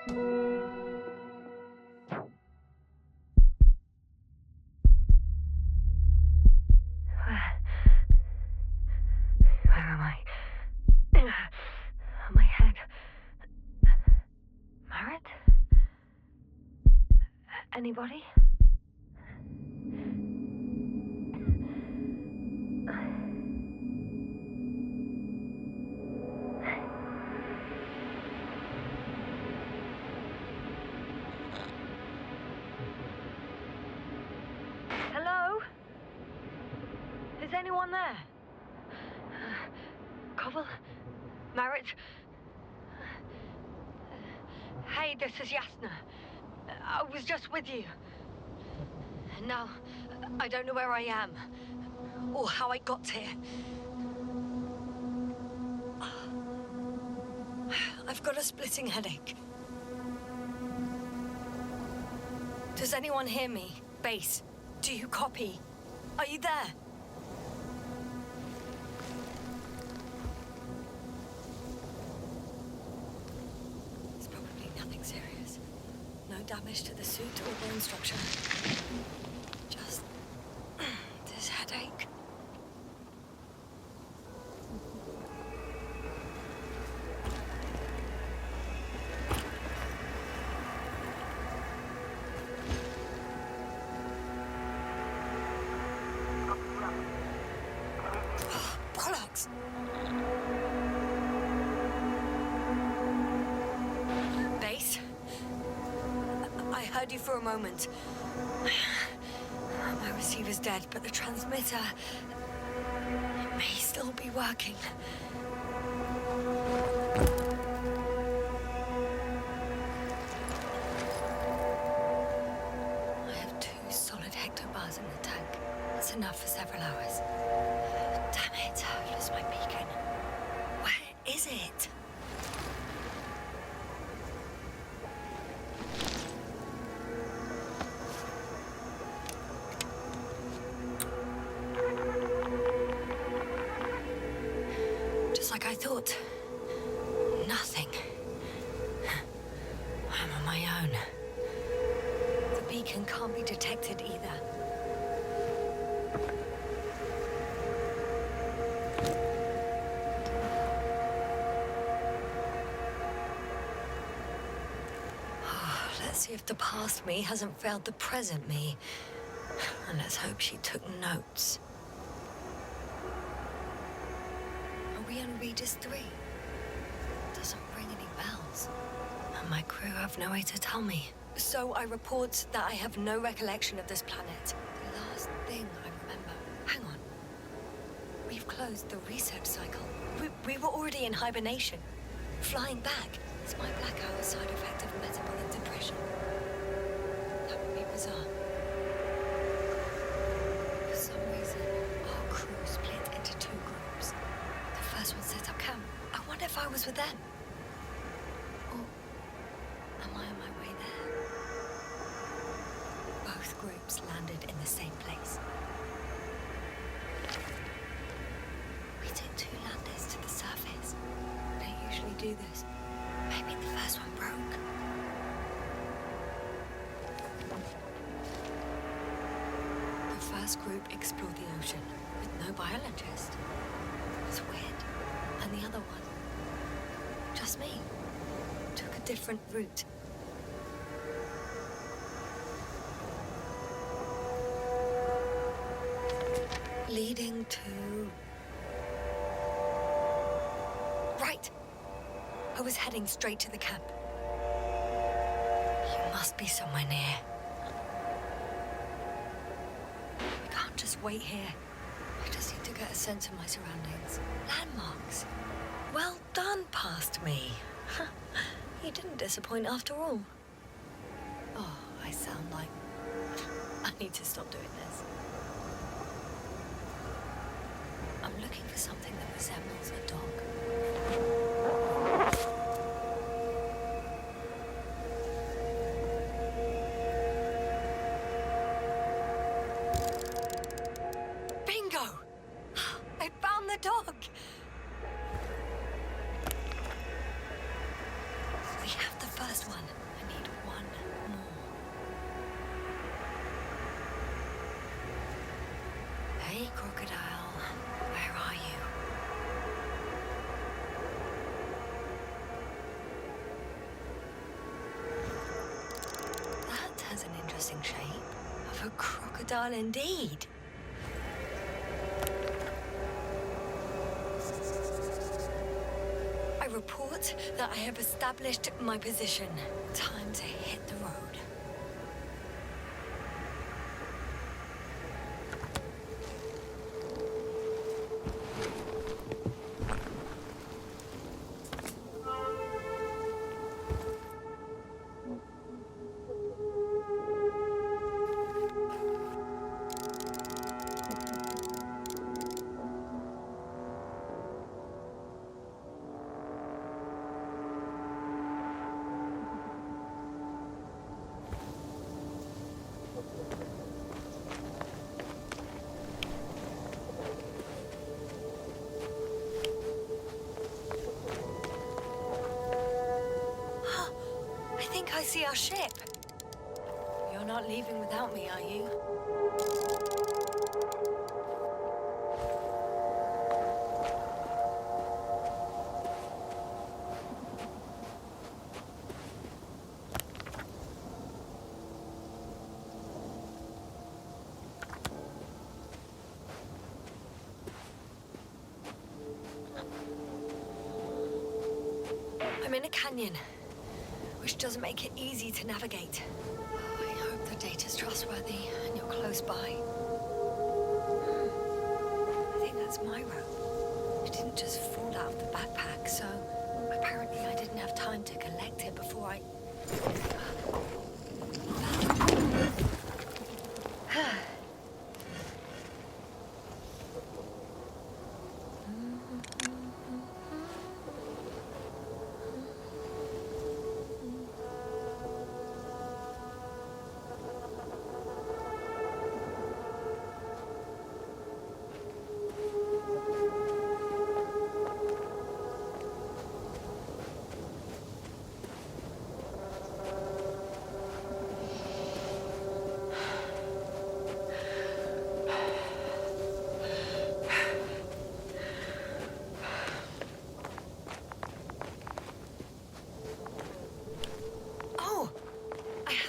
Where am I? My head. Marit? Anybody? Hello? Is anyone there? Koval? Marit? Hey, this is Yasna. I was just with you. And now, I don't know where I am. Or how I got here. I've got a splitting headache. Does anyone hear me? Base, do you copy? Are you there? It's probably nothing serious. No damage to the suit or bone structure. Just this headache. Base? I heard you for a moment. My receiver's dead, but the transmitter may still be working. I have 2 solid hectobars in the tank. That's enough for several hours. Damn it, I've lost my beacon. Where is it? Just like I thought. Nothing. I'm on my own. The beacon can't be detected either. Let's see if the past me hasn't failed the present me. And let's hope she took notes. Are we on Regis 3? Doesn't ring any bells. And my crew have no way to tell me. So I report that I have no recollection of this planet. The last thing I remember. Hang on. We've closed the research cycle. We were already in hibernation. Flying back. It's my black hour side effect of metabolic depression. That would be bizarre. For some reason, our crew split into 2 groups. The first one set up camp. I wonder if I was with them. Or am I on my way there? Both groups landed in the same place. We took 2 landers to the surface. I don't usually do this. Maybe the first one broke. The first group explored the ocean with no biologist. It's weird. And the other one, just me, took a different route. Leading to... Right. I was heading straight to the camp. You must be somewhere near. We can't just wait here. I just need to get a sense of my surroundings. Landmarks. Well done, past me. You didn't disappoint after all. Oh, I sound like... I need to stop doing this. I'm looking for something that resembles a dog. Dog! We have the first one. I need one more. Hey, crocodile. Where are you? That has an interesting shape. Of a crocodile indeed. I report that I have established my position. Time to hit the road. I see our ship. You're not leaving without me, are you? I'm in a canyon, which doesn't make it easy to navigate. I hope the data's trustworthy and you're close by. I think that's my rope. It didn't just fall out of the backpack, so apparently I didn't have time to collect it before I...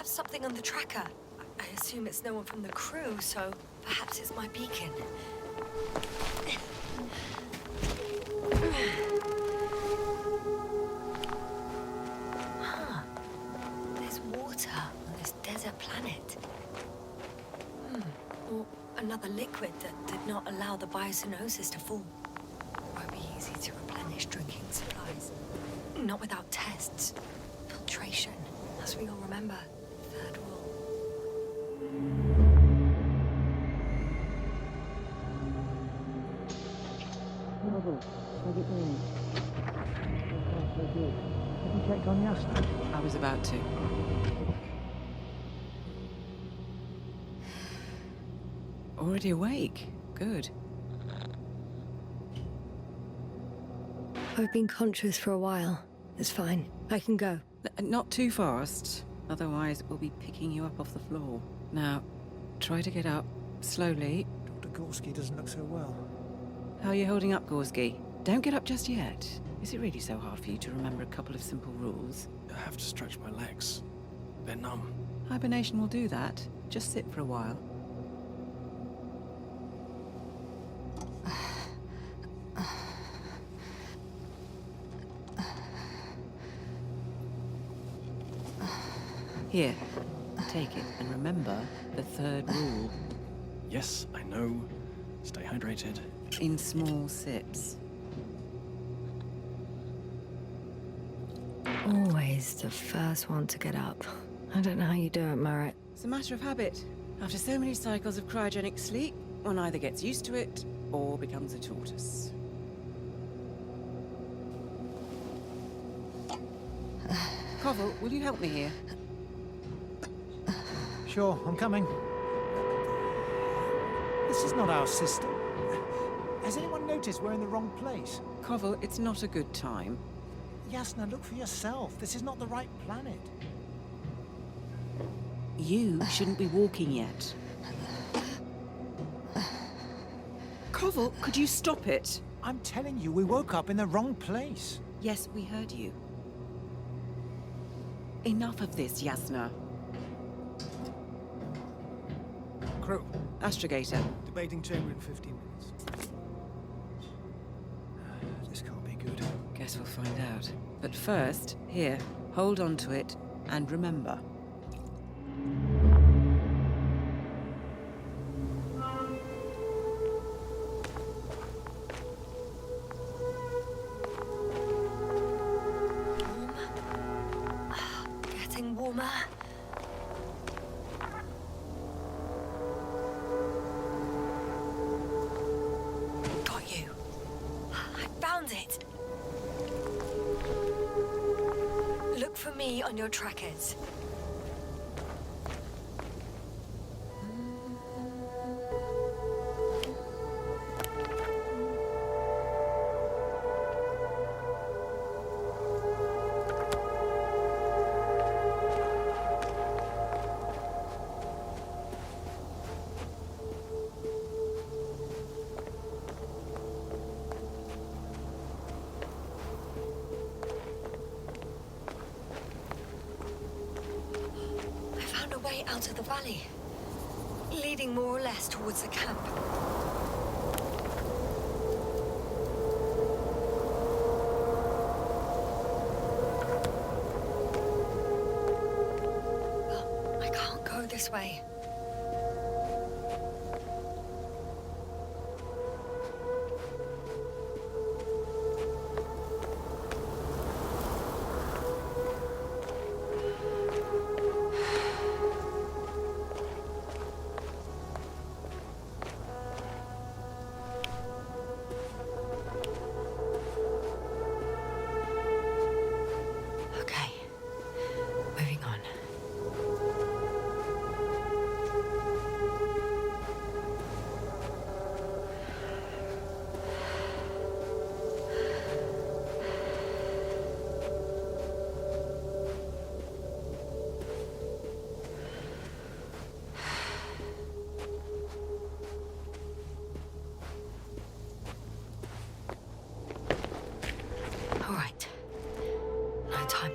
Something on the tracker. I assume it's no one from the crew, so perhaps it's my beacon. Huh. There's water on this desert planet. Or another liquid that did not allow the biocenosis to fall. Won't be easy to replenish drinking supplies. Not without tests. Filtration, as we all remember. Third rule. Have you checked on Yasna? I was about to. Already awake? Good. I've been conscious for a while. It's fine. I can go. Not too fast, otherwise we'll be picking you up off the floor. Now, try to get up slowly. Dr. Gorski doesn't look so well. How are you holding up, Gorski? Don't get up just yet. Is it really so hard for you to remember a couple of simple rules? I have to stretch my legs. They're numb. Hibernation will do that. Just sit for a while. Here, take it, and remember the third rule. Yes, I know. Stay hydrated. In small sips. Always the first one to get up. I don't know how you do it, Merritt. It's a matter of habit. After so many cycles of cryogenic sleep, one either gets used to it or becomes a tortoise. Koval, will you help me here? Sure, I'm coming. This is not our system. Has anyone noticed we're in the wrong place? Koval, it's not a good time. Yasna, look for yourself. This is not the right planet. You shouldn't be walking yet. Koval, could you stop it? I'm telling you, we woke up in the wrong place. Yes, we heard you. Enough of this, Yasna. Crew, Astrogator. debating chamber in 15 minutes. This can't be good. Guess we'll find out. But first, here, hold on to it, and remember. Getting warmer. Got you. I found it. Look for me on your trackers. Out of the valley, leading more or less towards the camp. Well, I can't go this way.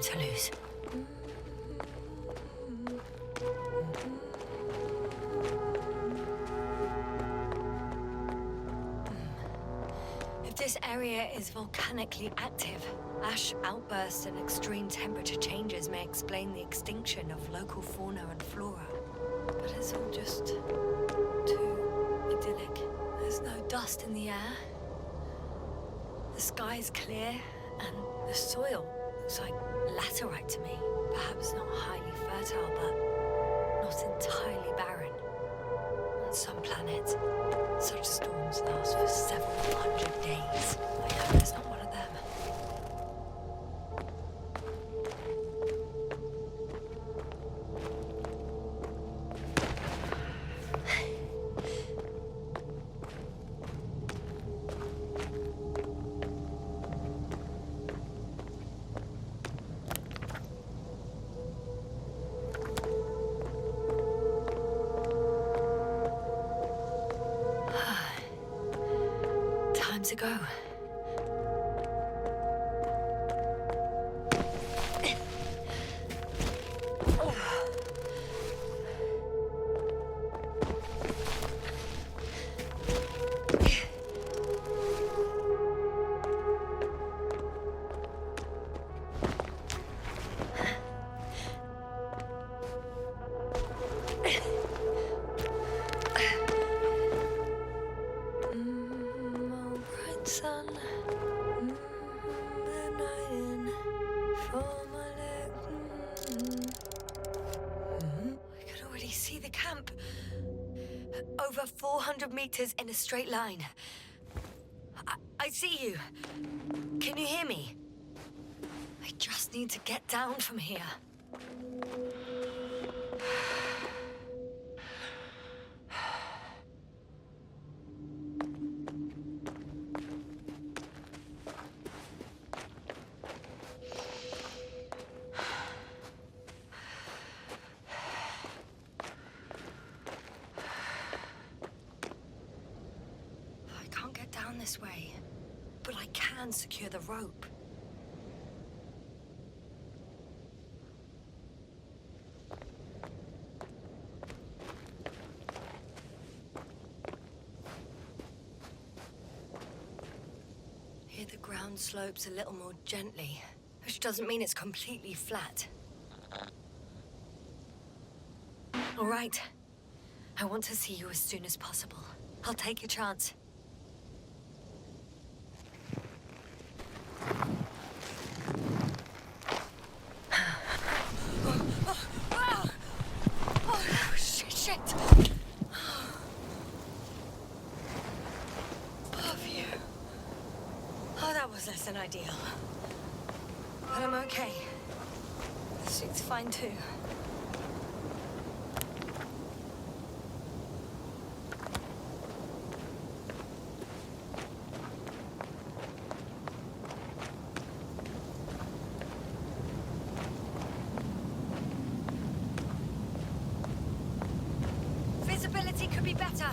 To lose. If this area is volcanically active, ash outbursts and extreme temperature changes may explain the extinction of local fauna and flora. But it's all just too idyllic. There's no dust in the air. The sky's clear, and the soil looks like laterite to me. Perhaps not highly fertile, but not entirely barren. On some planets, such storms last for several hundred days. I hope it's not one of them. To go. Over 400 meters in a straight line. I see you. Can you hear me? I just need to get down from here. can't get down this way, but I can secure the rope. Here the ground slopes a little more gently, which doesn't mean it's completely flat. All right. I want to see you as soon as possible. I'll take a chance. Oh, shit. Oh, phew. Oh, that was less than ideal. But I'm okay. The suit's fine too. Visibility could be better.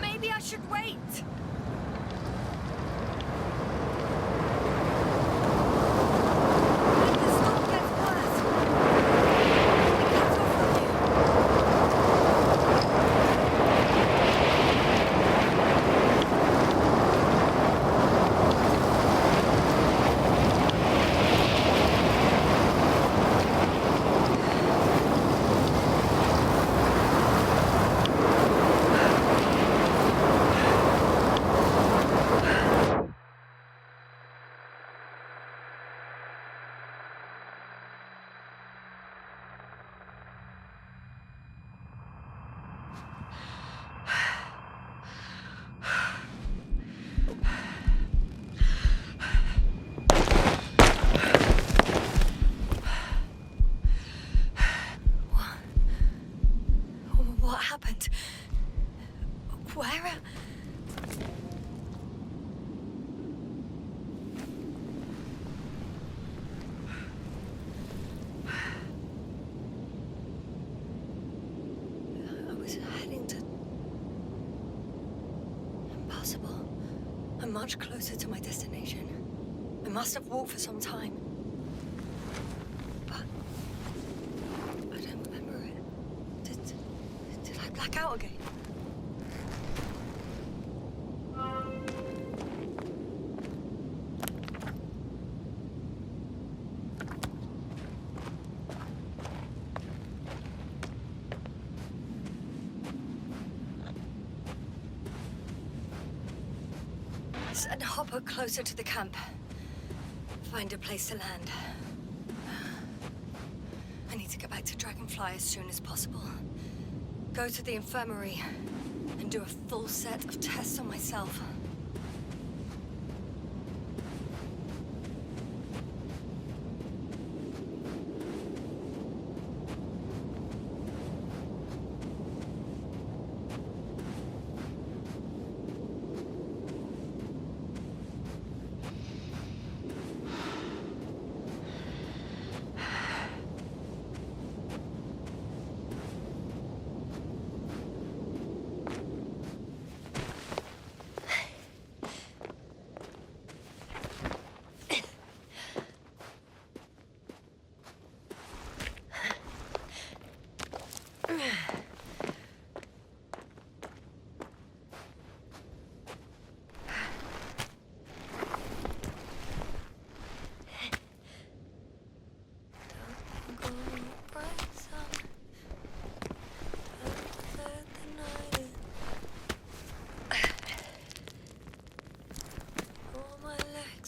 Maybe I should wait. What happened? Where? I was heading to... Impossible. I'm much closer to my destination. I must have walked for some time. But... I don't remember it. Did I black out again? Send Hopper closer to the camp. Find a place to land. I need to get back to Dragonfly as soon as possible. Go to the infirmary and do a full set of tests on myself.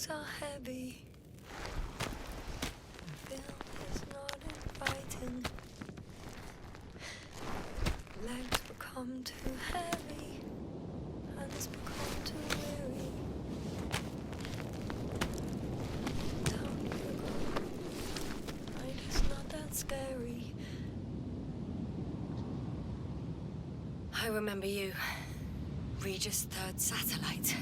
Are heavy. The film is not inviting. Legs become too heavy. Hands become too weary. Don't look. Night is not that scary. I remember you. Regis' third satellite.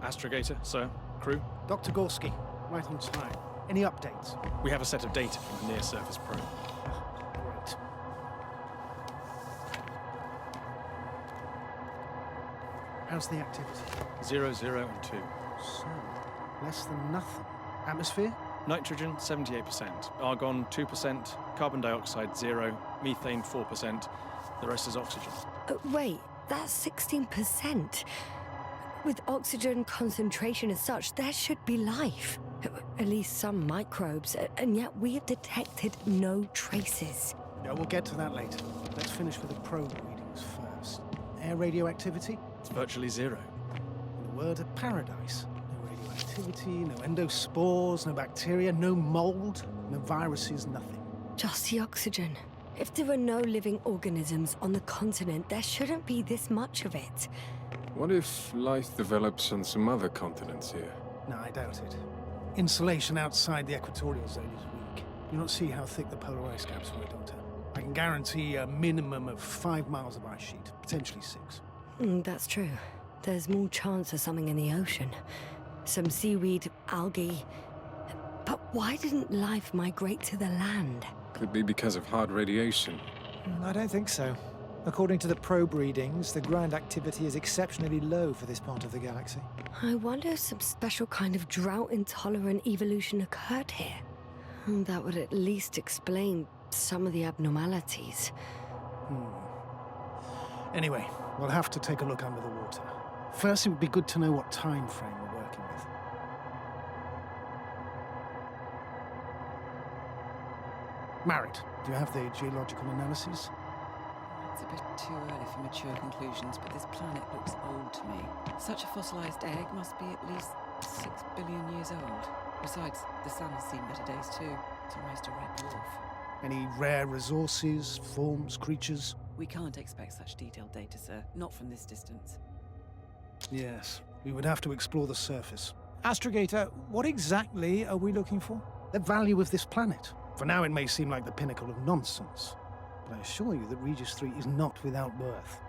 Astrogator, sir. Crew. Dr. Gorski, right on time. Any updates? We have a set of data from the near-surface probe. Great. How's the activity? 0, 0, and 2. So, less than nothing. Atmosphere? Nitrogen, 78%. Argon, 2%. Carbon dioxide, 0. Methane, 4%. The rest is oxygen. Wait, that's 16%. With oxygen concentration as such, there should be life. At least some microbes, and yet we have detected no traces. Yeah, we'll get to that later. Let's finish with the probe readings first. Air radioactivity? It's virtually 0. In a word, a paradise. No radioactivity, no endospores, no bacteria, no mold, no viruses, nothing. Just the oxygen. If there are no living organisms on the continent, there shouldn't be this much of it. What if life develops on some other continents here? No, I doubt it. Insulation outside the equatorial zone is weak. You don't see how thick the polar ice caps were, Doctor. I can guarantee a minimum of 5 miles of ice sheet, potentially 6. That's true. There's more chance of something in the ocean. Some seaweed, algae. But why didn't life migrate to the land? Could be because of hard radiation. I don't think so. According to the probe readings, the ground activity is exceptionally low for this part of the galaxy. I wonder if some special kind of drought-intolerant evolution occurred here. That would at least explain some of the abnormalities. Anyway, we'll have to take a look under the water. First, it would be good to know what time frame we're working with. Married, do you have the geological analyses? It's a bit too early for mature conclusions, but this planet looks old to me. Such a fossilized egg must be at least 6 billion years old. Besides, the sun has seen better days too. It's almost a red dwarf. Any rare resources, forms, creatures? We can't expect such detailed data, sir. Not from this distance. Yes, we would have to explore the surface. Astrogator, what exactly are we looking for? The value of this planet. For now, it may seem like the pinnacle of nonsense, but I assure you that Regis 3 is not without worth.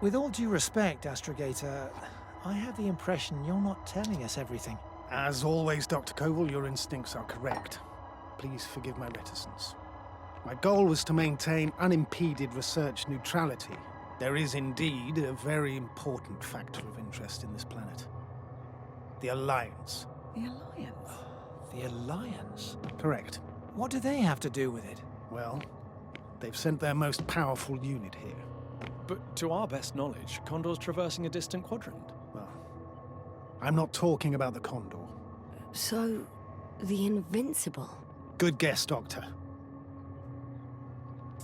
With all due respect, Astrogator, I have the impression you're not telling us everything. As always, Dr. Koval, your instincts are correct. Please forgive my reticence. My goal was to maintain unimpeded research neutrality. There is indeed a very important factor of interest in this planet. The Alliance. The Alliance? The Alliance? Correct. What do they have to do with it? Well, they've sent their most powerful unit here. But to our best knowledge, Condor's traversing a distant quadrant. Well, I'm not talking about the Condor. So, the Invincible. Good guess, Doctor.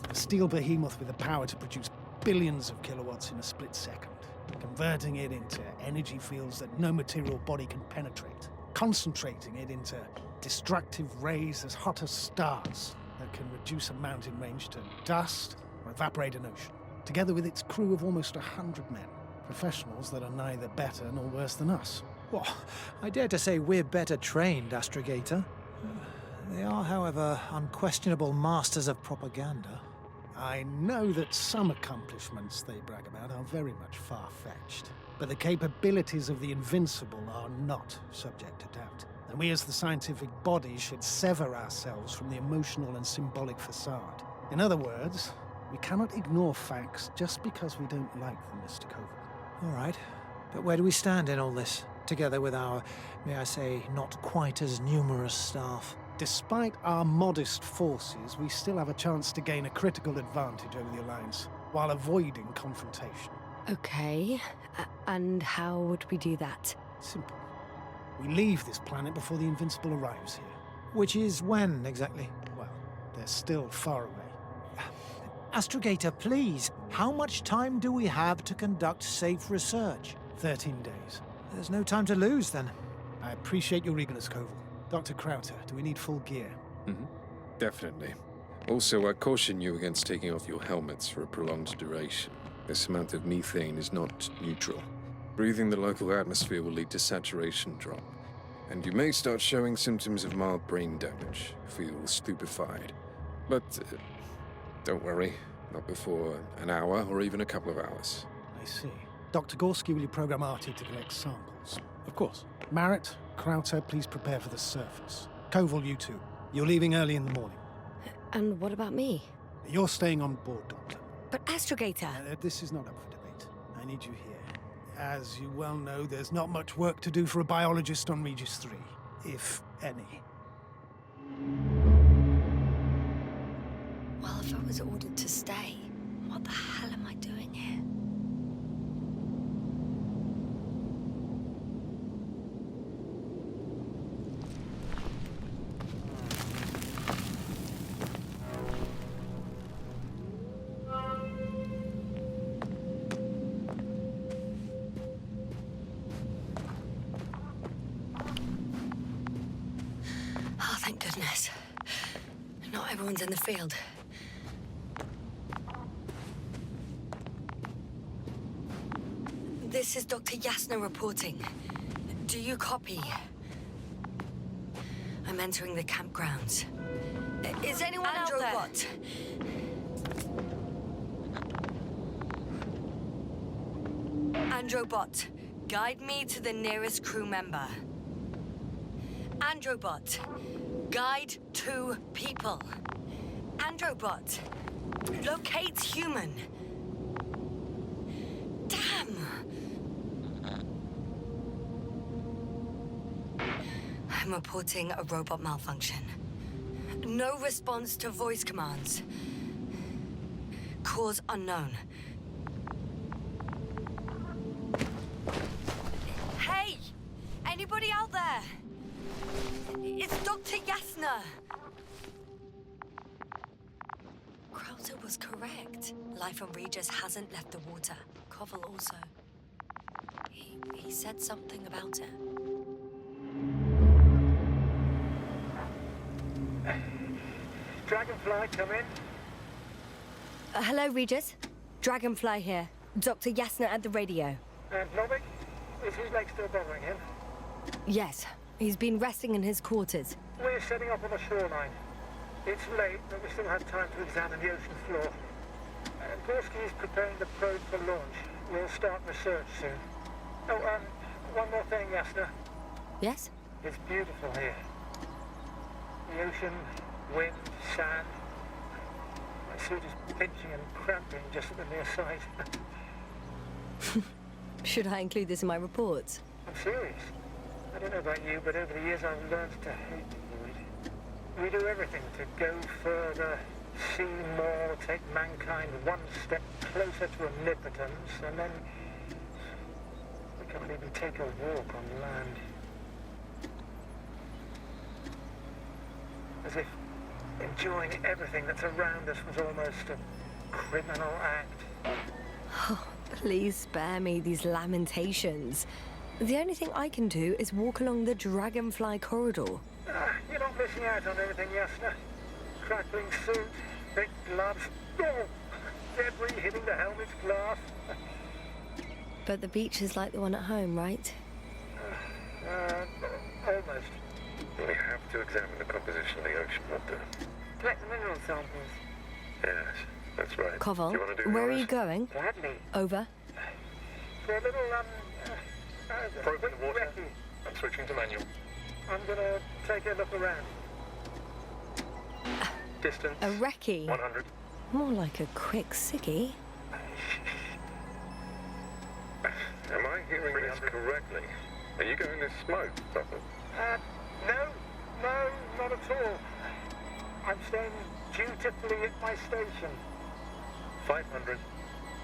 A steel behemoth with the power to produce billions of kilowatts in a split second, converting it into energy fields that no material body can penetrate, concentrating it into destructive rays as hot as stars that can reduce a mountain range to dust or evaporate an ocean, together with its crew of almost 100 men, professionals that are neither better nor worse than us. Well, I dare to say we're better trained, Astrogator. They are, however, unquestionable masters of propaganda. I know that some accomplishments they brag about are very much far-fetched, but the capabilities of the Invincible are not subject to doubt. And we as the scientific body should sever ourselves from the emotional and symbolic facade. In other words, we cannot ignore facts just because we don't like them, Mr. Koval. All right, but where do we stand in all this, together with our, may I say, not quite as numerous staff? Despite our modest forces, we still have a chance to gain a critical advantage over the Alliance, while avoiding confrontation. Okay, and how would we do that? Simple. We leave this planet before the Invincible arrives here. Which is when, exactly? Well, they're still far away. Astrogator, please, how much time do we have to conduct safe research? 13 days. There's no time to lose, then. I appreciate your eagerness, Koval. Dr. Crowther, do we need full gear? Definitely. Also, I caution you against taking off your helmets for a prolonged duration. This amount of methane is not neutral. Breathing the local atmosphere will lead to saturation drop, and you may start showing symptoms of mild brain damage, feel stupefied. But don't worry, Not before an hour or even a couple of hours. I see. Dr. Gorski, will you program Artie to collect samples? Of course. Marrett, Krauter, please prepare for the surface. Koval, you two. You're leaving early in the morning. And what about me? You're staying on board, Doctor. But Astrogator... This is not up for debate. I need you here. As you well know, there's not much work to do for a biologist on Regis 3, if any. Well, if I was ordered to stay, what the hell am I doing here? Oh, thank goodness. Not everyone's in the field. This is Dr. Yasna reporting. Do you copy? I'm entering the campgrounds. Is anyone out there? Androbot. Androbot, guide me to the nearest crew member. Androbot, guide 2 people. Androbot, locate human. Damn! I'm reporting a robot malfunction. No response to voice commands. Cause unknown. Hey! Anybody out there? It's Dr. Yasna! Krauter was correct. Life on Regis hasn't left the water. Koval also. He said something about it. Dragonfly, come in. Hello, Regis. Dragonfly here. Dr. Yasna at the radio. And Novik? Is his leg still bothering him? Yes, he's been resting in his quarters. We're setting up on the shoreline. It's late, but we still have time to examine the ocean floor. Gorski is preparing the probe for launch. We'll start research soon. Oh, one more thing, Yasna. Yes? It's beautiful here. The ocean, wind, sand. My suit is pinching and cramping just at the near side. Should I include this in my reports? I'm serious. I don't know about you, but over the years I've learned to hate the void. We do everything to go further, see more, take mankind one step closer to omnipotence, and then we can't even take a walk on land. As if enjoying everything that's around us was almost a criminal act. Oh, please spare me these lamentations. The only thing I can do is walk along the Dragonfly corridor. You're not missing out on anything, Yasna. Crackling suit, big gloves, debris hitting the helmet's glass. But the beach is like the one at home, right? Almost. We have to examine the composition of the ocean water. Collect the mineral samples. Yes, that's right. Koval, Do you want to do where are that? you going? Gladly. Over. For a little, Probe in the water. recce. I'm switching to manual. I'm gonna take a look around. Distance. A recce? 100. More like a quick ciggy. Am I hearing this correctly? Are you going to smoke, Papa? No, not at all. I'm staying dutifully at my station. 500.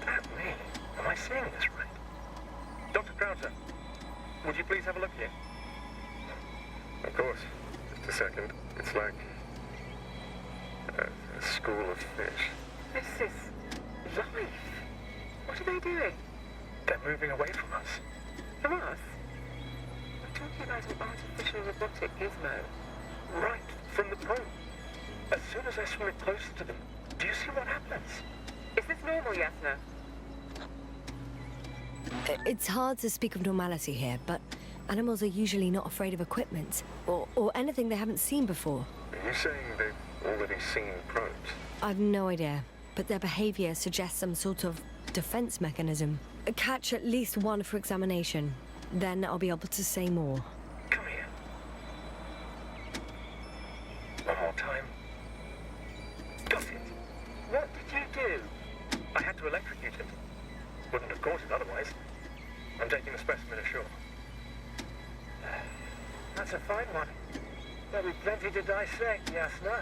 Damn me. Am I seeing this right? Dr. Krauter, would you please have a look here? Of course. Just a second. It's like a school of fish. This is life. What are they doing? They're moving away from us. From us? We're talking about an artificial robotic gizmo. Right from the probe. As soon as I swim it closer to them, do you see what happens? Is this normal, Yasna? It's hard to speak of normality here, but animals are usually not afraid of equipment or anything they haven't seen before. Are you saying they've already seen probes? I've no idea. but their behavior suggests some sort of defense mechanism. Catch at least one for examination. Then I'll be able to say more. Come here. One more time. Got it. What did you do? I had to electrocute him. Wouldn't have caught it otherwise. I'm taking the specimen ashore. That's a fine one. There'll be plenty to dissect, yes, no?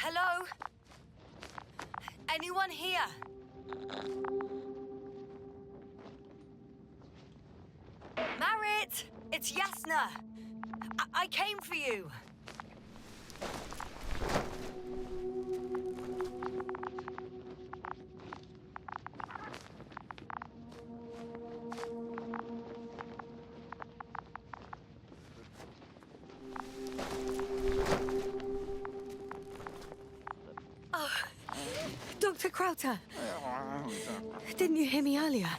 Hello? Anyone here? Marit! It's Yasna! I came for you! Dr. Crowther! Didn't you hear me earlier?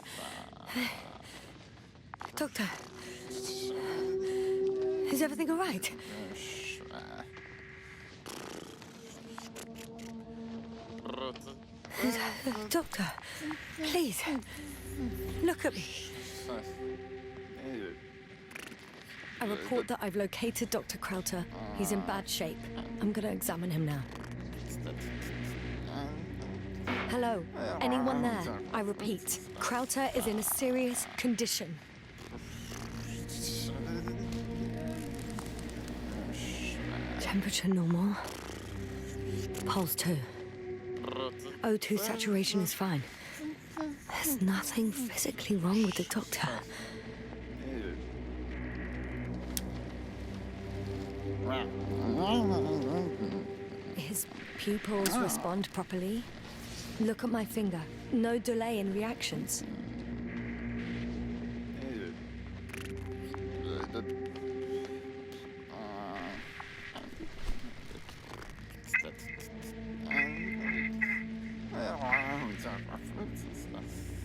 Doctor, is everything all right? Doctor, please, look at me. I report that I've located Dr. Crowther. He's in bad shape. I'm gonna examine him now. Hello? Anyone there? I repeat, Crowther is in a serious condition. Temperature normal. Pulse 2. O2 saturation is fine. There's nothing physically wrong with the doctor. His pupils respond properly. Look at my finger. No delay in reactions.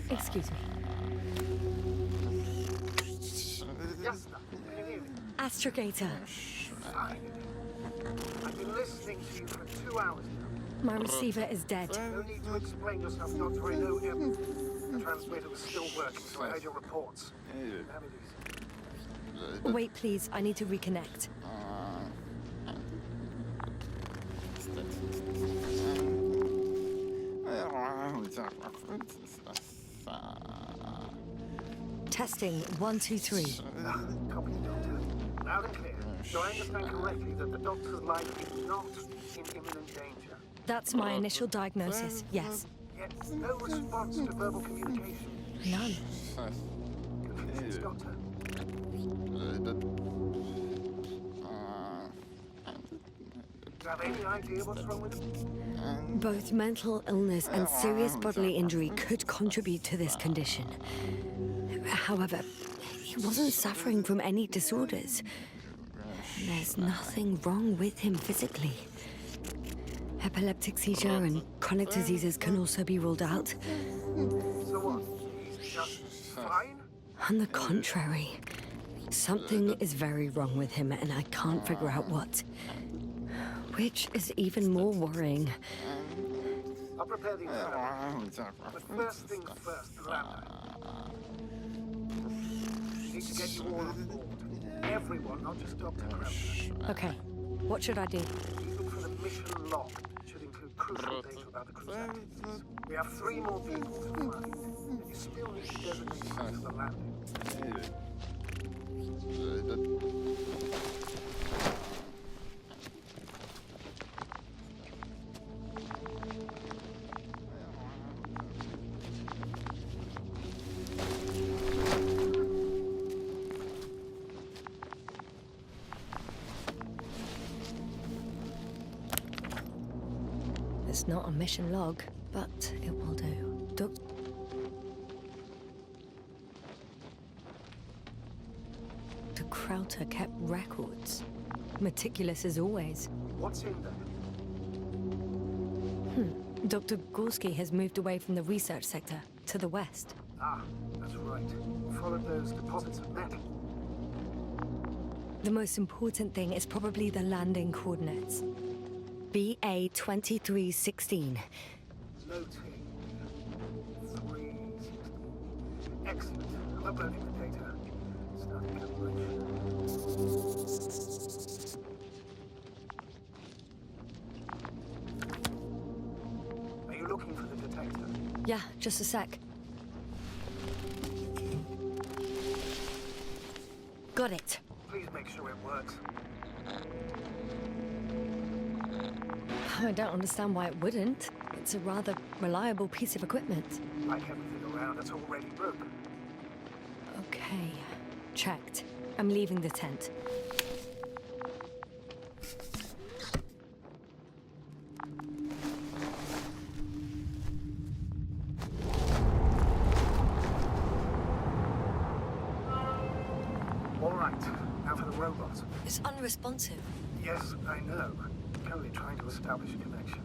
Excuse me. Astrogator. I've been listening to you for 2 hours now. My receiver is dead. No need to explain yourself, Doctor. I know him. The transmitter was still working, so I heard your reports. Have it easy. Wait, please. I need to reconnect. Testing 1, 2, 3. Copy, Doctor. Loud and clear. Do I understand correctly that the doctor's life is not in imminent danger? That's my initial diagnosis, yes. Yet no response to verbal communication. None. Confused, Doctor. Do you have any idea what's wrong with him? Both mental illness and serious bodily injury could contribute to this condition. However, he wasn't suffering from any disorders. There's nothing wrong with him physically. Epileptic seizure and chronic diseases can also be ruled out. So what? He's just fine? On the contrary, something is very wrong with him and I can't figure out what. Which is even more worrying. I'll prepare the experiment. But first things first, the lab. Need to get you all on board. Everyone, not just Dr. Crowther. Okay, what should I do? Look for the mission log. It should include crucial data about the crew's activities. We have 3 more people to find, and you still need to designate them to the landing. It's not a mission log, but it will do. Dr. Krauter kept records. Meticulous as always. What's in there? Dr. Gorski has moved away from the research sector to the west. Ah, that's right. Followed those deposits of metal. The most important thing is probably the landing coordinates. BA 2316. Noting 316. Excellent. I'm uploading the data. Starting calculation. Are you looking for the detector? Yeah, just a sec. Got it. Please make sure it works. I don't understand why it wouldn't. It's a rather reliable piece of equipment. Like everything around, it's already broken. Okay, checked. I'm leaving the tent. All right, now for the robot. It's unresponsive. Yes, I know. Only trying to establish a connection.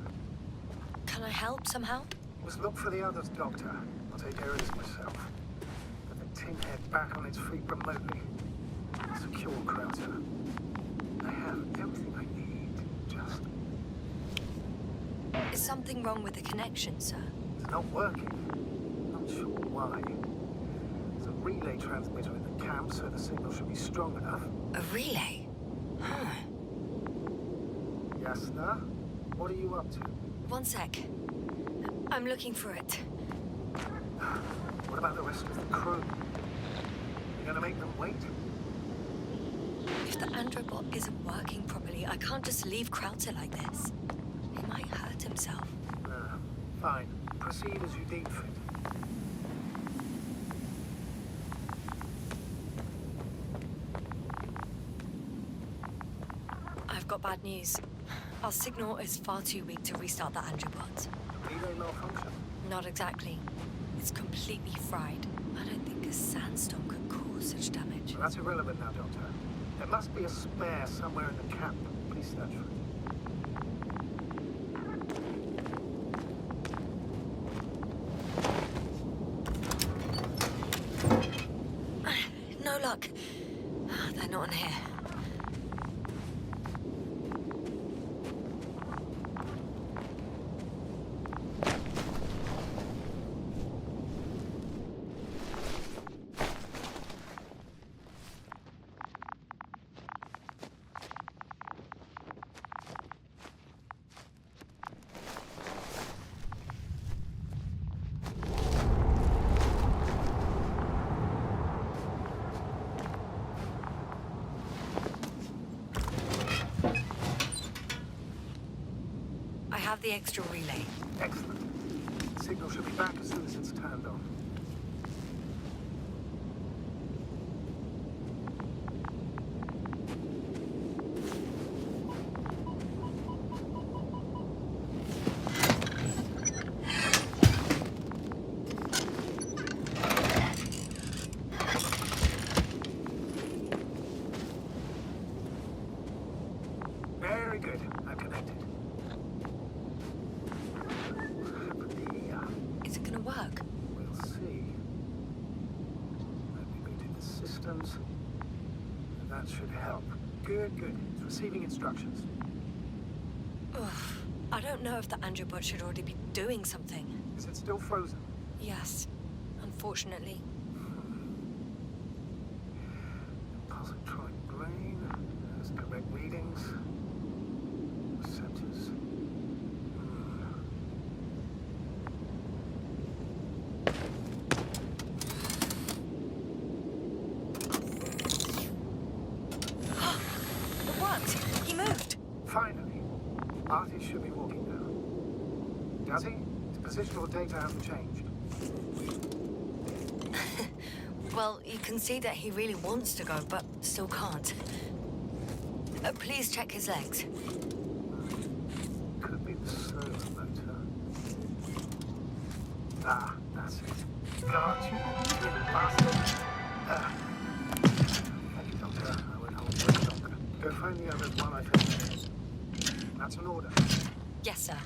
Can I help somehow? Must look for the others, Doctor. I'll take care of this myself. Put the tin head back on its feet remotely. Secure Krauter. I have everything I need. Just... Is something wrong with the connection, sir? It's not working. Not sure why. There's a relay transmitter in the camp, so the signal should be strong enough. A relay? Huh. Yes, sir? What are you up to? One sec. I'm looking for it. What about the rest of the crew? You gonna make them wait? If the androbot isn't working properly, I can't just leave Krauter like this. He might hurt himself. Fine. Proceed as you deem fit. I've got bad news. Our signal is far too weak to restart the androbot. Relay malfunction. Not exactly. It's completely fried. I don't think a sandstorm could cause such damage. Well, that's irrelevant now, Doctor. There must be a spare somewhere in the camp. Please search for it. No luck. They're not in here. Have the extra relay. Excellent. Signal should be back as soon as it's turned on. Very good. I'm connected. Is it gonna work? We'll see. Let me boot in the systems. That should help. Good, good. It's receiving instructions. Ugh. I don't know if the androbot should already be doing something. Is it still frozen? Yes, unfortunately. Positronic brain. There's correct readings. Receptors. It worked! He moved! Finally. Artie should be walking now. Does he? His positional data hasn't changed. Well, you can see that he really wants to go, but still can't. Please check his legs. Could be the servo motor. Ah, that's it. Got you, bastard. Thank you, Doctor. I won't hold you any longer. Go find the others while I finish. That's an order. Yes, sir.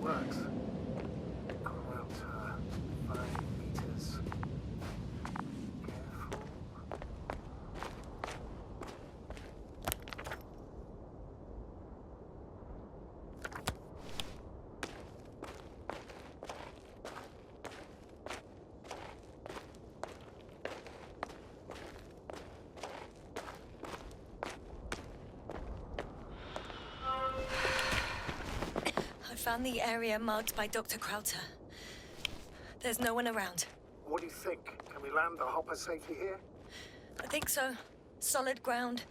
Works. Quarter, 5 meters. Careful. I found the area marked by Dr. Krauter. There's no one around. What do you think? Can we land the hopper safely here? I think so. Solid ground,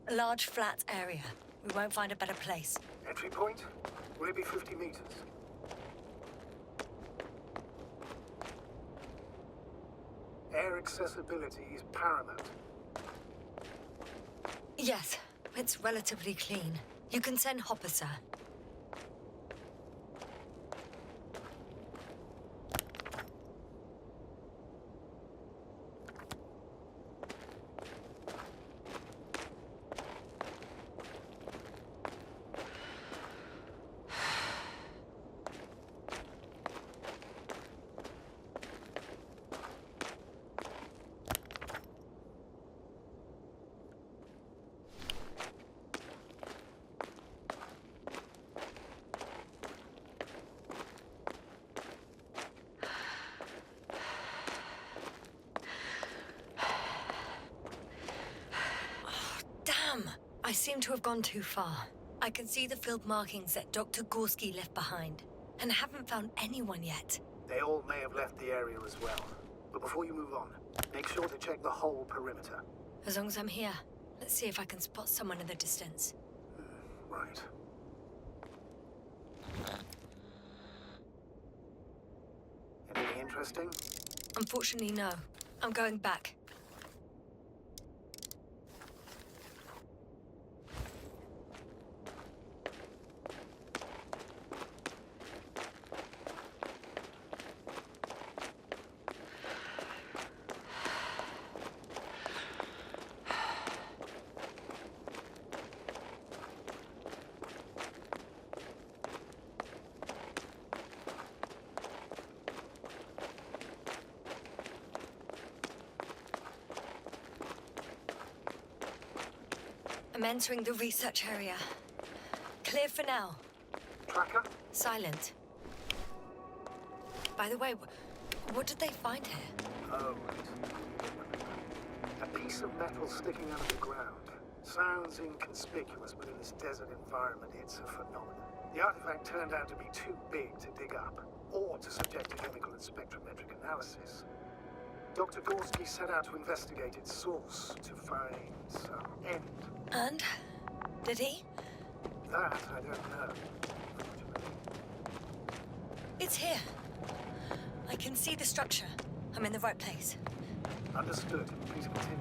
a large flat area. We won't find a better place. Entry point? Will it be 50 meters? Air accessibility is paramount. Yes, it's relatively clean. You can send Hopper, sir. I seem to have gone too far. I can see the field markings that Dr. Gorski left behind, and haven't found anyone yet. They all may have left the area as well. But before you move on, make sure to check the whole perimeter. As long as I'm here, let's see if I can spot someone in the distance. Right. Anything interesting? Unfortunately, no. I'm going back. I'm entering the research area. Clear for now. Tracker? Silent. By the way, what did they find here? Oh, right. A piece of metal sticking out of the ground. Sounds inconspicuous, but in this desert environment, it's a phenomenon. The artifact turned out to be too big to dig up, or to subject to chemical and spectrometric analysis. Dr. Gorski set out to investigate its source, to find some end. And? Did he? That I don't know, unfortunately. It's here. I can see the structure. I'm in the right place. Understood. Please continue.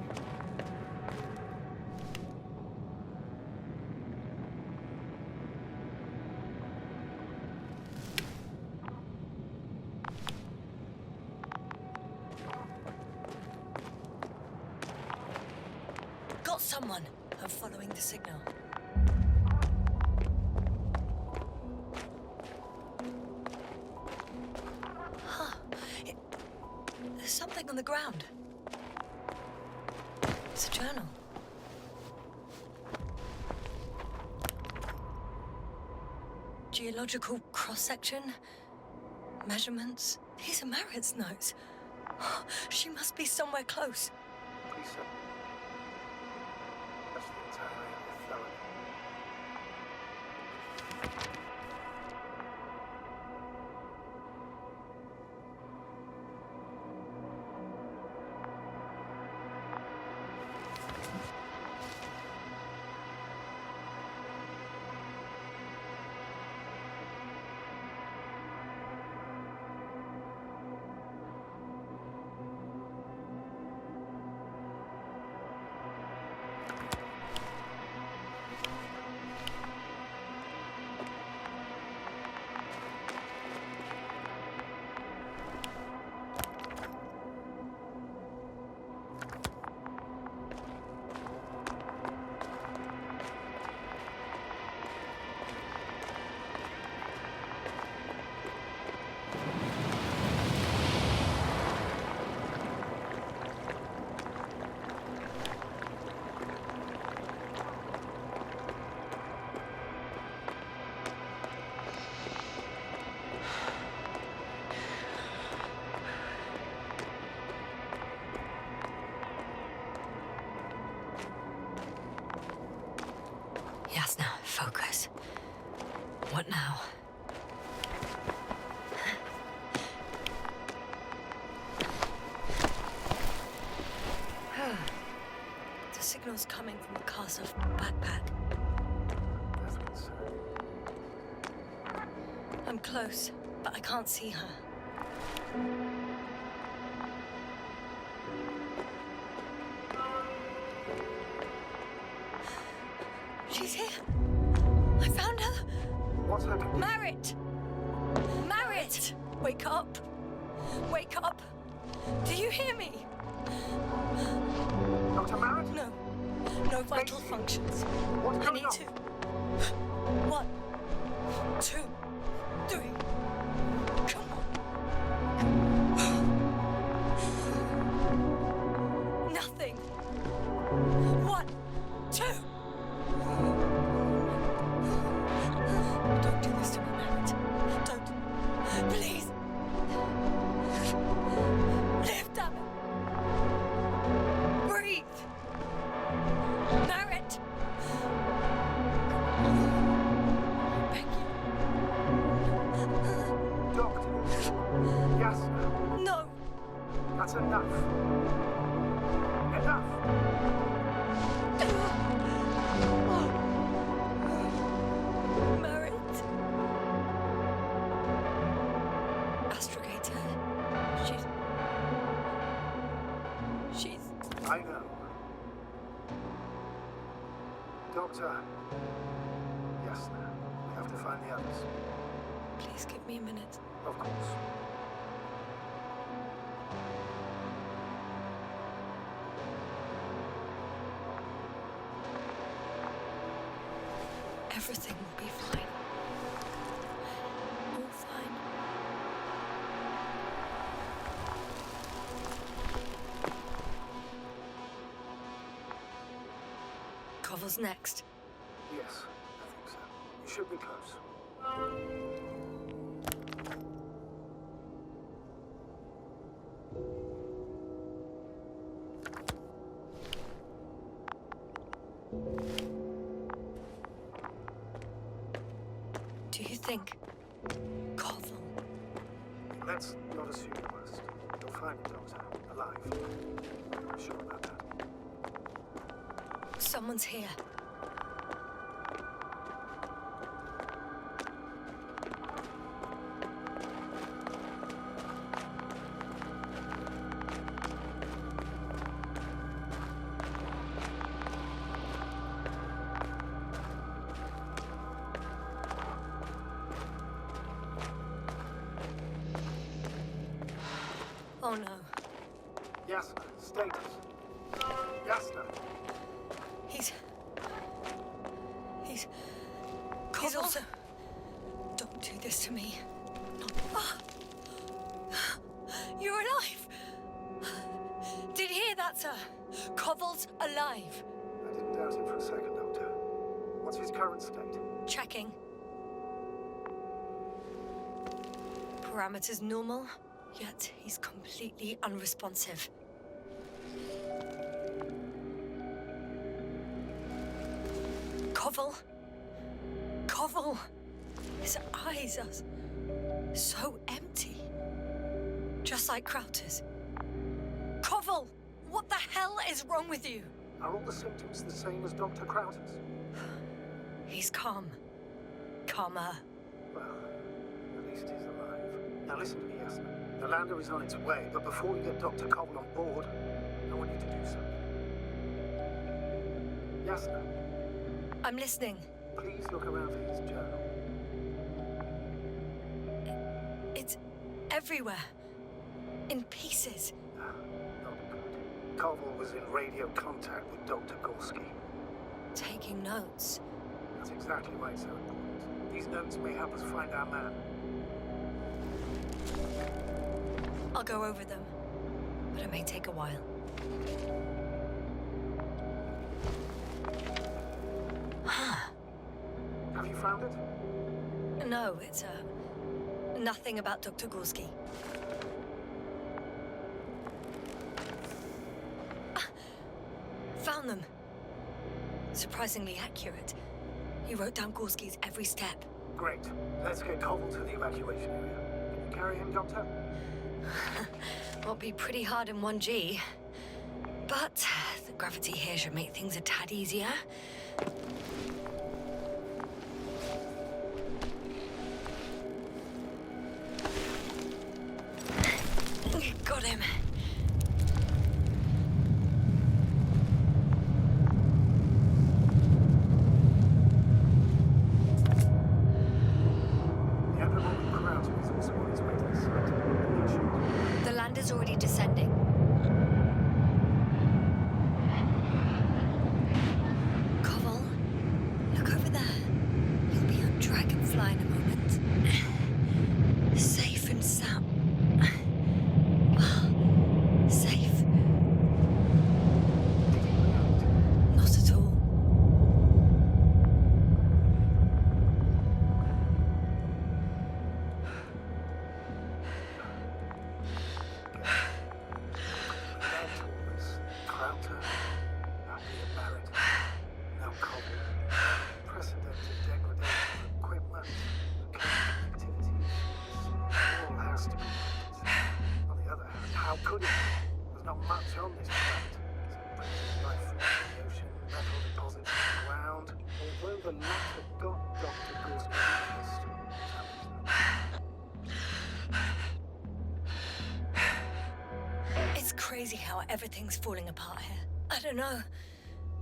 Got someone. I'm following the signal. Huh. There's something on the ground. It's a journal. Geological cross-section? Measurements? These are Merritt's notes. She must be somewhere close. Please, sir. That's the entire area thoroughly. Yasna, focus. What now? The signal's coming from the castle backpack. That's concerning. I'm close, but I can't see her. She's here. I found her. What's her condition? Merritt! Merritt! Wake up. Wake up. Do you hear me? Dr. Merritt? No. No vital functions. What's I going need on? to. 1, 2, 3. Come on. Nothing. 1, 2. Don't do this to me, Merritt. Don't. Please. Live, damn it. Breathe. Merritt. Beg you. Doctor. Yes. No. That's enough. Enough. Merritt. Astrogator. She's... I know. Doctor. Yes, sir. We have to find the others. Please give me a minute. Of course. Everything will be fine. All fine. Cover's next. Yes, I think so. You should be close. Do you think? Koval. Let's not assume the worst. You'll find the doctor alive. I'm sure about that. Someone's here. Oh no. Yes, status. Yes, sir. He's also... Don't do this to me. Not... Ah! You're alive! Did you hear that, sir? Koval's alive. I didn't doubt it for a second, Doctor. What's his current state? Checking. parameters normal, yet he's completely unresponsive. Koval? Koval! His eyes are so empty. Just like Krauter's. Koval! What the hell is wrong with you? Are all the symptoms the same as Dr. Krauter's? He's calm. Calmer. Well, at least he's alive. Now listen to me, Yasna. The lander is on its way, but before you get Dr. Koval on board, I want you to do something. Yasna, I'm listening. please look around for his journal. It's everywhere. In pieces. Not good. Koval was in radio contact with Dr. Gorski. Taking notes. That's exactly why it's so important. These notes may help us find our man. I'll go over them. But it may take a while. Have you found it? No, it's nothing about Dr. Gorski. Found them. Surprisingly accurate. He wrote down Gorski's every step. Great. Let's get Koval to the evacuation area. Can you carry him, Doctor? Will be pretty hard in 1G. But the gravity here should make things a tad easier. Got him. The abnormal crowd is also on its way to the site. The lander's already descending. Koval, look over there. You'll be on Dragonfly in a moment. Safe and sound. Safe. Not at all. Krauter, happily married. Now Koval. Unprecedented degradation of equipment, activities. All has to be right. On the other hand, how could it be? There's not much on this planet. Some life from the ocean, metal deposits in the ground. Although the latter got Dr. Gorski's history. It's crazy how everything's falling apart here. I don't know.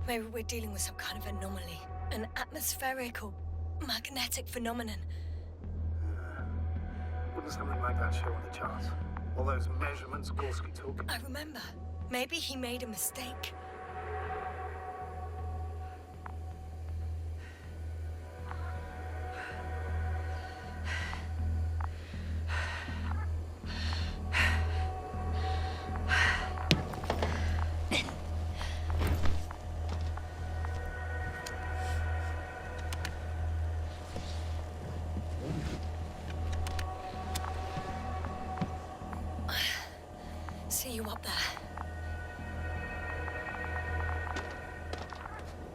Maybe we're dealing with some kind of anomaly. An atmospheric or magnetic phenomenon. Wouldn't something like that show on the charts? All those measurements Gorski took? I remember. Maybe he made a mistake. See you up there.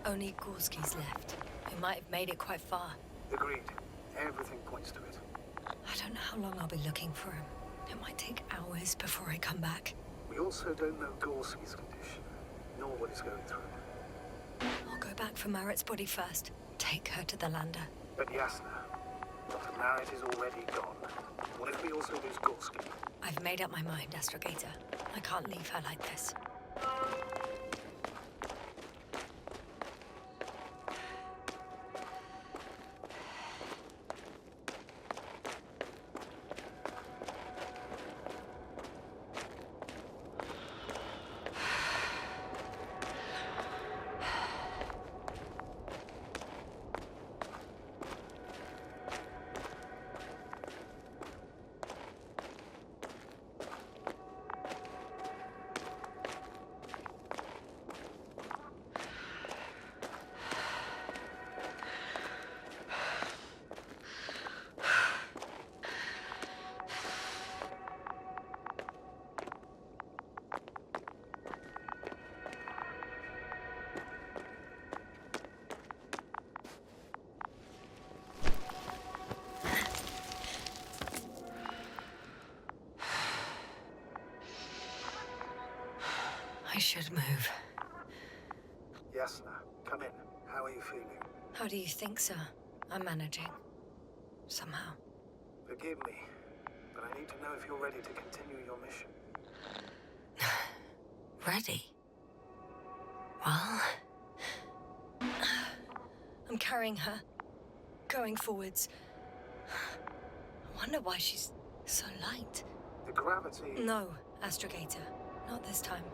Only Gorski's left. We might have made it quite far. Agreed. Everything points to it. I don't know how long I'll be looking for him. It might take hours before I come back. We also don't know Gorski's condition, nor what he's going through. I'll go back for Marit's body first. Take her to the lander. But Yasna, Dr. Marit is already gone. What if we also lose Gorski? I've made up my mind, Astrogator. I can't leave her like this. should move. Yes, sir. Come in. How are you feeling? How do you think, sir? I'm managing. Somehow. Forgive me, but I need to know if you're ready to continue your mission. Ready? Well... I'm carrying her. Going forwards. I wonder why she's so light. The gravity... No, Astrogator. Not this time.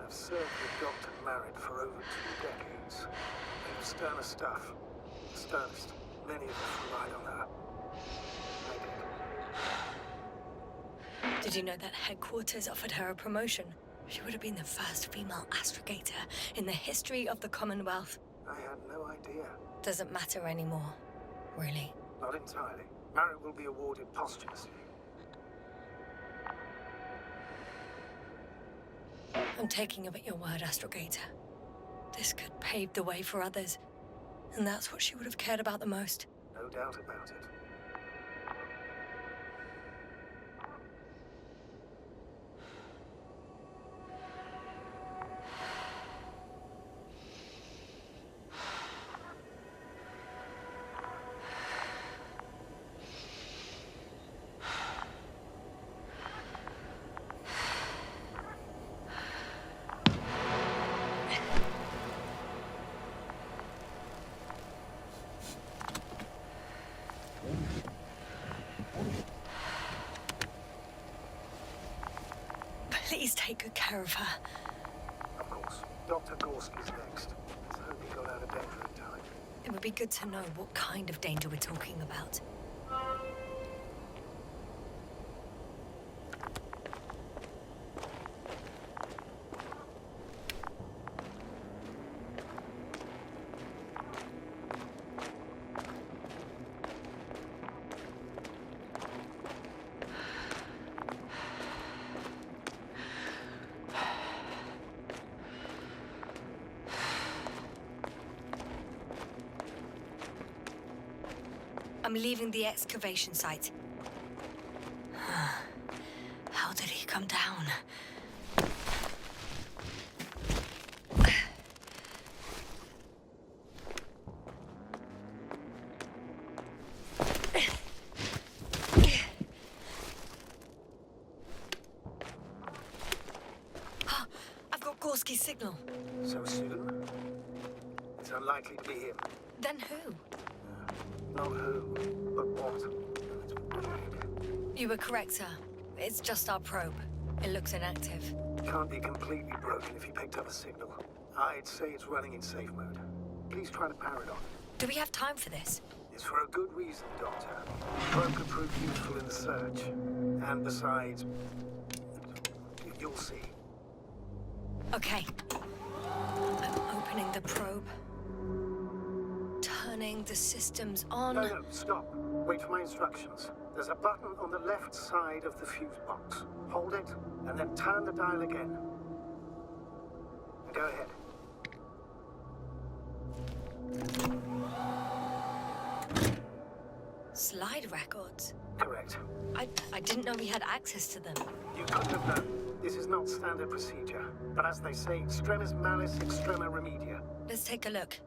I've served with Dr. Marriott for over 2 decades. They've sterner stuff. Sternest. Many of us relied on her. I did. Did you know that headquarters offered her a promotion? She would have been the first female astrogator in the history of the Commonwealth. I had no idea. Doesn't matter anymore, really. Not entirely. Marriott will be awarded posthumously. I'm taking you at your word, Astrogator. This could pave the way for others. And that's what she would have cared about the most. No doubt about it. Please take good care of her. Of course. Dr. Gorski's next. Let's hope he got out of danger in time. It would be good to know what kind of danger we're talking about. I'm leaving the excavation site. How did he come down? I've got Gorski's signal. So soon? It's unlikely to be him. Then who? Not who, but what. It's weird. You were correct, sir. It's just our probe. It looks inactive. Can't be completely broken if you picked up a signal. I'd say it's running in safe mode. Please try to power it on. Do we have time for this? It's for a good reason, Doctor. The probe could prove useful in the search. And besides, you'll see. Okay. I'm opening the probe. Turning the systems on. No, stop. Wait for my instructions. There's a button on the left side of the fuse box. Hold it, and then turn the dial again. Go ahead. Slide records? Correct. I didn't know we had access to them. You couldn't have known. This is not standard procedure. But as they say, extremis malis, extrema remedia. Let's take a look.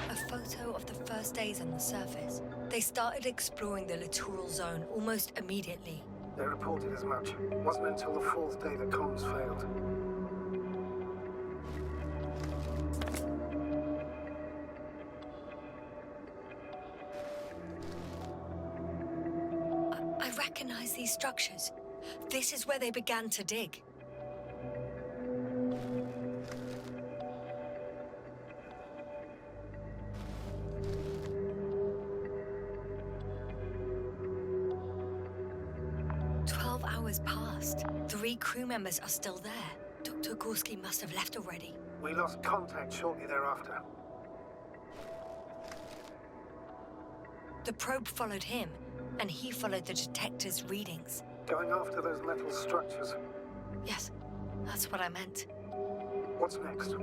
A photo of the first days on the surface. They started exploring the littoral zone almost immediately. They reported as much. It wasn't until the 4th day that comms failed. I recognize these structures. This is where they began to dig. Passed. 3 crew members are still there. Dr. Gorski must have left already. We lost contact shortly thereafter. The probe followed him, and he followed the detector's readings. Going after those metal structures. Yes, that's what I meant. What's next?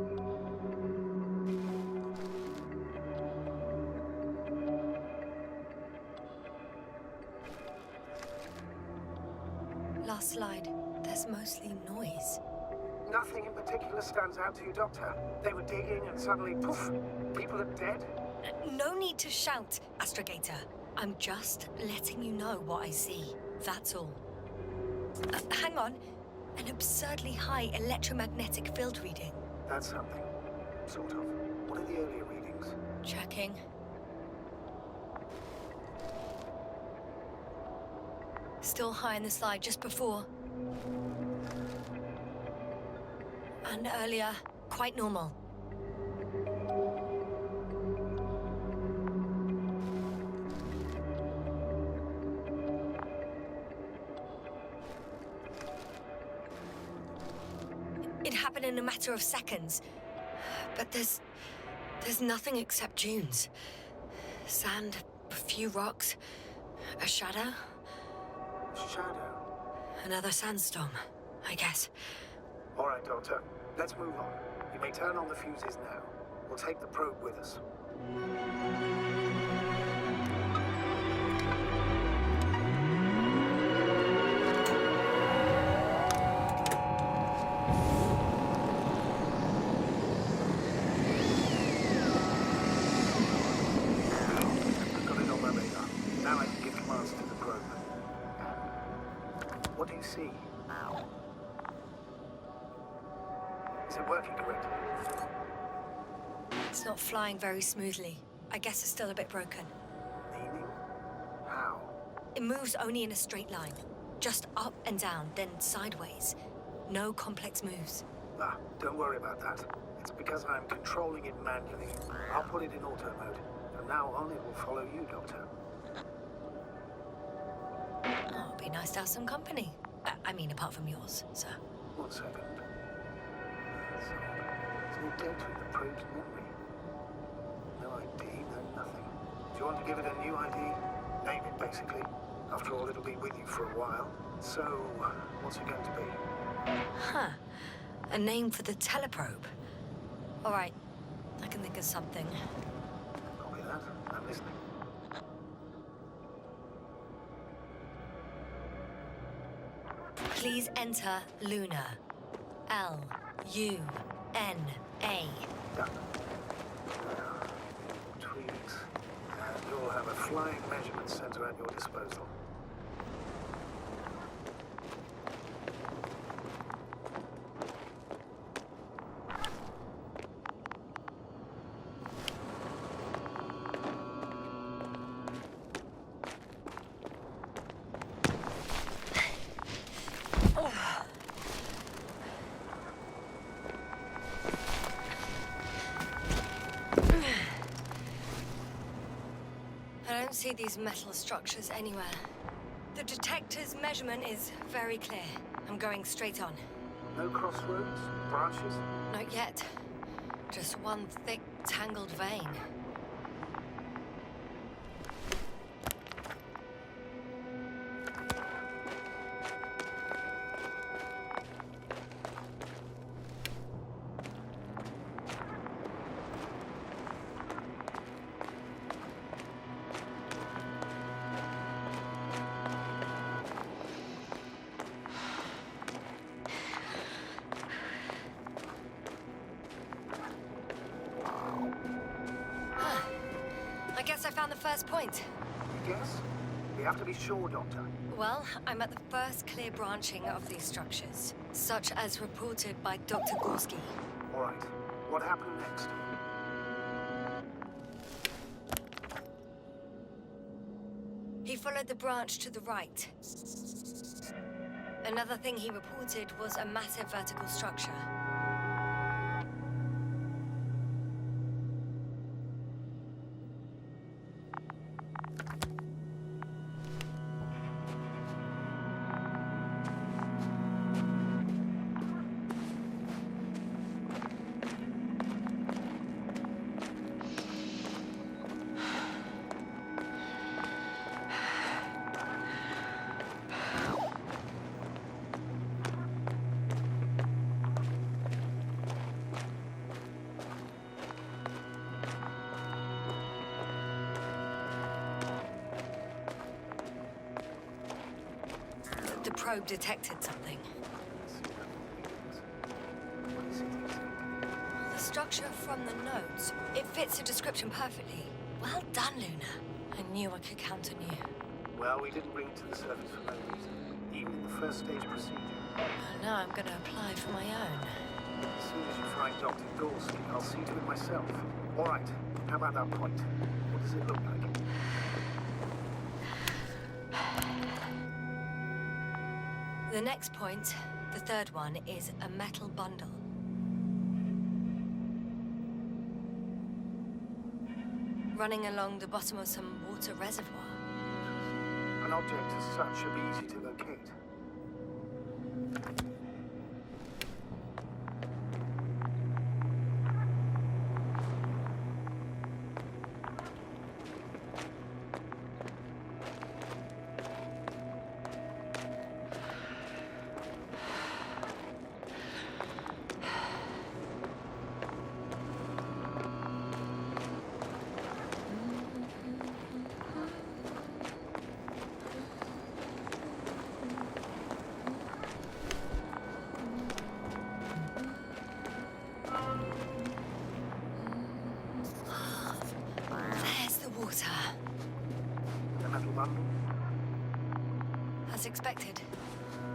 Last slide. There's mostly noise. Nothing in particular stands out to you, Doctor. They were digging and suddenly, poof, people are dead? No need to shout, Astrogator. I'm just letting you know what I see. That's all. Hang on. An absurdly high electromagnetic field reading. That's something. Sort of. What are the earlier readings? Checking. Still high in the slide just before. And earlier, quite normal. It happened in a matter of seconds. But there's nothing except dunes. Sand, a few rocks, a shadow. Shadow? Another sandstorm, I guess. All right, Doctor. Let's move on. You may turn on the fuses now. We'll take the probe with us. Got it on my radar. Now I can give commands to the probe. What do you see? Is it working correctly? It's not flying very smoothly. I guess it's still a bit broken. Meaning? How? It moves only in a straight line. Just up and down, then sideways. No complex moves. Ah, don't worry about that. It's because I'm controlling it manually. I'll put it in auto mode. From now on, it will follow you, Doctor. Oh, it'd be nice to have some company. I mean, apart from yours, sir. 1 second. That's odd. There's no data in the probe's memory. No ID, no nothing. Do you want to give it a new ID? Name it, basically. After all, it'll be with you for a while. So, what's it going to be? Huh. A name for the teleprobe. All right. I can think of something. Copy that. I'm listening. Please enter Luna. L-U-N-A. Done. Tweaks. And you'll have a flying measurement center at your disposal. I don't see these metal structures anywhere. The detector's measurement is very clear. I'm going straight on. No crossroads? Branches? Not yet. Just one thick, tangled vein. I guess I found the first point. You guess? We have to be sure, Doctor. Well, I'm at the first clear branching of these structures, such as reported by Dr. Gorski. All right. What happened next? He followed the branch to the right. Another thing he reported was a massive vertical structure. probe detected something. The structure from the notes, it fits the description perfectly. Well done, Luna. I knew I could count on you. Well, we didn't bring it to the surface for no reason, even in the first stage procedure. Now I'm gonna apply for my own. As soon as you find Dr. Gorski, I'll see to it myself. All right, how about that point? What does it look like? The next point, the third one, is a metal bundle. Running along the bottom of some water reservoir. An object as such should be easy to locate. There's the water. The metal bundle? As expected.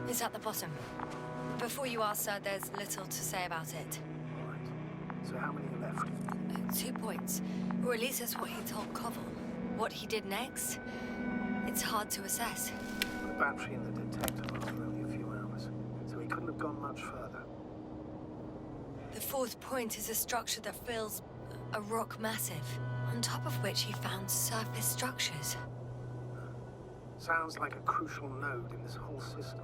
It's at the bottom. Before you ask, sir, there's little to say about it. All right. So how many are left? 2 points. Or at least that's what he told Koval. What he did next, it's hard to assess. The battery in the detector lasts for only a few hours, so he couldn't have gone much further. The fourth point is a structure that fills a rock massive, on top of which he found surface structures. Sounds like a crucial node in this whole system.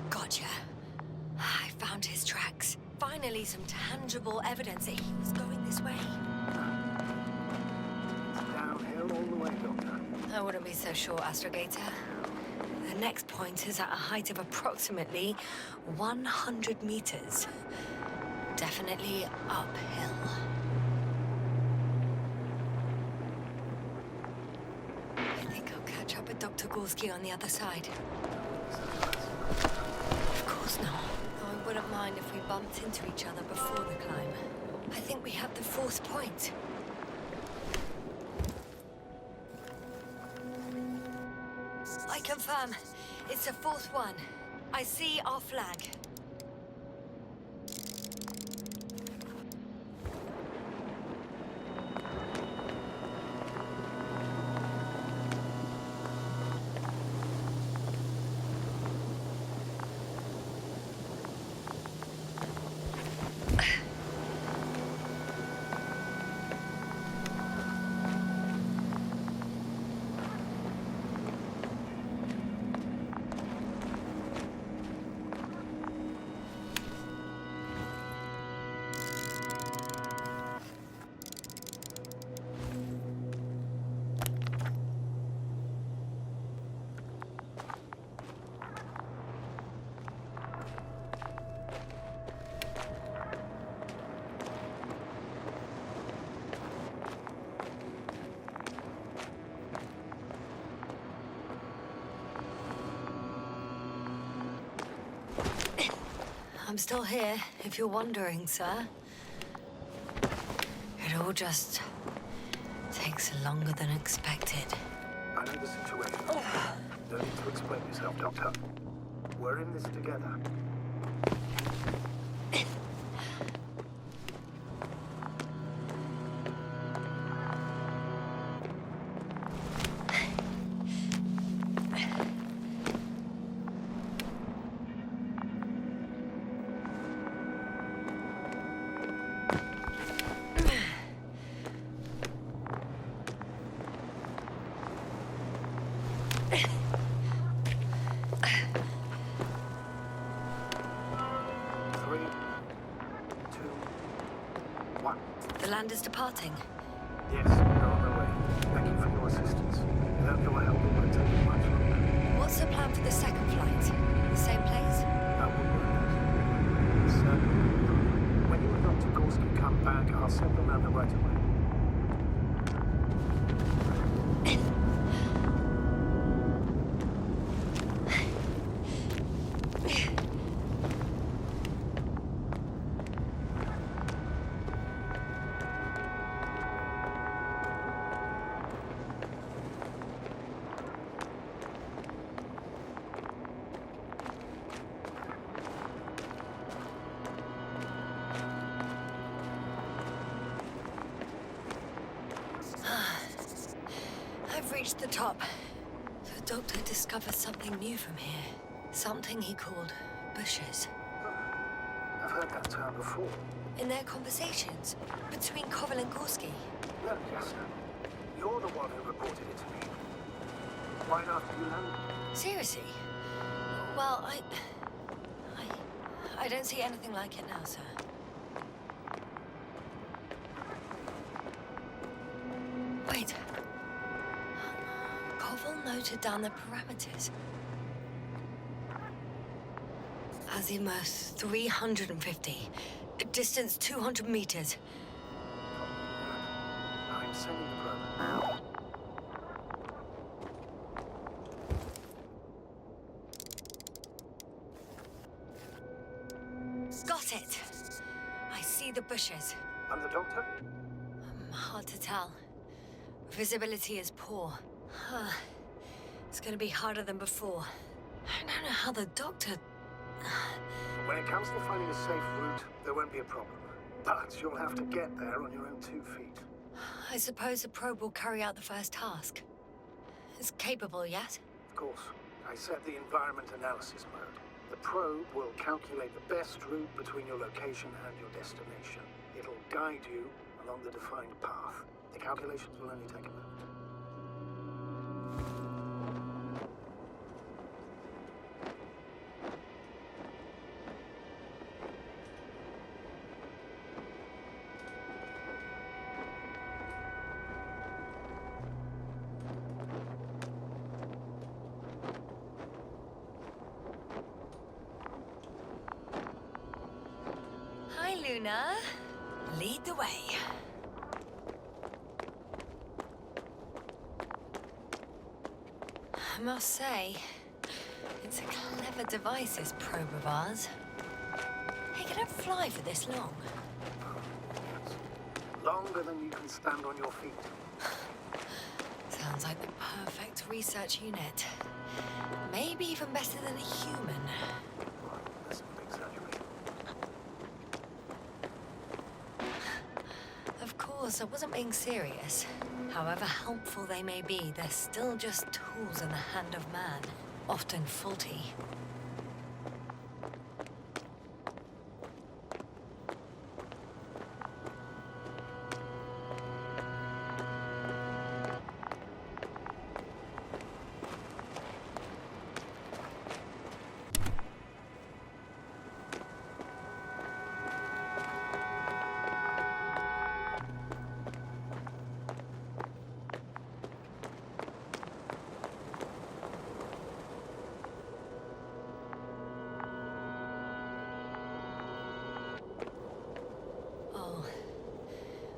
Gotcha. I found his tracks. Finally, some tangible evidence that he was going this way. It's downhill all the way, Doctor. I wouldn't be so sure, Astrogator. The next point is at a height of approximately 100 meters. Definitely uphill. I think I'll catch up with Dr. Gorski on the other side. Of course not. Though I wouldn't mind if we bumped into each other before the climb. I think we have the fourth point. I confirm. It's the fourth one. I see our flag. I'm still here, if you're wondering, sir. It all just takes longer than expected. I know the situation. Don't need to explain yourself, Doctor. We're in this together. 3, 2, 1. The land is departing. Yes, they're on their way. Thank you for your assistance. Without your help, it would have taken much longer. What's the plan for the second flight? The same place? That would work. So, when you and Dr. Gorski come back, I'll send them out the right away. I've reached the top. The doctor discovered something new from here. Something he called bushes. I've heard that term before. In their conversations between Koval and Gorski. No, yes, sir. You're the one who reported it to me. Right after you landed. Seriously? Well, I don't see anything like it now, sir. Wait. Koval noted down the parameters. Azimuth 350. Distance 200 meters. I'm sending the probe now. Got it. I see the bushes. And the doctor? Hard to tell. Visibility is poor. It's gonna be harder than before. I don't know how the doctor... When it comes to finding a safe route, there won't be a problem. But you'll have to get there on your own 2 feet. I suppose the probe will carry out the first task. It's capable yet? Of course. I set the environment analysis mode. The probe will calculate the best route between your location and your destination. It'll guide you along the defined path. The calculations will only take a moment. Hi, Luna. Lead the way. I must say, it's a clever device, this probe of ours. It can fly for this long. Longer than you can stand on your feet. Sounds like the perfect research unit. Maybe even better than a human. That's an exaggeration. Of course, I wasn't being serious. However helpful they may be, they're still just tools in the hand of man, often faulty.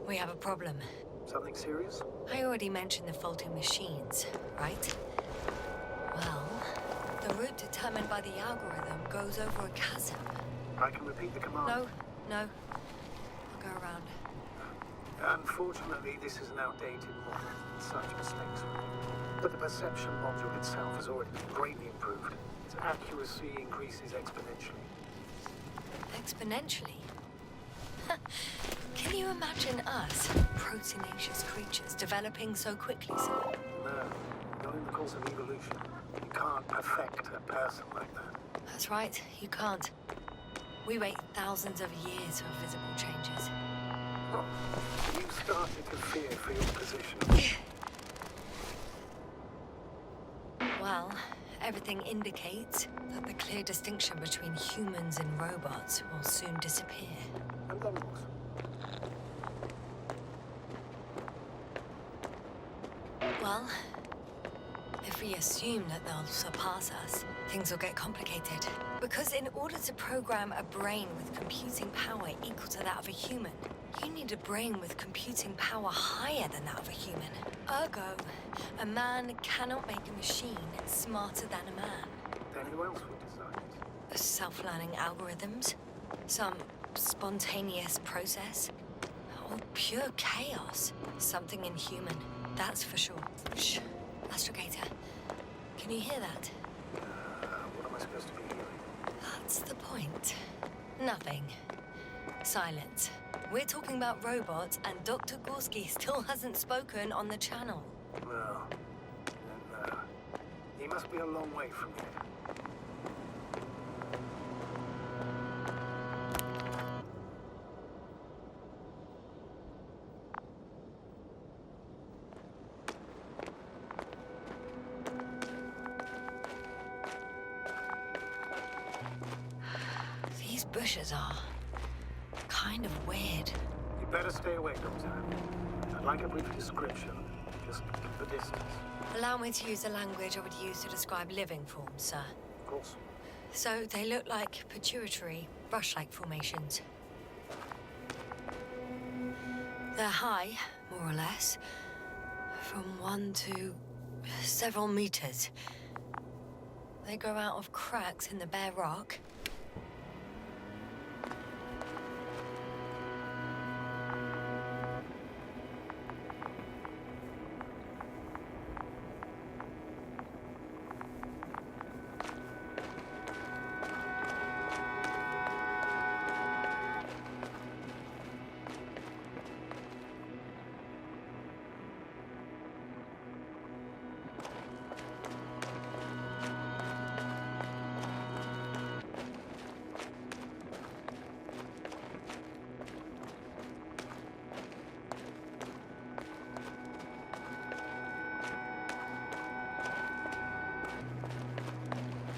We have a problem. Something serious? I already mentioned the faulty machines, right? Well, the route determined by the algorithm goes over a chasm. I can repeat the command. No. I'll go around. Unfortunately, this is an outdated model. Such mistakes. But the perception module itself has already been greatly improved. Its accuracy increases exponentially. Exponentially? Can you imagine us, proteinaceous creatures, developing so quickly, sir? No, not in the course of evolution. You can't perfect a person like that. That's right, you can't. We wait thousands of years for visible changes. Oh, you started to fear for your position. Well, Everything indicates that the clear distinction between humans and robots will soon disappear. And then what? Well, if we assume that they'll surpass us, things will get complicated. Because in order to program a brain with computing power equal to that of a human, you need a brain with computing power higher than that of a human. Ergo, a man cannot make a machine smarter than a man. Then who else would decide it? Self-learning algorithms? Some spontaneous process? Or pure chaos? Something inhuman, that's for sure. Shh, Astrogator. Can you hear that? What am I supposed to be hearing? That's the point. Nothing. Silence. We're talking about robots, and Dr. Gorski still hasn't spoken on the channel. Well, then, he must be a long way from here. These bushes are kind of weird. You'd better stay away, Doctor. I'd like a brief description. Just keep the distance. Allow me to use the language I would use to describe living forms, sir. Of course. So they look like pituitary, brush-like formations. They're high, more or less, from 1 to several meters. They grow out of cracks in the bare rock.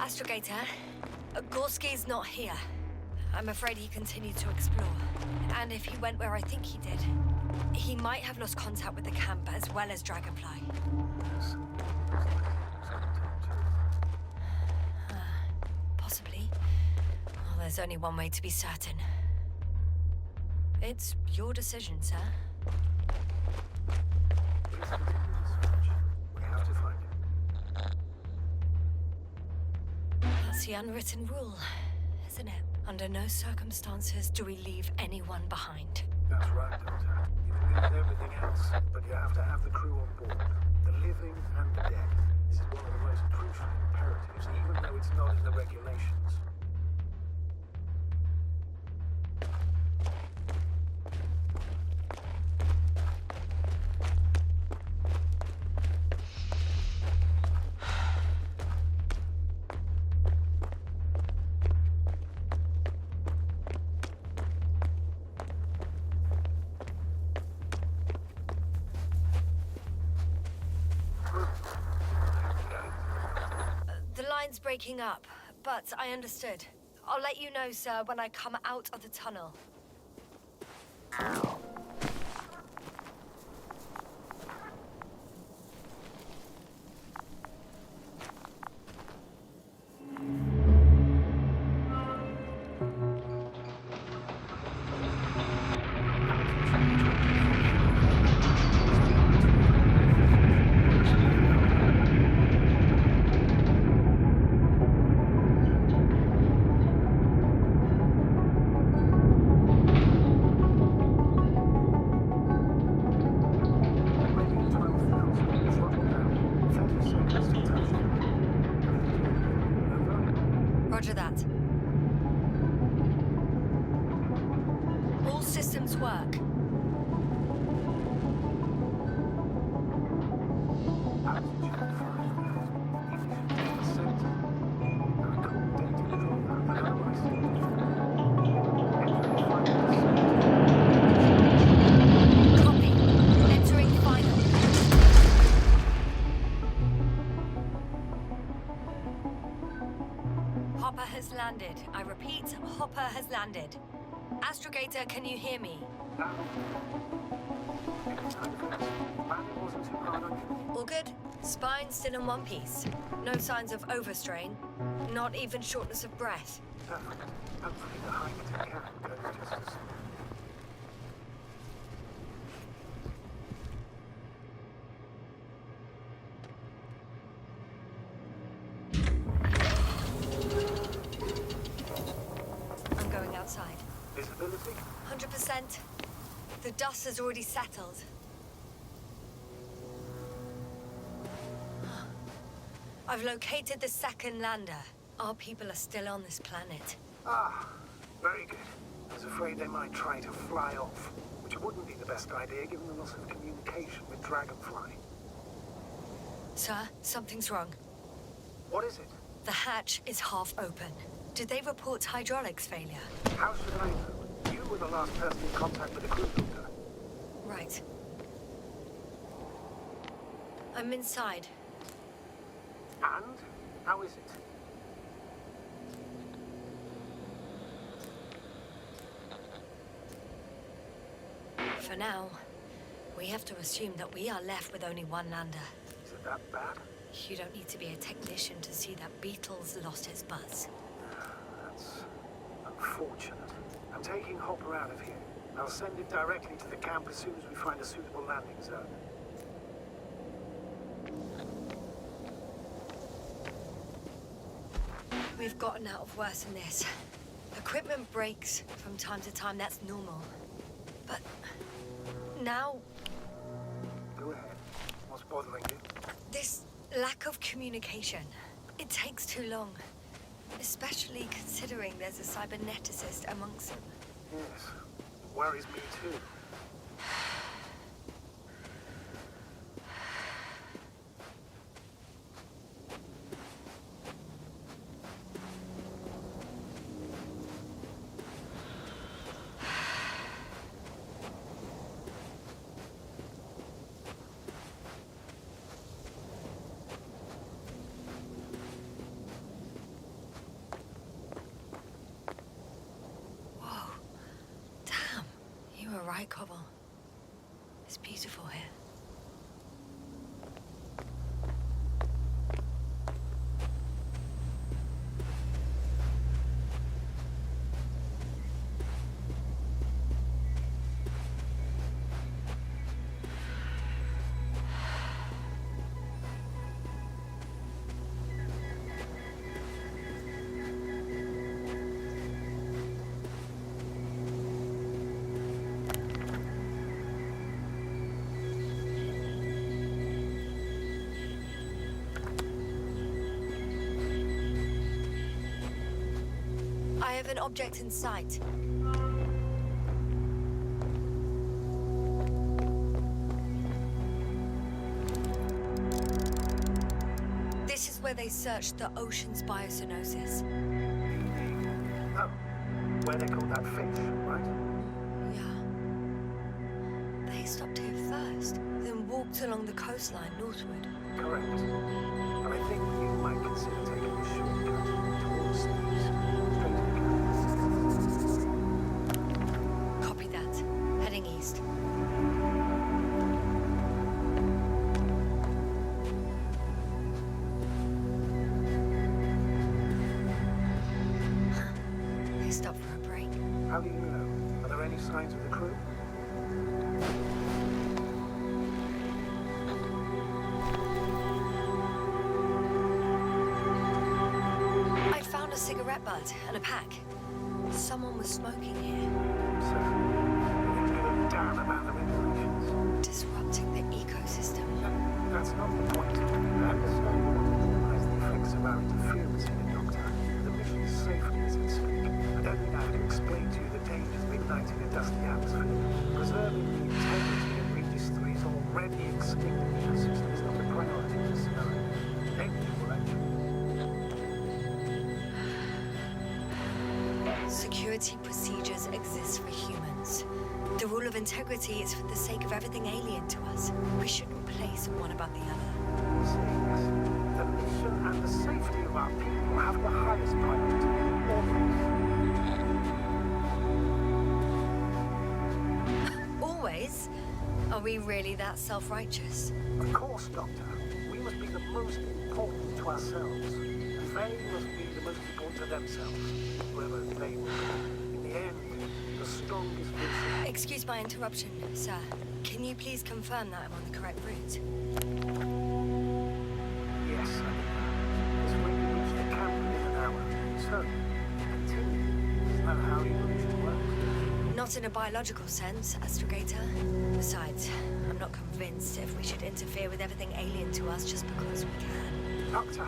Astrogator, Gorski's not here. I'm afraid he continued to explore. And if he went where I think he did, he might have lost contact with the camp as well as Dragonfly. Possibly. Well, there's only one way to be certain. It's your decision, sir. We have to find him. That's the unwritten rule, isn't it? Under no circumstances do we leave anyone behind. That's right, Doctor. You can leave everything else, but you have to have the crew on board. The living and the dead. This is one of the most crucial imperatives, even though it's not in the regulations. The line's breaking up, but I understood. I'll let you know, sir, when I come out of the tunnel. Roger that. All systems work. Copy. Entering final. Hopper has landed. I repeat, Hopper has landed. Astrogator, can you hear me? All good. Spine still in one piece. No signs of overstrain. Not even shortness of breath. Perfect. Hopefully the height can go just as... I'm going outside. Visibility? 100%. The dust has already settled. I've located the second lander. Our people are still on this planet. Ah, very good. I was afraid they might try to fly off, which wouldn't be the best idea given the loss of communication with Dragonfly. Sir, something's wrong. What is it? The hatch is half open. Did they report hydraulics failure? How should I know? You were the last person in contact with the crew, Doctor. Right. I'm inside. And? How is it? For now, we have to assume that we are left with only one lander. Is it that bad? You don't need to be a technician to see that Beetle's lost its buzz. That's unfortunate. I'm taking Hopper out of here. I'll send it directly to the camp as soon as we find a suitable landing zone. We've gotten out of worse than this. Equipment breaks from time to time, that's normal. But now, Go ahead. What's bothering you? this lack of communication. It takes too long. Especially considering there's a cyberneticist amongst them. Yes. It worries me too. Right, Cobble. It's beautiful here. I have an object in sight. This is where they searched the ocean's biocenosis. Oh, where they call that fish, right? Yeah. They stopped here first, then walked along the coastline northward. Correct. And I think you might consider taking a shortcut towards these. Straight to the camp. Copy that. Heading east. They stopped for a break. How do you know? Are there any signs of the crew? I found a cigarette butt and a pack. Someone was smoking here, So, you give a damn about the regulations. disrupting the ecosystem. That's not the point. I understand you want to minimize the effects of our interference in it, Doctor. The mission's safety is at stake. I don't think I have to explain to you the dangers of igniting a dusty atmosphere. Preserving the integrity of Regis 3's already extinct ecosystem is not a priority in this scenario. Negligible action. Security procedures exist for humans. The rule of integrity is for the sake of everything alien to us. We shouldn't place one above the other. Saying yes, the mission and the safety of our people have the highest priority. Are we really that self-righteous? Of course, Doctor. We must be the most important to ourselves. And they must be the most important to themselves. Whoever they will be. In the end, the strongest will survive. Excuse my interruption, sir. Can you please confirm that I'm on the correct route? Yes, I think this way we reach the camp in an hour. So, continue. Isn't that how evolution works? Not in a biological sense, Astrogator. Besides, I'm not convinced if we should interfere with everything alien to us just because we can. Doctor,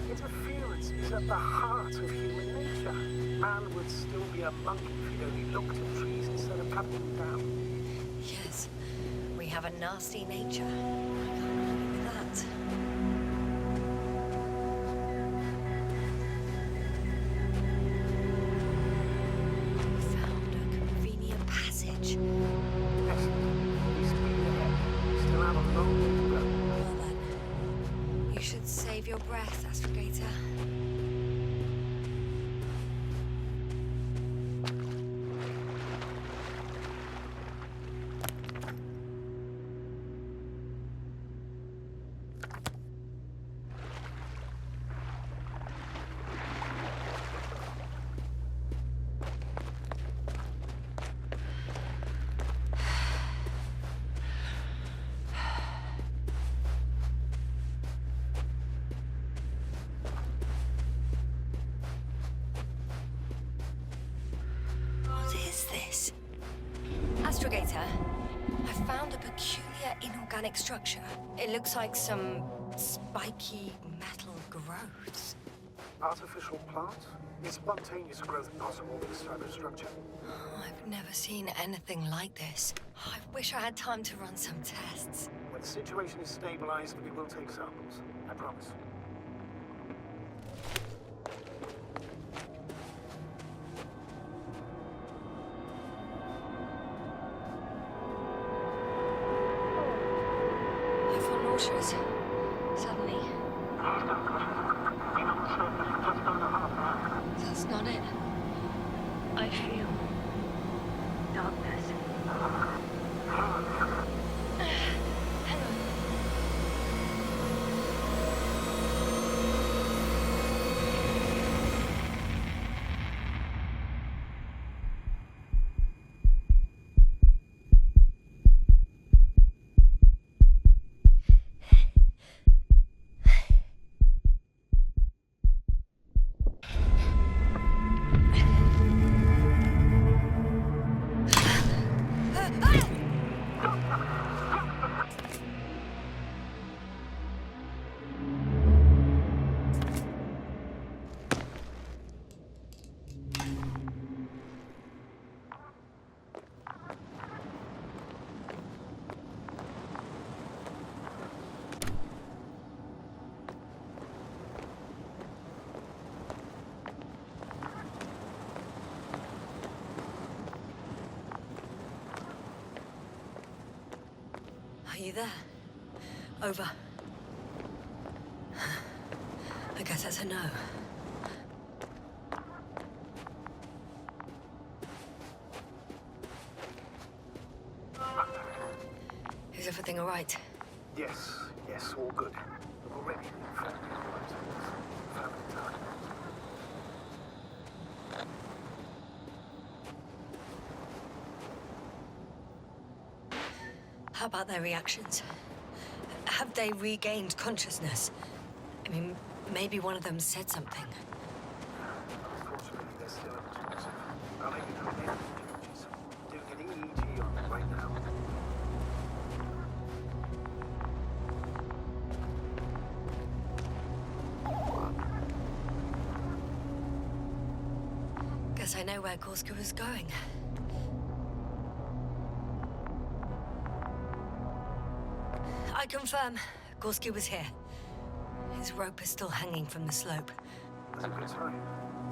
interference is at the heart of human nature. Man would still be a monkey if he'd only looked at trees instead of cutting them down. Yes, we have a nasty nature. I can't argue with that. We found a convenient passage. Excellent. We speed ahead. We still have a long way to go. Well then, you should save your breath, Astrogator. What is this? Astrogator, I found a peculiar inorganic structure. It looks like some spiky metal growths. Artificial plant? Is spontaneous growth possible with this type of structure? Oh, I've never seen anything like this. I wish I had time to run some tests. When the situation is stabilized, we will take samples. I promise. I feel nauseous. Suddenly. That's not it. I feel darkness. Hang on. Are you there? Over. I guess that's a no. Is everything all right? Yes, yes, all good. We've already found the target. How about their reactions? Have they regained consciousness? I mean, maybe one of them said something. Unfortunately, they're still unresponsive. I'll let you know if anything changes. Doing an EEG on them right now. Guess I know where Gorski was going. I confirm, Gorski was here. His rope is still hanging from the slope. That's a good sign.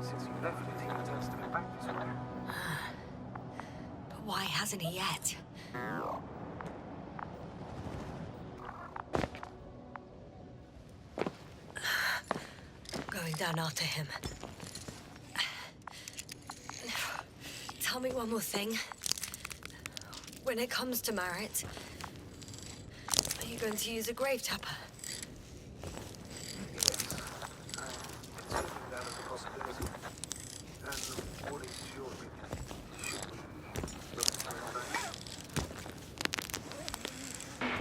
Since you left it, he intends to come back this way. But why hasn't he yet? Going down after him. Tell me one more thing. When it comes to Marit, Going to use a grave tapper. Considering that as a possibility. And what is your opinion? Should we look for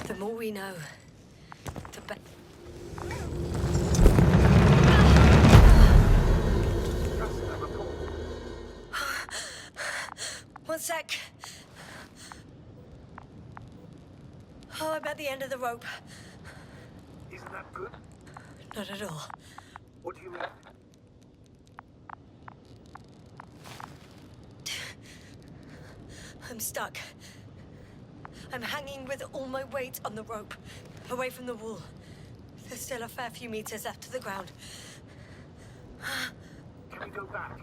it? The more we know, the better. One sec. Oh, I'm at the end of the rope. Isn't that good? Not at all. What do you mean? I'm stuck. I'm hanging with all my weight on the rope, away from the wall. There's still a fair few meters left to the ground. Can we go back?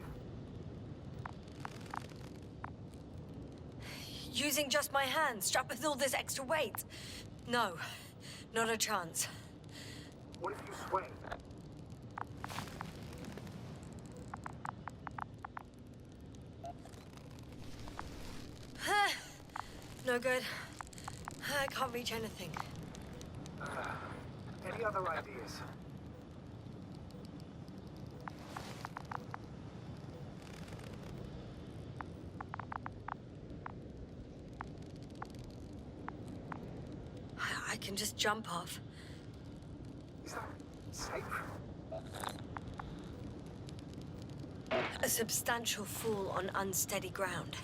Using just my hands, strapped with all this extra weight? No, not a chance. What if you sway? No good. I can't reach anything. Any other ideas? I can just jump off. Is that safe? A substantial fall on unsteady ground.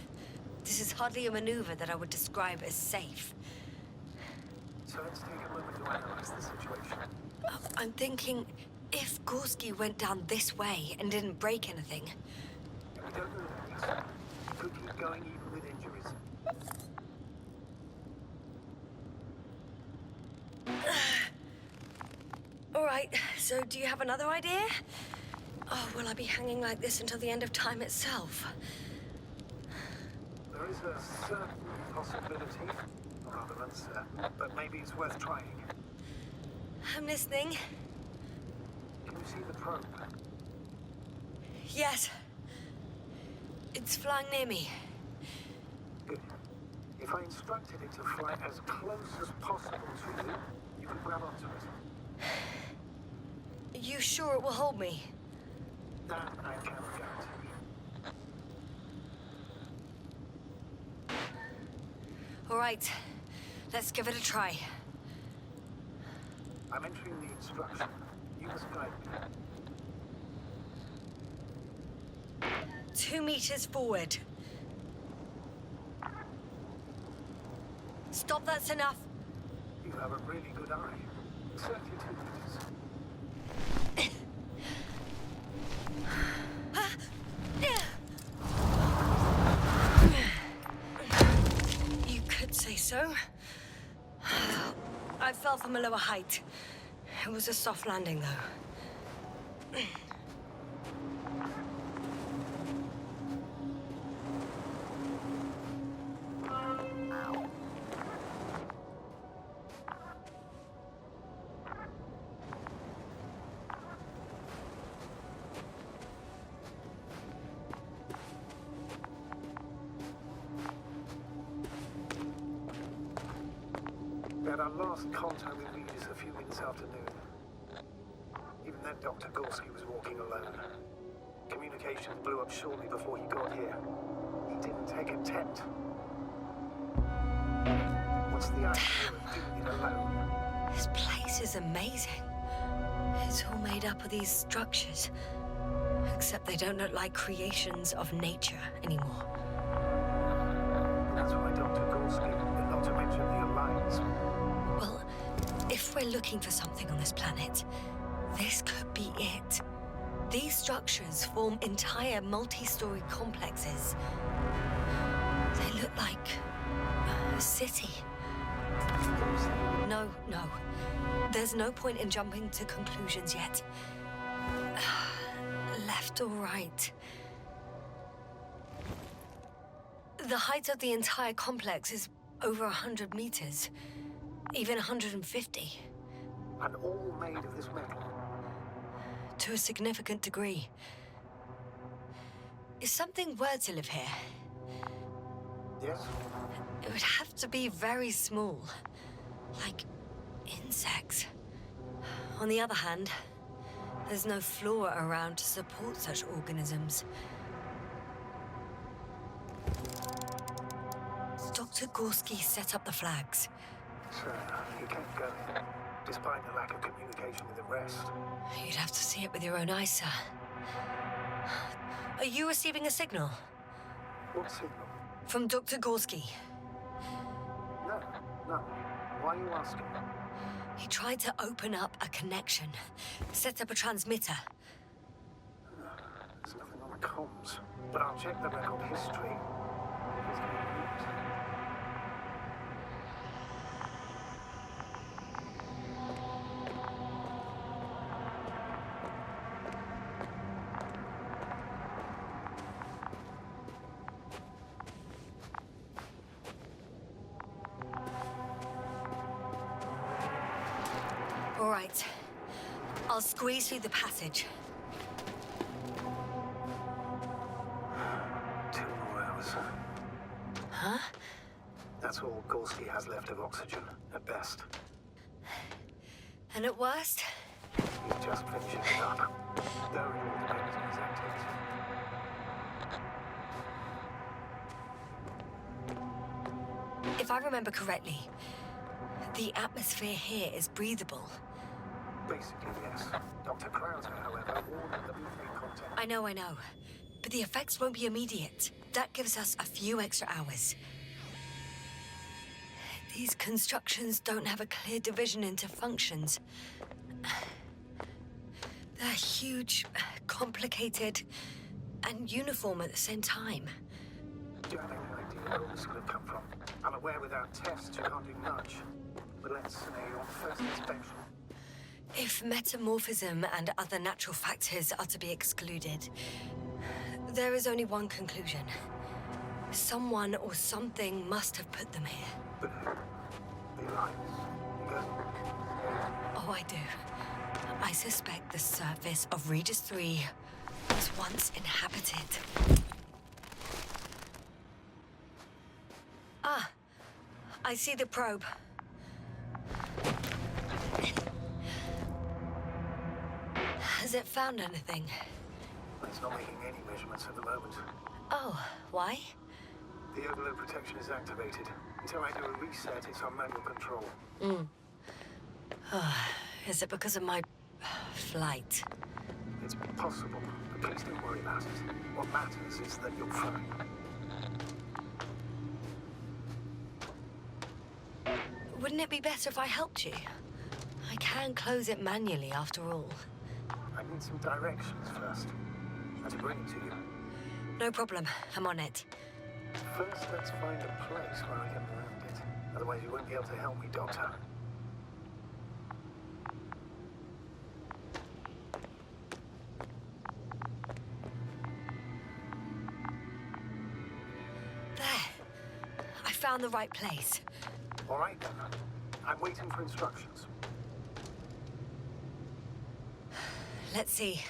This is hardly a maneuver that I would describe as safe. So let's take a moment to analyze the situation. I'm thinking, if Gorski went down this way and didn't break anything, We don't know that. It could keep going even with injuries. all right, so do you have another idea? Oh, will I be hanging like this until the end of time itself? There is a certain possibility, rather uncertain, but maybe it's worth trying. I'm listening. Can you see the probe? Yes. It's flying near me. Good. If I instructed it to fly as close as possible to you, you could grab onto it. You sure it will hold me? That I cannot guarantee. All right, let's give it a try. I'm entering the instruction. You must guide me. 2 meters forward. Stop, that's enough. You have a really good eye. Exactly 2 meters. You could say so. I fell from a lower height. It was a soft landing, though. We had our last contact with Regis a few minutes after noon. Even then, Dr. Gorski was walking alone. Communications blew up shortly before he got here. He didn't take a tent. What's the idea of doing it alone? This place is amazing. It's all made up of these structures. Except they don't look like creations of nature anymore. That's why Dr. Gorski, not to mention the Alliance. Well, if we're looking for something on this planet, this could be it. These structures form entire multi-story complexes. They look like a city. No. There's no point in jumping to conclusions yet. Left or right? The height of the entire complex is over 100 meters. Even 150. And all made of this metal. To a significant degree. Is something were to live here, Yes? it would have to be very small. Like Insects. On the other hand, there's no flora around to support such organisms. Dr. Gorski set up the flags. So, he kept going, despite the lack of communication with the rest. You'd have to see it with your own eyes, sir. Are you receiving a signal? What signal? From Dr. Gorski. No. Why are you asking? He tried to open up a connection, set up a transmitter. There's nothing on the comms, but I'll check the record history. It's going to be used. All right. I'll squeeze through the passage. 2 more hours. Huh? That's all Gorski has left of oxygen, at best. And at worst? He's just finishing it up. Though it all depends on his activity. If I remember correctly, the atmosphere here is breathable. Basically, yes. Dr. Krauser, however, warned of the methane content. I know. But the effects won't be immediate. That gives us a few extra hours. These constructions don't have a clear division into functions. They're huge, complicated, and uniform at the same time. Do you have any idea where this could have come from? I'm aware without tests you can't do much. But let's say on first inspection. If metamorphism and other natural factors are to be excluded, there is only one conclusion. Someone or something must have put them here. But who? The lines. You go. Oh, I do. I suspect the surface of Regis 3 was once inhabited. Ah, I see the probe. Has it found anything? It's not making any measurements at the moment. Oh, why? The overload protection is activated. Until I do a reset, it's on manual control. Is it because of my flight? It's possible, but please don't worry about it. What matters is that you're fine. Wouldn't it be better if I helped you? I can close it manually after all. I need some directions first. And to bring it to you. No problem. I'm on it. First, let's find a place where I can land it. Otherwise, you won't be able to help me, Doctor. There. I found the right place. All right, then. I'm waiting for instructions. Let's see.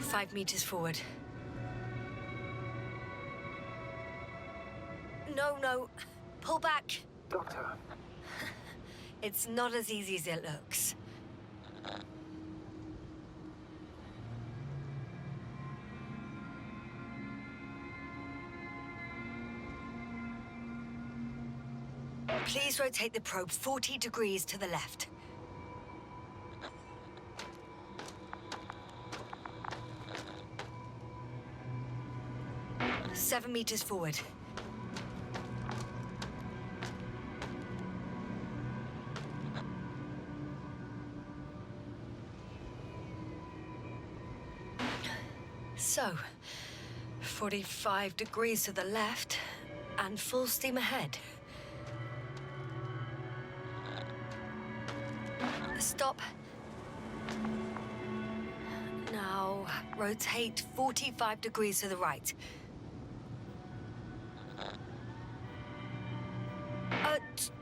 Five meters forward. No. Pull back. Doctor, It's not as easy as it looks. Please rotate the probe 40 degrees to the left. Seven meters forward. So, 45 degrees to the left, and full steam ahead. Stop. Now, rotate 45 degrees to the right.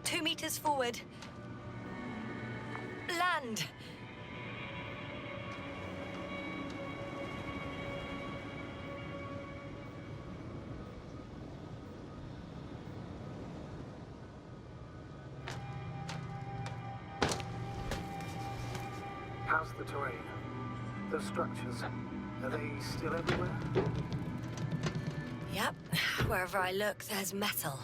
2 meters forward. Land. How's the terrain? The structures, are they still everywhere? Yep, wherever I look, there's metal.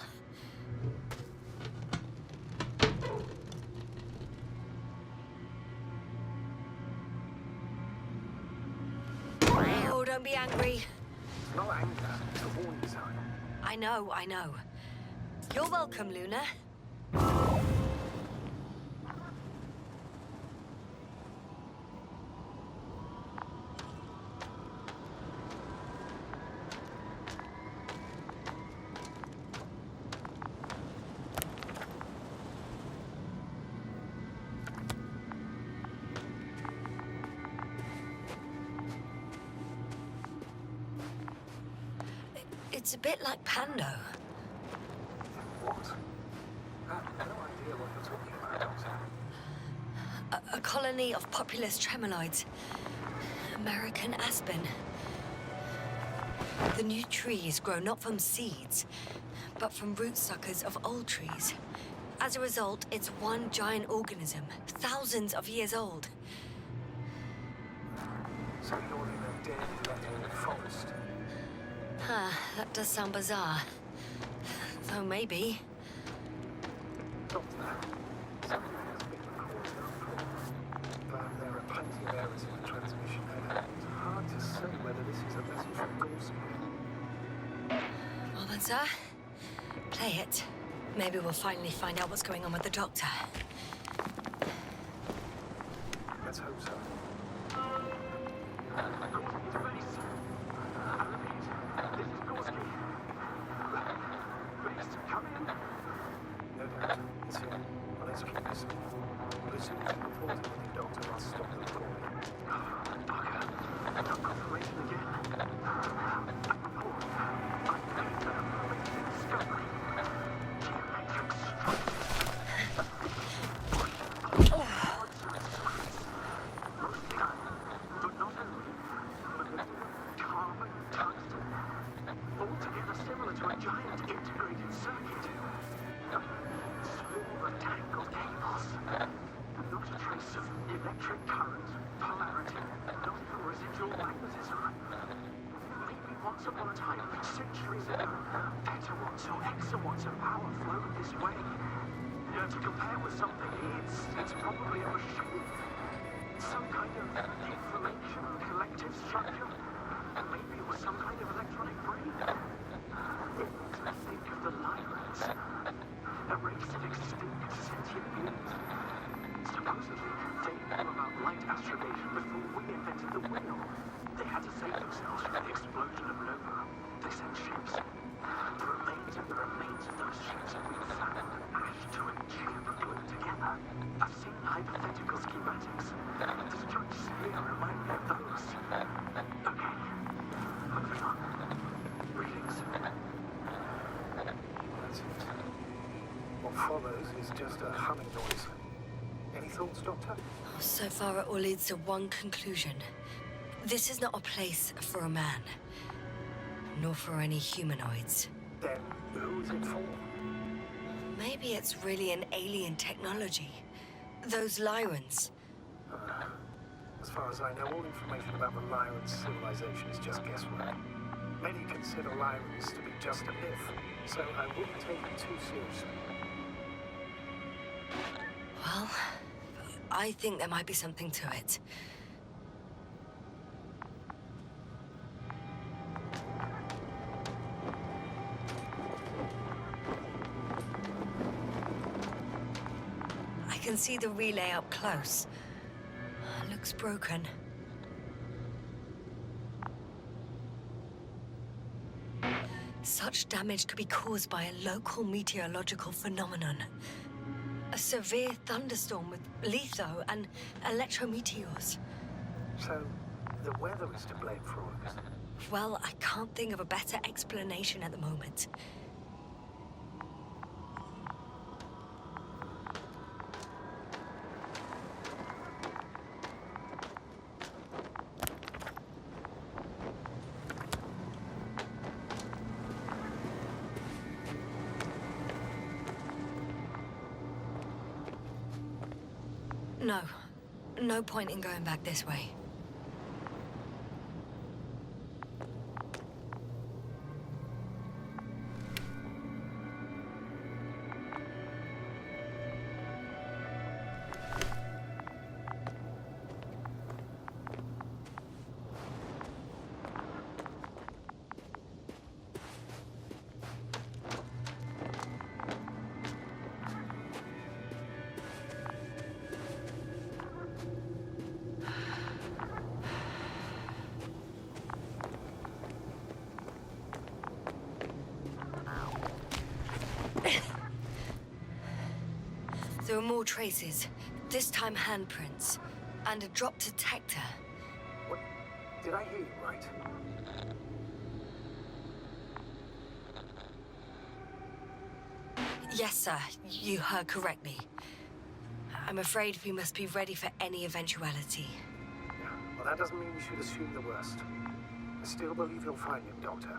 Oh, don't be angry. It's not anger, it's a warning sign. I know, I know. You're welcome, Luna. It's a bit like Pando. What? I have no idea what you're talking about, Doctor. A colony of populous tremoloids. American aspen. The new trees grow not from seeds, but from rootsuckers of old trees. As a result, it's one giant organism, thousands of years old. So you're in a dead, lettered forest. Huh, that does sound bizarre. Though maybe. Doctor, something has been recorded up, but there are plenty of errors in the transmission header. It's hard to say whether this is a message from Gorski. Well then, sir, play it. Maybe we'll finally find out what's going on with the doctor. Let's hope so. No doubt. It's him. Well, let's keep listening. But as soon as you report it to the doctor, I'll stop the recording. It's probably a machine. Some kind of information collective structure. And maybe it was some kind of electronic brain. It makes me think of the Lyrans. A race of extinct sentient beings. Supposedly, they knew about light astrogation before we invented the wheel. They had to save themselves from the explosion of Nova. They sent ships. The remains of those ships have been found, ashed to a chip glued together. I've seen hypothetical schematics. The structures here remind me of those. Okay. Moving on. Readings. That's it. What follows is just a humming noise. Any thoughts, Doctor? So far, it all leads to one conclusion. This is not a place for a man. Nor for any humanoids. Then, who is it for? Maybe it's really an alien technology. Those Lyrans. As far as I know, all information about the Lyran civilization is just guesswork. Many consider Lyrans to be just a myth, so I wouldn't take it too seriously. Well, I think there might be something to it. I can see the relay up close. Looks broken. Such damage could be caused by a local meteorological phenomenon. A severe thunderstorm with litho and electrometeors. So, the weather is to blame for all of this. Well, I can't think of a better explanation at the moment. No, No point in going back this way. There are more traces, this time handprints, and a drop detector. What? Did I hear you right? Yes, sir, you heard correctly. I'm afraid we must be ready for any eventuality. Yeah, well, that doesn't mean we should assume the worst. I still believe you'll find him, Doctor.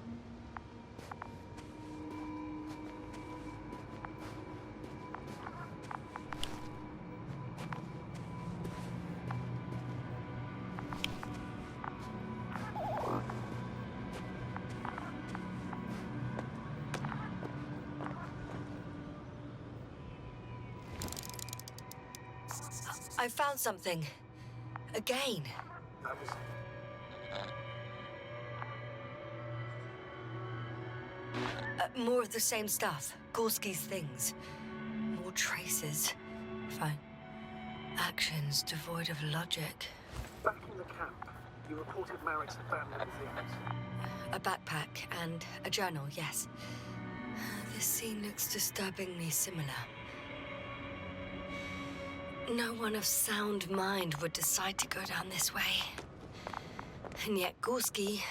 I found something. Again. That was... More of the same stuff. Gorski's things. More traces. Fine. Actions devoid of logic. Back in the camp, you reported Merritt's abandoned things. A backpack and a journal, yes. This scene looks disturbingly similar. No one of sound mind would decide to go down this way. And yet Gorski...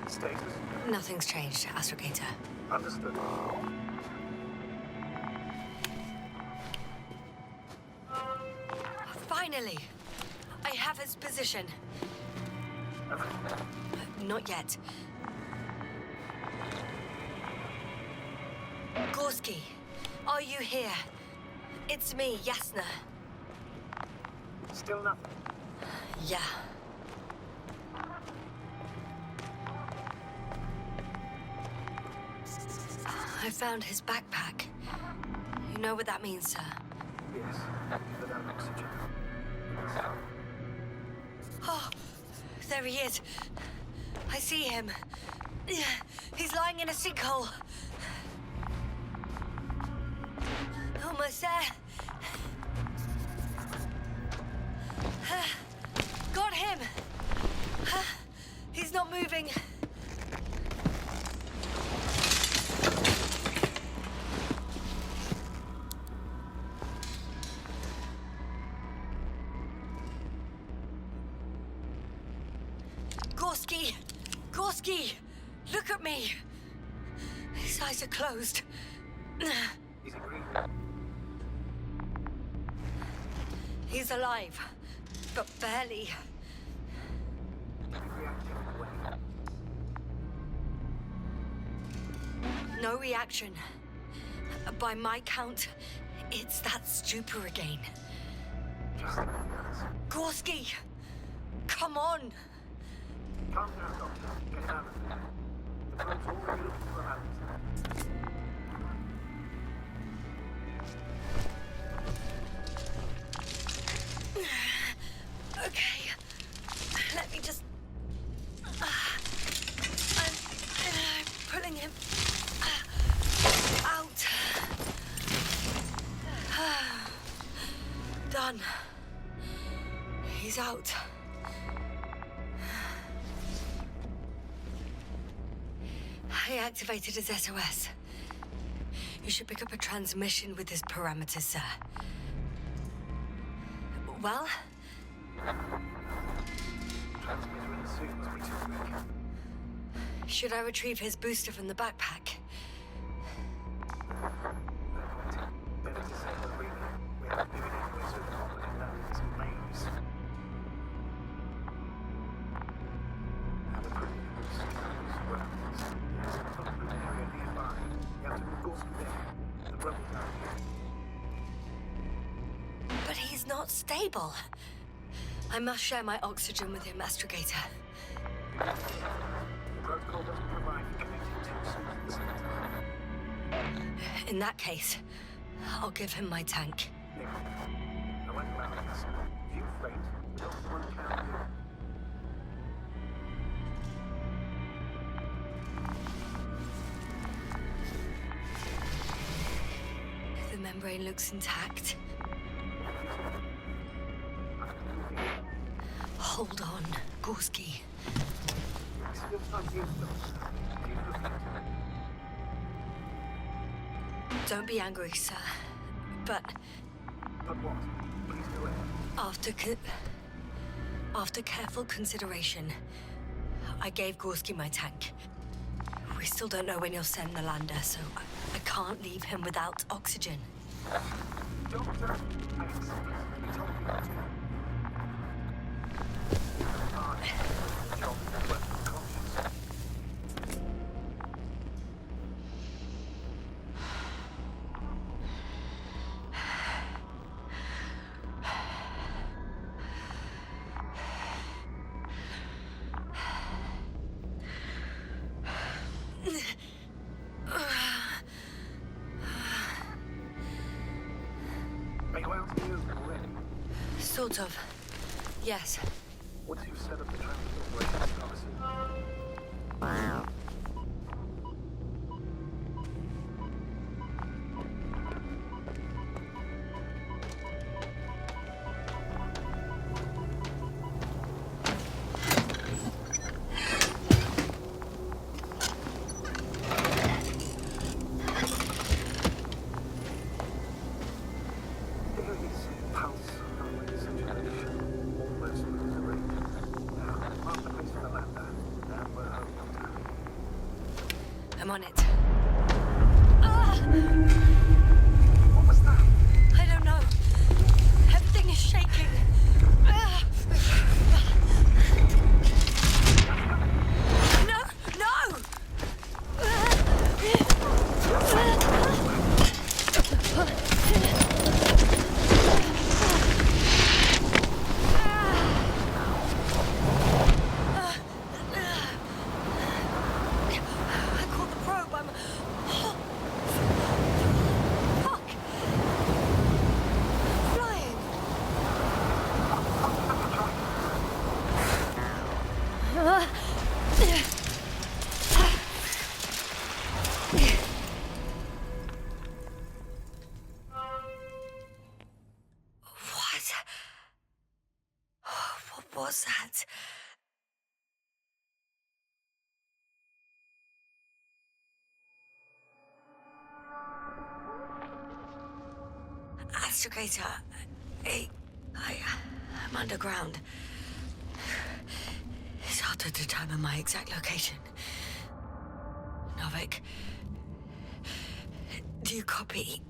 Status? Nothing's changed, Astrogator. Understood. Finally! I have his position. Not yet. Gorski, are you here? It's me, Yasna. Still nothing. Yeah. I found his backpack. You know what that means, sir? Yes. Without oxygen. Oh, there he is. I see him. He's lying in a sinkhole. Almost there. Got him. He's not moving. Gorski! Gorski! Look at me! His eyes are closed. Is he breathing? He's alive, but barely. Reacting away. No reaction. By my count, it's that stupor again. Just like the others. Gorski! Come on! Calm down, Doctor. Get out of there. The probe's already looking for Alex. He's out. I activated his SOS. You should pick up a transmission with his parameters, sir. Well? Transmitter in the suit must be too weak. Should I retrieve his booster from the backpack? Better to say the reader. We have to do it anyway, so the company knows and names. Have a quick look. There's a public area nearby. You have to move Gorski there. The rebels out here. But he's not stable. I must share my oxygen with him, Astrogator. The protocol doesn't provide for connecting two suits. In that case, I'll give him my tank. Nick, I went around this. If you faint, we don't one count you. The membrane looks intact. Hold on, Gorski. Still some use though. Keep looking. Don't be angry, sir. But But what? Please go ahead. after careful consideration, I gave Gorski my tank. We still don't know when you'll send the lander, so I can't leave him without oxygen. Doctor, you told me not to. Job is worth the conscience. Are you out in the open already? Sort of. Yes. Once you've set up the transport operations policy. There is pulse always such a condition. Almost lose the rate. Now, mark the place for the lander. Now we're home on time. I'm on it. Ah! What was that? I don't know. Everything is shaking. Ah! No! No! I caught the probe. I'm... Fuck! Flying! What was that? Astrogator, I'm underground. It's hard to determine my exact location. Novik, do you copy?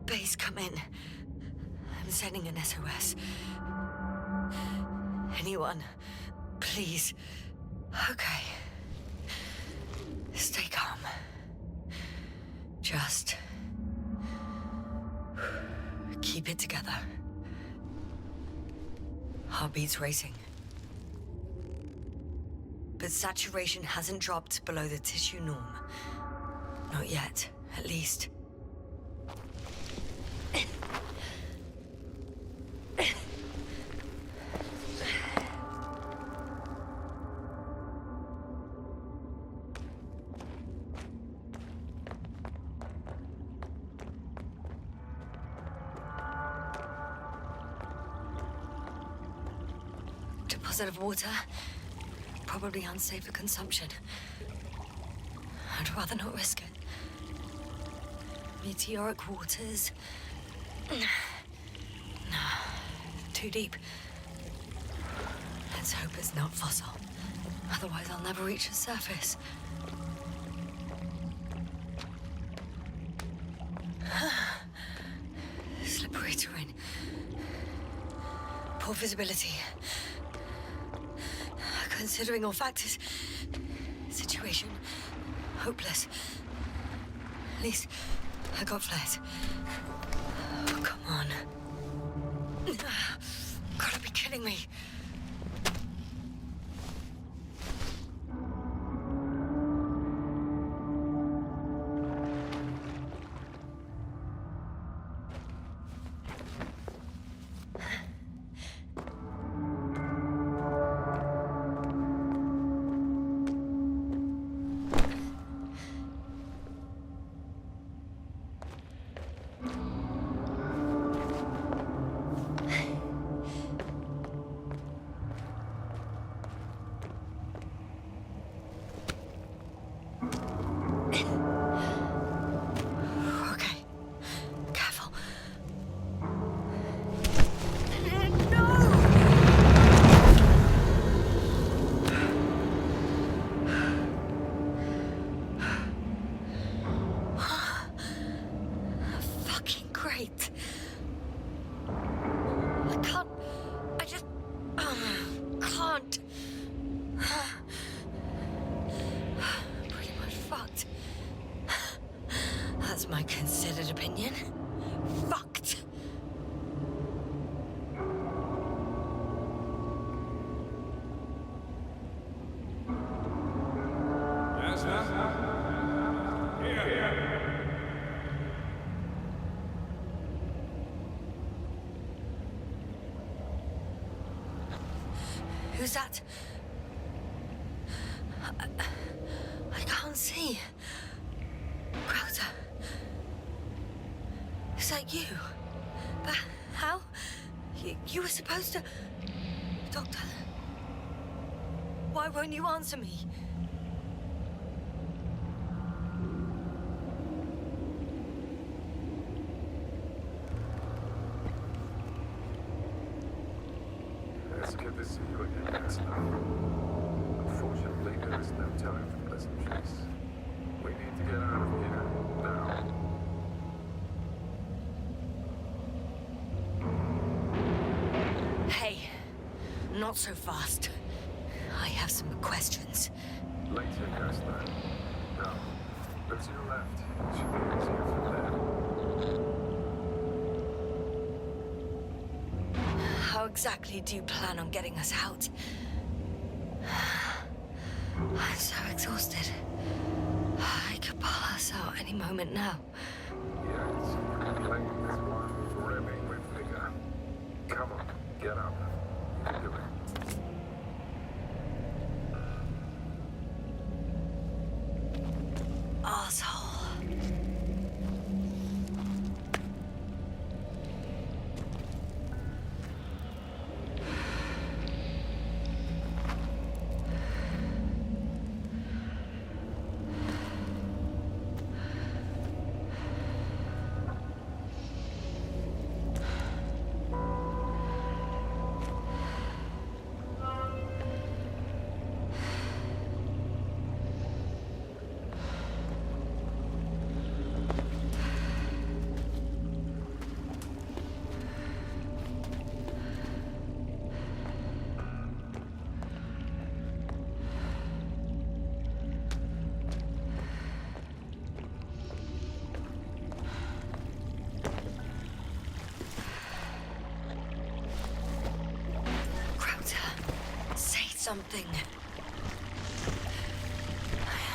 Base, come in. I'm sending an SOS. Anyone, please. Okay. Stay calm. Just keep it together. Heartbeats racing. But saturation hasn't dropped below the tissue norm. Not yet, at least. deposit of water. Probably unsafe for consumption. I'd rather not risk it. Meteoric waters. No, too deep. Let's hope it's not fossil. Otherwise, I'll never reach the surface. Slippery terrain. Poor visibility. Considering all factors, situation hopeless. At least I got flares. Oh, come on. Gotta be kidding me. My considered opinion. Fucked. Who's that? I can't see. Crowder. Is that you? But how? You were supposed to... Doctor? Why won't you answer me? It's good to see you again, Esther. Unfortunately, there is no time for pleasantries. We need to get out of here now. Hey, not so fast. I have some questions. Later, Esther. Now, look to your left. It should be easier from there. How exactly do you plan on getting us out? I'm so exhausted. I could pass out any moment now. Yes, playing this one brimming with vigor. Come on, get up. You can do it. Asshole. Something.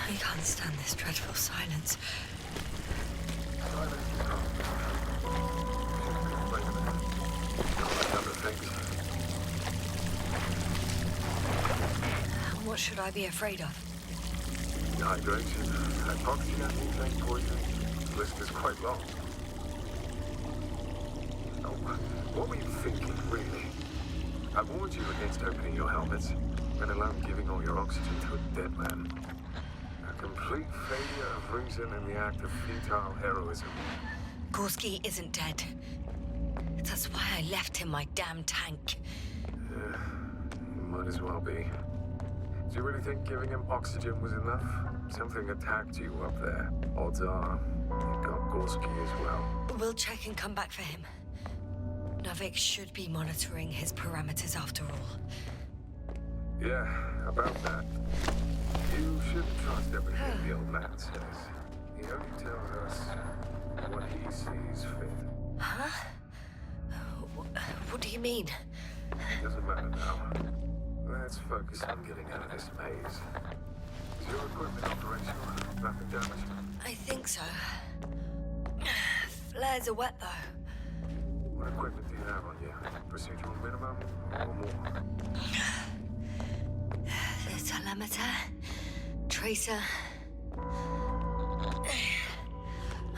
I can't stand this dreadful silence. What should I be afraid of? Dehydration, hypoxia, methane poisoning. The list is quite long. Oh, what were you thinking, really? I warned you against opening your helmets, let alone giving all your oxygen to a dead man. A complete failure of reason in the act of futile heroism. Gorski isn't dead. That's why I left him my damn tank. Yeah, might as well be. Do you really think giving him oxygen was enough? Something attacked you up there. Odds are, you got Gorski as well. We'll check and come back for him. Novik should be monitoring his parameters after all. Yeah, about that. You shouldn't trust everything the old man says. He only tells us what he sees fit. Huh? What do you mean? It doesn't matter now. Let's focus on getting out of this maze. Is your equipment operational? Nothing damaged? I think so. Flares are wet, though. What equipment do you have on you? Procedural minimum or more? The telemeter, tracer,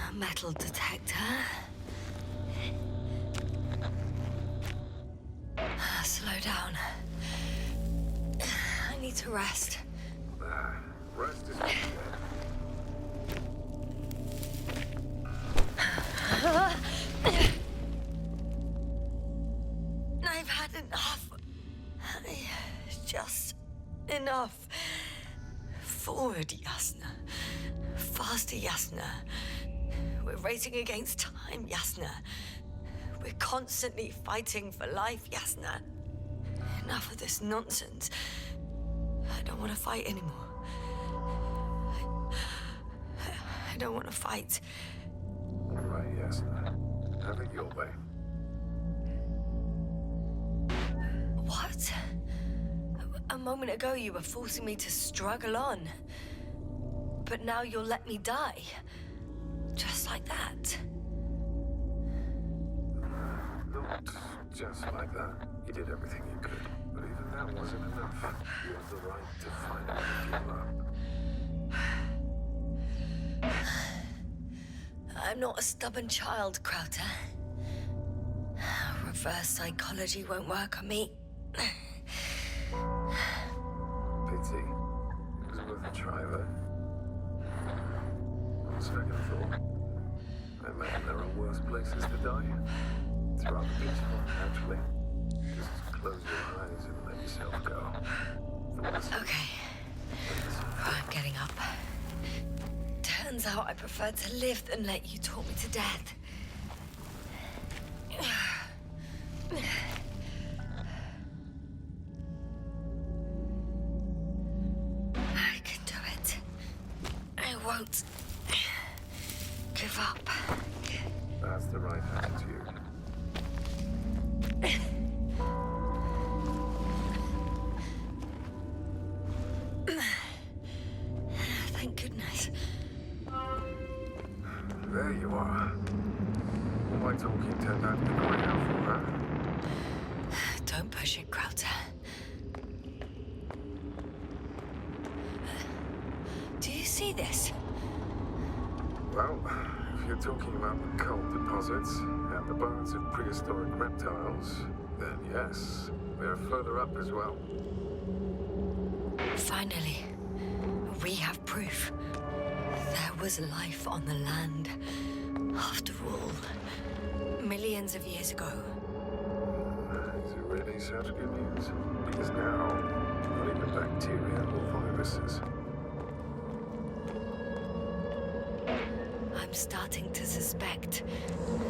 a metal detector. Slow down. I need to rest. Rest is good. I've had enough. Just enough. Forward, Yasna. Faster, Yasna. We're racing against time, Yasna. We're constantly fighting for life, Yasna. Enough of this nonsense. I don't want to fight anymore. I don't want to fight. All right, Yasna. Have it your way. What? A moment ago you were forcing me to struggle on. But now you'll let me die. Just like that. Not just like that. You did everything you could. But even that wasn't enough. You have the right to finally give up. I'm not a stubborn child, Krauter. Reverse psychology won't work on me. Pity. It was worth a try, though. On second thought, I imagine there are worse places to die. It's rather peaceful, actually. Just close your eyes and let yourself go. Okay. I'm getting up. Turns out I prefer to live than let you talk me to death. I can do it. I won't give up. That's the right attitude. Thank goodness. There you are. All my talking turned out to be quite helpful, huh? Don't push it, Krauter. Do you see this? Well, if you're talking about the coal deposits and the bones of prehistoric reptiles, then yes, they're further up as well. Finally, we have proof. There was life on the land. After all, millions of years ago. Is it really such good news? Because now, not even bacteria or viruses. I'm starting to suspect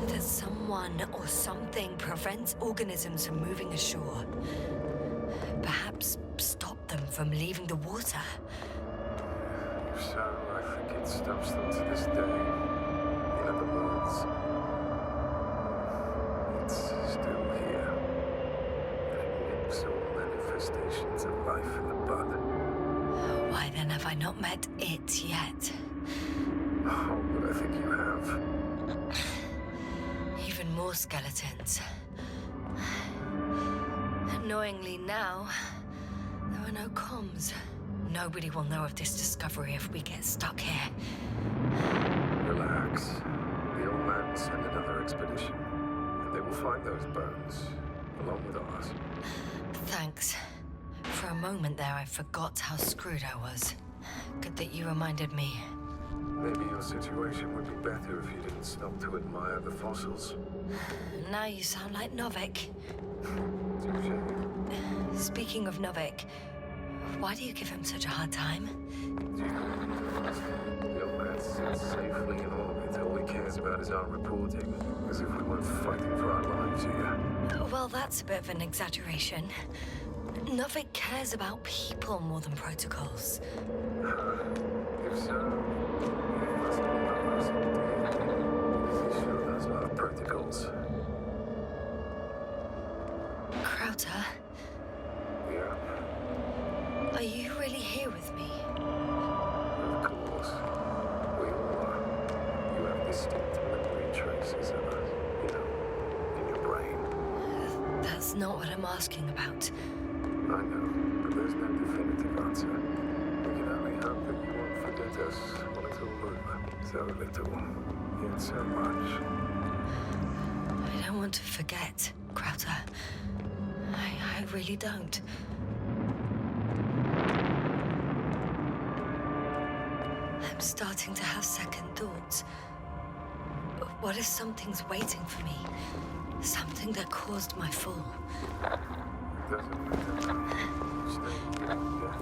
that someone or something prevents organisms from moving ashore. Perhaps stop them from leaving the water. If so, I think it stops them to this day. In other words, it's still here. And it nips all manifestations of life in the bud. Why then have I not met it yet? Oh, but I think you have. Even more skeletons. Annoyingly now, there are no comms. Nobody will know of this discovery if we get stuck here. Relax. The old man will send another expedition. And they will find those bones. along with ours. Thanks. For a moment there, I forgot how screwed I was. Good that you reminded me. Maybe your situation would be better if you didn't stop to admire the fossils. Now you sound like Novik. Touché. Speaking of Novik, why do you give him such a hard time? The old man sits safely in orbit. All he cares about is our reporting. As if we weren't fighting for our lives here. Well, that's a bit of an exaggeration. Novik cares about people more than protocols. If so, he must love us indeed. He sure does love protocols. Krauter, Yeah, are you really here with me? of course. We all are. You have distinct memory traces of us, you know, in your brain. That's not what I'm asking about. I know, but there's no definitive answer. We can only hope that you won't forget us when it's all over. So little, yet so much. I don't want to forget, Krauter. I really don't. I'm starting to have second thoughts. What if something's waiting for me? Something that caused my fall? Doesn't matter. Stay here.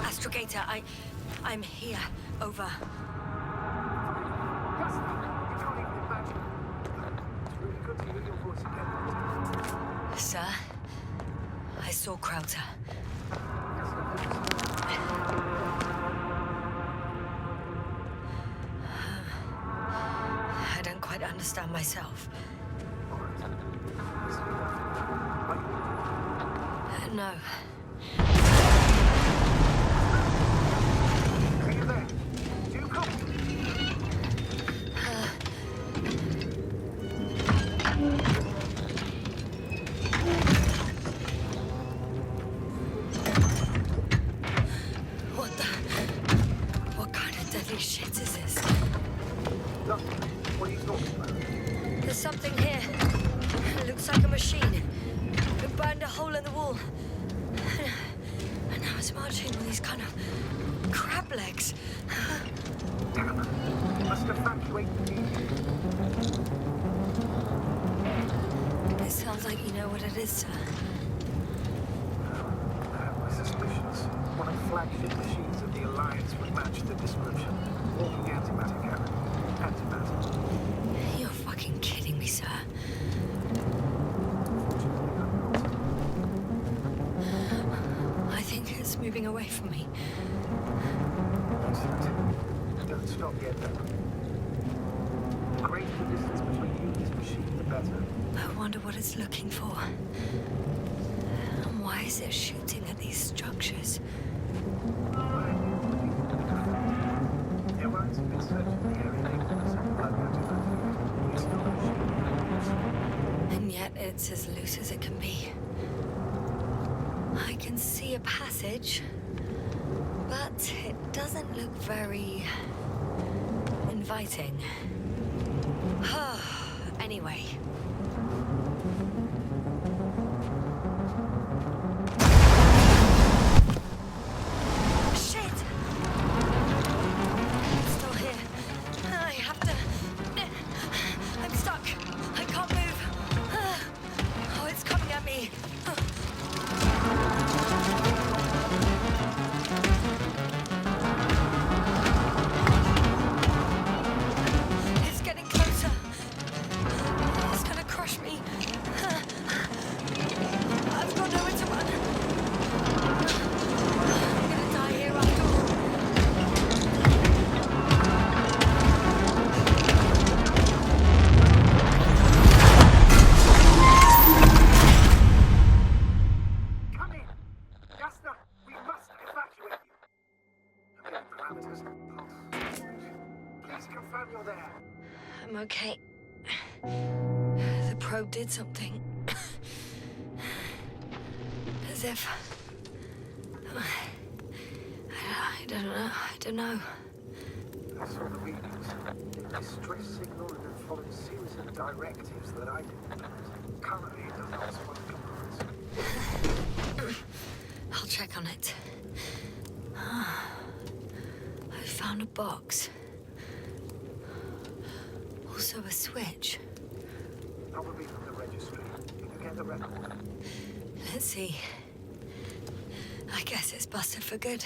Astrogator, I'm here. Over. Sir, I saw Krauter. I don't quite understand myself. No. What kind of deadly shit is this? What are you talking about? There's something here. It looks like a machine. It burned a hole in the wall. And now it's marching with these kind of crab legs. Must evacuate immediately. It sounds like you know what it is, sir. I have my suspicions. One of the flagship machines of the Alliance would match the description. Walking antimatter cannon. Antimatter. You're fucking kidding me, sir. I think it's moving away from me. Excellent. Don't stop yet, though. The greater the distance between you and this machine, the better. I wonder what it's looking for. And why is it shooting at these structures? Everyone's been searching the area for some blood antimatter. It's not a machine. And yet it's as loose as it can be. I can see a passage, but it doesn't look very inviting. Anyway. Shit! It's still here. I have to... I'm stuck. I can't move. Oh, it's coming at me. Okay. The probe did something. As if... I don't know. I saw the readings. The distress signal had been following a series of directives that I didn't know. Currently, it doesn't also want to compromise. I'll check on it. I found a box. Also a switch. Probably from the registry. Can you get the record? Let's see. I guess it's busted for good.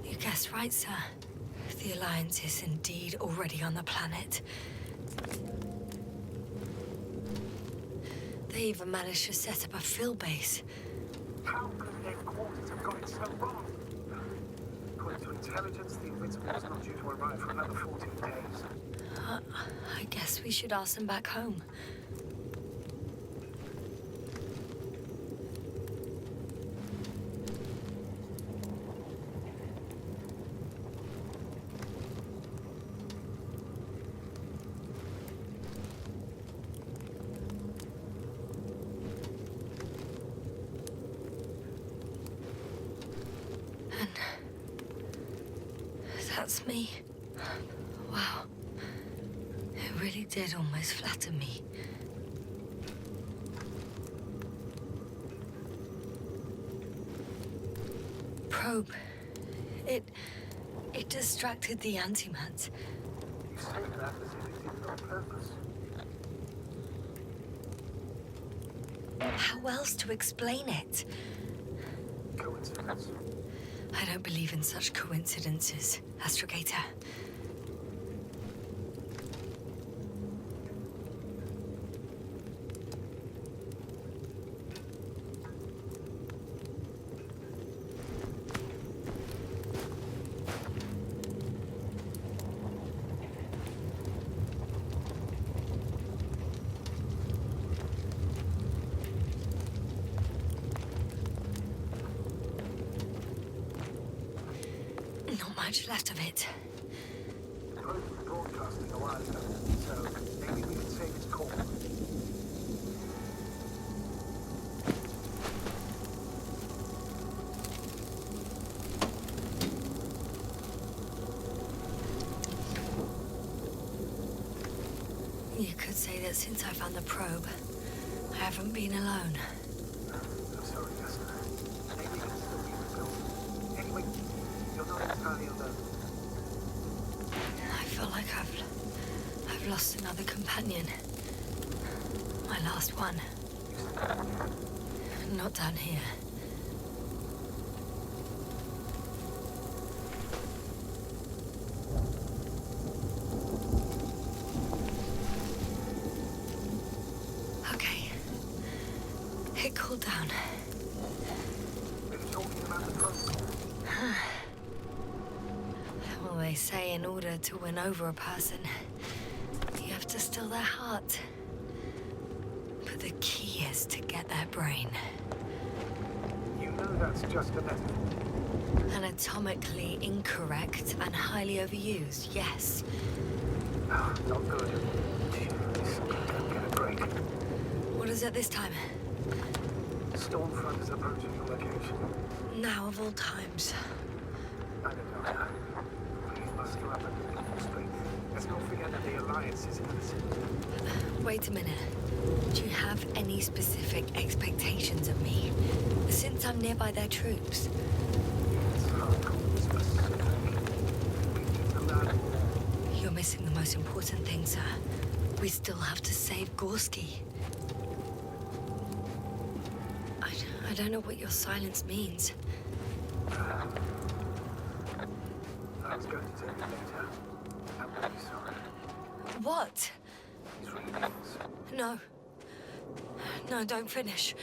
You guessed right, sir. The Alliance is indeed already on the planet. They even managed to set up a field base. How could headquarters have got it so wrong? According to intelligence, the Invincible is not due to arrive for another 14 days. I guess we should ask them back home. And that's me. Wow. It really did almost flatter me. Probe. It distracted the antimats. You say that as if it did it on purpose. How else to explain it? Coincidence. I don't believe in such coincidences, Astrogator. Not much left of it. The probe was broadcasting a while ago, so maybe we can save its call. You could say that since I found the probe, I haven't been alone. I'm sorry, Esther. Maybe it can still be rebuilt. Anyway, you're not entirely alone. I feel like I've lost another companion. My last one. Not down here. Okay. It cooled down. Are you talking about the probe? Well, they say in order to win over a person, you have to steal their heart. But the key is to get their brain. You know that's just a metaphor. Anatomically incorrect and highly overused, yes. Oh, not good. This can't get a break. What is it this time? Stormfront is approaching your location. Now of all times. I don't know how. We must go up and demonstrate. Let's not forget that the Alliance is in the vicinity. Wait a minute. Do you have any specific expectations of me? Since I'm nearby their troops. It's hard to call specific. We need to learn more. You're missing the most important thing, sir. We still have to save Gorski. I don't know what your silence means. I was going to tell you later. I'm really sorry. What? These readings. No. No, don't finish.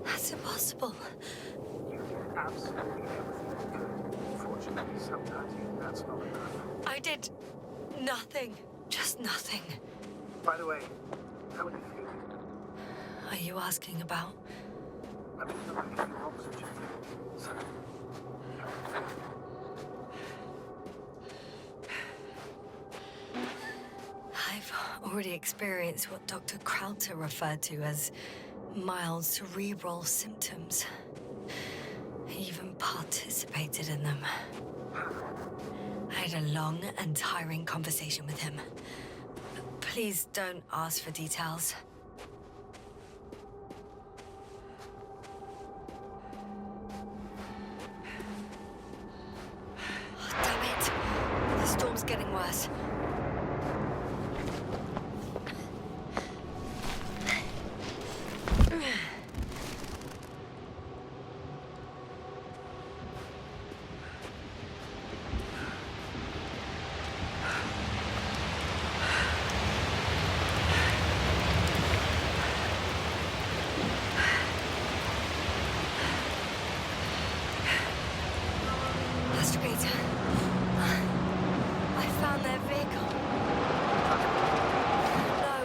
That's impossible. You did absolutely everything you could. Unfortunately, sometimes even that's not enough. I did nothing. Just nothing. By the way, how are you feeling? are you asking about? I'm in the range of oxygen, so... I've already experienced what Dr. Krauter referred to as mild cerebral symptoms. I even participated in them. I had a long and tiring conversation with him. Please don't ask for details. Oh, damn it! The storm's getting worse. I found their vehicle. No.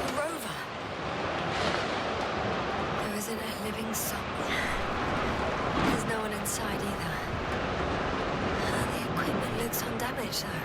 A rover. There isn't a living soul. There's no one inside either. The equipment looks undamaged, though.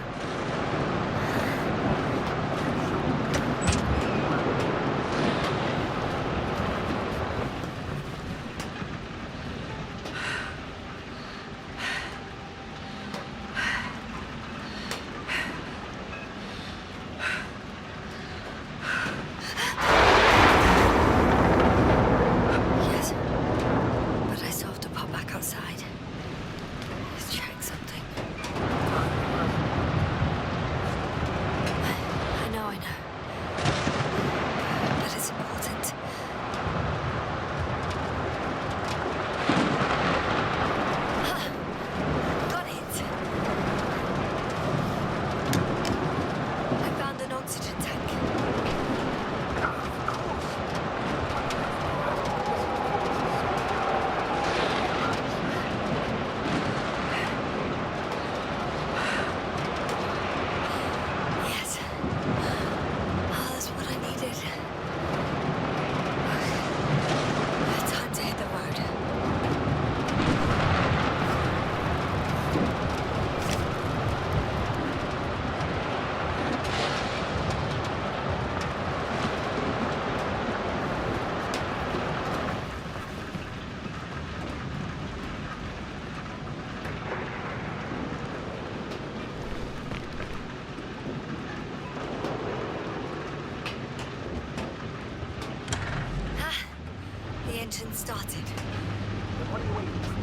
Started. Then what are you waiting for?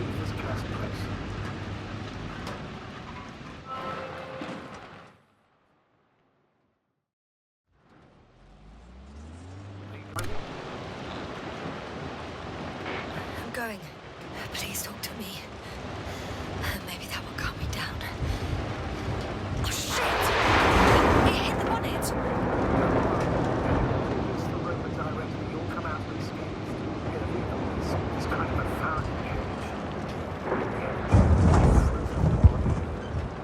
Leave this cursed place. Are you ready? I'm going. Please talk to me. Maybe that will calm me down. Oh, shit! It hit the bonnet! Use the rover directly. You'll come out unscathed. It's kind of a fountain cage.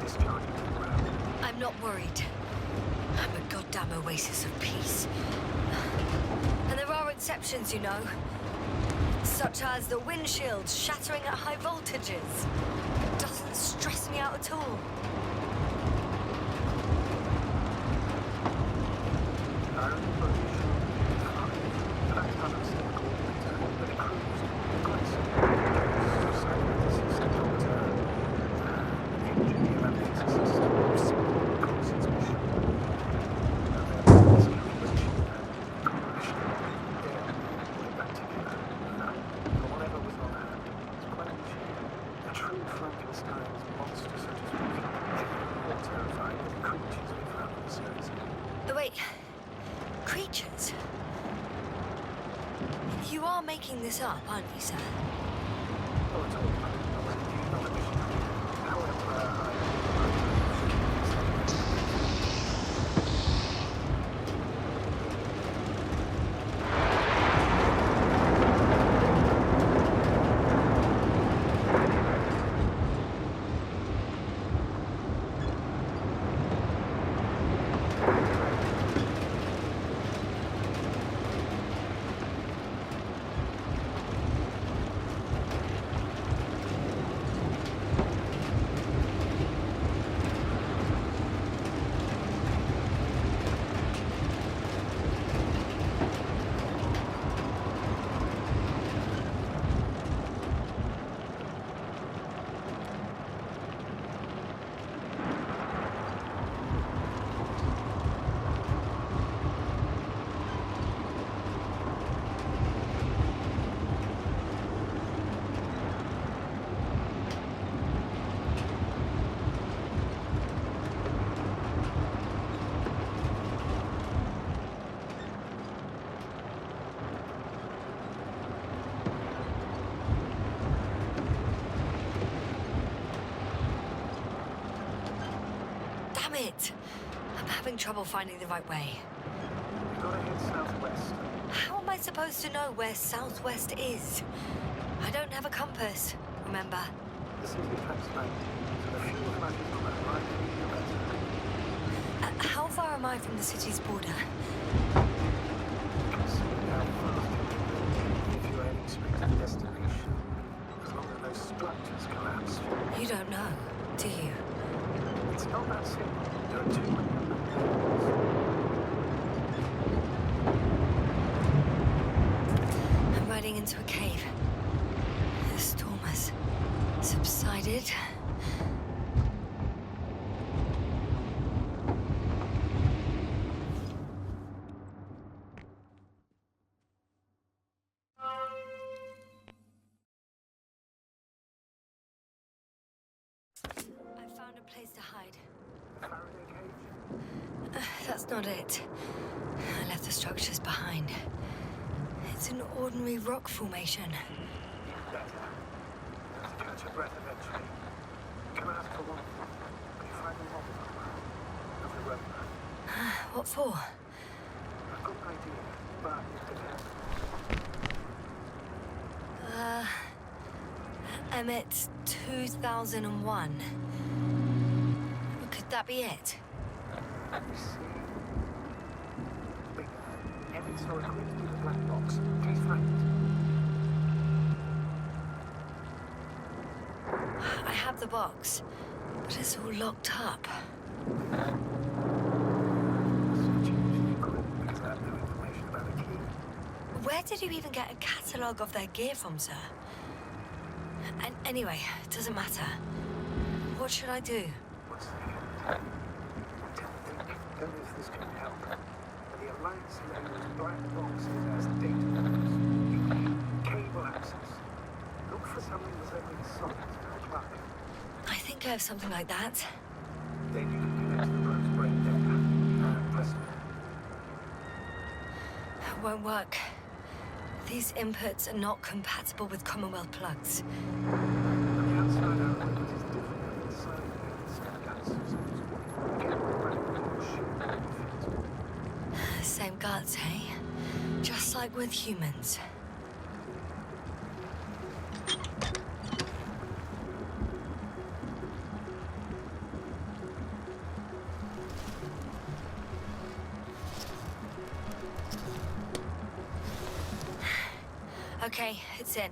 Discharging to the ground. I'm not worried. I'm a goddamn oasis of peace. And there are exceptions, you know. Such as the windshield shattering at high voltages. Doesn't stress me out at all. Wait, creatures? You are making this up, aren't you, sir? Damn it! I'm having trouble finding the right way. You've got to head southwest. How am I supposed to know where southwest is? I don't have a compass, remember? The city attracts light, so the fuel flashes on that line the better. How far am I from the city's border? You can see how fast you can go if you're heading straight to the destination. As long as those structures collapse. You don't know, do you? It's not that simple. There are too many unknowns. I'm riding into a cave. The storm has subsided. I found a place to hide. Faraday cage? That's not it. I left the structures behind. It's an ordinary rock formation. Better. You have to catch your breath eventually. Can I ask for one thing? When you find the lava of the road, What for? I've got an idea, but it depends. Emmett 2001. Could that be it? Let me see. Bigger. Emmett saw it quickly through the black box. Please find it. I have the box, but it's all locked up. Searching quick because I have no information about the key. Where did you even get a catalogue of their gear from, sir? And anyway, it doesn't matter. What should I do? What's that? Don't know if this can help. But the Alliance labels black boxes as data nodes. Cable access. Look for something resembling sockets or a plug. I think I have something like that. Then you can connect to the probe's brain data. Press me. It won't work. These inputs are not compatible with Commonwealth plugs. On the outside, our equipment is different than inside the guts. Get right or shoot. Same guts, hey? Just like with humans. Okay, it's in.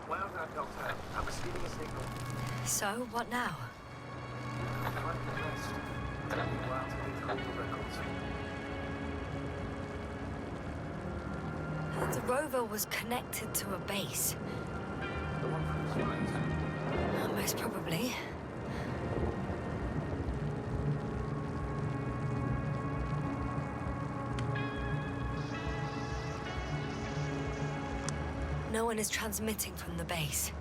Well done, Doctor. I'm receiving a signal. So, what now? I'm trying the rest. Taking a while to read through the records. The rover was connected to a base. The one from the right. Most probably. No one is transmitting from the base.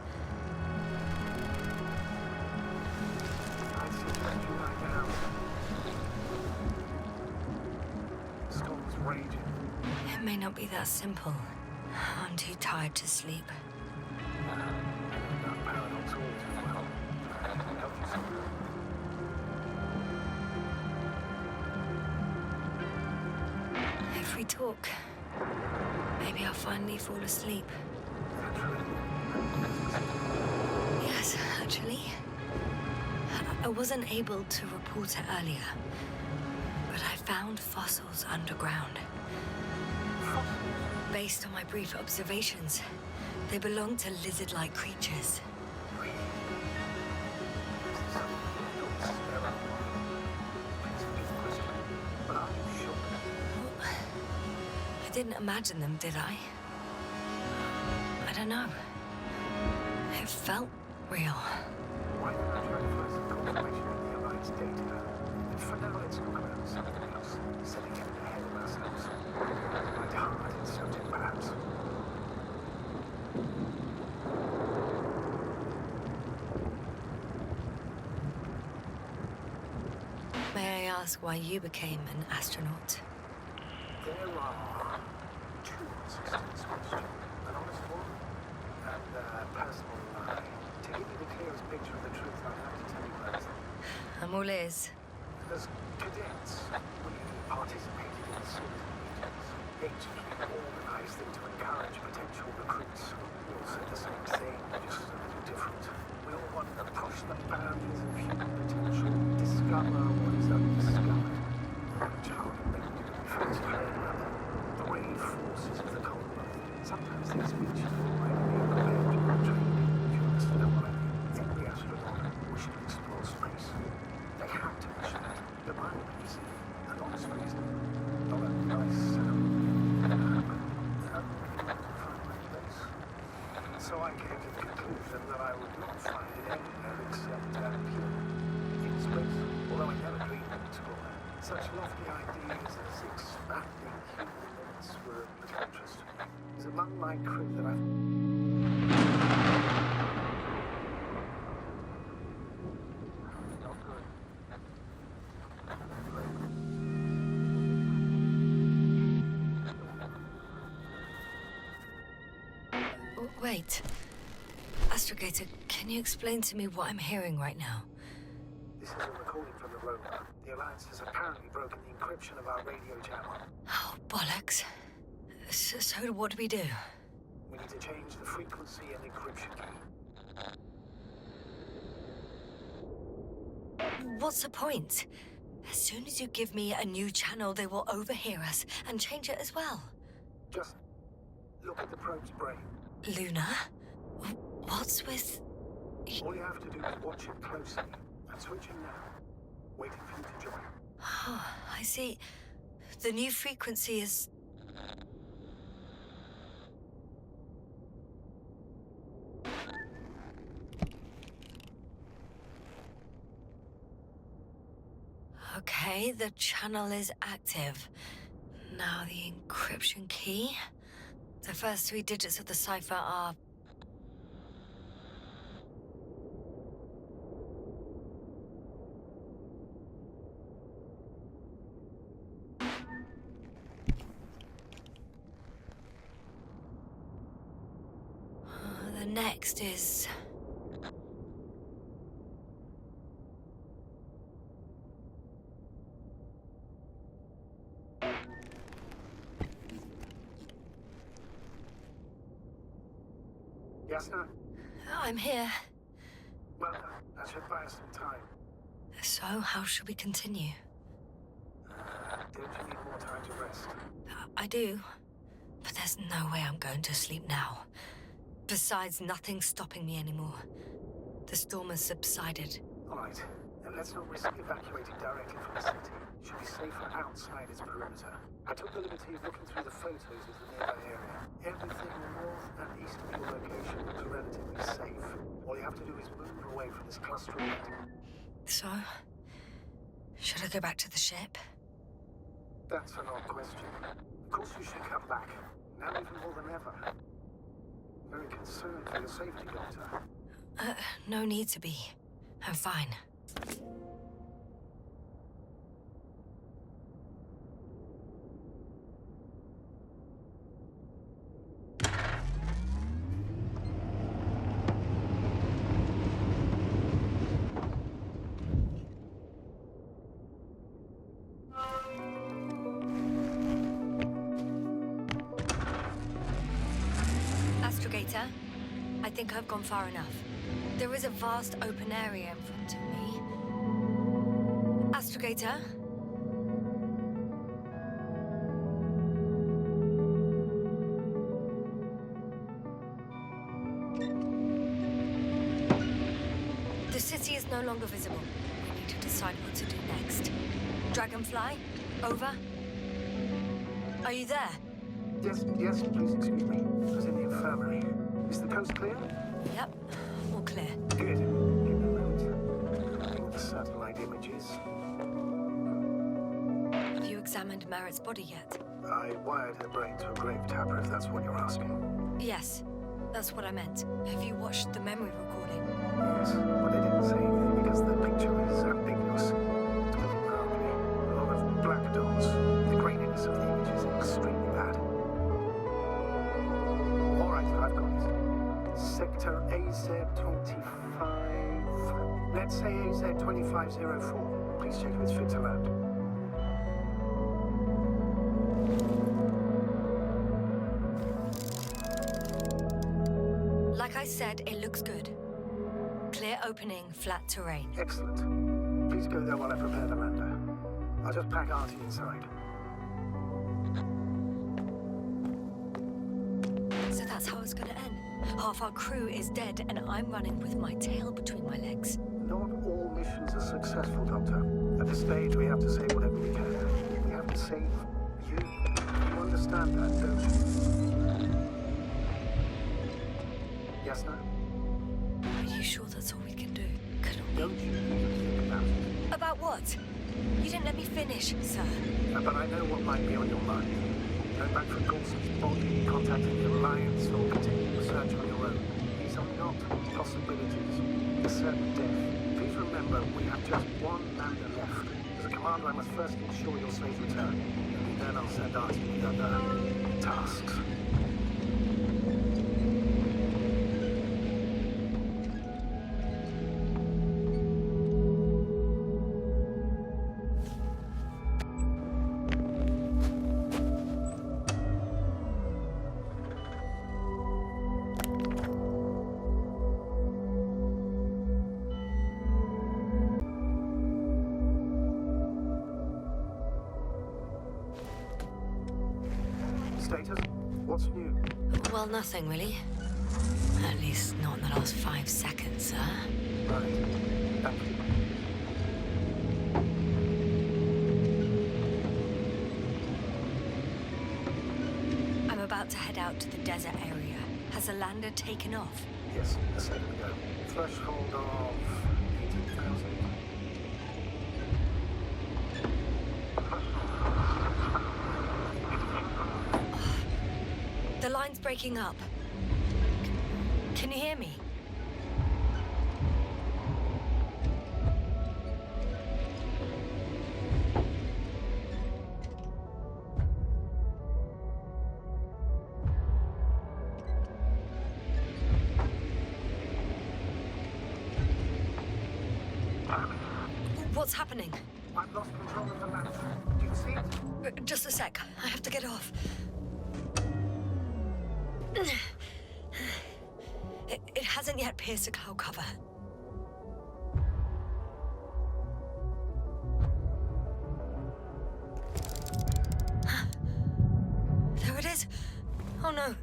I see you lie down. The storm's raging. It may not be that simple. I'm too tired to sleep. That paradox all too well. I can help you somehow. If we talk, maybe I'll finally fall asleep. Yes, actually. I wasn't able to report it earlier, but I found fossils underground. Based on my brief observations, they belong to lizard-like creatures. I didn't imagine them, did I? I don't know. It felt real. Why don't I try to find some confirmation of the Alliance data? For now, let's talk about something else. Setting it ahead of ourselves. Like a hard subject, perhaps. May I ask why you became an astronaut? There are two answers to this question. An honest one and a personal lie. To give you the clearest picture of the truth, I I'm all ears. As cadets, we participated in series of meetings. HQ organized them to encourage potential recruits. We all said the same thing, just a little different. We all wanted to push the boundaries of human potential, discover what is undiscovered. Child, maybe we fancy the brave forces of the Commonwealth. Sometimes these speeches will already be prepared to portray. If you understand what I mean, every astronaut wished to explore space. They had to wish that. The mind reason, an honest reason, not a nice place. So I came to the conclusion that I would not find it anywhere except here, in space. Although I never dreamed of exploring. Such lofty ideas as expanding human limits were of little interest to me. It was among my crew that I... Not good. Wait. Astrogator, can you explain to me what I'm hearing right now? This is a recording from the rover. The Alliance has apparently broken the encryption of our radio channel. Oh, bollocks. So what do we do? We need to change the frequency and encryption key. What's the point? As soon as you give me a new channel, they will overhear us and change it as well. Just look at the probe's brain. Luna? What's with... All you have to do is watch it closely. I'm switching now. Waiting for you to join. Oh, I see. The new frequency is... Okay, the channel is active. Now the encryption key. The first 3 digits of the cipher are... The next is... Yes, sir? I'm here. Well done. That should buy us some time. So, how should we continue? Don't you need more time to rest? I do. But there's no way I'm going to sleep now. Besides, nothing's stopping me anymore. The storm has subsided. All right. Then let's not risk evacuating directly from the city. It should be safer outside its perimeter. I took the liberty of looking through the photos of the nearby area. Everything north and east of your location looks relatively safe. All you have to do is move away from this cluster of lighting. So, should I go back to the ship? That's an odd question. Of course you should come back. Now even more than ever. Very concerned for your safety, Doctor. No need to be. I'm fine. Astrogator, I think I've gone far enough. There is a vast open area in front of me. Astrogator? The city is no longer visible. We need to decide what to do next. Dragonfly? Over? Are you there? Yes, please excuse me. I was in the infirmary. Is the coast clear? Yep, all clear. Good. Give me a moment. Looking at the satellite images. Have you examined Merritt's body yet? I wired her brain to a grave tapper, if that's what you're asking. Yes, that's what I meant. Have you watched the memory recording? Yes, but they didn't say anything because the picture is ambiguous. It's pretty ugly. A lot of black dots. The graininess of the image is extremely bad. All right, I've got it. Sector AZ-25. Let's say AZ-2504. Please check if it's fit to land. Like I said, it looks good. Clear opening, flat terrain. Excellent. Please go there while I prepare the lander. I'll just pack Artie inside. So that's how it's gonna end. Half our crew is dead, and I'm running with my tail between my legs. Not all missions are successful, Doctor. At this stage, we have to save whatever we can. We have to save you. You understand that, don't you? Yes, no? Are you sure that's all we can do? Couldn't we? Don't you even think about it? About what? You didn't let me finish, sir. But I know what might be on your mind. Going back for Gorski's body, contacting the Alliance, or continuing the search on your own. These are not possibilities. A certain death. Please remember, we have just one lander left. As a commander, I must first ensure your safe return. Only then I'll send Artie with other tasks. Status? What's new? Well, nothing really. At least not in the last 5 seconds, sir. Right. Thank you. I'm about to head out to the desert area. Has the lander taken off? Yes, a second ago. Threshold of 18,000. The line's breaking up. Can you hear me? What's happening? I've lost control of the lander. Do you see it? Just a sec. I have to get off. It hasn't yet pierced the cloud cover. There it is. Oh no.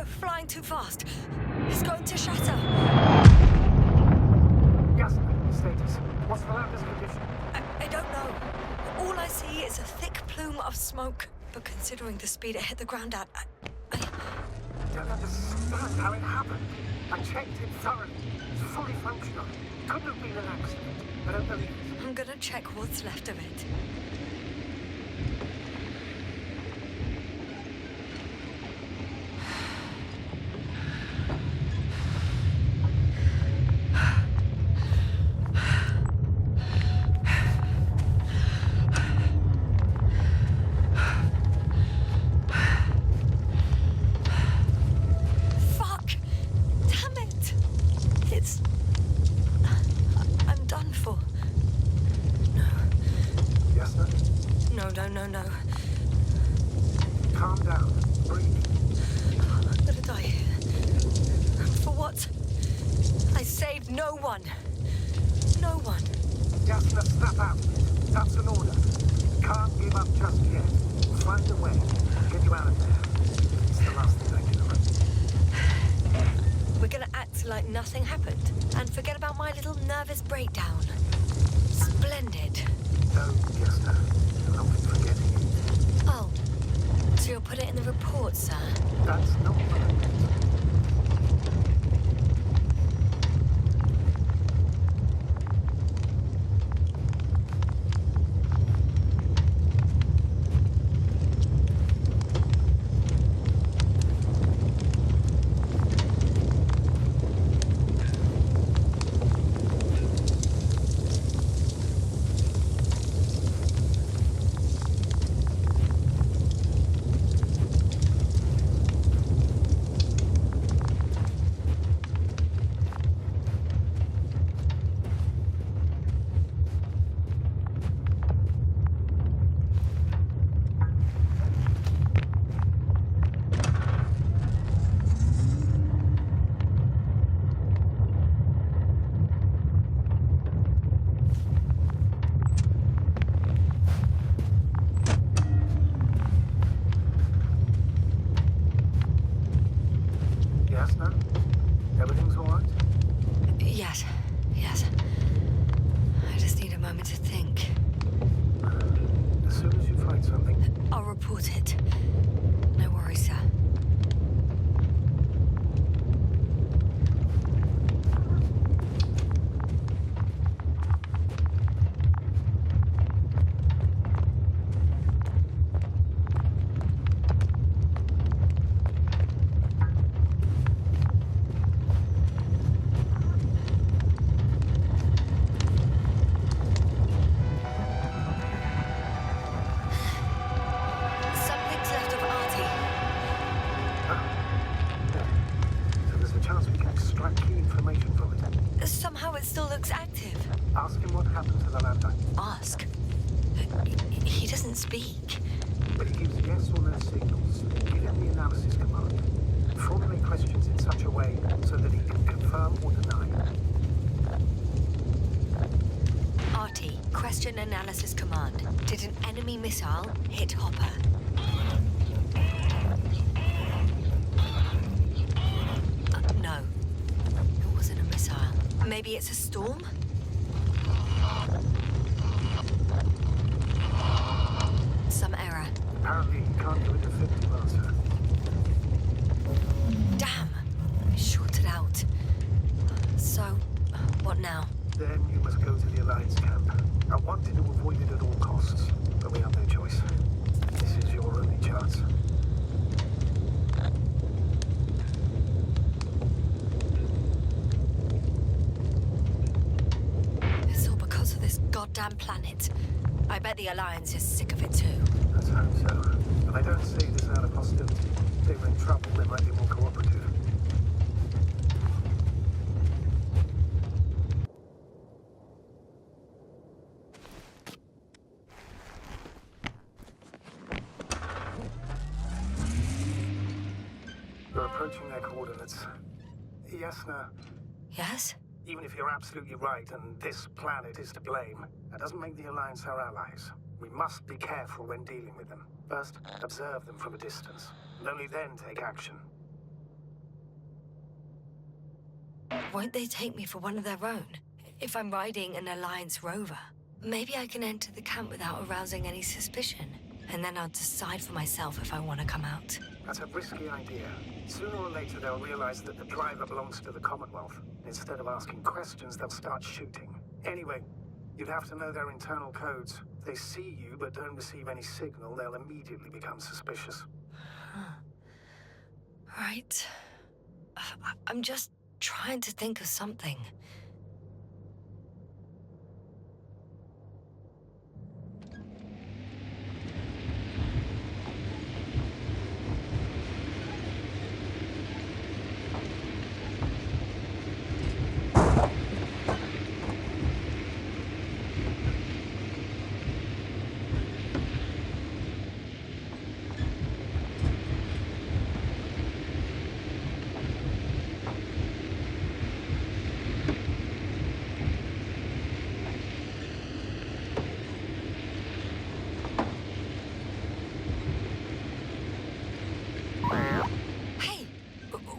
Flying too fast. It's going to shatter. Yes, status. What's the lander's condition? I don't know. All I see is a thick plume of smoke. But considering the speed it hit the ground at, I don't understand how it happened. I checked it thoroughly. It's fully functional. Couldn't have been an accident. I don't believe it. I'm gonna check what's left of it. No. Calm down. Breathe. I'm gonna die here. For what? I saved no one. No one. Just snap out. That's an order. Can't give up just yet. We'll find a way. Get you out of there. It's the last thing I can do. We're gonna act like nothing happened and forget about my little nervous breakdown. Splendid. No, yes, no. I'll be forgetting it. Oh, so you'll put it in the report, sir? That's not what I meant. Yes, no? Everything's all right? Yes, yes. I just need a moment to think. As soon as you find something, I'll report it. No worries, sir. Something's left of Artie. so there's a chance we can extract key information from it. Somehow it still looks active. Ask him what happened to the landline. Ask. He doesn't speak. But he gives yes or no signals. Give him the analysis command. Formulate questions in such a way so that he can confirm or deny. Artie, question analysis command. Did an enemy missile hit Hopper? No. It wasn't a missile. Maybe it's a storm? Some error. Apparently he can't do a definitive answer. Damn! Shorted out. So, what now? Then you must go to the Alliance camp. I wanted to avoid it at all costs, but we have no choice. This is your only chance. It's all because of this goddamn planet. I bet the Alliance is sick of it too. Let's hope so. But I don't say this out of hostility. If they were in trouble, they might be more cooperative. We're approaching their coordinates. Yes, no. Yes? Even if you're absolutely right and this planet is to blame, that doesn't make the Alliance our allies. We must be careful when dealing with them. First, observe them from a distance, and only then take action. Won't they take me for one of their own? If I'm riding an Alliance rover? Maybe I can enter the camp without arousing any suspicion. And then I'll decide for myself if I want to come out. That's a risky idea. Sooner or later, they'll realize that the driver belongs to the Commonwealth. Instead of asking questions, they'll start shooting. Anyway, you'd have to know their internal codes. If they see you but don't receive any signal, they'll immediately become suspicious. Right. I'm just trying to think of something.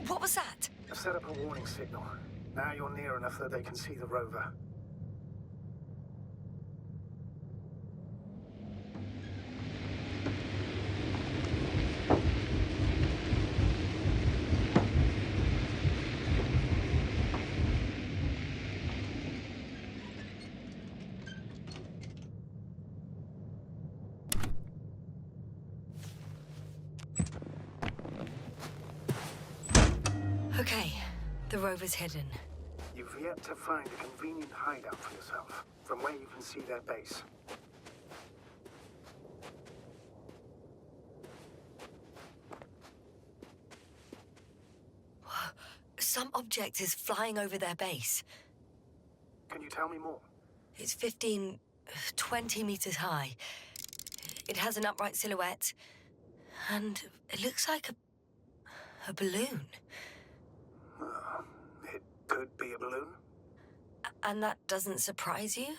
What was that? I've set up a warning signal. Now you're near enough that they can see the rover. Okay, the rover's hidden. You've yet to find a convenient hideout for yourself, from where you can see their base. Some object is flying over their base. Can you tell me more? It's 15, 20 meters high. It has an upright silhouette, and it looks like a balloon. It could be a balloon. And that doesn't surprise you?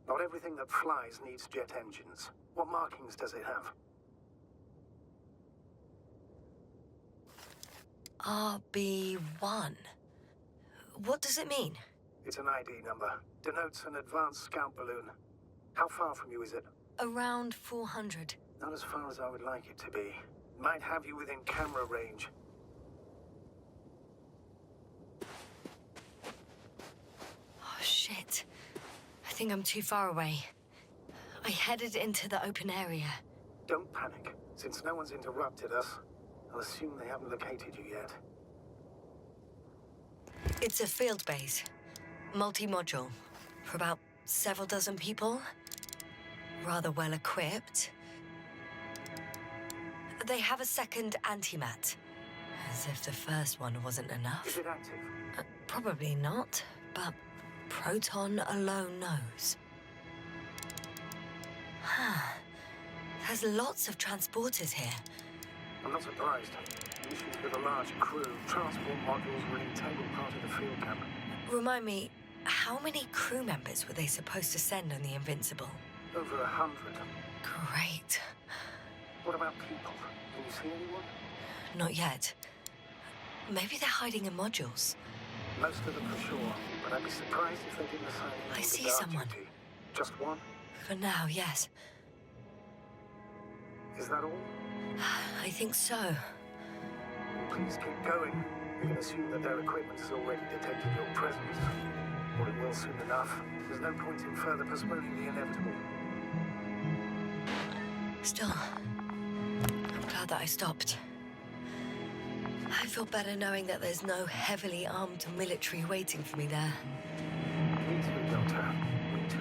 Not everything that flies needs jet engines. What markings does it have? RB1. What does it mean? It's an ID number. Denotes an advanced scout balloon. How far from you is it? Around 400. Not as far as I would like it to be. Might have you within camera range. Oh, shit. I think I'm too far away. I headed into the open area. Don't panic. Since no one's interrupted us, I'll assume they haven't located you yet. It's a field base. Multi-module. For about several dozen people. Rather well equipped. They have a second antimat. As if the first one wasn't enough. Is it active? Probably not, but Proton alone knows. There's lots of transporters here. I'm not surprised. Missions with a large crew, transport modules were an integral part of the field camp. Remind me, how many crew members were they supposed to send on the Invincible? Over 100. Great. What about people? Can you see anyone? Not yet. Maybe they're hiding in modules. Most of them for sure, but I'd be surprised if they didn't assign anyone I to see guard someone. duty. Just one? For now, yes. Is that all? I think so. Please keep going. We can assume that their equipment has already detected your presence. Or it will soon enough. There's no point in further postponing the inevitable. Still, I'm glad that I stopped. I feel better knowing that there's no heavily armed military waiting for me there. Me too, Doctor. Me too.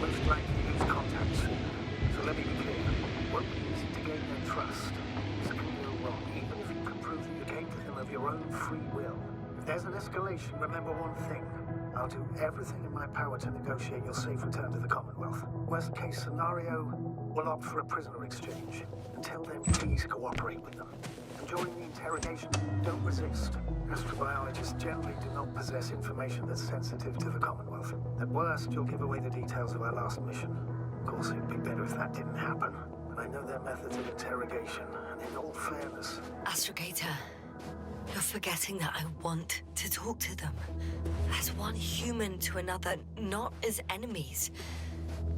Most likely lose contact soon. So let me be clear. Won't be easy to gain their trust. Something can go wrong, even if you can prove that you came to them of your own free will. If there's an escalation, remember one thing. I'll do everything in my power to negotiate your safe return to the Commonwealth. Worst case scenario, we'll opt for a prisoner exchange. Until then, please cooperate with them. And during the interrogation, don't resist. Astrobiologists generally do not possess information that's sensitive to the Commonwealth. At worst, you'll give away the details of our last mission. Of course, it'd be better if that didn't happen. But I know their methods of interrogation, and in all fairness... Astrogator, you're forgetting that I want to talk to them. As one human to another, not as enemies.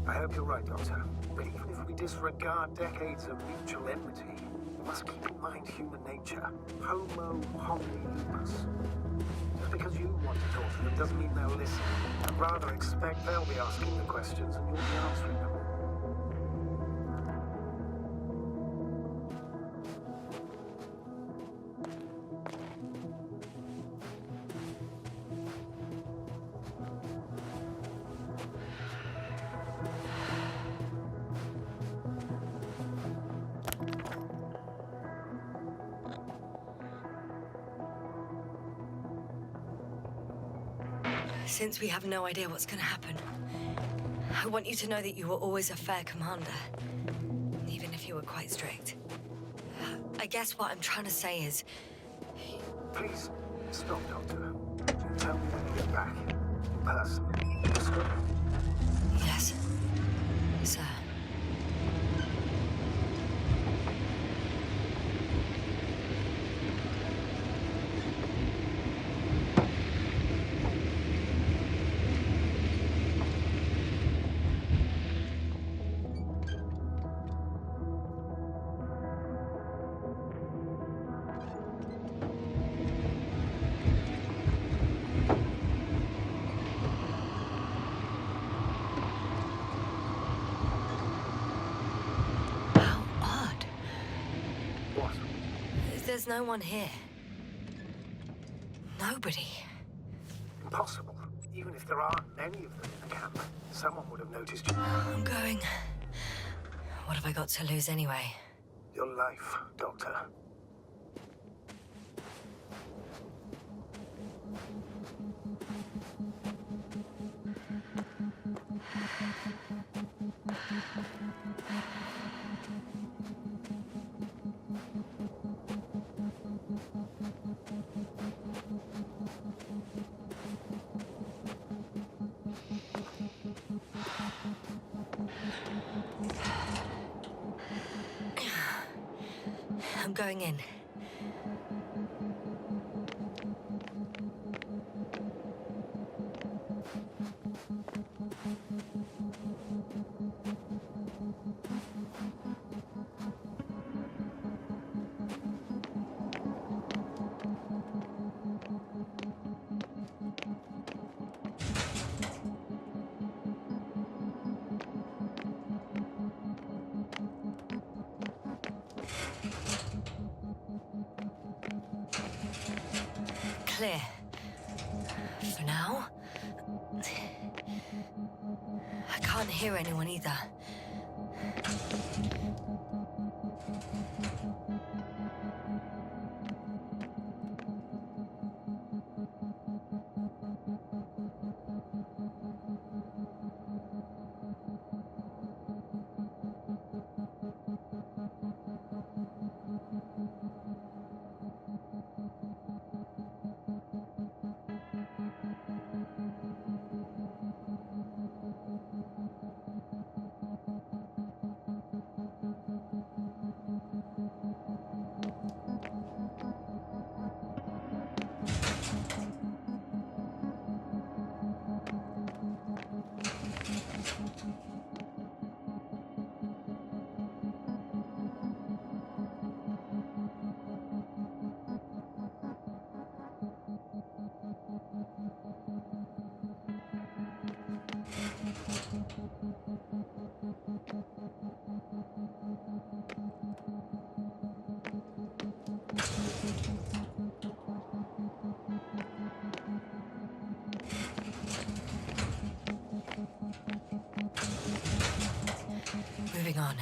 I hope you're right, Doctor. But even if we disregard decades of mutual enmity, we must keep in mind human nature. Homo homini lupus. Just because you want to talk to them doesn't mean they'll listen. I'd rather expect they'll be asking the questions and you'll be answering them. Since we have no idea what's gonna happen, I want you to know that you were always a fair commander, even if you were quite strict. I guess what I'm trying to say is... Please, stop, Doctor. Tell me when you get back. In person. Understood? Yes, sir. There's no one here. Nobody. Impossible. Even if there aren't many of them in the camp, someone would have noticed you. I'm going. What have I got to lose anyway? Your life, Doctor. I'm going in. Clear. For now. I can't hear anyone either. Moving on.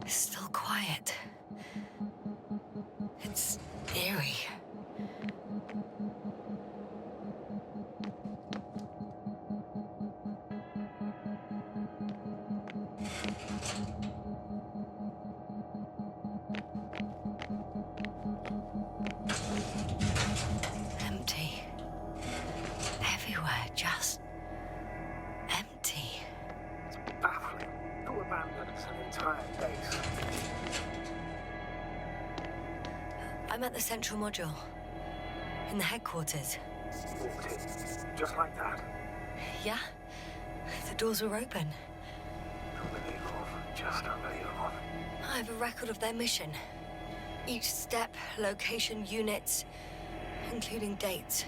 It's still quiet. It's eerie. Empty. Everywhere, just empty. It's baffling. Who abandoned an entire base? I'm at the central module. In the headquarters. Walked in, just like that. Yeah? The doors were open. Unbelievable. Just unbelievable. I have a record of their mission. Each step, location, units, including dates.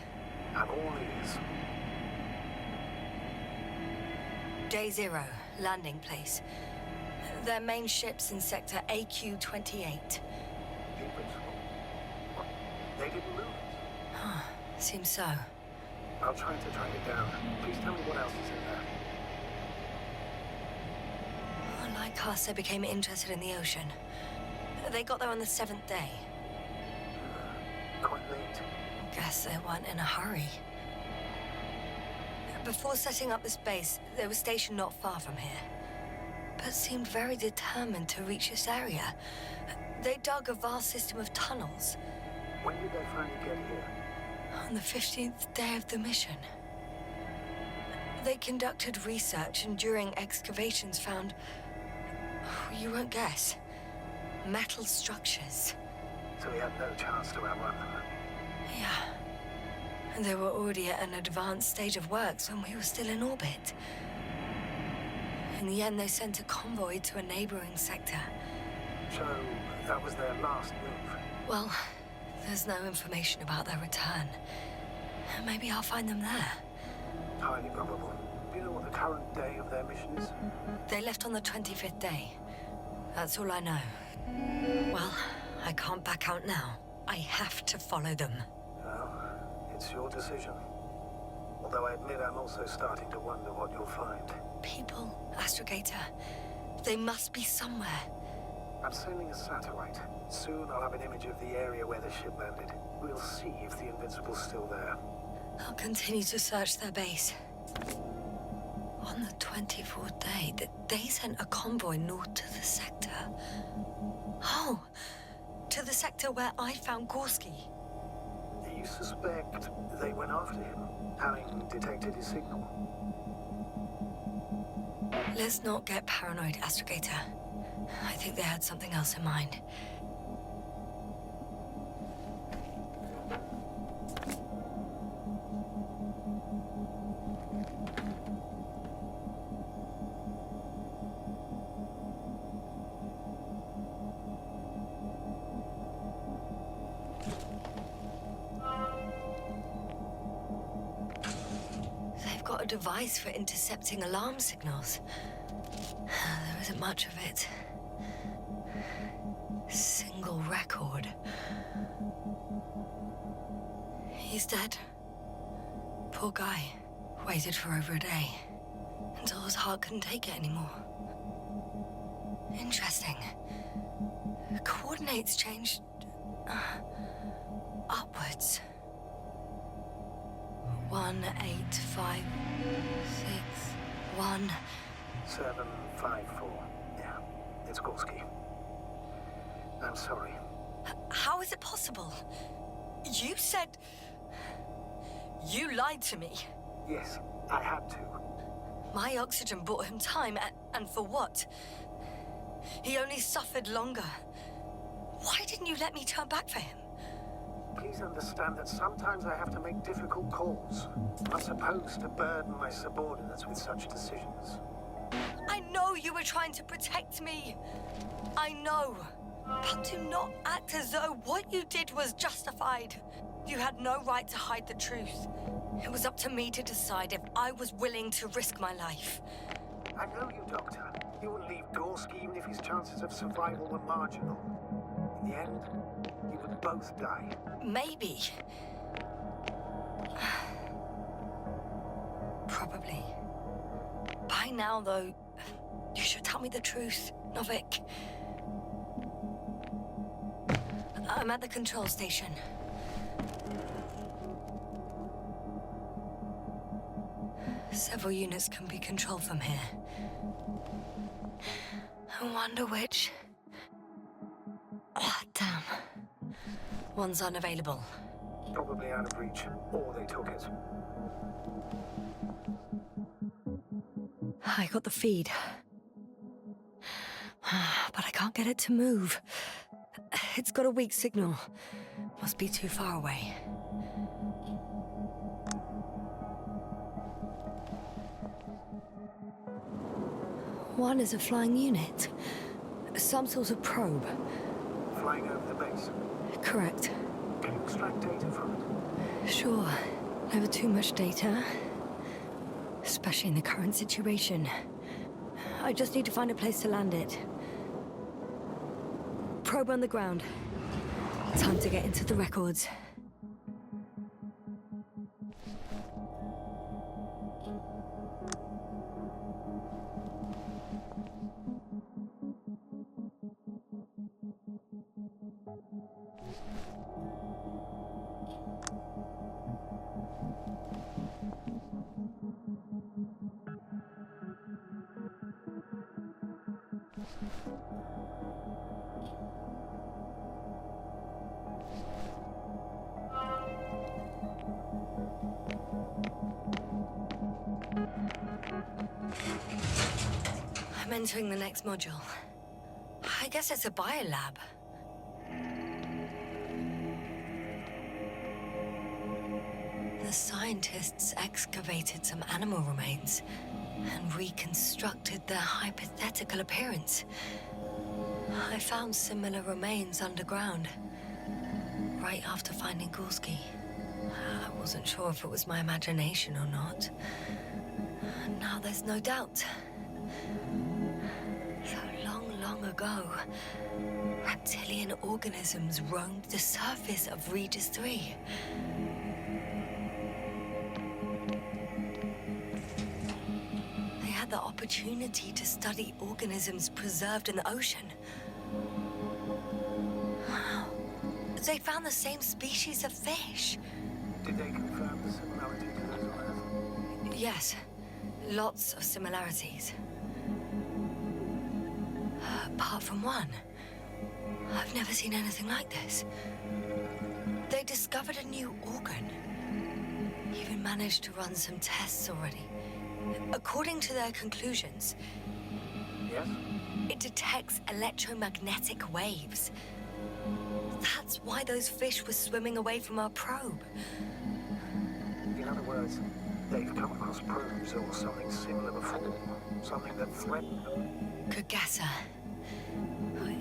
And all is. Day 0, landing place. Their main ship's in sector AQ-28. The Invincible. What? They didn't move it? Seems so. I'll try to track it down. Please tell me what else is in there. Like us, they became interested in the ocean. They got there on the 7th day. Quite late. Guess they weren't in a hurry. Before setting up this base, they were stationed not far from here, but seemed very determined to reach this area. They dug a vast system of tunnels. When did they finally get here? On the 15th day of the mission. They conducted research and during excavations found, you won't guess, metal structures. So we had no chance to outrun them. Yeah. And they were already at an advanced stage of works when we were still in orbit. In the end, they sent a convoy to a neighboring sector. So that was their last move. Well, there's no information about their return. Maybe I'll find them there. Highly probable. Do you know what the current day of their mission is? They left on the 25th day. That's all I know. Well, I can't back out now. I have to follow them. Well, it's your decision. Although I admit I'm also starting to wonder what you'll find. People, Astrogator. They must be somewhere. I'm sending a satellite. Soon I'll have an image of the area where the ship landed. We'll see if the Invincible's still there. I'll continue to search their base. On the 24th day, they sent a convoy north to the sector. Oh, to the sector where I found Gorski. You suspect they went after him, having detected his signal? Let's not get paranoid, Astrogator. I think they had something else in mind. device for intercepting alarm signals. There isn't much of it. Single record. He's dead. Poor guy. Waited for over a day. Until his heart couldn't take it anymore. Interesting. Coordinates changed... upwards. 1, 8, 5, 6, 1... 754. Yeah, it's Gorski. I'm sorry. How is it possible? You said... You lied to me. Yes, I had to. My oxygen bought him time, and for what? He only suffered longer. Why didn't you let me turn back for him? Please understand that sometimes I have to make difficult calls. I'm not supposed to burden my subordinates with such decisions. I know you were trying to protect me. I know. But do not act as though what you did was justified. You had no right to hide the truth. It was up to me to decide if I was willing to risk my life. I know you, Doctor. You wouldn't leave Gorski even if his chances of survival were marginal. In the end, you would both die. Maybe. Probably. By now, though, you should tell me the truth, Novik. I'm at the control station. Several units can be controlled from here. I wonder which... Ah, damn. One's unavailable. Probably out of reach, or they took it. I got the feed. But I can't get it to move. It's got a weak signal. Must be too far away. One is a flying unit. Some sort of probe. Flying over the base. Correct. Can you extract data from it? Sure. Never too much data. Especially in the current situation. I just need to find a place to land it. Probe on the ground. Time to get into the records. I'm entering the next module. I guess it's a biolab. The scientists excavated some animal remains and reconstructed their hypothetical appearance. I found similar remains underground, right after finding Gorski. I wasn't sure if it was my imagination or not. Now there's no doubt. So long ago, reptilian organisms roamed the surface of Regis 3. They had the opportunity to study organisms preserved in the ocean. They found the same species of fish. Did they confirm the similarity to those on Earth? Yes, lots of similarities. Apart from one. I've never seen anything like this. They discovered a new organ. Even managed to run some tests already. According to their conclusions, Yes? it detects electromagnetic waves. That's why those fish were swimming away from our probe. In other words, they've come across probes or something similar before. Something that threatened them. Good guesser.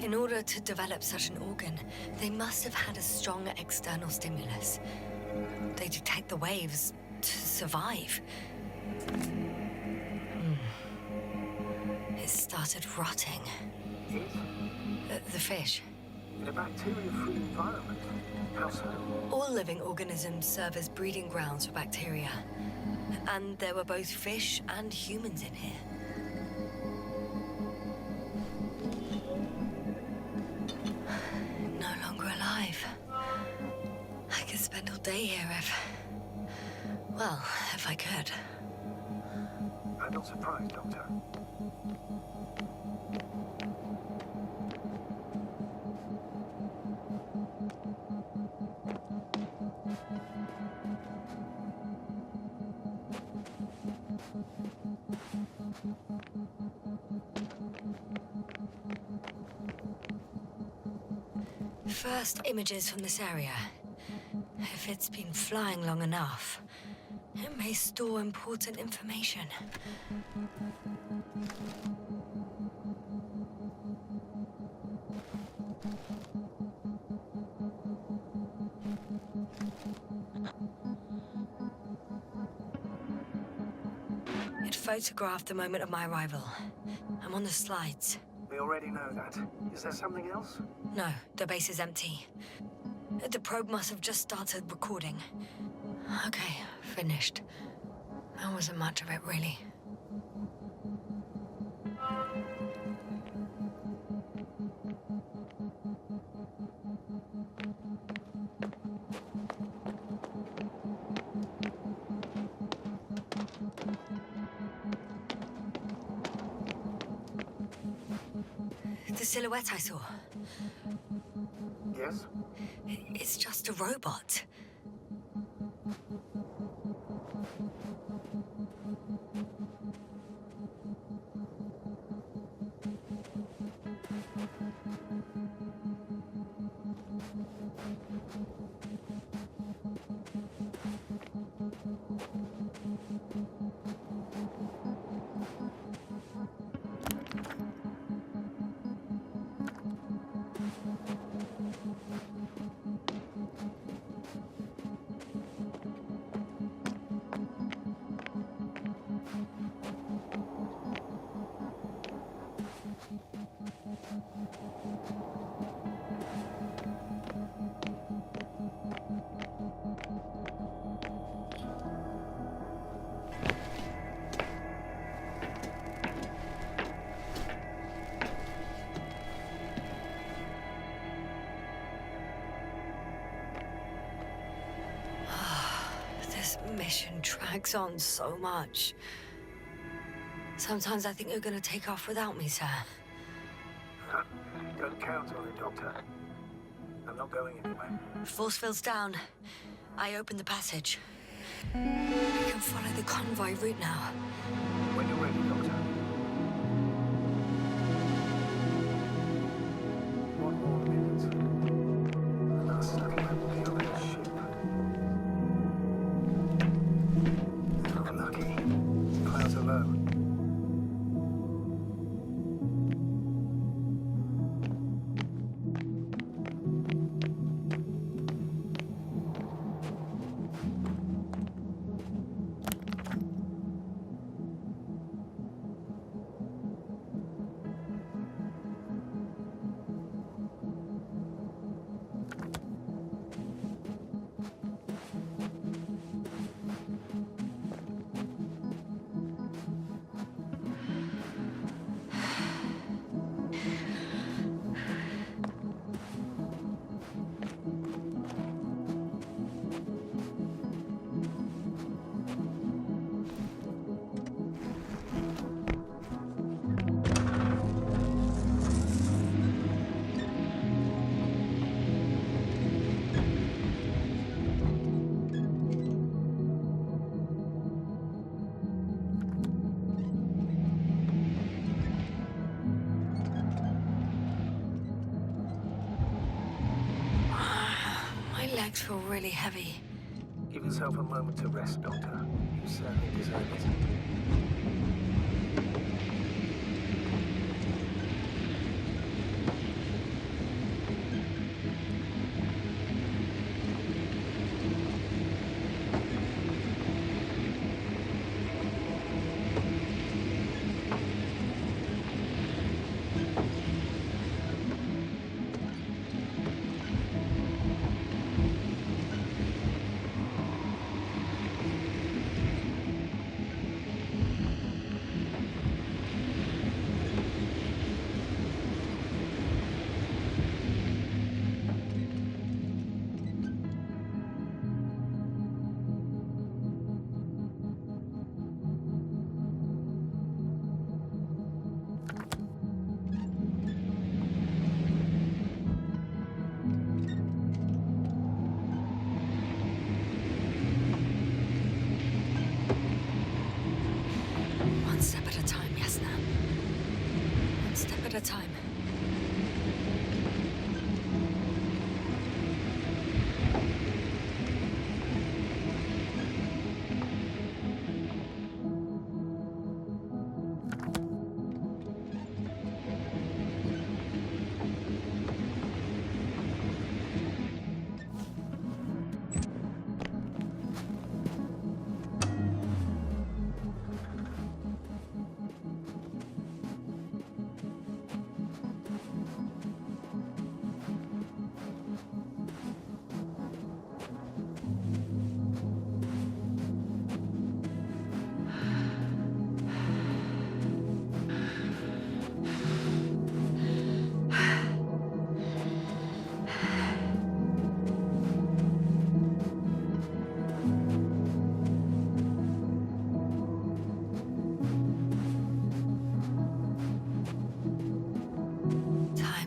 In order to develop such an organ, they must have had a strong external stimulus. They detect the waves to survive. It started rotting. The fish. In a bacteria-free environment. How so? All living organisms serve as breeding grounds for bacteria. And there were both fish and humans in here. No longer alive. I could spend all day here if I could. I'm not surprised, Doctor. First images from this area. If it's been flying long enough, it may store important information. It photographed the moment of my arrival. I'm on the slides. We already know that. Is there something else? No, the base is empty. The probe must have just started recording. Okay, finished. There wasn't much of it, really. The silhouette I saw. Yes? It's just a robot. This mission drags on so much. Sometimes I think you're gonna take off without me, sir. Don't count on it, Doctor. I'm not going anywhere. Force field's down. I opened the passage. We can follow the convoy route now. When you're ready, Doctor. One more minute. And our settlement will be on a ship. If we're lucky, clouds are low. Legs feel really heavy. Give yourself a moment to rest, Doctor. You certainly deserve it.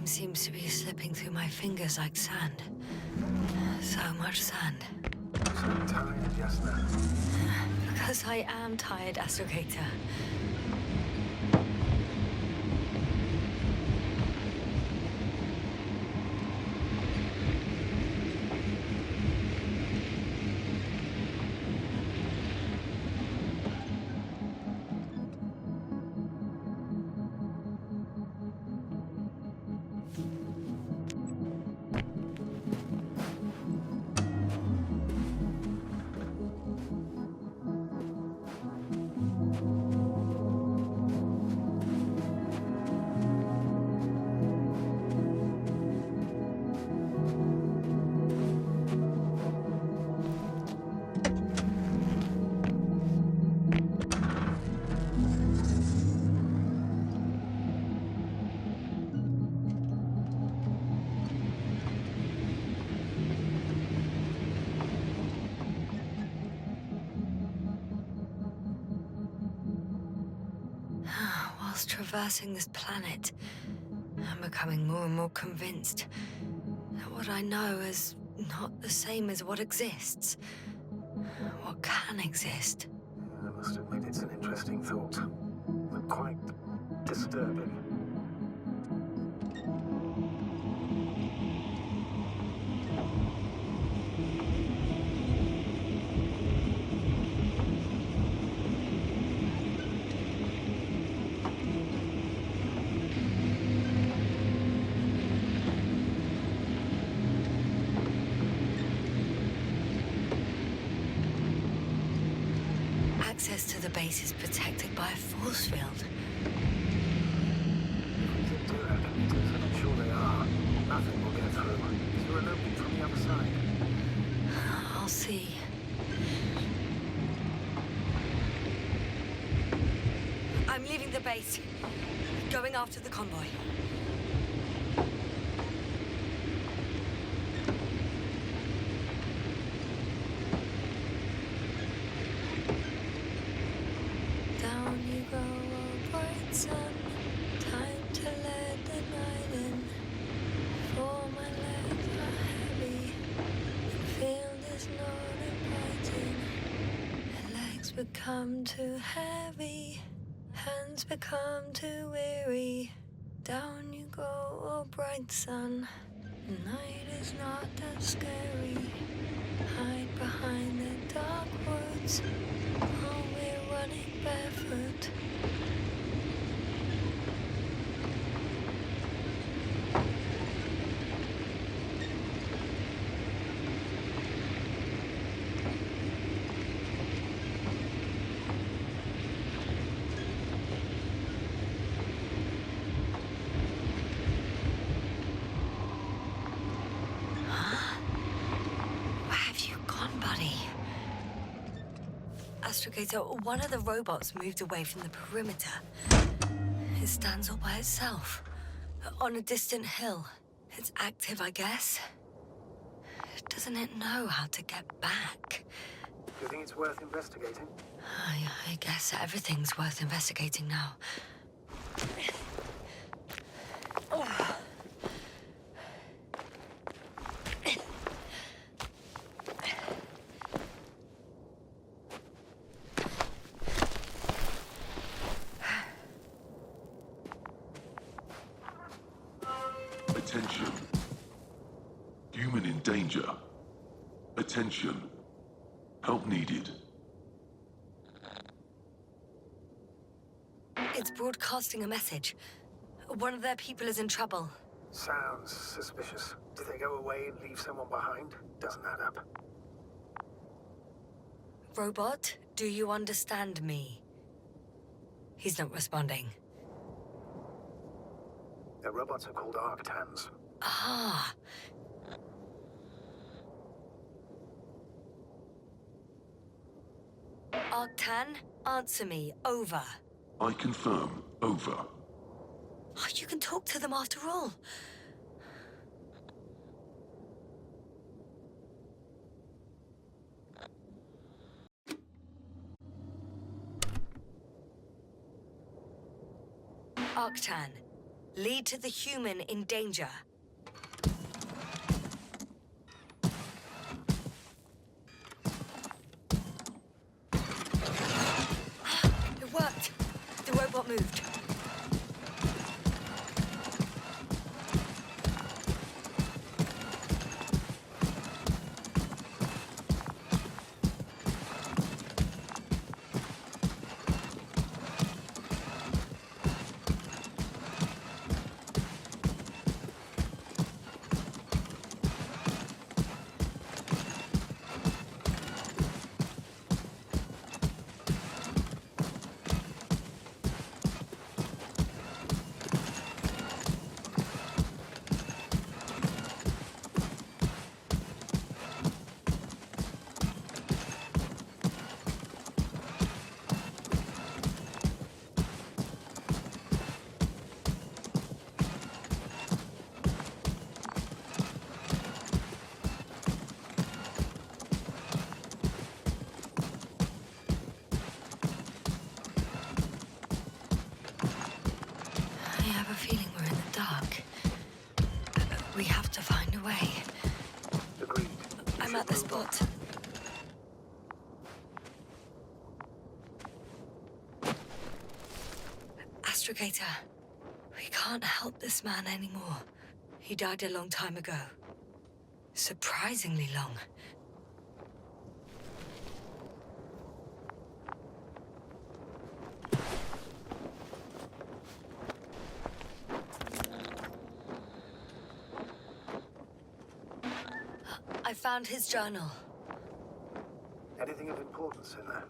Time seems to be slipping through my fingers like sand. So much sand. So tired just now. Because I am tired, Astrogator. Whilst traversing this planet, I'm becoming more and more convinced that what I know is not the same as what exists. What can exist. I must admit it's an interesting thought, but quite disturbing. Access to the base is protected by a force field. Is it 200 meters? I'm sure they are. Nothing will get through. Is there an opening from the other side? I'll see. I'm leaving the base. Going after the convoy. Down you go, oh bright sun. Time to let the night in. For my legs are heavy. The field is not inviting. My legs become too heavy. Hands become too weary. Down you go, oh bright sun. The night is not that scary. Hide behind the dark woods while we're running barefoot. Where have you gone, buddy? Astrogator, one of the robots moved away from the perimeter. It stands all by itself, on a distant hill. It's active, I guess. Doesn't it know how to get back? Do you think it's worth investigating? I guess everything's worth investigating now. Attention. Human in danger. Attention. Help needed. It's broadcasting a message. One of their people is in trouble. Sounds suspicious. Did they go away and leave someone behind? Doesn't add up. Robot, do you understand me? He's not responding. The robots are called Arctans. Ah. Arctan, answer me. Over. I confirm. Over. Oh, you can talk to them after all. Arctan, lead to the human in danger. It worked. The robot moved. I have a feeling we're in the dark. We have to find a way. Agreed. I'm at the spot. Astrogator, we can't help this man anymore. He died a long time ago. Surprisingly long. I found his journal. Anything of importance in there?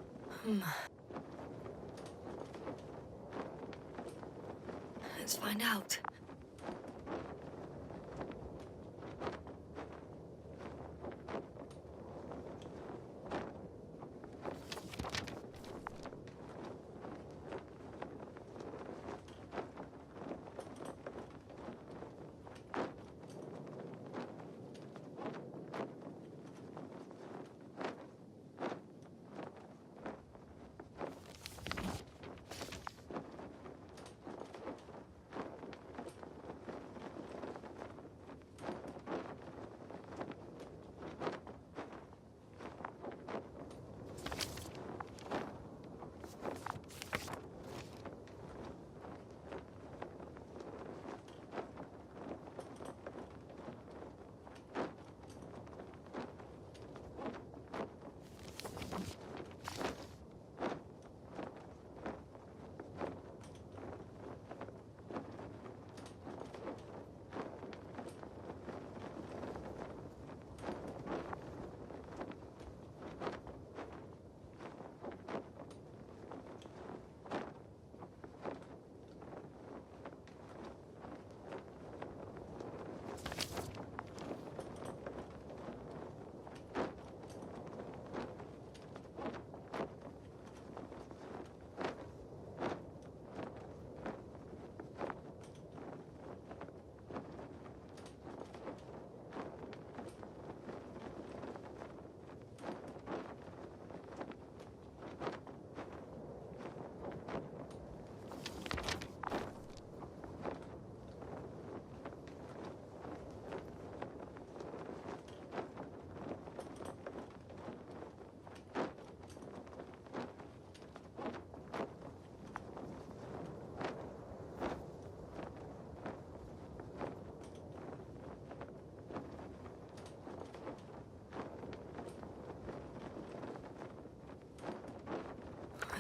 Let's find out.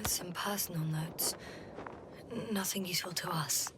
Some personal notes. Nothing useful to us.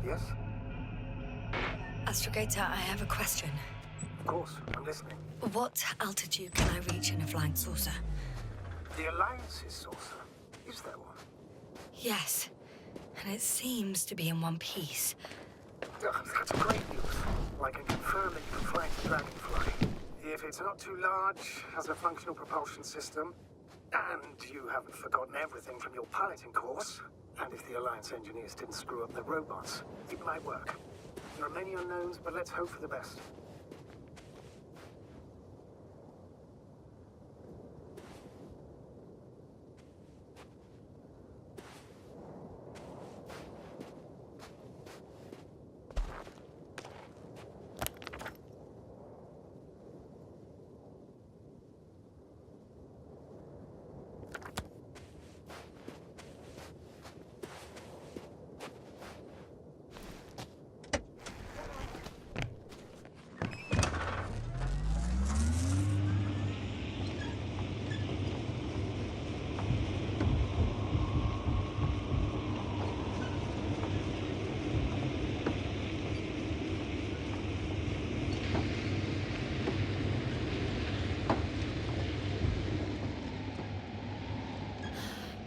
Yes? Astrogator, I have a question. Of course, I'm listening. What altitude can I reach in a flying saucer? The Alliance's saucer. Is there one? Yes, and it seems to be in one piece. That's great news. I can confirm that you can fly the Dragonfly. If it's not too large, has a functional propulsion system, and you haven't forgotten everything from your piloting course, and if the Alliance engineers didn't screw up their robots, it might work. There are many unknowns, but let's hope for the best.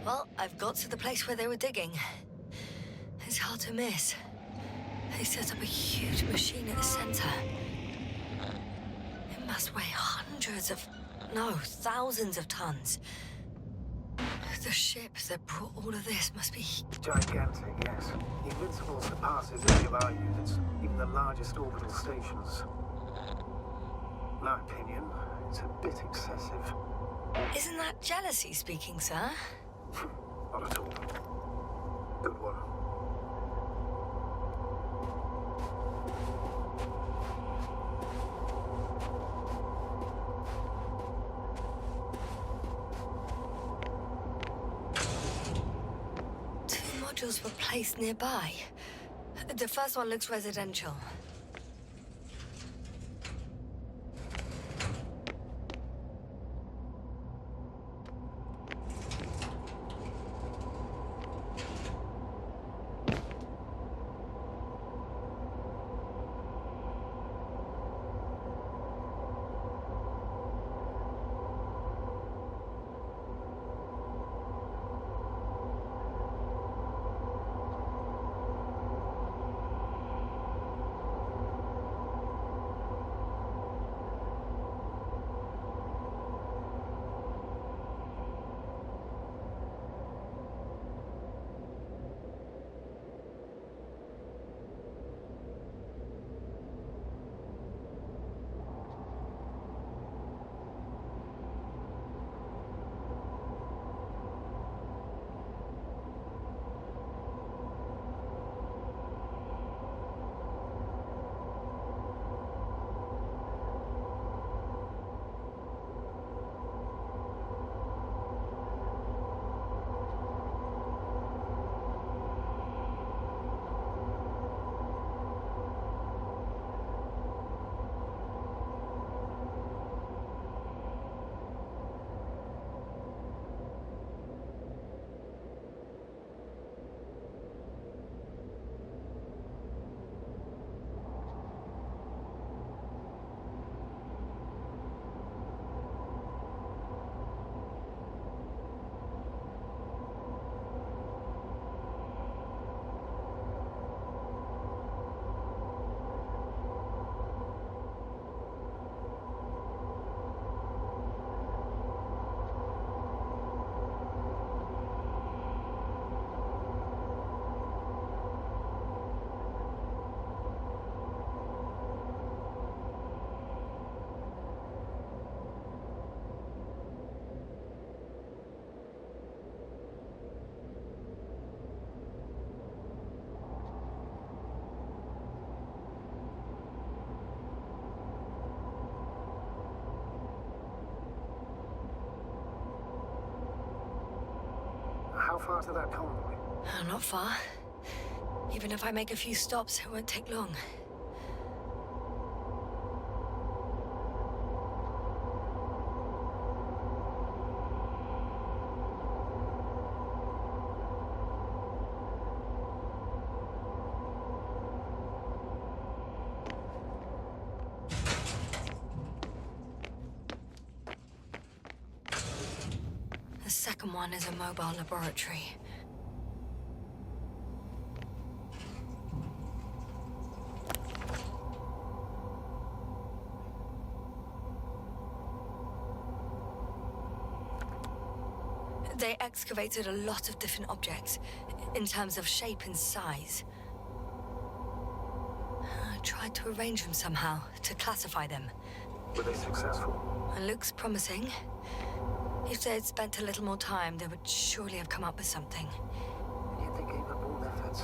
Well, I've got to the place where they were digging. It's hard to miss. They set up a huge machine at the center. It must weigh thousands of tons. The ship that brought all of this must be... Gigantic, yes. The Invincible surpasses any of our units, even the largest orbital stations. In my opinion, it's a bit excessive. Isn't that jealousy speaking, sir? Not at all. Good one. Two modules were placed nearby. The first one looks residential. How far to that convoy? Not far. Even if I make a few stops, it won't take long. second one is a mobile laboratory. They excavated a lot of different objects, in terms of shape and size. I tried to arrange them somehow, to classify them. Were they successful? It looks promising. If they had spent a little more time, they would surely have come up with something. Yet they gave up all efforts.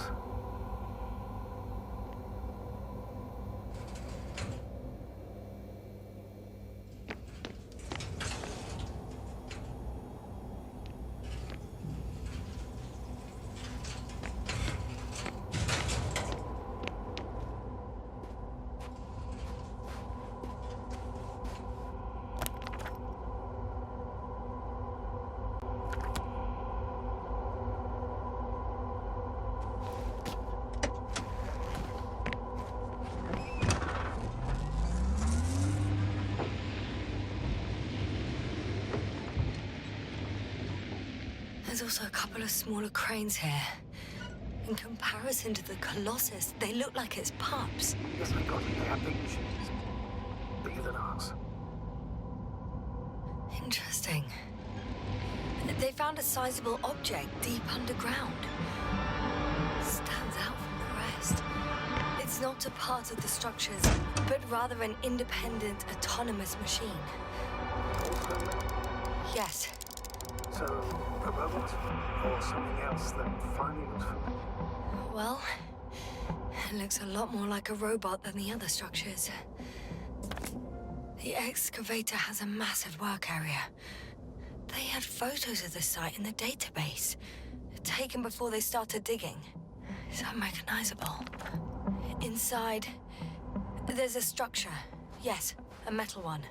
There's also a couple of smaller cranes here. In comparison to the Colossus, they look like it's pups. Yes, I got it. They have big machines. Bigger than ours. Interesting. They found a sizable object deep underground. Stands out from the rest. It's not a part of the structures, but rather an independent, autonomous machine. Yes. So, a robot? Or something else that finally looks familiar? Well, it looks a lot more like a robot than the other structures. The excavator has a massive work area. They had photos of the site in the database, taken before they started digging. It's unrecognizable. Inside, there's a structure. Yes, a metal one.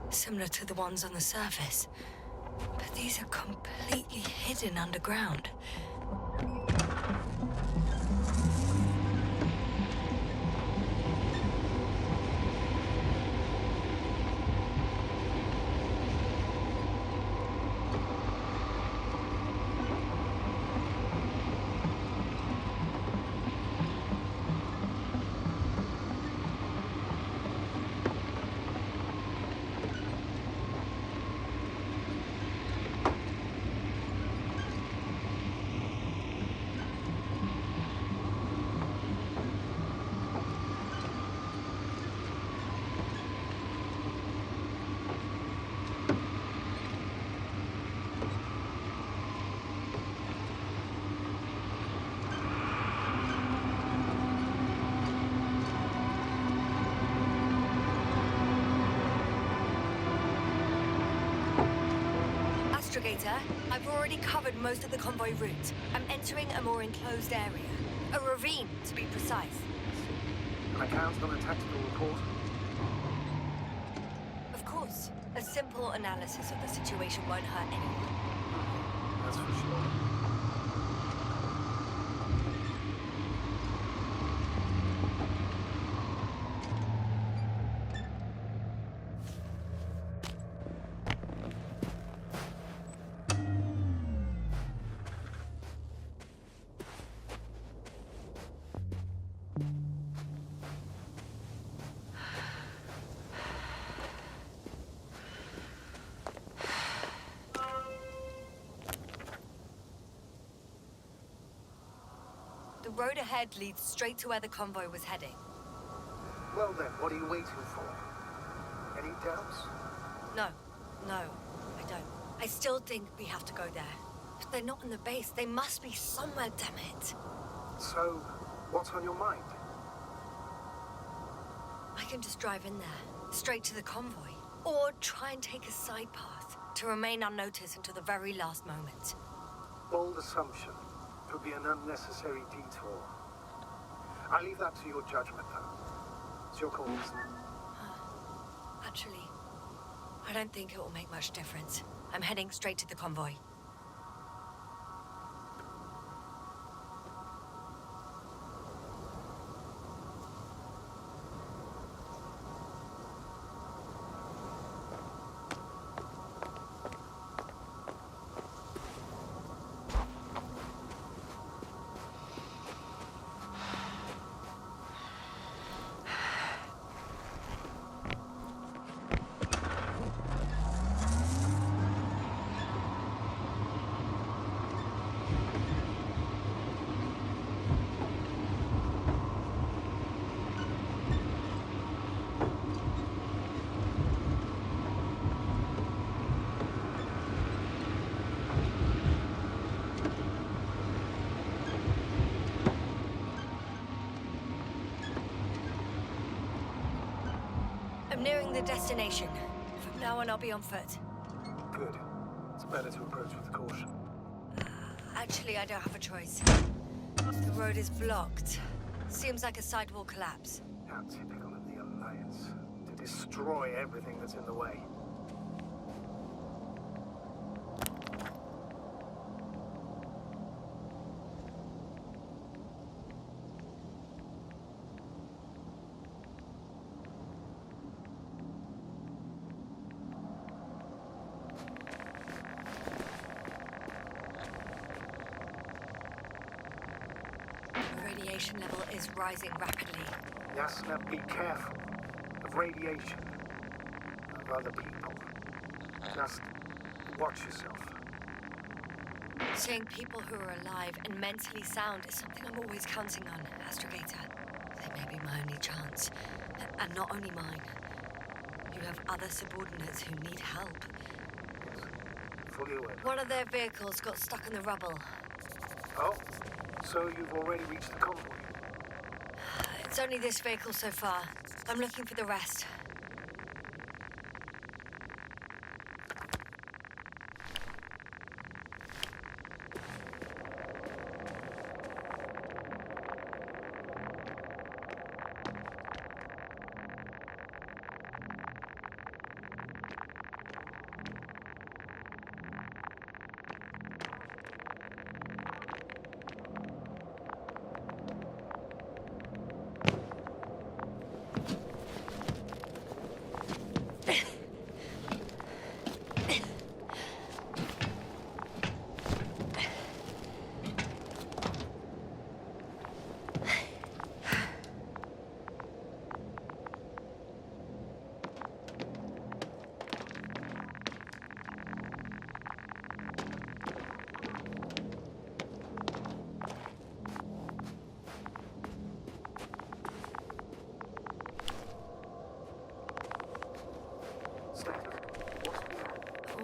Similar to the ones on the surface. But these are completely hidden underground. I've already covered most of the convoy route. I'm entering a more enclosed area. A ravine, to be precise. Can I count on a tactical report? Of course. A simple analysis of the situation won't hurt anyone. That's for sure. The road ahead leads straight to where the convoy was heading. Well then, what are you waiting for? Any doubts? No, I don't. I still think we have to go there. If they're not in the base, they must be somewhere, damn it. So, what's on your mind? I can just drive in there, straight to the convoy. Or try and take a side path to remain unnoticed until the very last moment. Bold assumption. Could be an unnecessary detour. I leave that to your judgment, though. It's your call, isn't it? Actually, I don't think it will make much difference. I'm heading straight to the convoy. I'm nearing the destination. From now on, I'll be on foot. Good. It's better to approach with caution. Actually, I don't have a choice. The road is blocked. Seems like a sidewall collapse. How typical of the Alliance. To destroy everything that's in the way. Radiation level is rising rapidly. Yasna, be careful of radiation, of other people. Just watch yourself. Seeing people who are alive and mentally sound is something I'm always counting on, Astrogator. They may be my only chance. And not only mine. You have other subordinates who need help. Yes, fully aware. One of their vehicles got stuck in the rubble. Oh, so you've already reached the convoy? It's only this vehicle so far. I'm looking for the rest.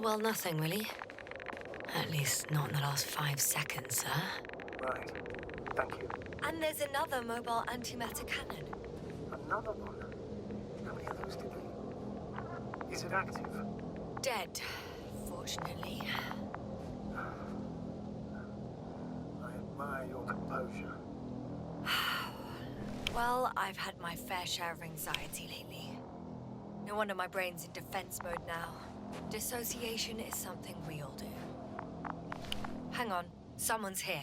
Well, nothing really. At least not in the last 5 seconds, sir. Right. Thank you. And there's another mobile antimatter cannon. Another one? How many of those did they... Is it active? Dead, fortunately. I admire your composure. Well, I've had my fair share of anxiety lately. No wonder my brain's in defense mode now. Dissociation is something we all do. Hang on, someone's here.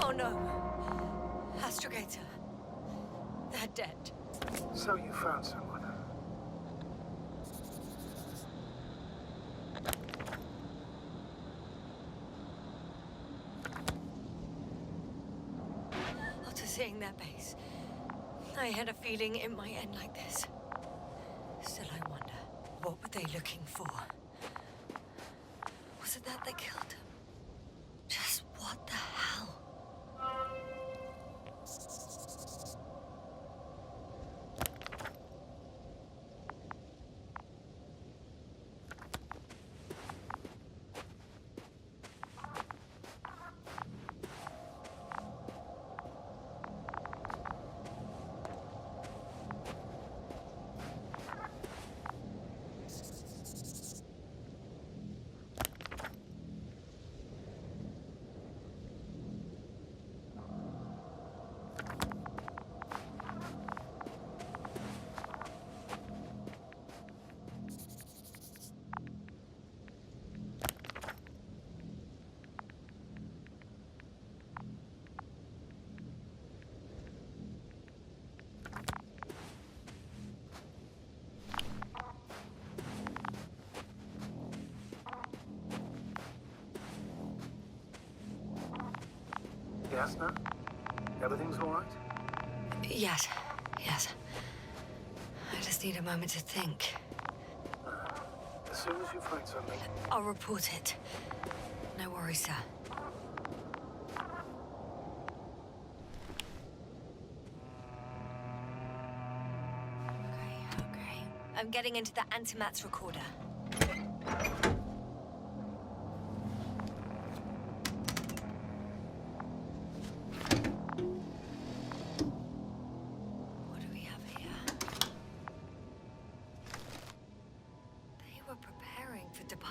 Oh no! Astrogator. They're dead. So you found someone? After seeing their base, I had a feeling it might end like this. Still, I wonder, what were they looking for? Was it that they killed him? Just what the hell? Yes, no? Everything's all right? Yes. I just need a moment to think. As soon as you find something... I'll report it. No worries, sir. Okay. I'm getting into the antimat's recorder.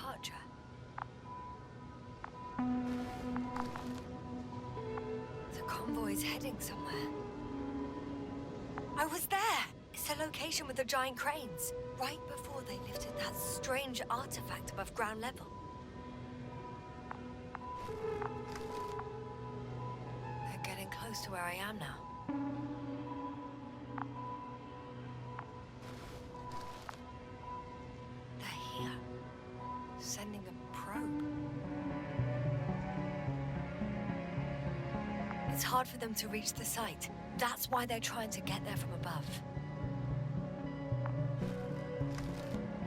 departure. The convoy's heading somewhere. I was there! It's the location with the giant cranes, right before they lifted that strange artifact above ground level. They're getting close to where I am now. They're here, sending a probe. It's hard for them to reach the site. That's why they're trying to get there from above.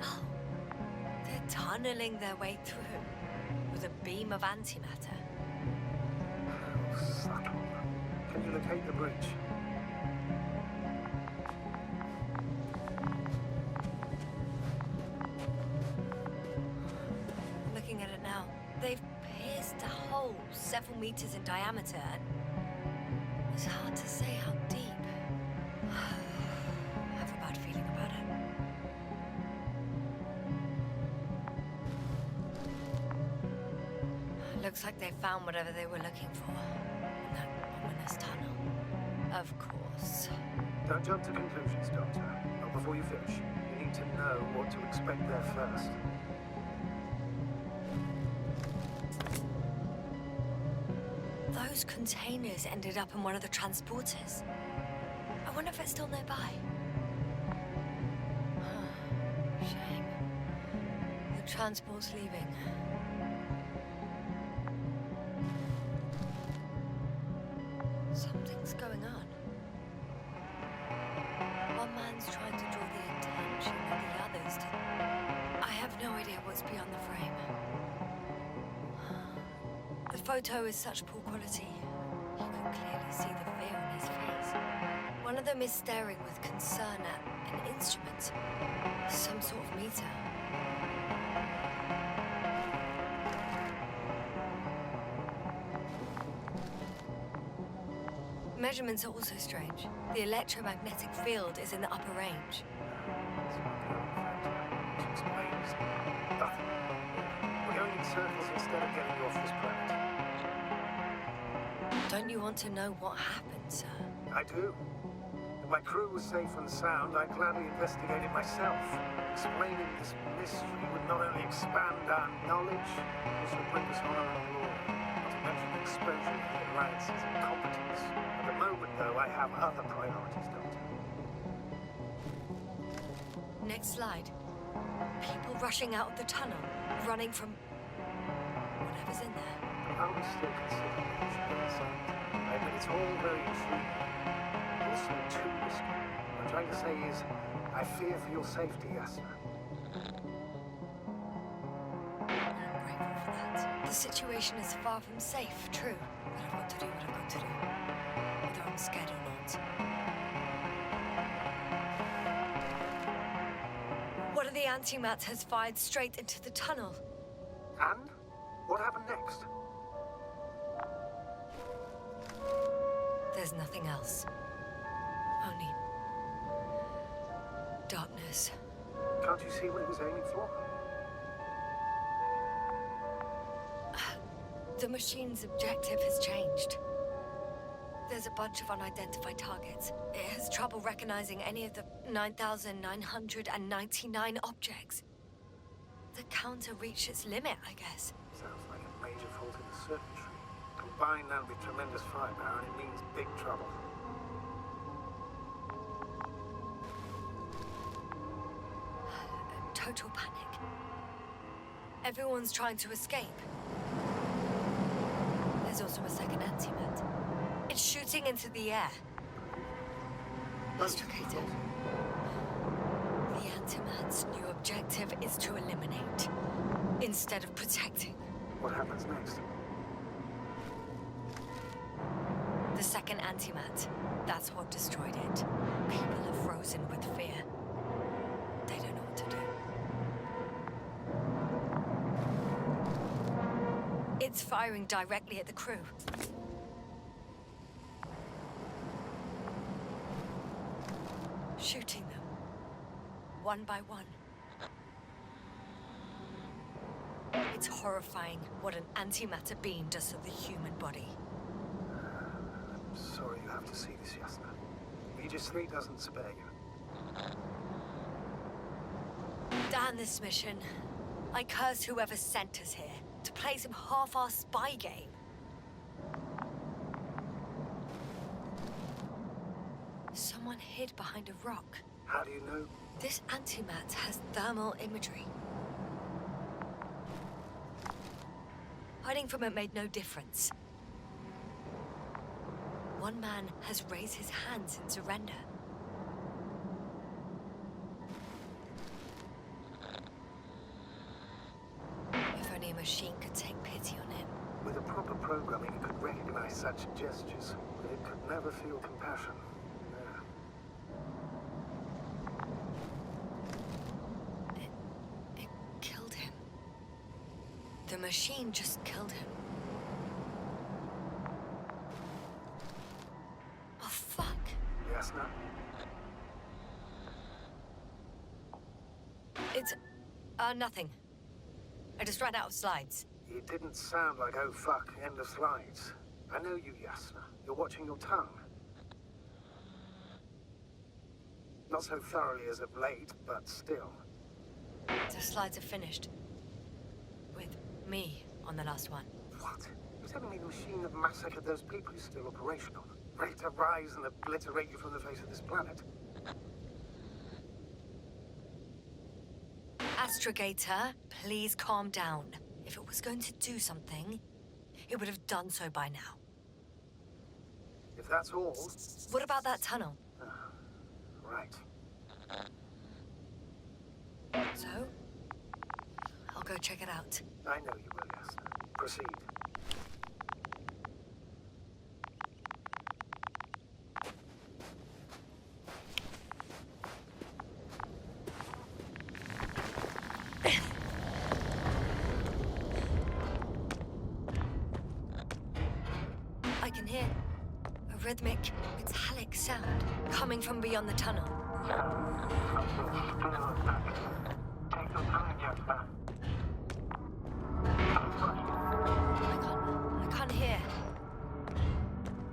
Oh, they're tunneling their way through with a beam of antimatter. How subtle. Can you locate the breach? Looking at it now, they've pierced a hole several meters in diameter, and it's hard to say how deep. I have a bad feeling about it. Looks like they found whatever they were looking for in that ominous tunnel. Of course. Don't jump to conclusions, Doctor. Not before you finish. You need to know what to expect there first. Those containers ended up in one of the transporters. I wonder if it's still nearby. Shame. The transport's leaving. Something's going on. One man's trying to draw the attention of the others to... I have no idea what's beyond the frame. The photo is such poor quality. You can clearly see the fear on his face. One of them is staring with concern at an instrument. Some sort of meter. Measurements are also strange. The electromagnetic field is in the upper range. Which explains nothing. We're going in circles instead of getting you off this planet. Don't you want to know what happened, sir? I do. If my crew was safe and sound, I'd gladly investigate it myself. Explaining this mystery would not only expand our knowledge, also bring us honor and glory. Not to mention exposure of the Alliance's incompetence. At the moment, though, I have other priorities, Doctor. Next slide. People rushing out of the tunnel, running from whatever's in there. I would still consider it inside. I admit it's all very intriguing. Also too risky. What I'm trying to say is, I fear for your safety, Yasna. I'm grateful for that. The situation is far from safe, true. But I've got to do what I've got to do. Whether I'm scared or not. One of the antimats has fired straight into the tunnel. And? What happened next? There's nothing else. Only darkness. Can't you see what it was aiming for? The machine's objective has changed. There's a bunch of unidentified targets. It has trouble recognizing any of the 9,999 objects. The counter reached its limit, I guess. Sounds like a major fault in the circuitry. Combine that with tremendous firepower and it means big trouble. Total panic. Everyone's trying to escape. There's also a second antimat. It's shooting into the air. Astragator. The antimat's new objective is to eliminate, instead of protecting. What happens next? The second antimat. That's what destroyed it. People are frozen with fear. They don't know what to do. It's firing directly at the crew. Shooting them. One by one. It's horrifying what an antimatter beam does to the human body. I'm sorry you have to see this, Yasna. Regis 3 doesn't spare you. Damn this mission. I curse whoever sent us here to play some half-assed spy game. Someone hid behind a rock. How do you know? This antimat has thermal imagery. Hiding from it made no difference. One man has raised his hands in surrender. If only a machine could take pity on him. With a proper programming, it could recognize such gestures, but it could never feel compassion. It killed him. The machine just killed him. Oh, fuck. Yasna? It's, nothing. I just ran out of slides. It didn't sound like, oh fuck, end of slides. I know you, Yasna. You're watching your tongue. Not so thoroughly as of late, but still. The slides are finished. With me on the last one. What? You're telling me the machine that massacred those people is still operational? Ready to rise and obliterate you from the face of this planet? Astrogator, please calm down. If it was going to do something, it would have done so by now. If that's all... What about that tunnel? Right. So? I'll go check it out. I know you will, Yasna. Proceed. I can hear a rhythmic, metallic sound coming from beyond the tunnel. I can't hear.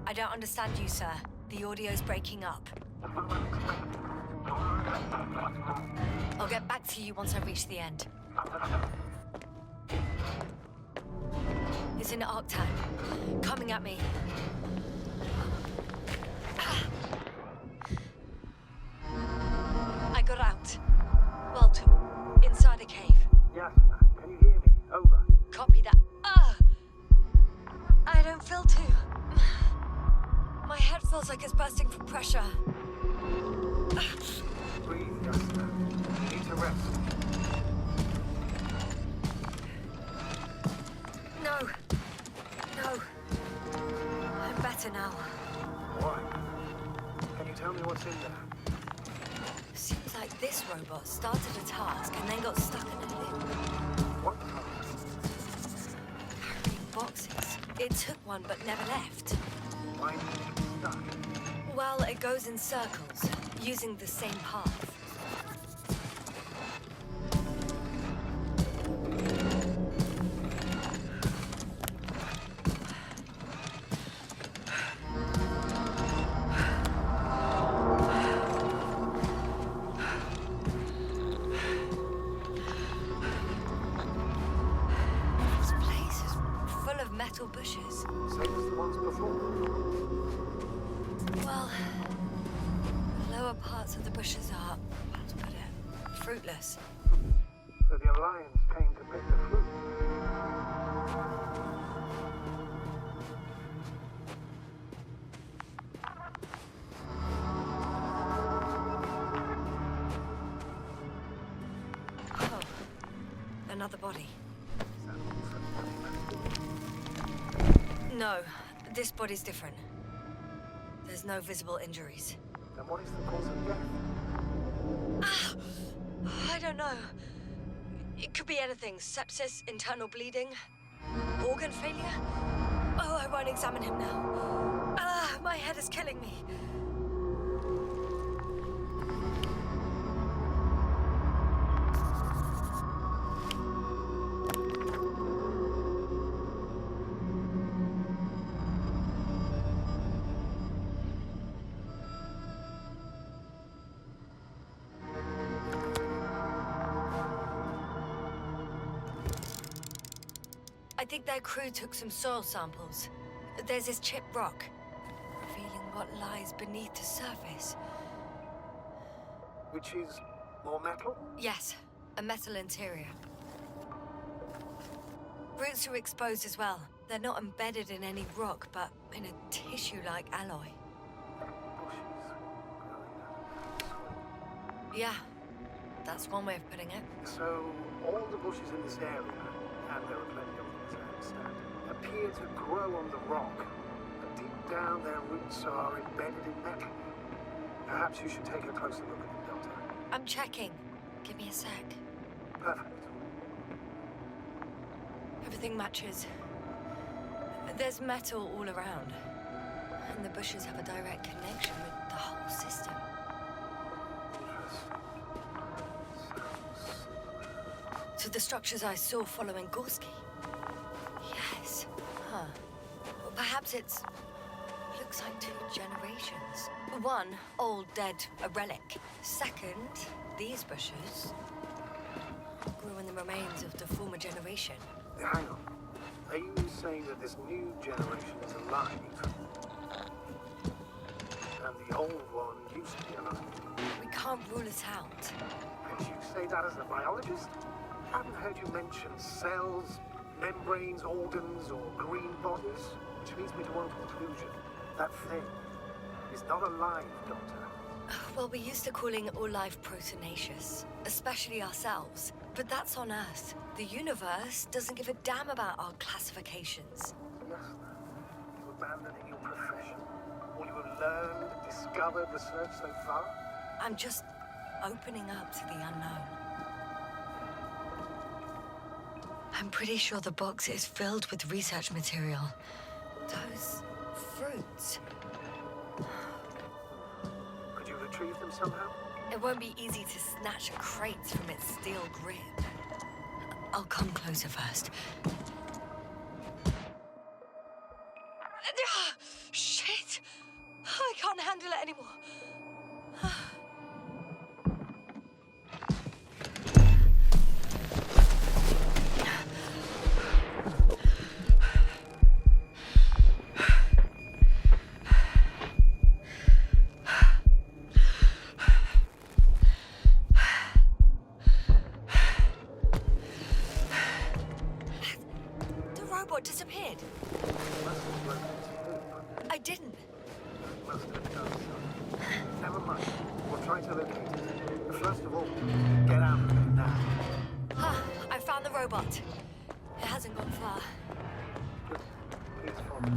I don't understand you, sir. The audio's breaking up. I'll get back to you once I reach the end. It's in Arctan. Coming at me. I got out. Well, to inside a cave. Yasna, can you hear me? Over. Copy that. I don't feel too. My head feels like it's bursting from pressure. Breathe, Yasna. You need to rest. No. I'm better now. Why? Can you tell me what's in there? Seems like this robot started a task and then got stuck in a loop. What task? Carrying boxes. It took one but never left. Why did you get stuck? Well, it goes in circles, using the same path. Bushes. Same as the ones before. Well, the lower parts of the bushes are, how to put it, fruitless. So the Alliance came to pick the fruit. Oh, another body. No, this body's different. There's no visible injuries. Then what is the cause of death? I don't know. It could be anything. Sepsis, internal bleeding, organ failure. Oh, I won't examine him now. My head is killing me. think their crew took some soil samples. There's this chipped rock, revealing what lies beneath the surface. Which is more metal? Yes, a metal interior. Roots are exposed as well. They're not embedded in any rock, but in a tissue-like alloy. Bushes growing out of the soil. Yeah, that's one way of putting it. So, all the bushes in this area, and there are plenty of them as I understand, appear to grow on the rock, but deep down their roots are embedded in metal. Perhaps you should take a closer look at them, Doctor. I'm checking. Give me a sec. Perfect. Everything matches. There's metal all around. And the bushes have a direct connection with the whole system. To the structures I saw following Gorski. Yes. Huh. Well, perhaps it's... looks like 2 generations. One, old, dead, a relic. Second, these bushes grew in the remains of the former generation. Hang on. Are you saying that this new generation is alive? And the old one used to be alive? We can't rule it out. And you say that as a biologist? I haven't heard you mention cells, membranes, organs, or green bodies, which leads me to one conclusion. That thing is not alive, Doctor. Well, we're used to calling all life proteinaceous, especially ourselves. But that's on Earth. The universe doesn't give a damn about our classifications. Yes, you abandoning your profession? All you have learned, discovered, researched so far? I'm just opening up to the unknown. I'm pretty sure the box is filled with research material. Those fruits. Could you retrieve them somehow? It won't be easy to snatch a crate from its steel grip. I'll come closer first. Shit! I can't handle it anymore. Disappeared. I didn't. Must have done so. Never mind. We'll try to locate it. But first of all, get out of there now. I found the robot. It hasn't gone far. Good. Please follow me.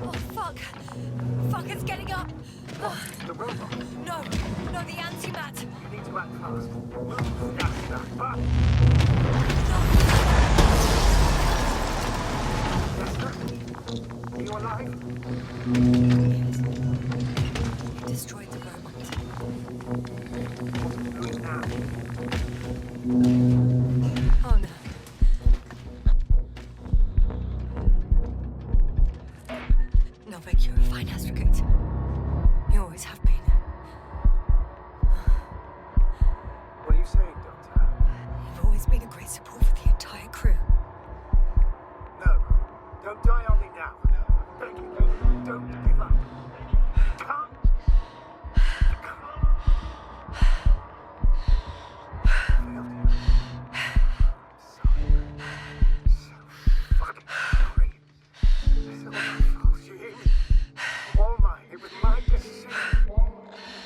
Oh, fuck. Fuck, it's getting up. The robot. No, the antimat. You need to act fast. Move faster. Up. Yes, sir. Are you alive? You destroyed the robot. What are you doing now? Oh, no. Novak, you're a fine astrogate. You always have been. What are you saying, Doctor? You've always been a great support for the entire crew. No. Don't die on me now. Beg you, don't give up. You can't. You can't. Failed you. So fucking sorry. It's all my fault, you hear me? All mine. It was my decision.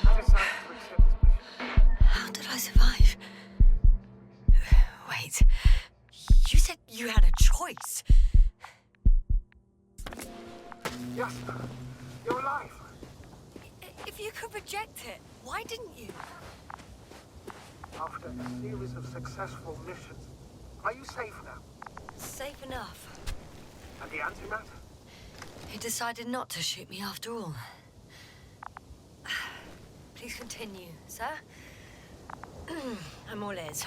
I decided to accept this mission. How did I survive? Wait. You said you had a choice. Yes, you're alive. If you could reject it, why didn't you? After a series of successful missions, are you safe now? Safe enough. And the antimat? He decided not to shoot me after all. Please continue, sir. I'm all ears.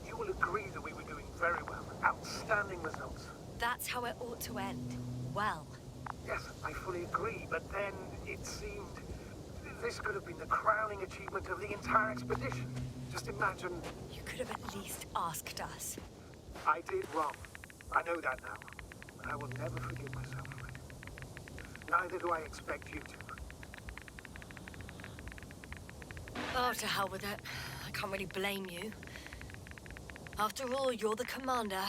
You will agree that we were doing very well. Outstanding results. That's how it ought to end. Well. Yes, I fully agree, but then it seemed this could have been the crowning achievement of the entire expedition. Just imagine... You could have at least asked us. I did wrong. I know that now. But I will never forgive myself for it. Neither do I expect you to. Oh, to hell with it. I can't really blame you. After all, you're the commander.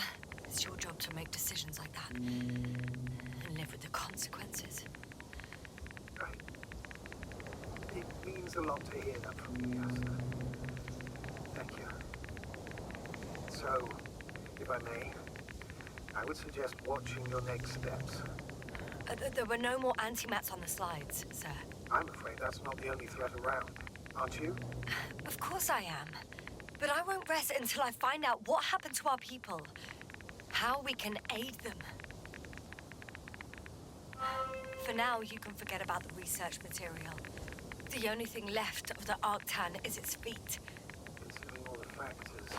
It's your job to make decisions like that. And live with the consequences. Right. It means a lot to hear that from you, Yasna. Thank you. So, if I may, I would suggest watching your next steps. There were no more anti-mats on the slides, sir. I'm afraid that's not the only threat around, aren't you? Of course I am. But I won't rest until I find out what happened to our people. How we can aid them. For now, you can forget about the research material. The only thing left of the Arctan is its feet. Considering all the factors,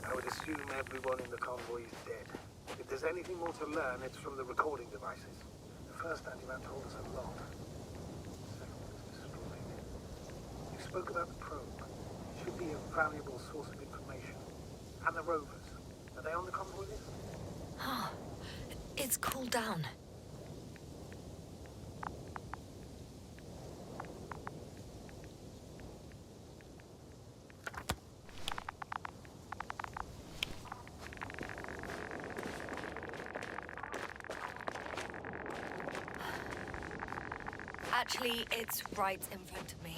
I would assume everyone in the convoy is dead. If there's anything more to learn, it's from the recording devices. The first antimat told us a lot. The second was destroyed. You spoke about the probe. It should be a valuable source of information. And the rovers. Are they on the convoy list? Ah, it's cooled down. Actually, it's right in front of me.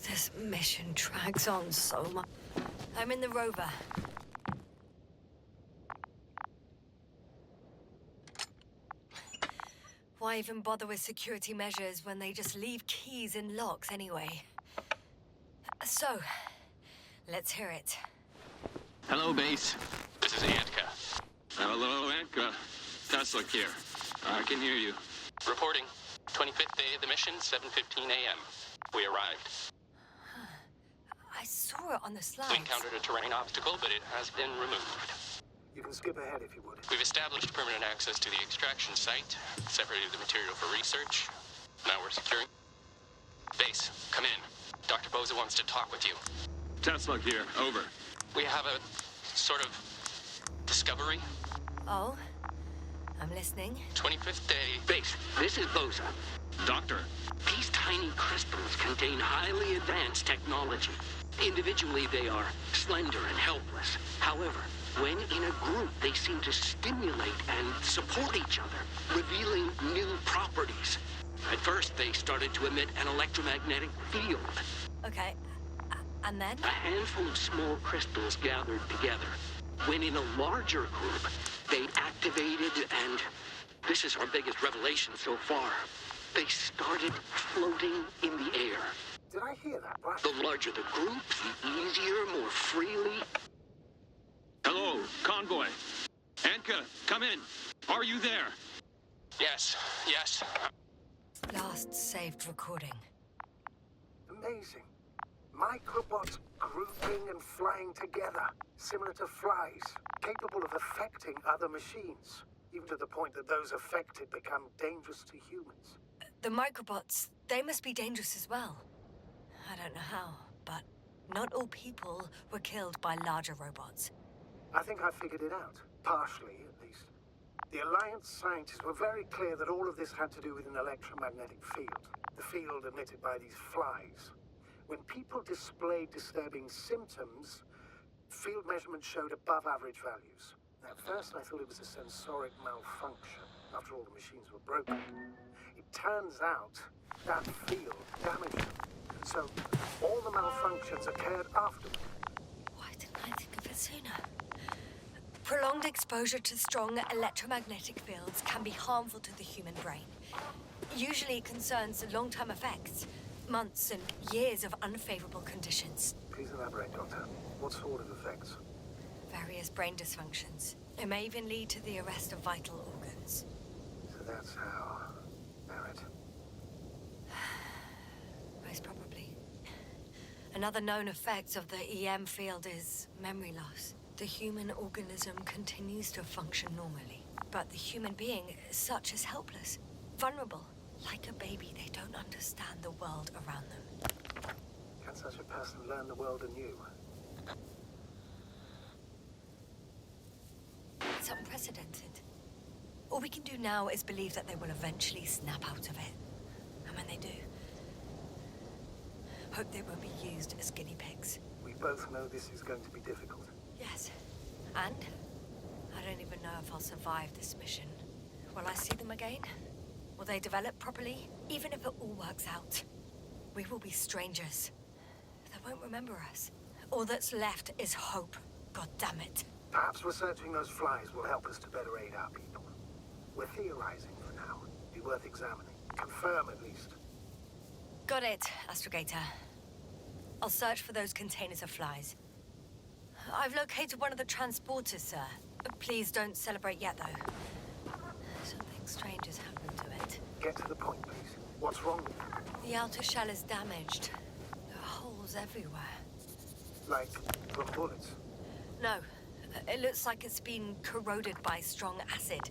This mission drags on so much. I'm in the rover. Why even bother with security measures when they just leave keys in locks anyway? So, let's hear it. Hello, base. This is Antka. Hello, Antka. Tesla here. I can hear you. Reporting. 25th day of the mission, 7:15 a.m. We arrived. I saw it on the slides. We encountered a terrain obstacle, but it has been removed. You can skip ahead if you would. We've established permanent access to the extraction site, separated the material for research. Now we're securing. Base, come in. Dr. Boza wants to talk with you. Tesla here, over. We have a sort of discovery. Oh? I'm listening. 25th day. Base, this is Boza. Doctor. These tiny crystals contain highly advanced technology. Individually, they are slender and helpless. However, when in a group, they seem to stimulate and support each other, revealing new properties. At first, they started to emit an electromagnetic field. Okay. And then? A handful of small crystals gathered together. When in a larger group, they activated and... this is our biggest revelation so far. They started floating in the air. Did I hear that right? The larger the group, the easier, more freely. Hello, convoy. Antka, come in. Are you there? Yes, yes. Last saved recording. Amazing. Microbots grouping and flying together, similar to flies, capable of affecting other machines, even to the point that those affected become dangerous to humans. The microbots, they must be dangerous as well. I don't know how, but not all people were killed by larger robots. I think I figured it out. Partially, at least. The Alliance scientists were very clear that all of this had to do with an electromagnetic field. The field emitted by these flies. When people displayed disturbing symptoms, field measurements showed above average values. At first, I thought it was a sensoric malfunction. After all, the machines were broken. It turns out that field damaged them. And so, all the malfunctions occurred afterward. Why didn't I think of it sooner? Prolonged exposure to strong electromagnetic fields can be harmful to the human brain. Usually it concerns long-term effects, months and years of unfavorable conditions. Please elaborate, Doctor. What sort of effects? Various brain dysfunctions. It may even lead to the arrest of vital organs. So that's how... Merit. Most probably. Another known effect of the EM field is memory loss. The human organism continues to function normally, but the human being is such as helpless, vulnerable. Like a baby, they don't understand the world around them. Can such a person learn the world anew? It's unprecedented. All we can do now is believe that they will eventually snap out of it. And when they do, hope they won't be used as guinea pigs. We both know this is going to be difficult. Yes. And I don't even know if I'll survive this mission. Will I see them again? Will they develop properly? Even if it all works out, we will be strangers. They won't remember us. All that's left is hope. God damn it. Perhaps researching those flies will help us to better aid our people. We're theorizing for now. Be worth examining. Confirm at least. Got it, Astrogator. I'll search for those containers of flies. I've located one of the transporters, sir. Please don't celebrate yet, though. Something strange has happened to it. Get to the point, please. What's wrong with it? The outer shell is damaged. There are holes everywhere. Like from bullets? No. It looks like it's been corroded by strong acid.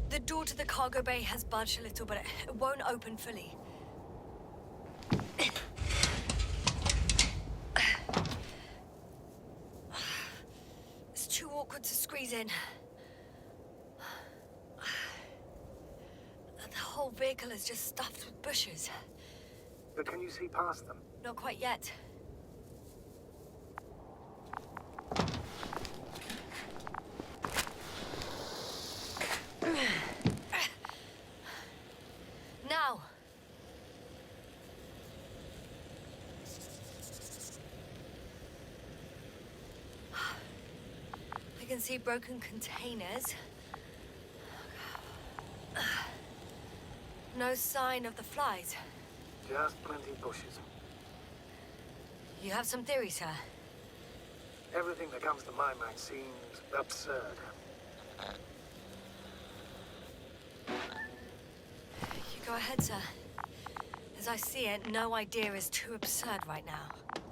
The door to the cargo bay has budged a little, but it won't open fully. It's too awkward to squeeze in. The whole vehicle is just stuffed with bushes. But can you see past them? Not quite yet. Now. I can see broken containers. No sign of the flies. Just plenty of bushes. You have some theory, sir? Everything that comes to my mind seems absurd. You go ahead, sir. As I see it, no idea is too absurd right now.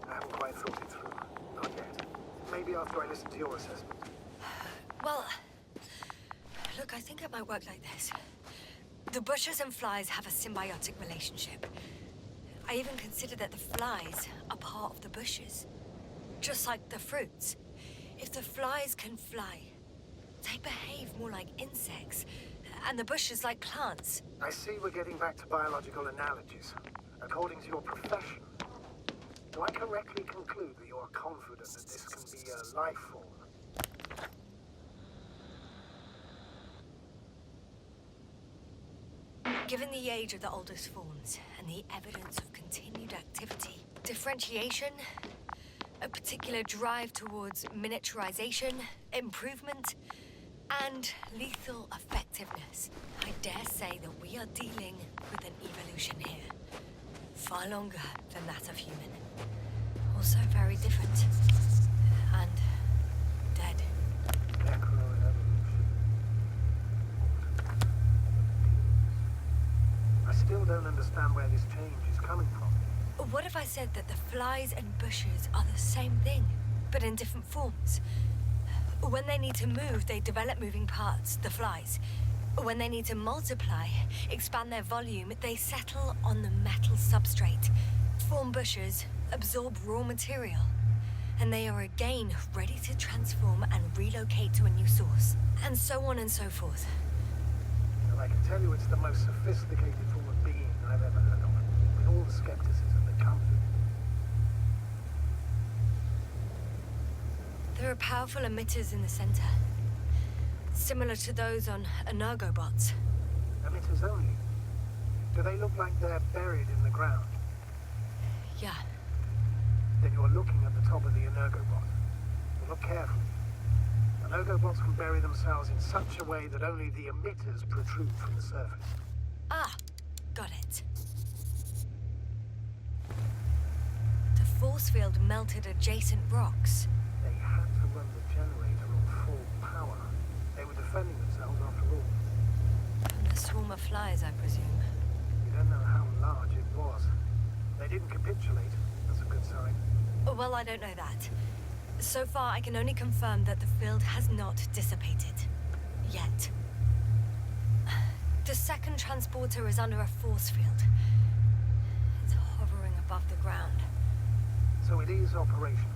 I haven't quite thought it through. Not yet. Maybe after I listen to your assessment. Well, look, I think it might work like this. The bushes and flies have a symbiotic relationship. I even consider that the flies are part of the bushes. Just like the fruits. If the flies can fly, they behave more like insects, and the bushes like plants. I see we're getting back to biological analogies. According to your profession, do I correctly conclude that you are confident that this can be a life form? Given the age of the oldest forms and the evidence of continued activity, differentiation, a particular drive towards miniaturization, improvement, And lethal effectiveness. I dare say that we are dealing with an evolution here. Far longer than that of human. Also very different. And dead. I still don't understand where this change is coming from. What if I said that the flies and bushes are the same thing, but in different forms? When they need to move, they develop moving parts, the flies. When they need to multiply, expand their volume, they settle on the metal substrate, form bushes, absorb raw material. And they are again ready to transform and relocate to a new source. And so on and so forth. And I can tell you it's the most sophisticated form of being I've ever heard of, with all the skepticism that comes with it. There are powerful emitters in the center. Similar to those on energobots. Emitters only? Do they look like they're buried in the ground? Yeah. Then you're looking at the top of the energobot. Well, look carefully. Energobots can bury themselves in such a way that only the emitters protrude from the surface. Ah, got it. The force field melted adjacent rocks. They had to run the generator on full power. They were defending themselves after all. From the swarm of flies, I presume. You don't know how large it was. They didn't capitulate. That's a good sign. Well, I don't know that. So far, I can only confirm that the field has not dissipated. Yet. The second transporter is under a force field. It's hovering above the ground. So it is operational.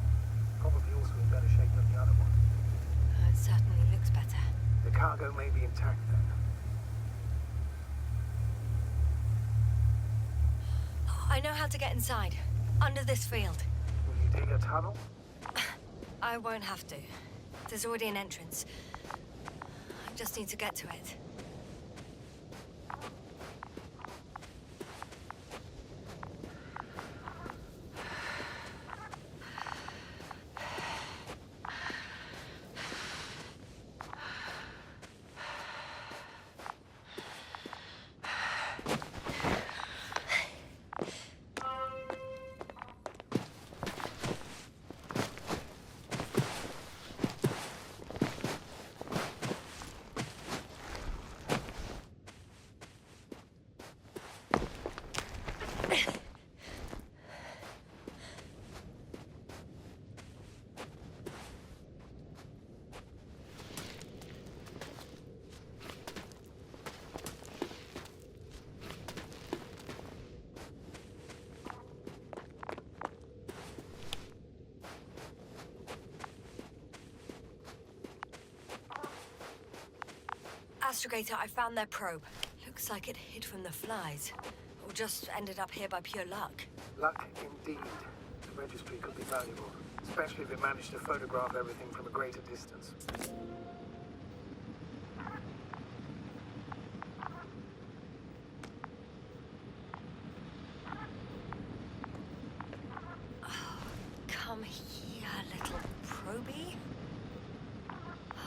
Probably also in better shape than the other one. It certainly looks better. The cargo may be intact then. I know how to get inside. Under this field. Will you dig a tunnel? I won't have to. There's already an entrance. I just need to get to it. Astrogator, I found their probe. Looks like it hid from the flies. Or just ended up here by pure luck. Luck indeed. The registry could be valuable, especially if it managed to photograph everything from a greater distance. Oh, come here, little probie.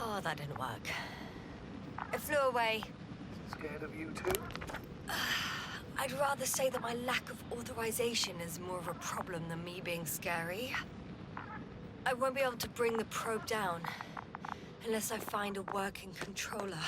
Oh, that didn't work. It flew away. Scared of you too? I'd rather say that my lack of authorization is more of a problem than me being scary. I won't be able to bring the probe down unless I find a working controller.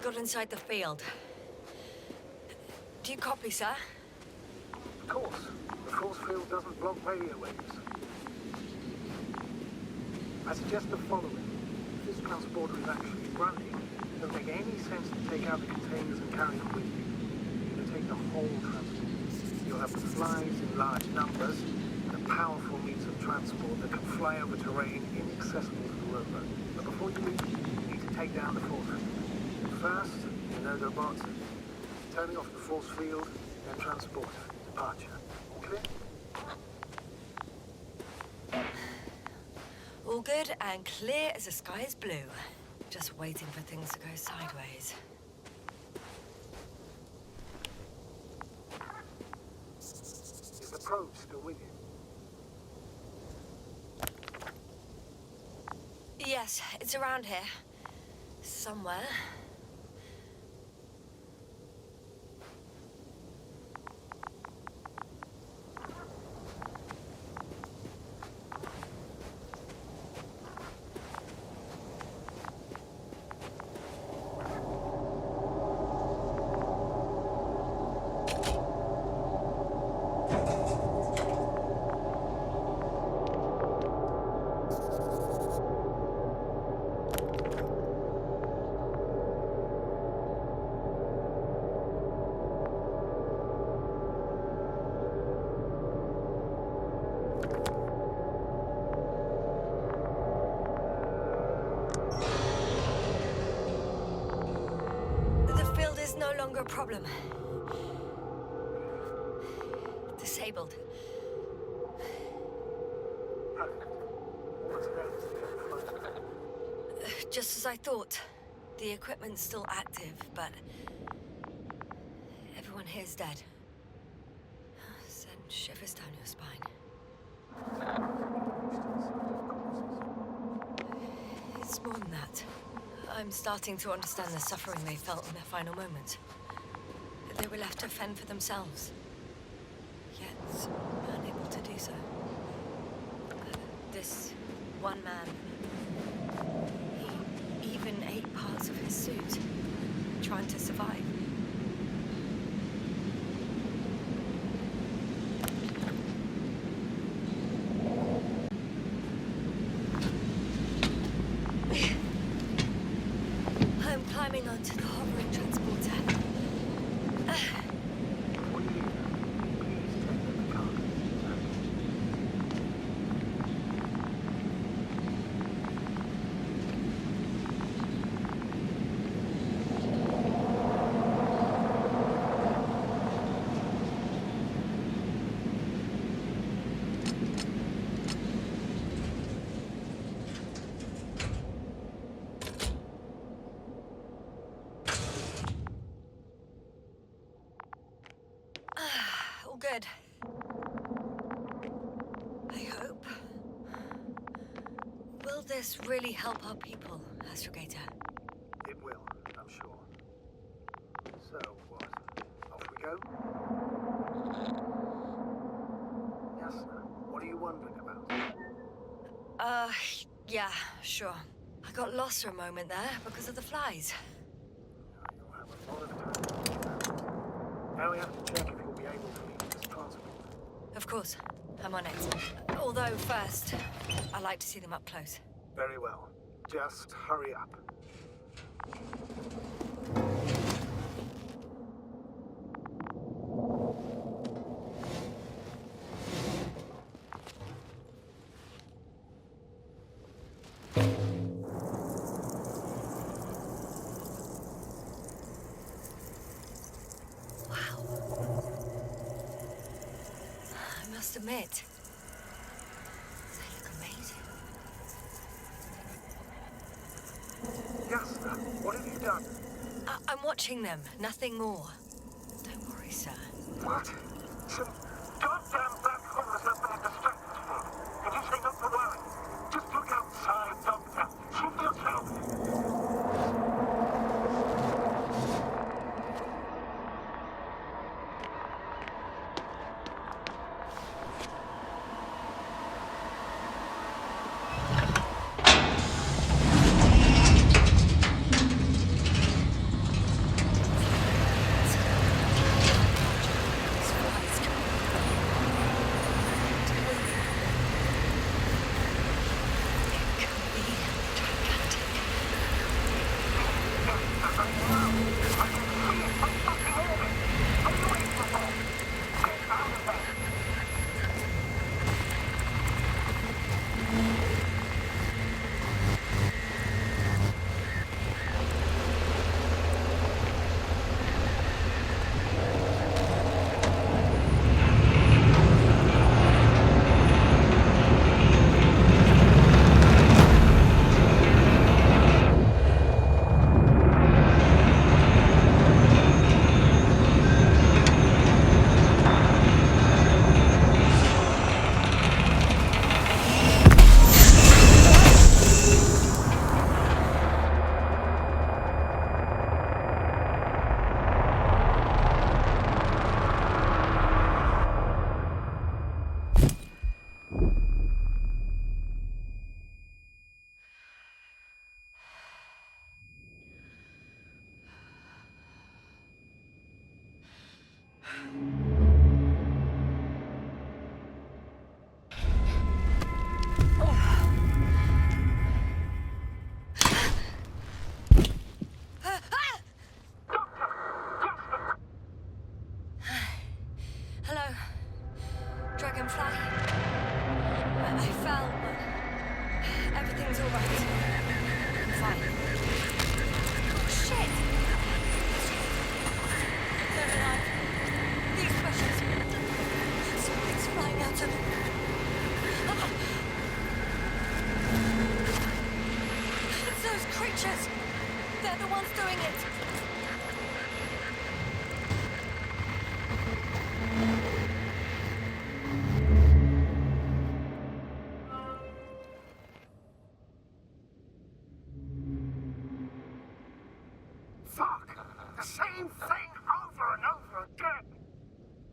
Got inside the field. Do you copy, sir? Of course. The force field doesn't block radio waves. I suggest the following. If this transporter is actually running, it doesn't make any sense to take out the containers and carry them with you. You need to take the whole transporter. you'll have the flies in large numbers and a powerful means of transport that can fly over terrain inaccessible to the rover. But before you leave, you need to take down the force field. First, the Energobot, turning off the force field, then transporter. Departure. Clear? All good and clear as the sky is blue. Just waiting for things to go sideways. Is the probe still with you? Yes, it's around here. Somewhere. No longer a problem. Disabled. Just as I thought. The equipment's still active, but everyone here's dead. Send shivers down your spine. It's more than that. I'm starting to understand the suffering they felt in their final moments. They were left to fend for themselves, yet unable to do so. This one man, he even ate parts of his suit, trying to survive. Climbing onto the hovering transporter. Good. I hope. Will this really help our people, Astrogator? It will, I'm sure. So, what? Off we go? Yes, sir. What are you wondering about? Yeah, sure. I got lost for a moment there because of the flies. You'll have a lot of time. Now we have to check if you'll be able to leave this transport. Of course. I'm on it. Although, first, I'd like to see them up close. Very well. Just hurry up. Admit, they look amazing. Yes, sir. What have you done? I'm watching them, nothing more. Don't worry, sir. What? Some goddamn black holes have been distracted from. And you say not to worry. Just look outside, Doctor. See for yourself. fly. I fell, but everything's all right. I'm fine. Oh, shit! They're alive. These bushes. Something's flying out of them. It's those creatures. They're the ones doing it. Fuck! The same thing over and over again!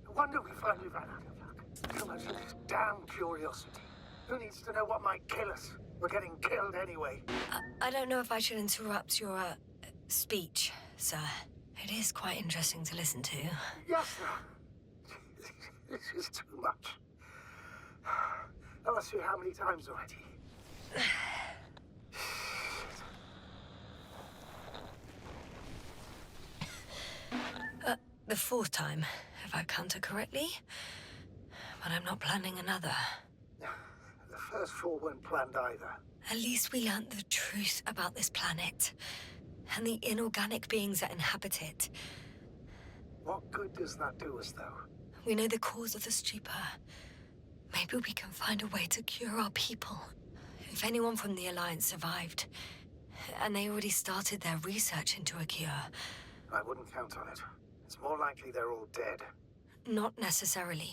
No wonder we finally ran out of luck. Too much of this damn curiosity. Who needs to know what might kill us? We're getting killed anyway. I don't know if I should interrupt your, speech, sir. It is quite interesting to listen to. Yes, sir. This is too much. I've asked you how many times already? The fourth time, if I counted correctly. But I'm not planning another. The first four weren't planned either. At least we learned the truth about this planet. And the inorganic beings that inhabit it. What good does that do us, though? We know the cause of the stupor. Maybe we can find a way to cure our people. If anyone from the Alliance survived, and they already started their research into a cure. I wouldn't count on it. It's more likely they're all dead. Not necessarily.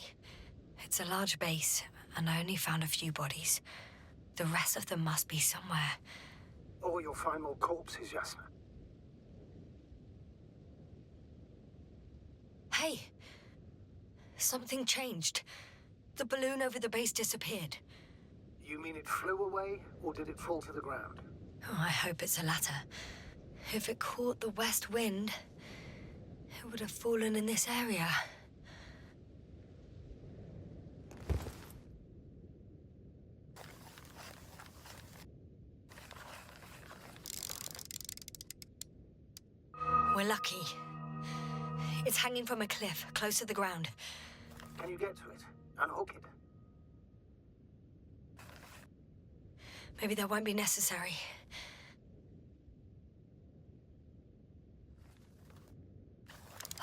It's a large base, and I only found a few bodies. The rest of them must be somewhere. Or you'll find more corpses, Yasna. Hey! Something changed. The balloon over the base disappeared. You mean it flew away, or did it fall to the ground? Oh, I hope it's the latter. If it caught the west wind, it would have fallen in this area. We're lucky. It's hanging from a cliff, close to the ground. Can you get to it? Unhook it? Maybe that won't be necessary.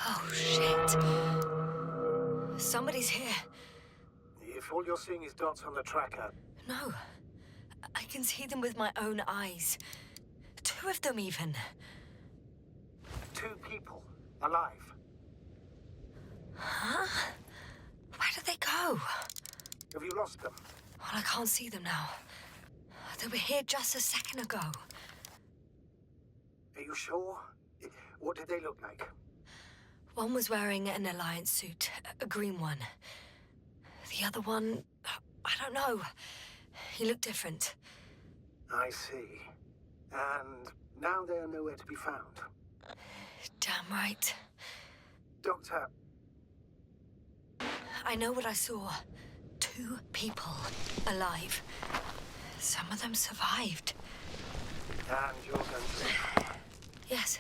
Oh, shit. Somebody's here. If all you're seeing is dots on the tracker... No. I can see them with my own eyes. Two of them, even. 2 people. Alive. Huh? Where did they go? Have you lost them? Well, I can't see them now. They were here just a second ago. Are you sure? What did they look like? One was wearing an Alliance suit, a green one. The other one, I don't know. He looked different. I see. And now they are nowhere to be found. Damn right. Doctor... I know what I saw. 2 people alive. Some of them survived. And you're going to... Yes.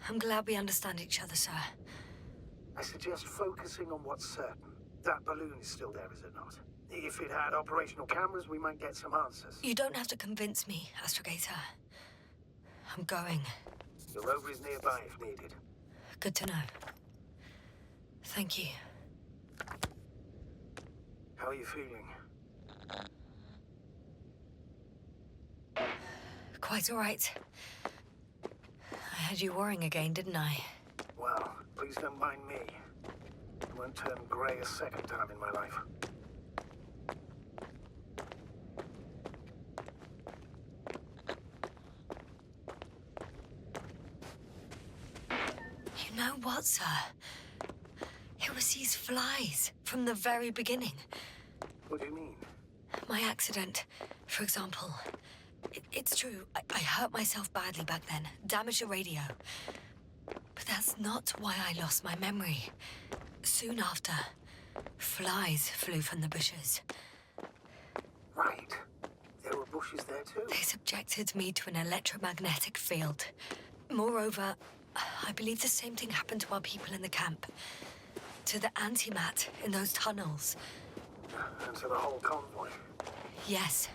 I'm glad we understand each other, sir. I suggest focusing on what's certain. That balloon is still there, is it not? If it had operational cameras, we might get some answers. You don't have to convince me, Astrogator. I'm going. The rover is nearby if needed. Good to know. Thank you. How are you feeling? Quite all right. I had you worrying again, didn't I? Well, please don't mind me. I won't turn grey a second time in my life. You know what, sir? It was these flies from the very beginning. What do you mean? My accident, for example. It's true, I hurt myself badly back then, damaged a radio. But that's not why I lost my memory. Soon after, flies flew from the bushes. Right. There were bushes there too. They subjected me to an electromagnetic field. Moreover, I believe the same thing happened to our people in the camp. To the antimat in those tunnels. to the whole convoy? Yes.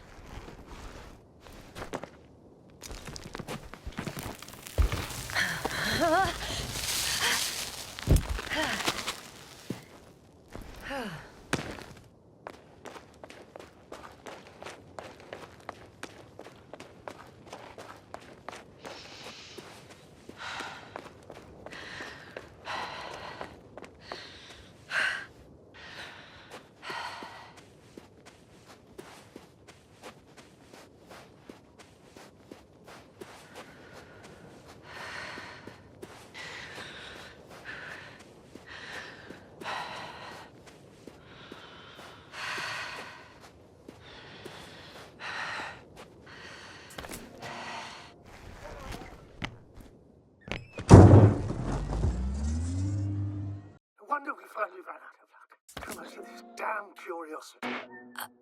Wonder we finally ran out of luck. Too much of this damn curiosity.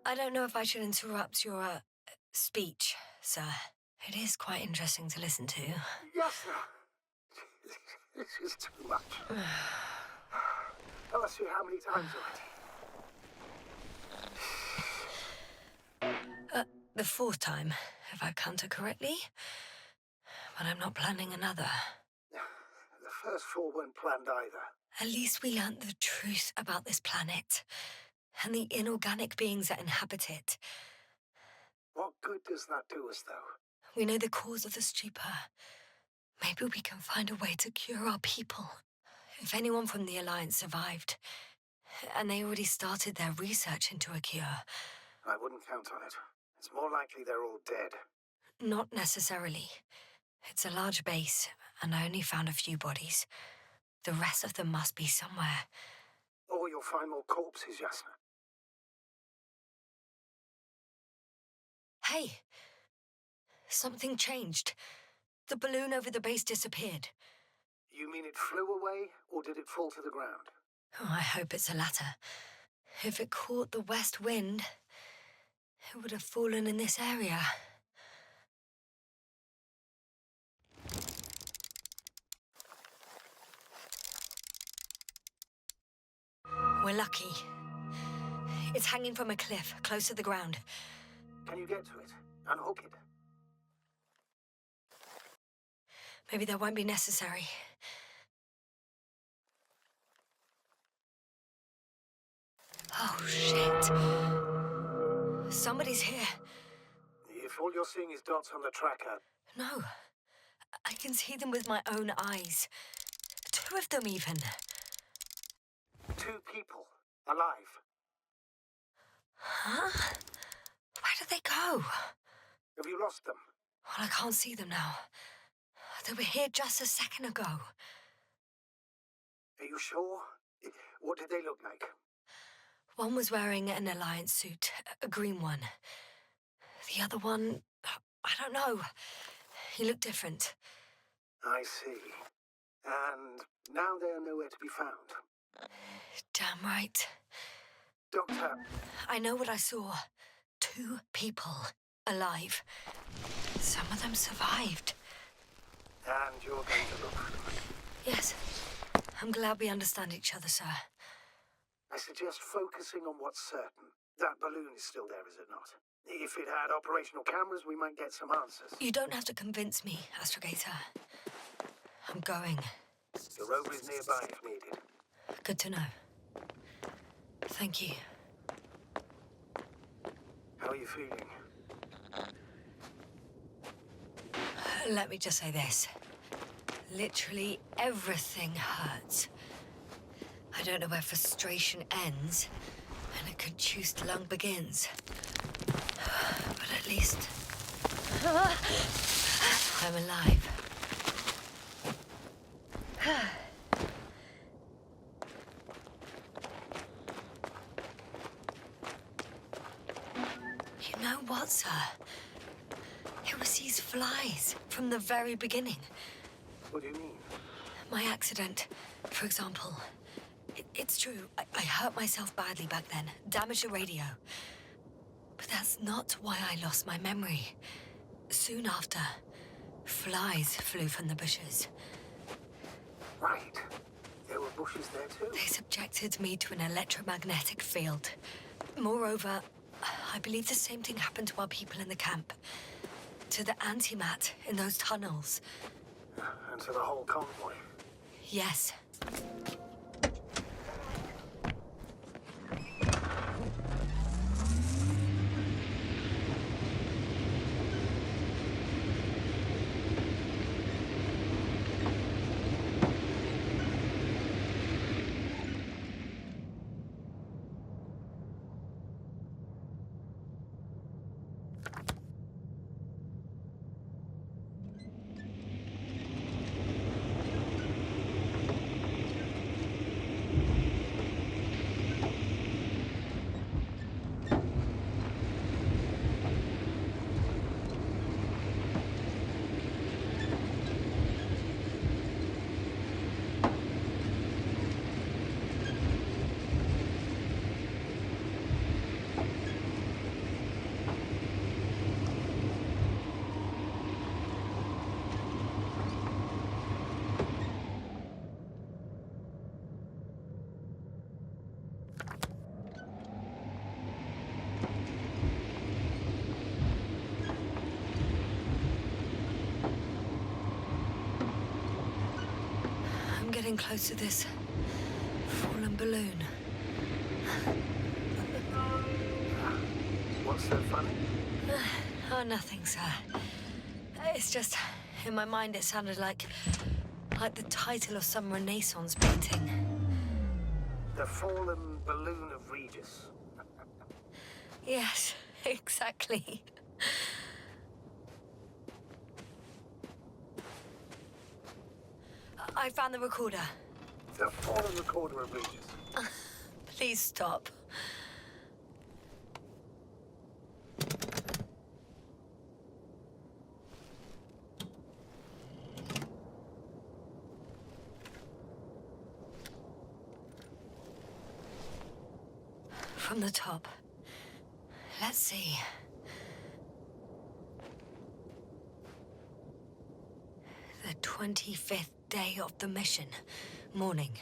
I don't know if I should interrupt your speech, sir. It is quite interesting to listen to. Yes, sir. This is too much. I'll ask you how many times already. The fourth time, if I counted correctly. But I'm not planning another. The first 4 weren't planned either. At least we learned the truth about this planet and the inorganic beings that inhabit it. What good does that do us, though? We know the cause of the stupor. Maybe we can find a way to cure our people. If anyone from the Alliance survived, and they already started their research into a cure. I wouldn't count on it. It's more likely they're all dead. Not necessarily. It's a large base, and I only found a few bodies. The rest of them must be somewhere. Or you'll find more corpses, Yasna. Hey! Something changed. The balloon over the base disappeared. You mean it flew away, or did it fall to the ground? Oh, I hope it's the latter. If it caught the west wind, it would have fallen in this area. We're lucky. It's hanging from a cliff, close to the ground. Can you get to it? Unhook it? Maybe that won't be necessary. Oh, shit. Somebody's here. If all you're seeing is dots on the tracker... No. I can see them with my own eyes. 2 of them, even. 2 people. Alive. Huh? Where did they go? Have you lost them? Well, I can't see them now. They were here just a second ago. Are you sure? What did they look like? One was wearing an Alliance suit, a green one. The other one, I don't know. He looked different. I see. And now they're nowhere to be found. Damn right. Doctor... I know what I saw. 2 people alive. Some of them survived. And you're going to look for them? Yes. I'm glad we understand each other, sir. I suggest focusing on what's certain. That balloon is still there, is it not? If it had operational cameras, we might get some answers. You don't have to convince me, Astrogator. I'm going. The rover is nearby if needed. Good to know. Thank you. How are you feeling? Let me just say this. Literally everything hurts. I don't know where frustration ends and a contused lung begins. But at least... I'm alive. You know what, sir? It was these flies from the very beginning. What do you mean? My accident, for example. It's true, I hurt myself badly back then, damaged the radio. But that's not why I lost my memory. Soon after, flies flew from the bushes. Right. There were bushes there too. They subjected me to an electromagnetic field. Moreover, I believe the same thing happened to our people in the camp. To the antimat in those tunnels. And to the whole convoy. Yes. I'm getting close to this fallen balloon. What's so funny? Oh, nothing, sir. It's just, in my mind it sounded like the title of some Renaissance painting. The fallen balloon of Regis. Yes, exactly. I found the recorder. The fallen recorder of Regis. Please stop. From the top. Let's see. The 25th day of the mission. Morning.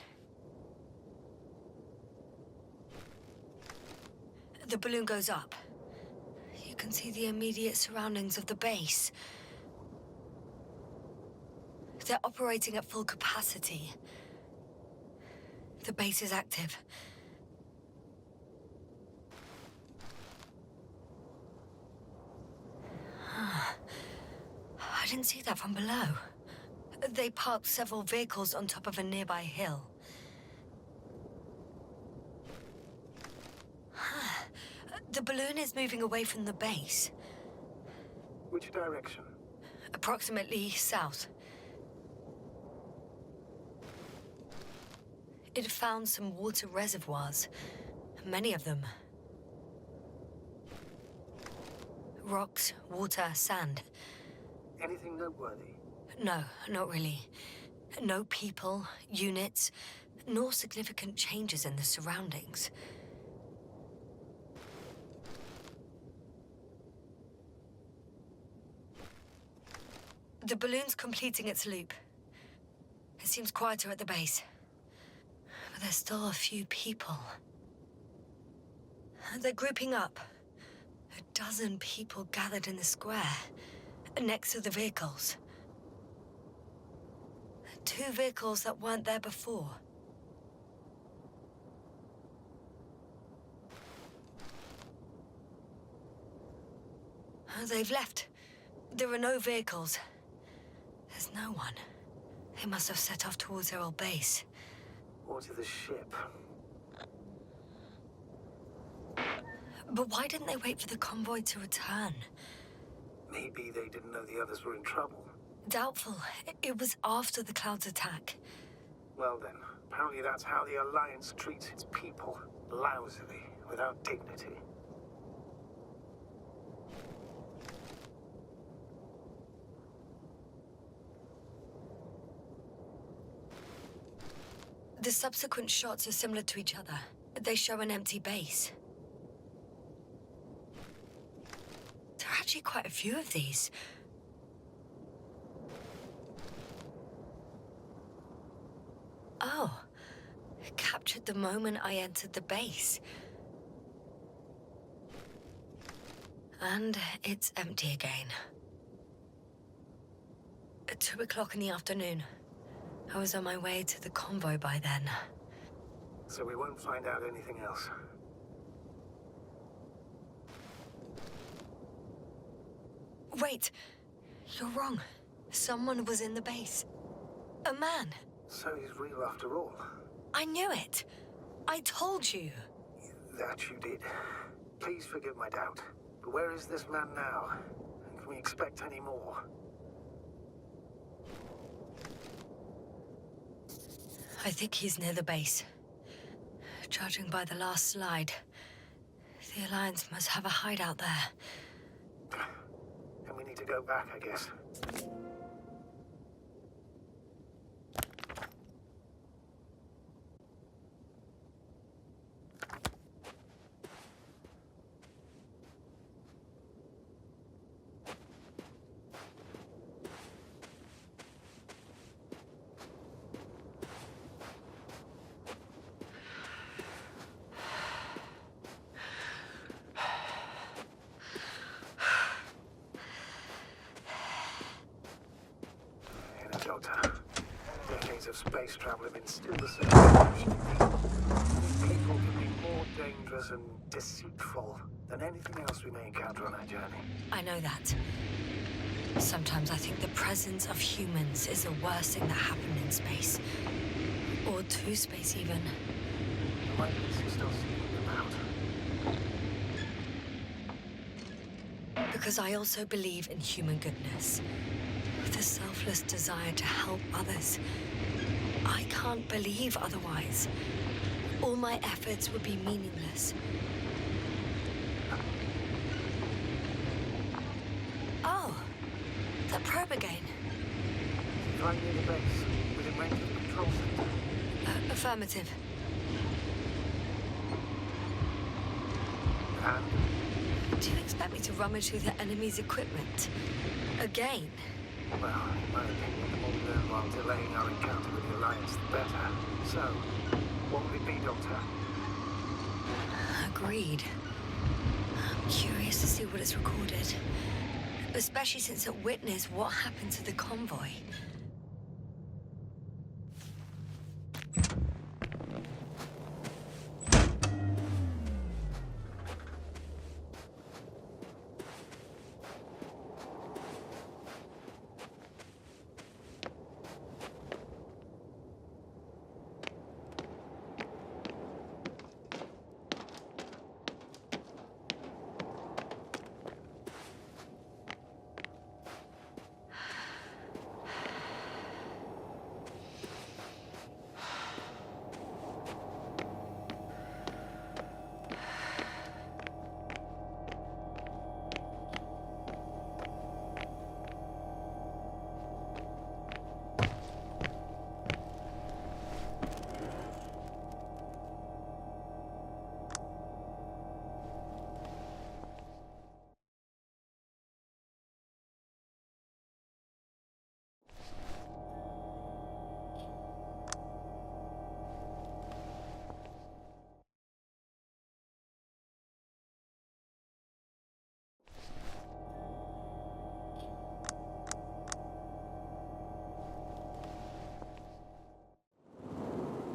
The balloon goes up. You can see the immediate surroundings of the base. They're operating at full capacity. The base is active. I didn't see that from below. They parked several vehicles on top of a nearby hill. The balloon is moving away from the base. Which direction? Approximately south. It found some water reservoirs. Many of them. Rocks, water, sand. Anything noteworthy? No, not really. No people, units, nor significant changes in the surroundings. The balloon's completing its loop. It seems quieter at the base. But there's still a few people. They're grouping up. 12 people gathered in the square, next to the vehicles. 2 vehicles that weren't there before. They've left. There are no vehicles. There's no one. They must have set off towards their old base. Or to the ship. But why didn't they wait for the convoy to return? Maybe they didn't know the others were in trouble. Doubtful. It was after the Cloud's attack. Well then, apparently that's how the Alliance treats its people. Lousily, without dignity. The subsequent shots are similar to each other. They show an empty base. There are actually quite a few of these. Oh, captured the moment I entered the base. And it's empty again. At 2 o'clock in the afternoon. I was on my way to the convoy by then. So we won't find out anything else. Wait! You're wrong. Someone was in the base. A man. So he's real after all. I knew it. I told you. That you did. Please forgive my doubt. But where is this man now? Can we expect any more? I think he's near the base. Judging by the last slide, the Alliance must have a hideout there. And we need to go back, I guess. Decades of space travel have instilled a certain notion in me. People can be more dangerous and deceitful than anything else we may encounter on our journey. I know that. Sometimes I think the presence of humans is the worst thing that happened in space. Or to space, even. Why is he still seeking them out? Because I also believe in human goodness. The selfless desire to help others. I can't believe otherwise. All my efforts would be meaningless. Oh, that probe again. Right near the base, within range of the control center. Affirmative. And? Do you expect me to rummage through the enemy's equipment? Again? Well, in my opinion, the more we learn while delaying our encounter with the Alliance, the better. So, what will it be, Doctor? Agreed. I'm curious to see what is recorded. Especially since it witnessed what happened to the convoy.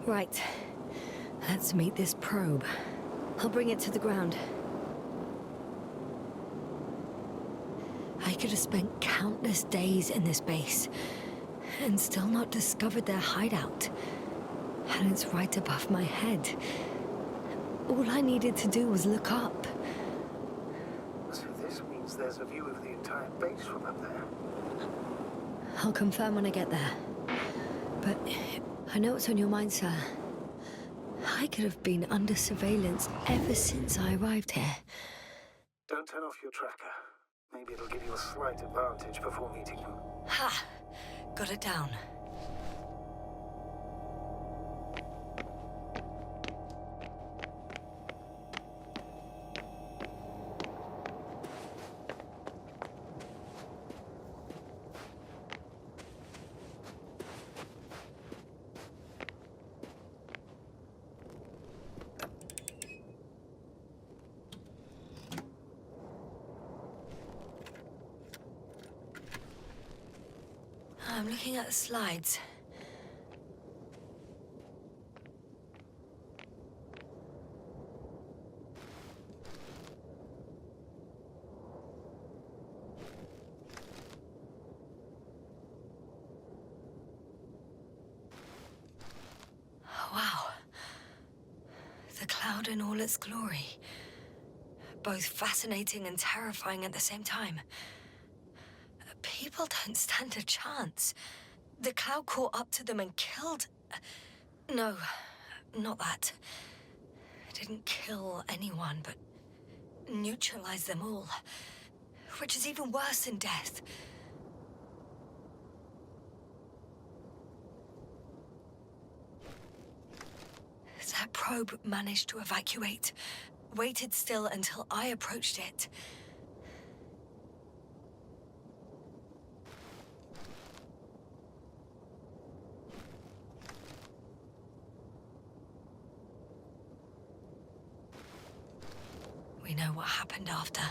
Right. Let's meet this probe. I'll bring it to the ground. I could have spent countless days in this base and still not discovered their hideout. And it's right above my head. All I needed to do was look up. So this means there's a view of the entire base from up there. I'll confirm when I get there. But I know what's on your mind, sir. I could have been under surveillance ever since I arrived here. Don't turn off your tracker. Maybe it'll give you a slight advantage before meeting them. Ha! Got it down. I'm looking at the slides. Wow. The cloud in all its glory. Both fascinating and terrifying at the same time. People don't stand a chance. The cloud caught up to them and killed... No, not that. It didn't kill anyone, but neutralized them all. Which is even worse than death. That probe managed to evacuate. Waited still until I approached it. We know what happened after.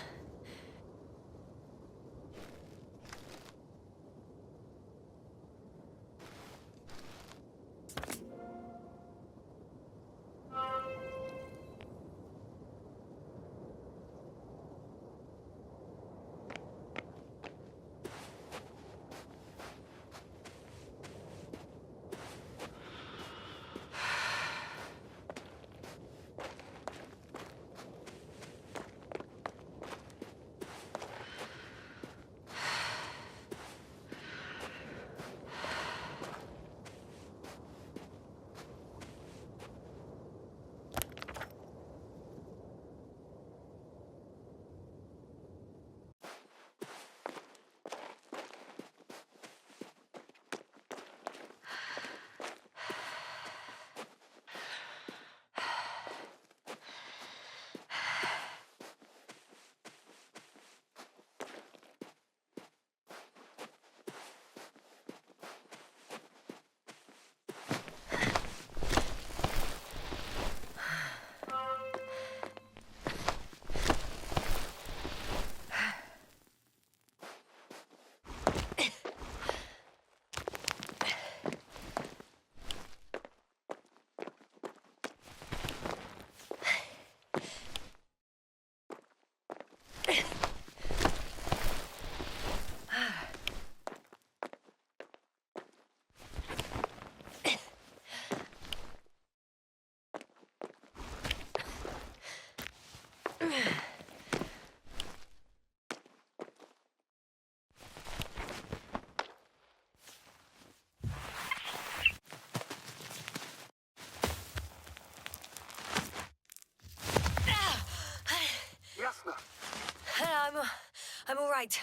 I'm all right.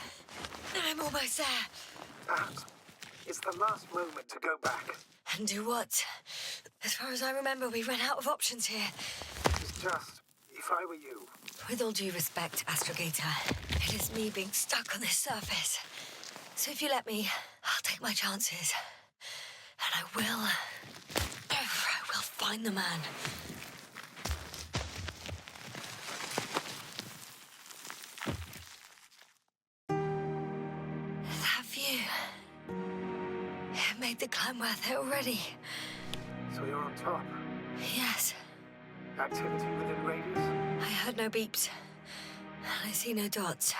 I'm almost there. Perhaps it's the last moment to go back. And do what? As far as I remember, we ran out of options here. It's just, if I were you... With all due respect, Astrogator, it is me being stuck on this surface. So if you let me, I'll take my chances. And I will find the man. That view. It made the climb worth it already. So you're on top? Yes. Activity within radius? I heard no beeps. I see no dots.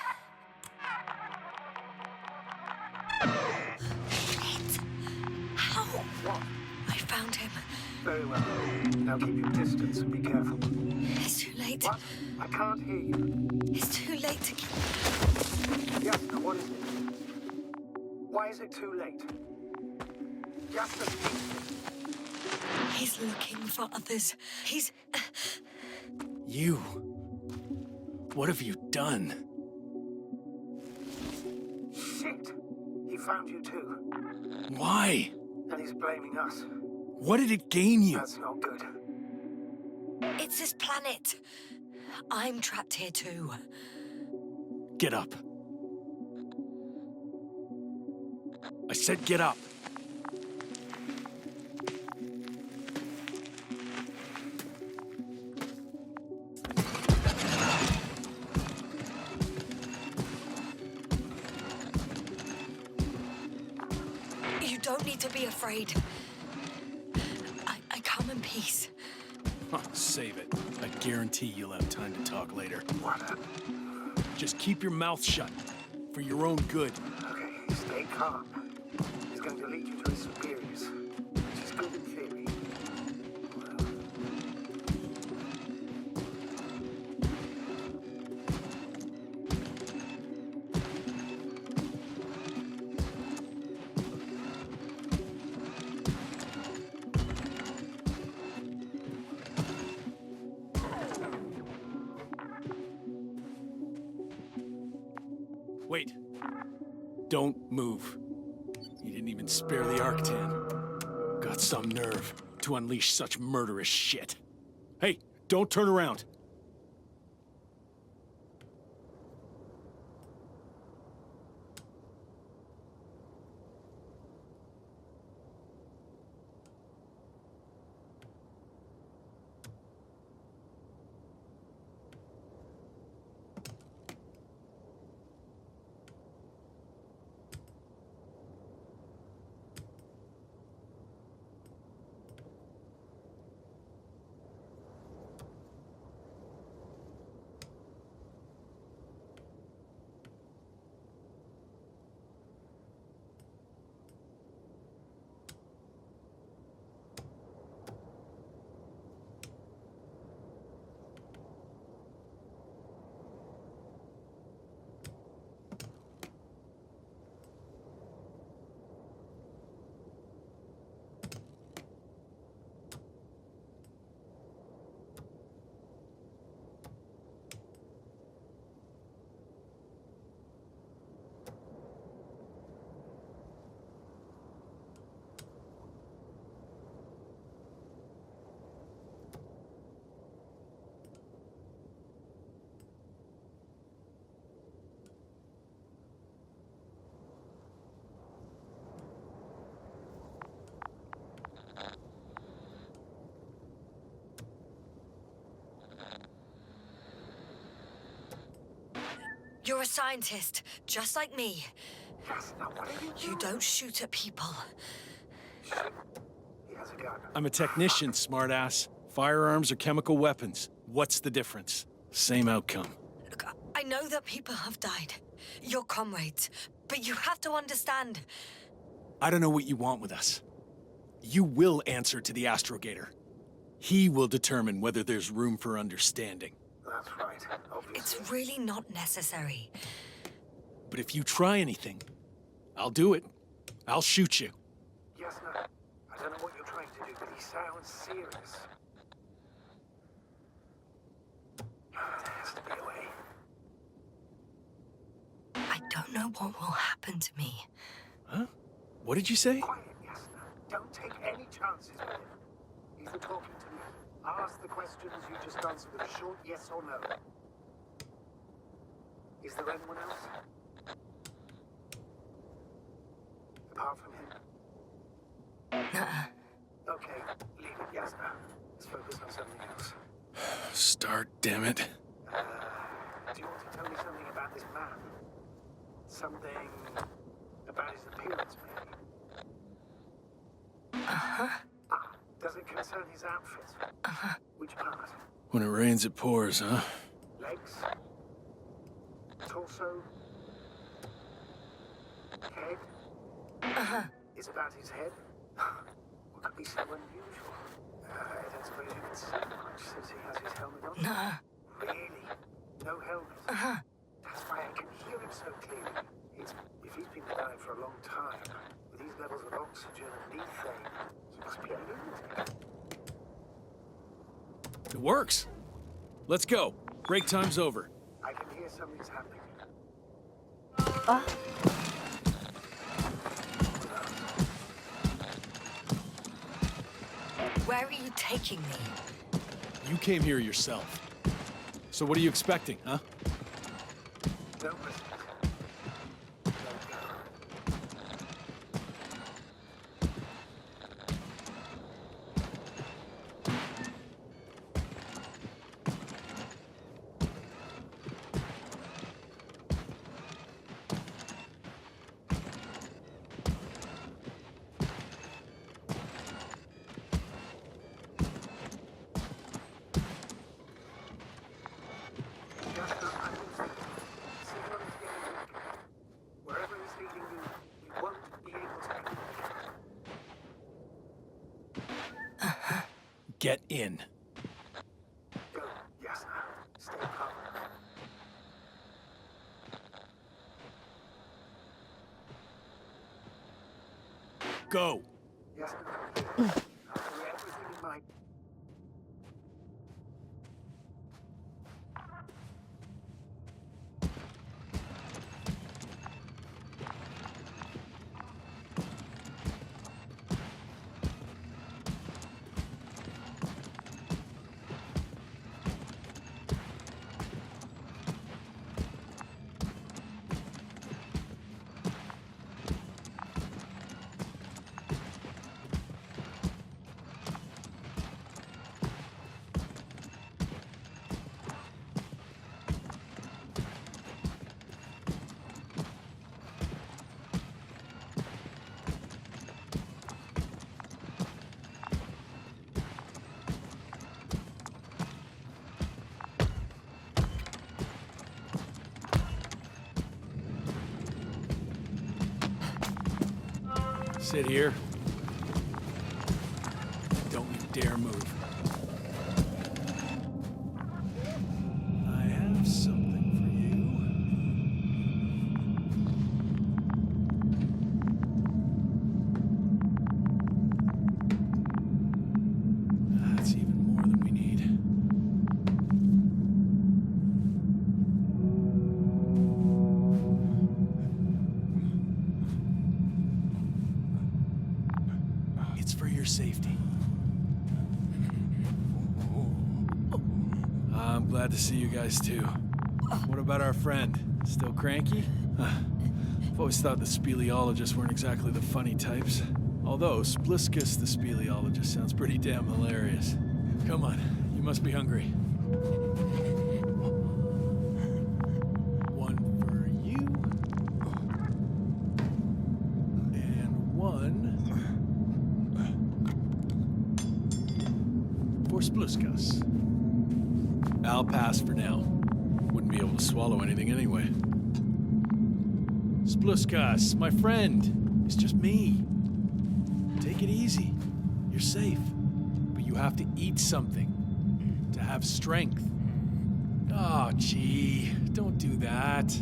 Shit! How? What? I found him. Very well. Now keep your distance and be careful. It's too late. What? I can't hear you. It's too late to keep... Yes, now what is it? Why is it too late? Just a He's looking for others. He's... You? What have you done? Shit! He found you too. Why? And he's blaming us. What did it gain you? That's not good. It's this planet. I'm trapped here too. Get up. I said get up. don't need to be afraid. I come in peace. Huh, save it. I guarantee you'll have time to talk later. What? Just keep your mouth shut. For your own good. Okay, stay calm. He's going to lead you to his superiors, which is good in theory. Wait. Don't move. You didn't even spare the Arctan. Got some nerve to unleash such murderous shit. Hey, don't turn around. You're a scientist, just like me. Yes, now what are you doing? You don't shoot at people. He has a gun. I'm a technician, smartass. Firearms or chemical weapons. What's the difference? Same outcome. Look, I know that people have died. Your comrades. But you have to understand. I don't know what you want with us. You will answer to the Astrogator. He will determine whether there's room for understanding. That's right, obviously. It's really not necessary. But if you try anything, I'll do it. I'll shoot you. Yes, no. I don't know what you're trying to do, but he sounds serious. There has to be a way. I don't know what will happen to me. Huh? What did you say? Quiet, yes, no. Don't take any chances with him. He's talking to me. Ask the questions you just answered with a short yes or no. Is there anyone else? Apart from him? Nuh-uh. Okay, leave it, Yasna. Let's focus on something else. Start, damn it. Do you want to tell me something about this man? Something about his appearance, maybe? Uh-huh. Does it concern his outfit? Uh-huh. Which part? When it rains, it pours, huh? Legs? Torso? Head? Uh-huh. It's about his head? What could be so unusual? I don't suppose you can see much since he has his helmet on? Nuh-uh. Really? No helmet? Uh-huh. That's why I can hear him so clearly. If he's been alive for a long time, with these levels of oxygen and methane, he must be a lunatic. It works. Let's go. Break time's over. I can hear something's happening. Where are you taking me? You came here yourself. So what are you expecting, huh? Don't listen. get in. Go. Yes, sir. Stay calm. Go! Yes, sir. I'll do everything in my... Sit here. Don't you dare move. I have something for you. That's even more than we need. It's for your safety. I'm glad to see you guys too. What about our friend? Still cranky? I've always thought the speleologists weren't exactly the funny types. Although Spliskus the speleologist sounds pretty damn hilarious. Come on, you must be hungry. One for you. And one for Spliskus. I'll pass for now. Wouldn't be able to swallow anything anyway. Spliskus, my friend. It's just me. Take it easy. You're safe. But you have to eat something to have strength. Oh, gee. Don't do that.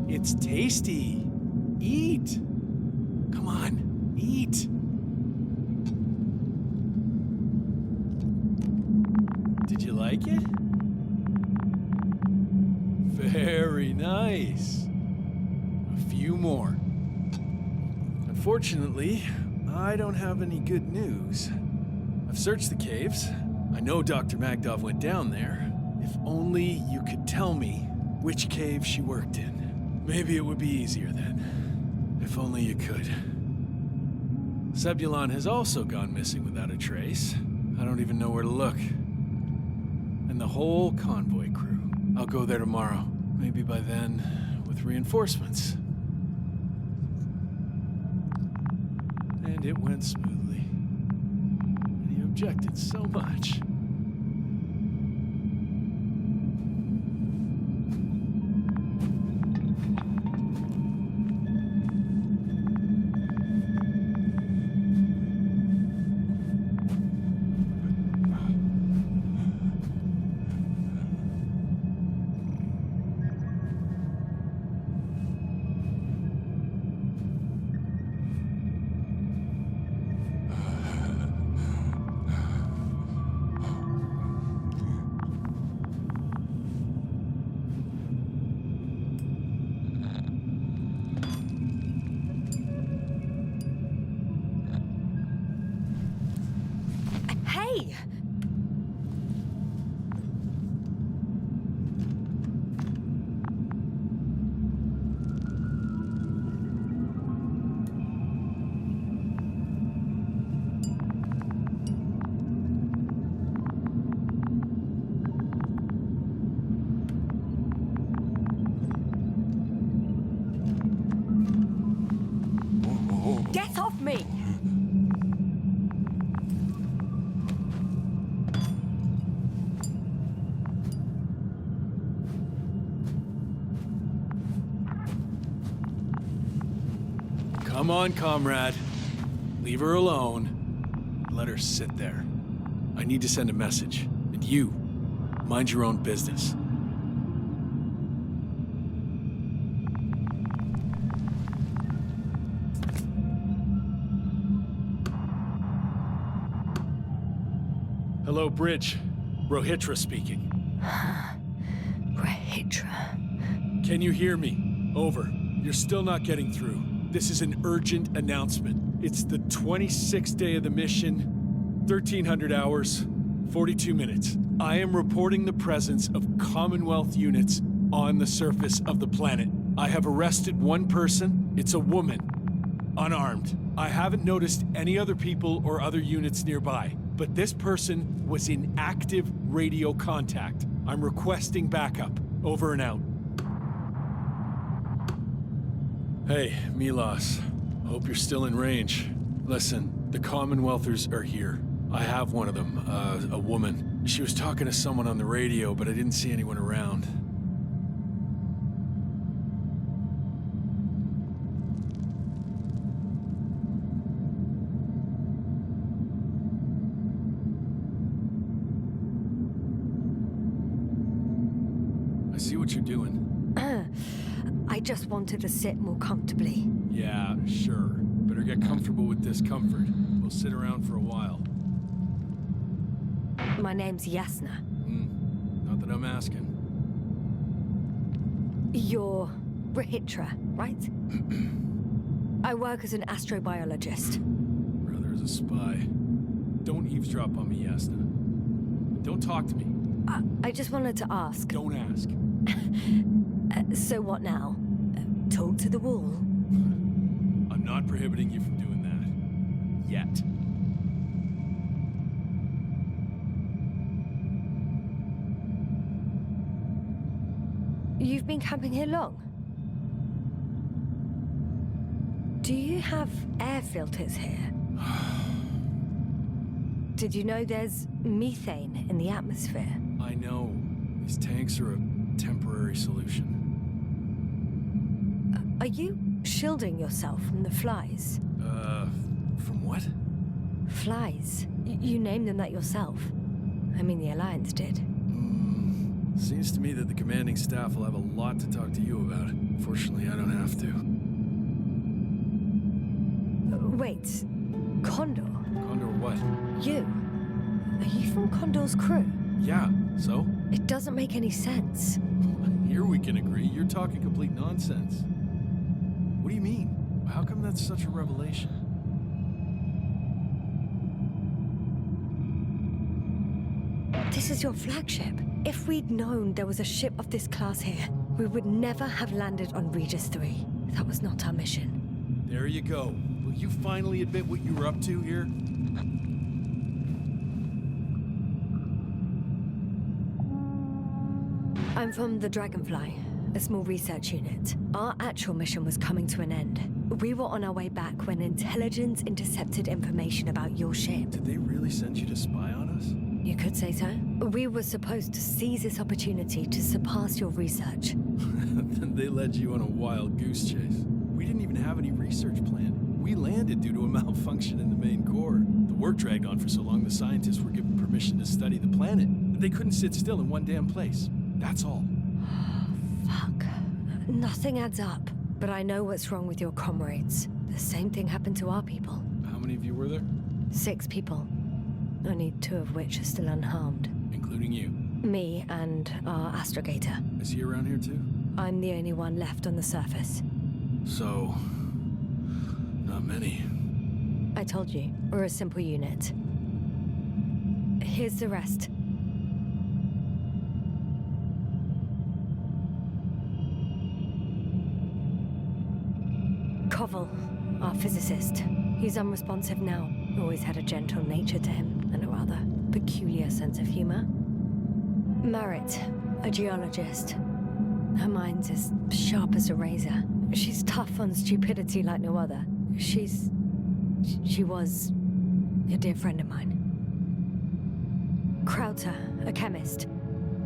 It's tasty. Eat. Come on, eat. Did you like it? Very nice. A few more. Unfortunately, I don't have any good news. I've searched the caves. I know Dr. Magdov went down there. If only you could tell me which cave she worked in. Maybe it would be easier then. If only you could. Zebulon has also gone missing without a trace. I don't even know where to look. And the whole convoy crew. I'll go there tomorrow. Maybe by then, with reinforcements. And it went smoothly. And he objected so much. Hey! Get off me! Come on, comrade. Leave her alone. let her sit there. I need to send a message. And you, mind your own business. Hello, Bridge. Ritra speaking. Ritra. Can you hear me? Over. You're still not getting through. This is an urgent announcement. It's the 26th day of the mission, 1300 hours, 42 minutes. I am reporting the presence of Commonwealth units on the surface of the planet. I have arrested one person. It's a woman, unarmed. I haven't noticed any other people or other units nearby, but this person was in active radio contact. I'm requesting backup. Over and out. Hey, Milos. Hope you're still in range. Listen, the Commonwealthers are here. I have one of them, a woman. She was talking to someone on the radio, but I didn't see anyone around. I see what you're doing. I just wanted to sit more comfortably. Yeah, sure. Better get comfortable with discomfort. We'll sit around for a while. My name's Yasna. Not that I'm asking. You're Ritra, right? I work as an astrobiologist. Brother is a spy. Don't eavesdrop on me, Yasna. Don't talk to me. I just wanted to ask. Don't ask. So what now? Talk to the wall? I'm not prohibiting you from doing that. Yet. You've been camping here long? Do you have air filters here? Did you know there's methane in the atmosphere? I know. These tanks are a temporary solution. Are you shielding yourself from the flies? From what? Flies. You named them that yourself. I mean, the Alliance did. Seems to me that the commanding staff will have a lot to talk to you about. Fortunately, I don't have to. Wait. Condor? Condor what? You? Are you from Condor's crew? Yeah, so? It doesn't make any sense. Here we can agree. You're talking complete nonsense. What do you mean? How come that's such a revelation? This is your flagship. If we'd known there was a ship of this class here, we would never have landed on Regis 3. That was not our mission. There you go. Will you finally admit what you were up to here? I'm from the Dragonfly, a small research unit. Our actual mission was coming to an end. We were on our way back when intelligence intercepted information about your ship. Did they really send you to spy on us? You could say so. We were supposed to seize this opportunity to surpass your research. Then they led you on a wild goose chase. We didn't even have any research planned. We landed due to a malfunction in the main core. The work dragged on for so long the scientists were given permission to study the planet. They couldn't sit still in one damn place. That's all. Fuck. Nothing adds up. But I know what's wrong with your comrades. The same thing happened to our people. How many of you were there? 6 people. Only 2 of which are still unharmed. Including you? Me and our astrogator. Is he around here too? I'm the only one left on the surface. So... not many. I told you, we're a simple unit. Here's the rest. Koval, our physicist. He's unresponsive now. Always had a gentle nature to him, and a rather peculiar sense of humor. Marit, a geologist. Her mind's as sharp as a razor. She's tough on stupidity like no other. She was a dear friend of mine. Krauter, a chemist.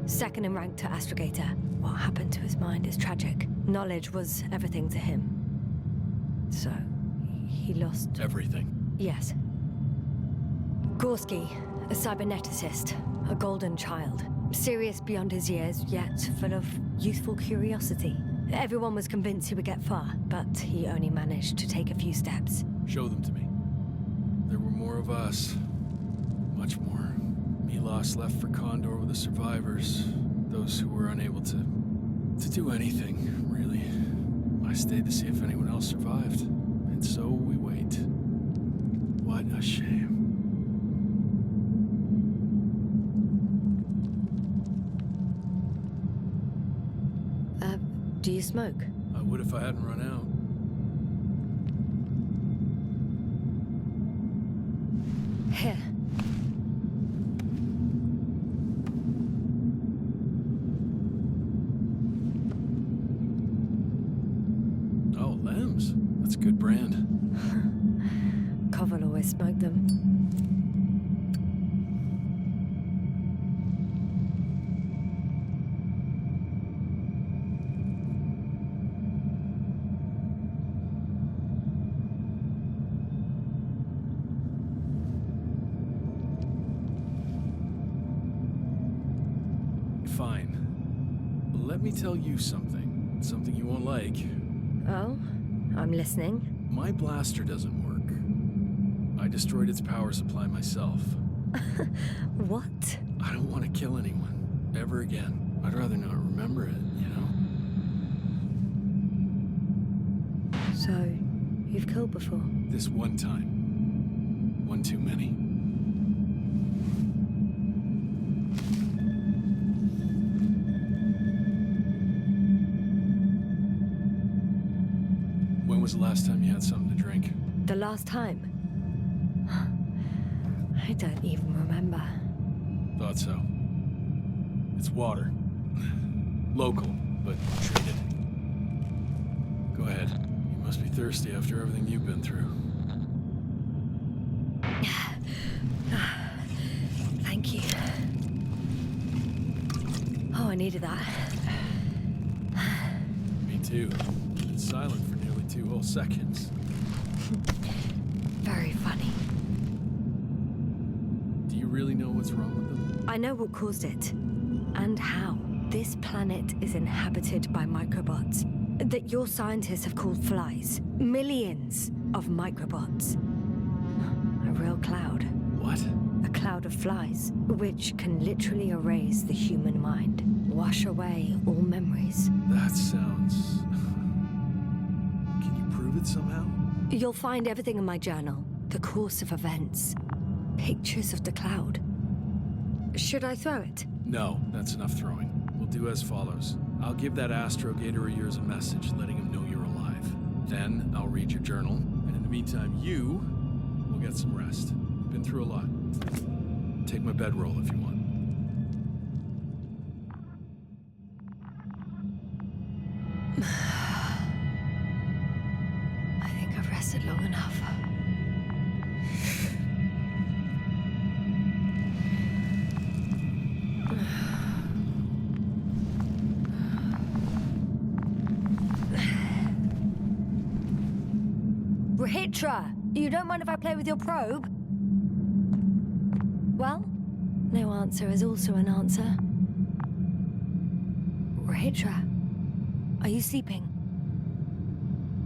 Second in rank to astrogator. What happened to his mind is tragic. Knowledge was everything to him. So, he lost... Everything? Yes. Gorski, a cyberneticist, a golden child. Serious beyond his years, yet full of youthful curiosity. Everyone was convinced he would get far, but he only managed to take a few steps. Show them to me. There were more of us. Much more. Milos left for Condor with the survivors. Those who were unable to do anything, really. I stayed to see if anyone else survived. And so we wait. What a shame. Do you smoke? I would if I hadn't run out. Here. Oh, Lems. That's a good brand. Koval always smoked them. Fine. Let me tell you something. Something you won't like. Oh? I'm listening. My blaster doesn't work. I destroyed its power supply myself. What? I don't want to kill anyone. Ever again. I'd rather not remember it, you know? So, you've killed before? This one time. One too many. When was the last time you had something to drink? The last time? I don't even remember. Thought so. It's water. Local, but treated. Go ahead. You must be thirsty after everything you've been through. Thank you. Oh, I needed that. Me too. It's silent for nearly 2 whole seconds. Very funny. Do you really know what's wrong with them? I know what caused it. And how. This planet is inhabited by microbots that your scientists have called flies. Millions of microbots. A real cloud. What? A cloud of flies, which can literally erase the human mind. Wash away all memories. That sounds... Can you prove it somehow? You'll find everything in my journal. The course of events. Pictures of the cloud. Should I throw it? No, that's enough throwing. We'll do as follows. I'll give that astrogator of yours a message letting him know you're alive. Then I'll read your journal, and in the meantime, you will get some rest. You've been through a lot. Take my bedroll if you want. I think I've rested long enough. Ritra, you don't mind if I play with your probe? Well, no answer is also an answer. Ritra, are you sleeping?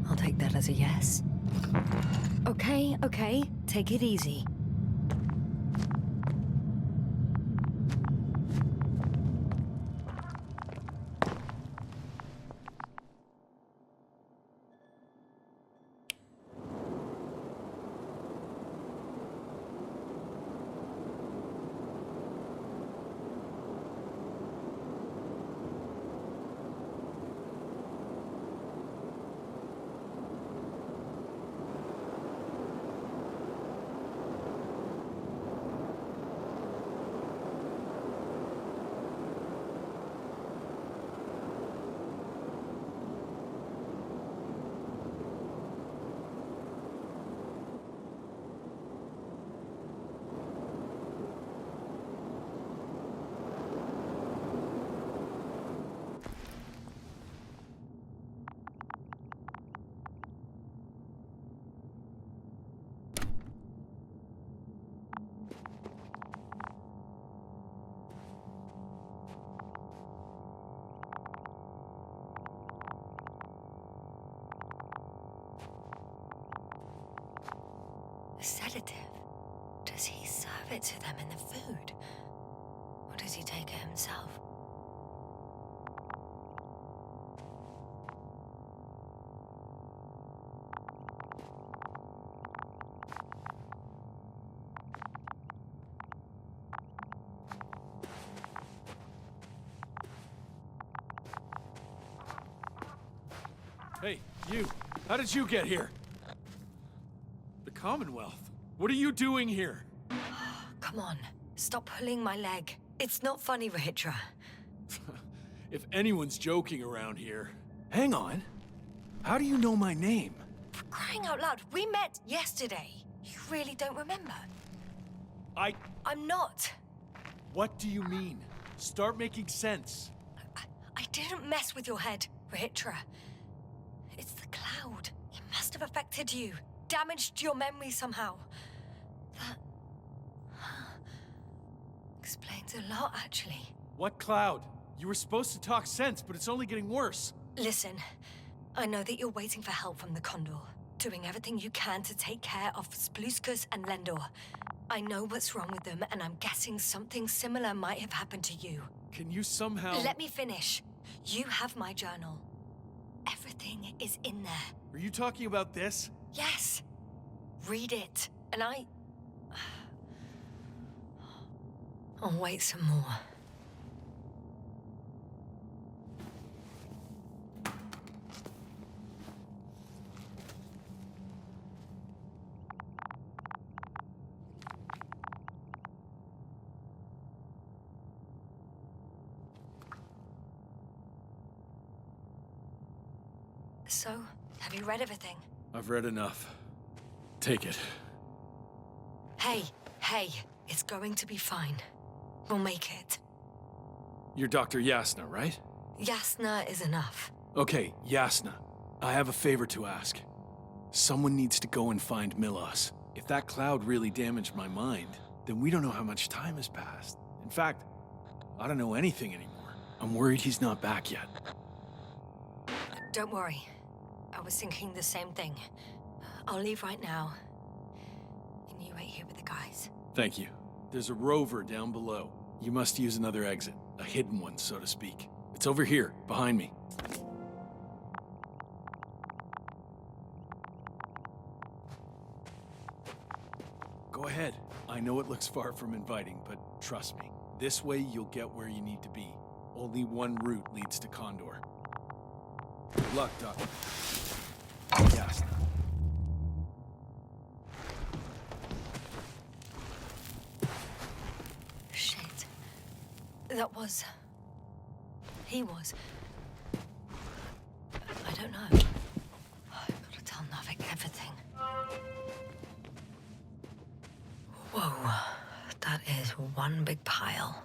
I'll take that as a yes. Okay, take it easy. sedative. Does he serve it to them in the food? Or does he take it himself? Hey, you! How did you get here? The Commonwealth? What are you doing here? Come on, stop pulling my leg. It's not funny, Ritra. If anyone's joking around here... Hang on. How do you know my name? For crying out loud, we met yesterday. You really don't remember? I'm not. What do you mean? Start making sense. I didn't mess with your head, Ritra. It's the cloud. It must have affected you. Damaged your memory somehow. That... explains a lot, actually. What cloud? You were supposed to talk sense, but it's only getting worse. Listen, I know that you're waiting for help from the Condor. Doing everything you can to take care of Spluskus and Lendor. I know what's wrong with them, and I'm guessing something similar might have happened to you. Can you somehow... Let me finish. You have my journal. Everything is in there. Are you talking about this? Yes. Read it. And I'll wait some more. So, have you read everything? I've read enough. Take it. Hey, it's going to be fine. We'll make it. You're Dr. Yasna, right? Yasna is enough. Okay, Yasna. I have a favor to ask. Someone needs to go and find Milos. If that cloud really damaged my mind, then we don't know how much time has passed. In fact, I don't know anything anymore. I'm worried he's not back yet. Don't worry. I was thinking the same thing. I'll leave right now. And you wait here with the guys. Thank you. There's a rover down below. You must use another exit. A hidden one, so to speak. It's over here, behind me. Go ahead. I know it looks far from inviting, but trust me. This way you'll get where you need to be. Only one route leads to Condor. Good luck, Doc. Yes. Shit. That was... He was... I don't know. I've got to tell Novik everything. Whoa. That is one big pile.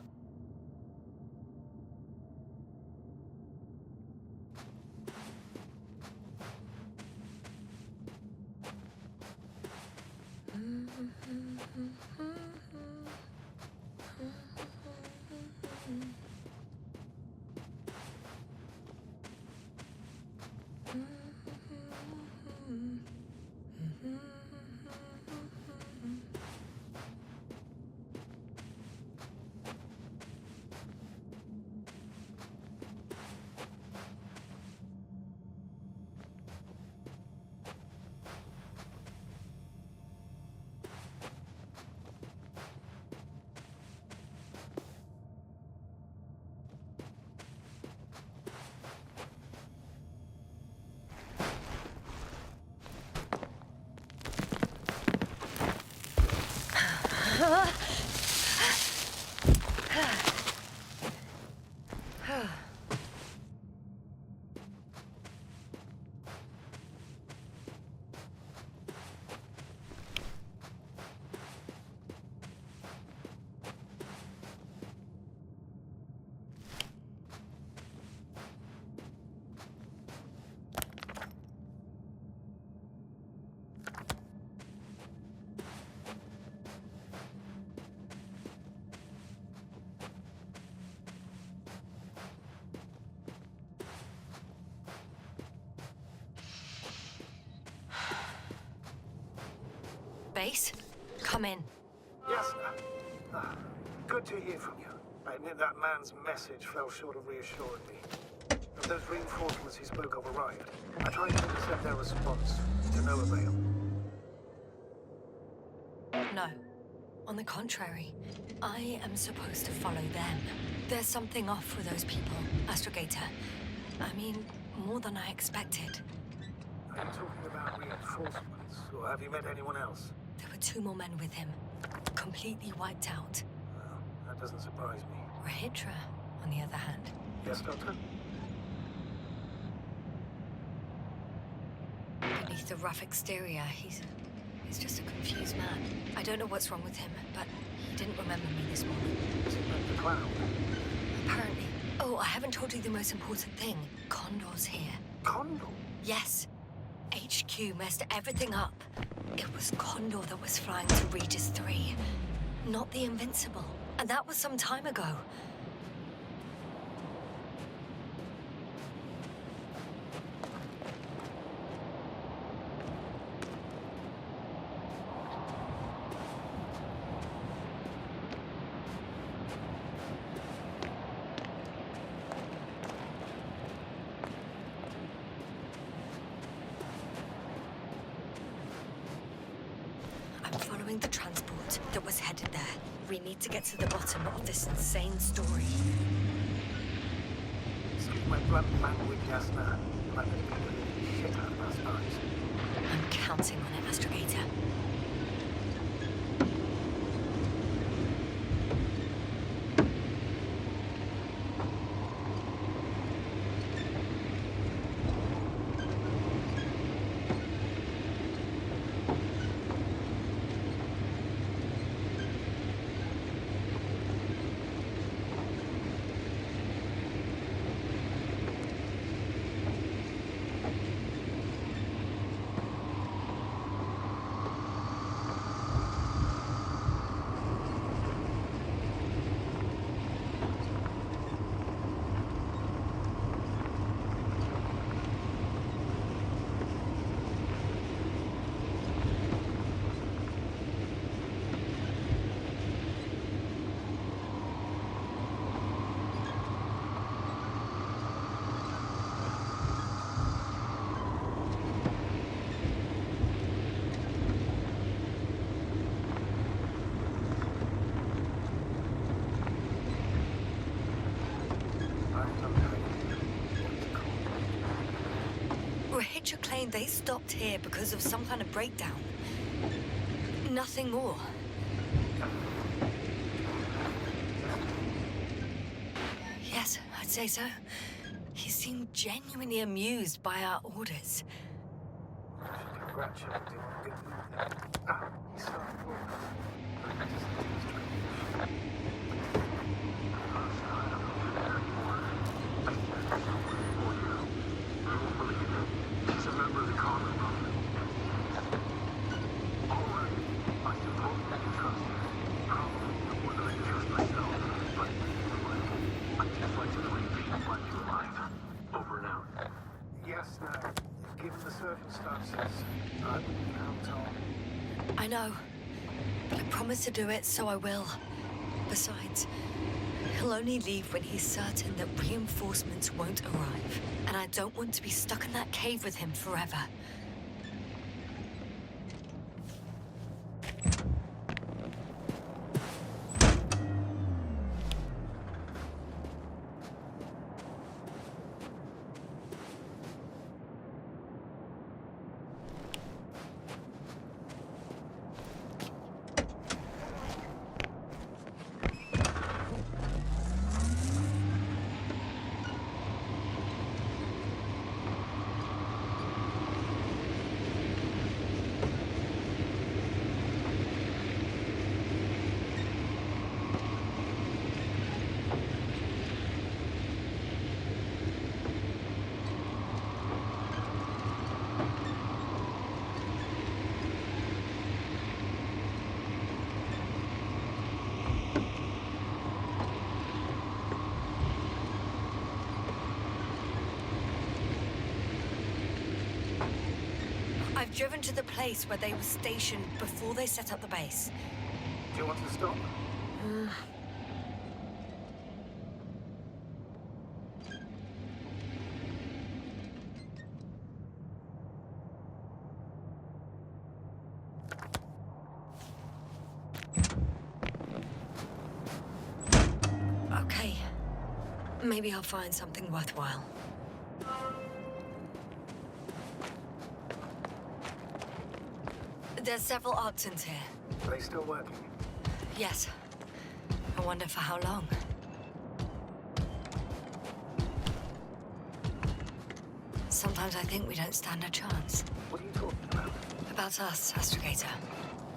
Base, come in. Yes, sir. Good to hear from you. I admit that man's message fell short of reassuring me. But those reinforcements he spoke of arrived. I tried to intercept their response, to no avail. No. On the contrary, I am supposed to follow them. There's something off with those people, Astrogator. I mean, more than I expected. Are you talking about reinforcements, or have you met anyone else? There were 2 more men with him, completely wiped out. Well, that doesn't surprise me. Ritra, on the other hand. Yes, Doctor? Beneath the rough exterior, he's just a confused man. I don't know what's wrong with him, but he didn't remember me this morning. Is it like the cloud? Apparently. Oh, I haven't told you the most important thing. Condor's here. Condor? Yes. HQ messed everything up. It was Condor that was flying to Regis 3, not the Invincible. And that was some time ago. I'm following the transport that was headed there. We need to get to the bottom of this insane story. Excuse my blunt language, Jasna. I'm going to be shit out of our spies. I'm counting on it, Astrogator. Ritra claimed they stopped here because of some kind of breakdown. Nothing more. Yes, I'd say so. He seemed genuinely amused by our orders. Congratulate him on good movement. Ah, he's so important. He's a member of the common movement. All right, I suppose I can trust him. Probably more than I can trust myself. But either way, I'd just like to believe he'll find you alive. Over and out. Yes, now, given the circumstances, I wouldn't count on. I know. But I promised to do it, so I will. Besides, he'll only leave when he's certain that reinforcements won't arrive. And I don't want to be stuck in that cave with him forever. I've driven to the place where they were stationed before they set up the base. Do you want to stop? Okay. Maybe I'll find something worthwhile. There's several artisans here. Are they still working? Yes. I wonder for how long. Sometimes I think we don't stand a chance. What are you talking about? About us, Astrogator.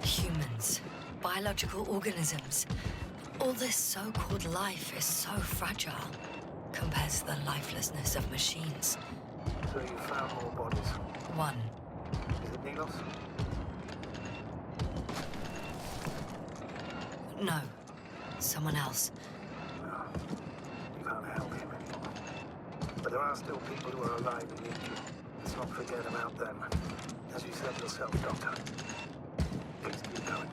Humans. Biological organisms. All this so-called life is so fragile compared to the lifelessness of machines. So you found more bodies. One. Is it Nilos? No. Someone else. No. You can't help him anymore. But there are still people who are alive and need you. Let's not forget about them. As you said yourself, Doctor. Please keep going.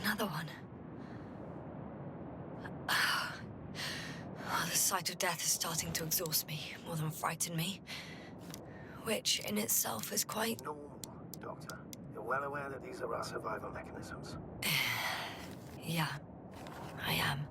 Another one. Oh, the sight of death is starting to exhaust me more than frighten me. Which in itself is quite normal, Doctor. You're well aware that these are our survival mechanisms. Yeah, I am.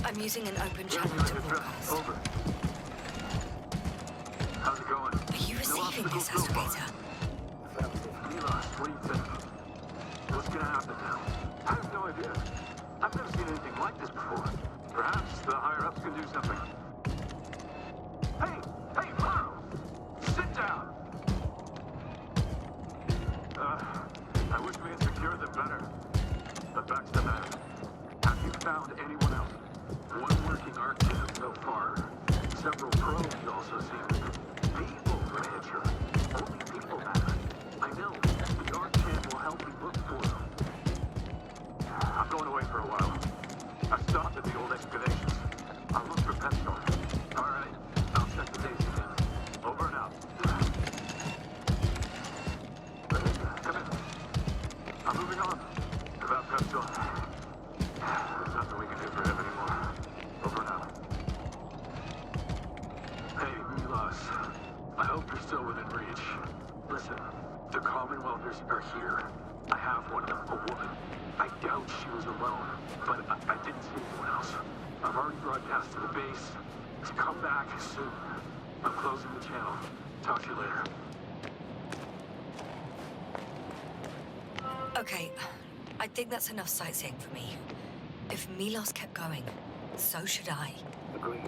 I'm using an open channel to broadcast. Over. How's it going? Are you receiving this, Astrogator? Nilos, what do you think? What's gonna happen now? I have no idea. I've never seen anything like this before. Perhaps the higher-ups can do something. Hey, Morrow! Sit down! Better. But back to the matter. Have you found anyone else? One working architect so far. Several probes also seem people, Ritra. Only people matter. I know. The architect will help me look for them. I'm going away for a while. I stopped at the old excavations. I'll look for pet store. All right. I'll check the dates again. Over and out. Come in. I'm moving on. About pet store. There's nothing we can do for him anymore. Over and out. Hey, Milos. I hope you're still within reach. Listen, the Commonwealthers are here. I have one of them, a woman. I doubt she was alone, but I didn't see anyone else. I've already broadcast to the base. To come back soon. I'm closing the channel. Talk to you later. Okay, I think that's enough sightseeing for me. If Milos kept going, so should I. Agreed.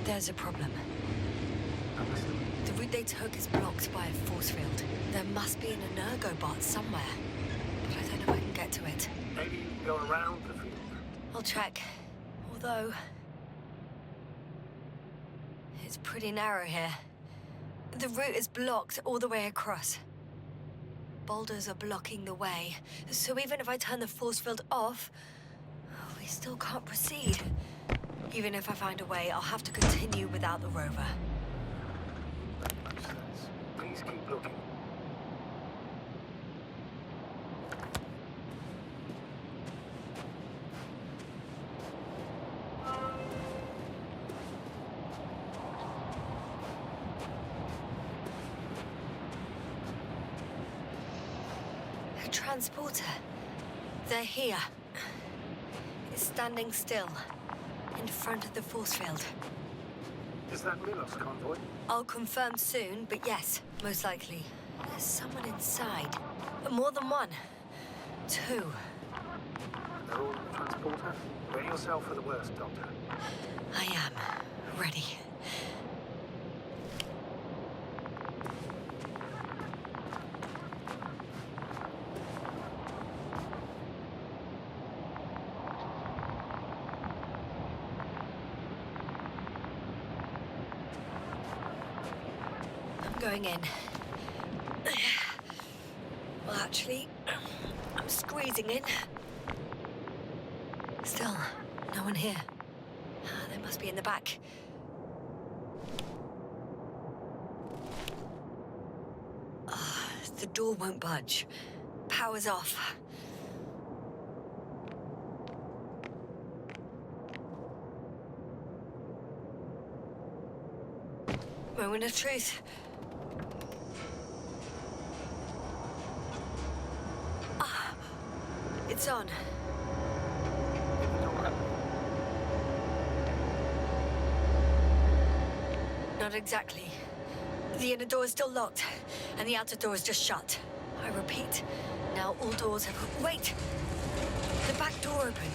There's a problem. The route they took is blocked by a force field. There must be an energobot somewhere, but I don't know if I can get to it. Maybe you can go around the field. I'll check. Although... it's pretty narrow here. The route is blocked all the way across. Boulders are blocking the way, so even if I turn the force field off, we still can't proceed. Even if I find a way, I'll have to continue without the rover. That makes sense. Please keep looking. A transporter. They're here. It's standing still. In front of the force field. Is that Milos convoy? I'll confirm soon, but yes, most likely. There's someone inside. More than one. Two. They're all in the transporter? Ready yourself for the worst, Doctor. I am. Ready. Going in. Well, actually, I'm squeezing in. Still, no one here. They must be in the back. The door won't budge. Power's off. Moment of truth. Ah, it's on. Not exactly. The inner door is still locked, and the outer door is just shut. I repeat, now all doors have... Wait! The back door open.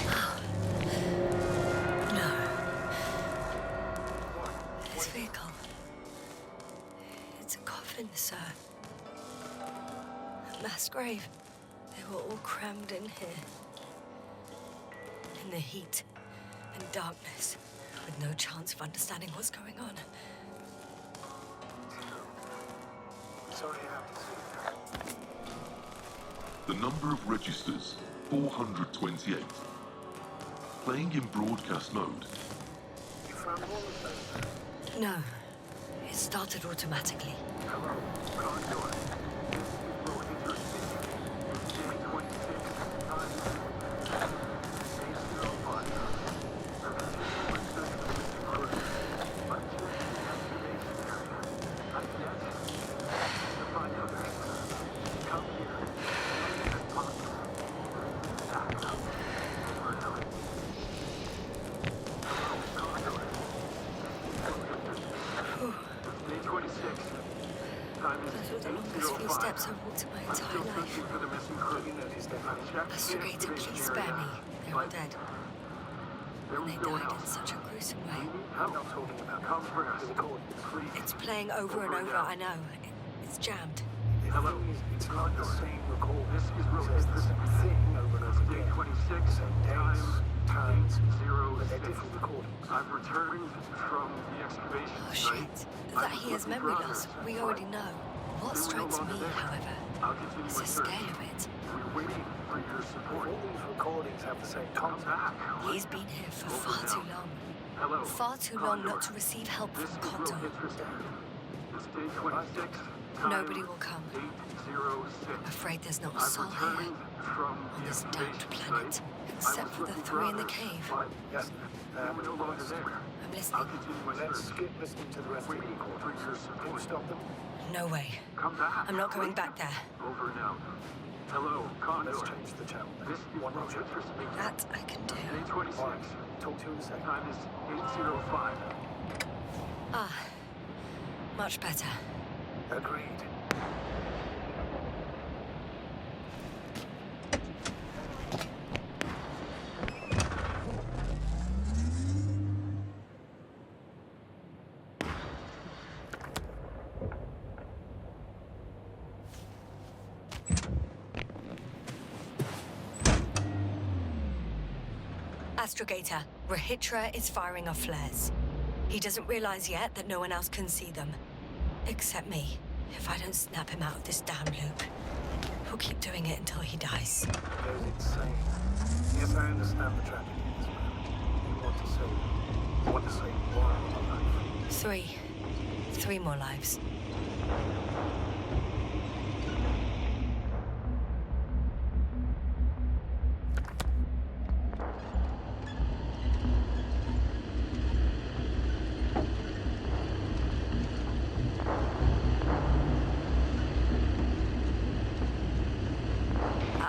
Oh. No. This vehicle... It's a coffin, sir. A mass grave. They were all crammed in here. In the heat and darkness, with no chance of understanding what's going on. Sorry, I have to see that. The number of registers, 428. Playing in broadcast mode. You found all of those? No. It started automatically. Hello, Condor. This is Ritra speaking. Day 26, time 8:05. I'm continuing my search for missing crew. I'm checking the excavation area. I'm yet to find others. Come here. As possible. Back up. Over and out. Hello, Condor. Day 26. Time is Those were the longest few 8:05. steps I've walked in my I'm entire still life. searching for the missing crew. You noticed that I've checked the Astrogator, excavation please spare area, me. They're all but dead. there And was they no one died in else. such a gruesome way. I'm not talking about Come first. the recordings. Please. It's playing over and over, I know. It's jammed. Hello. It's not the same recording. This is It Regis. says the same thing over and over Day again. 26, Same time times, but 8:06. they're different recordings. I've returned from the excavation Oh, site. shit. I That was he has looking for memory others, loss, we already know. What They were no strikes longer me, there. however, I'll continue is my the search. scale of it. We're waiting for your support. All these recordings have the same Come content. back. He's been here for Over far now. too long. Hello. Far too long Condor. not to receive help This from is Condor. real interesting. It's day 26. Time Nobody will come. 8:06. I'm afraid there's not a I'm soul here returning from on the this damned excavation planet, site. except I was for the looking three in the others, cave. but Yes, they were no longer there. I'm I'll listening. continue my let's search. skip listening to the rest of the Waiting for recordings. your Can you support. stop them? No way. Come back. I'm not going Wait. back there. Over and out. Hello, Condor. Let's change the channel. This is One Regis Roger. speaking. That I can do. Day 26. All right, talk to you in a second. Time is 8:05. Ah, much better. Agreed. Astrogator, Ritra is firing off flares. He doesn't realize yet that no one else can see them. Except me. If I don't snap him out of this damn loop, he'll keep doing it until he dies. Goes insane. Yes, I understand the tragedy of this man. You want to save. You want to save one life. Three more lives.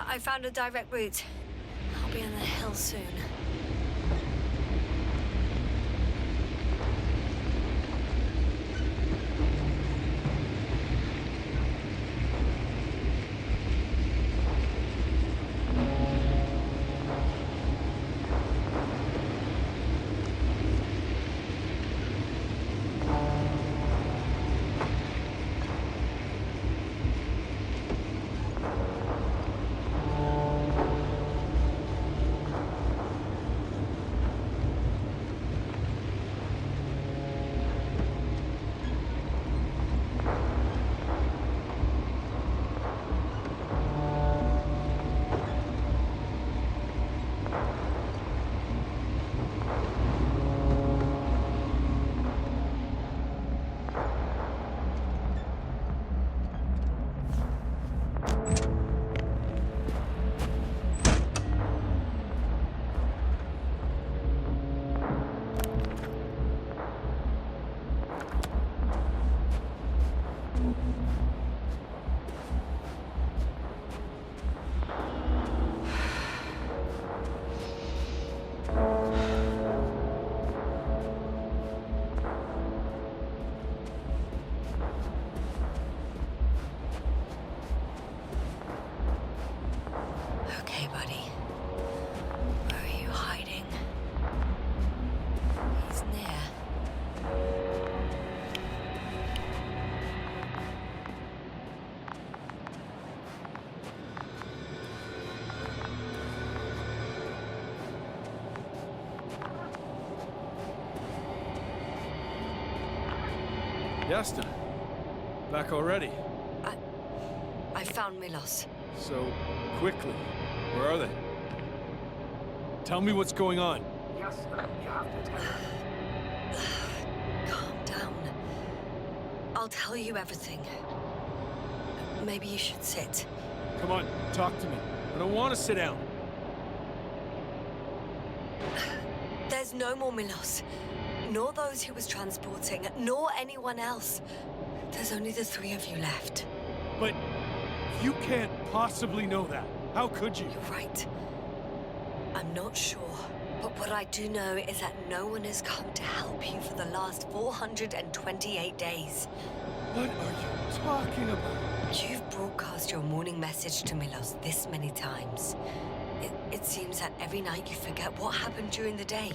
I found a direct route. I'll be on the hill soon. Yasta, back already. I found Milos. So quickly. Where are they? Tell me what's going on. Yes, you have to tell us. Calm down. I'll tell you everything. Maybe you should sit. Come on, talk to me. I don't want to sit down. There's no more Milos. Nor those he was transporting, nor anyone else. There's only the three of you left. But you can't possibly know that. How could you? You're right. I'm not sure. But what I do know is that no one has come to help you for the last 428 days. What are you talking about? You've broadcast your morning message to Milos this many times. It seems that every night you forget what happened during the day.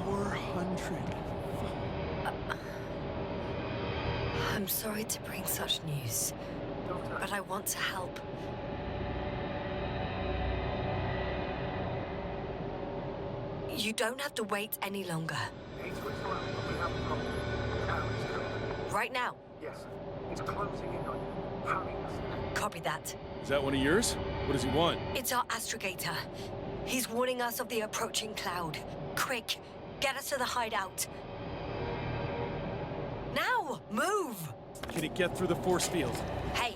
400. I'm sorry to bring such news, but I want to help. You don't have to wait any longer. Right now? Yes. It's closing in on you. Hurry us. Copy that. Is that one of yours? What does he want? It's our astrogator. He's warning us of the approaching cloud. Quick, get us to the hideout. Now, move! Can it get through the force field? Hey!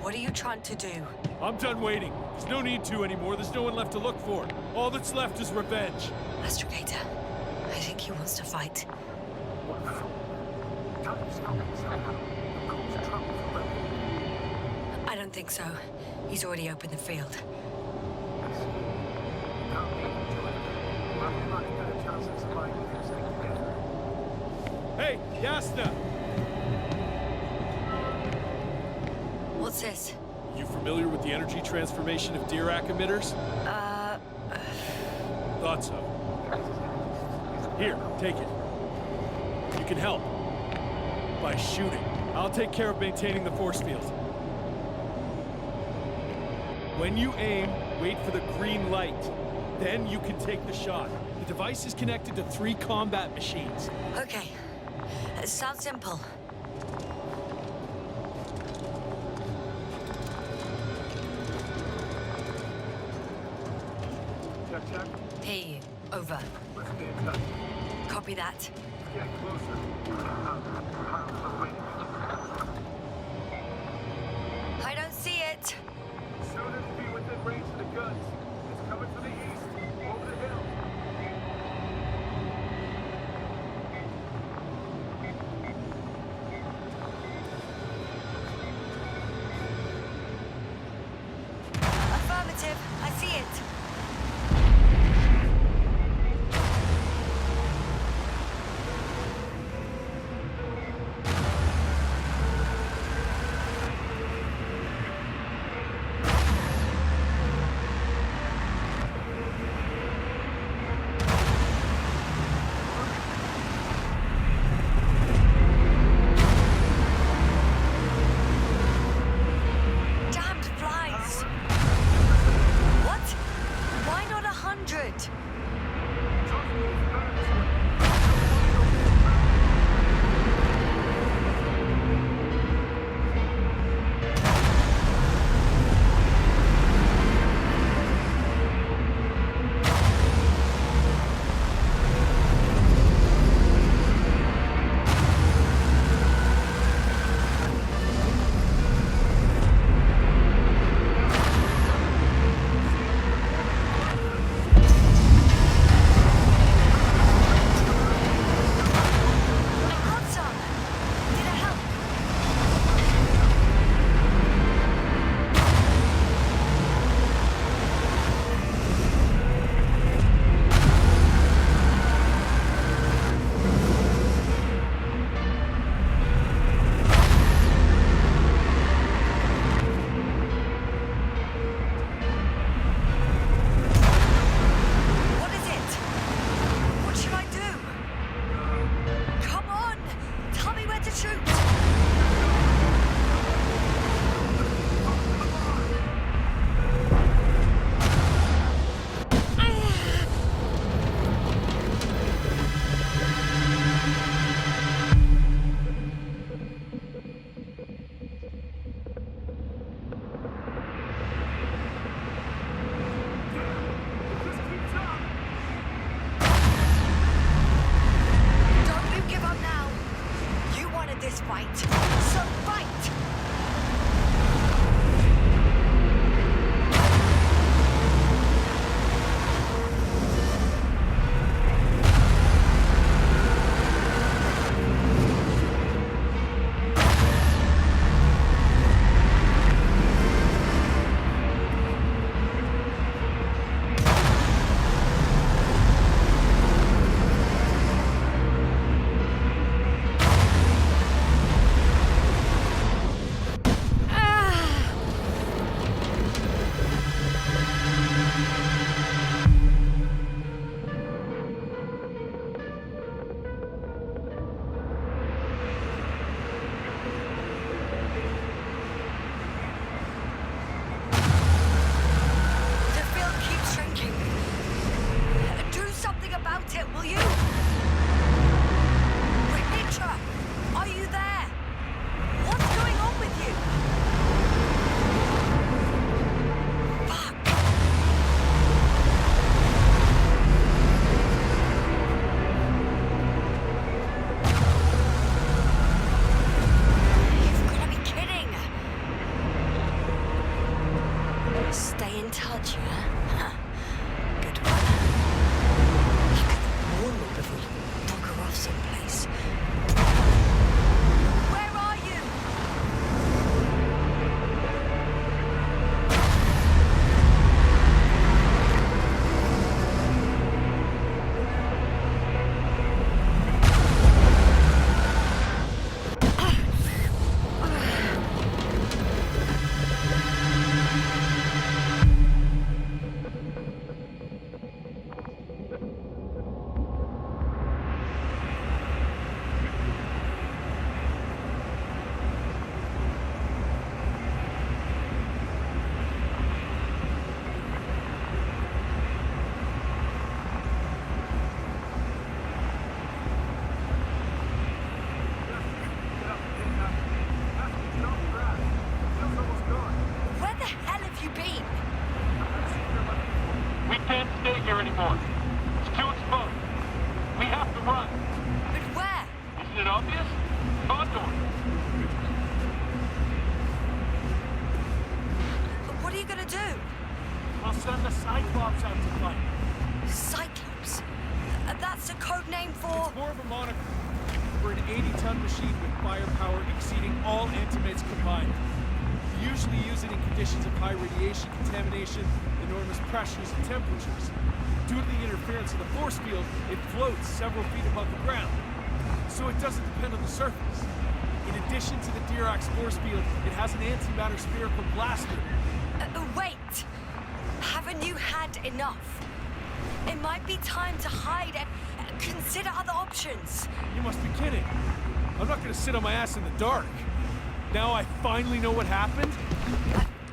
What are you trying to do? I'm done waiting. There's no need to anymore. There's no one left to look for. All that's left is revenge. Astrogator, I think he wants to fight. I don't think so. He's already opened the field. Hey, Yasta! What's this? You familiar with the energy transformation of Dirac emitters? Thought so. Here, take it. You can help. By shooting. I'll take care of maintaining the force field. When you aim, wait for the green light. Then you can take the shot. The device is connected to 3 combat machines. Okay. It sounds simple. Check. Hear you. Over. Let's stay in touch. Copy that. Get closer. Pilots are waiting. I don't see it. Soon as be within range of the guns. It's coming from the east, over the hill. Affirmative. I see it. Damned flies! What? Why not 100? can't stay here anymore. It's too exposed. We have to run. But where? Isn't it obvious? Condor. What are you gonna do? I'll send the Cyclops out to fight. Cyclops? That's a code name for... It's more of a moniker for an 80-ton machine with firepower exceeding all antimates combined. We usually use it in conditions of high radiation contamination, enormous pressures and temperatures. Due to the interference of the force field, it floats several feet above the ground, so it doesn't depend on the surface. In addition to the Dirac force field, it has an antimatter spherical blaster. Wait! Haven't you had enough? It might be time to hide and consider other options. You must be kidding. I'm not gonna sit on my ass in the dark. Now I finally know what happened?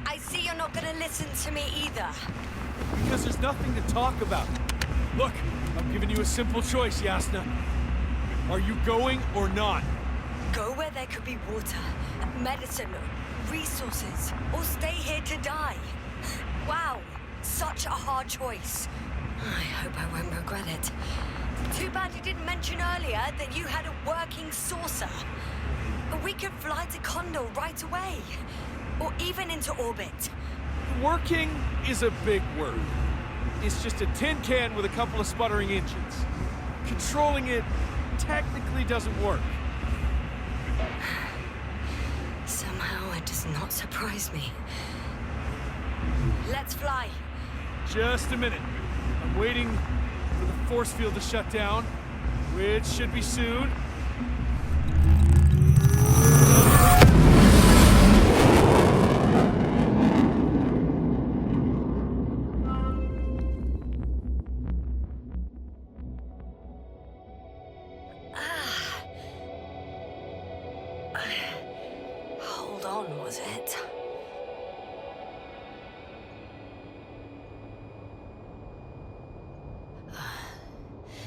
I see you're not gonna listen to me either. Because there's nothing to talk about. Look, I'm giving you a simple choice, Yasna. Are you going or not? Go where there could be water, medicine, resources, or stay here to die. Wow, such a hard choice. I hope I won't regret it. Too bad you didn't mention earlier that you had a working saucer. We could fly to Condor right away, or even into orbit. Working is a big word. It's just a tin can with a couple of sputtering engines. Controlling it technically doesn't work. Somehow it does not surprise me. Let's fly. Just a minute. I'm waiting for the force field to shut down, which should be soon. Hold on, was it?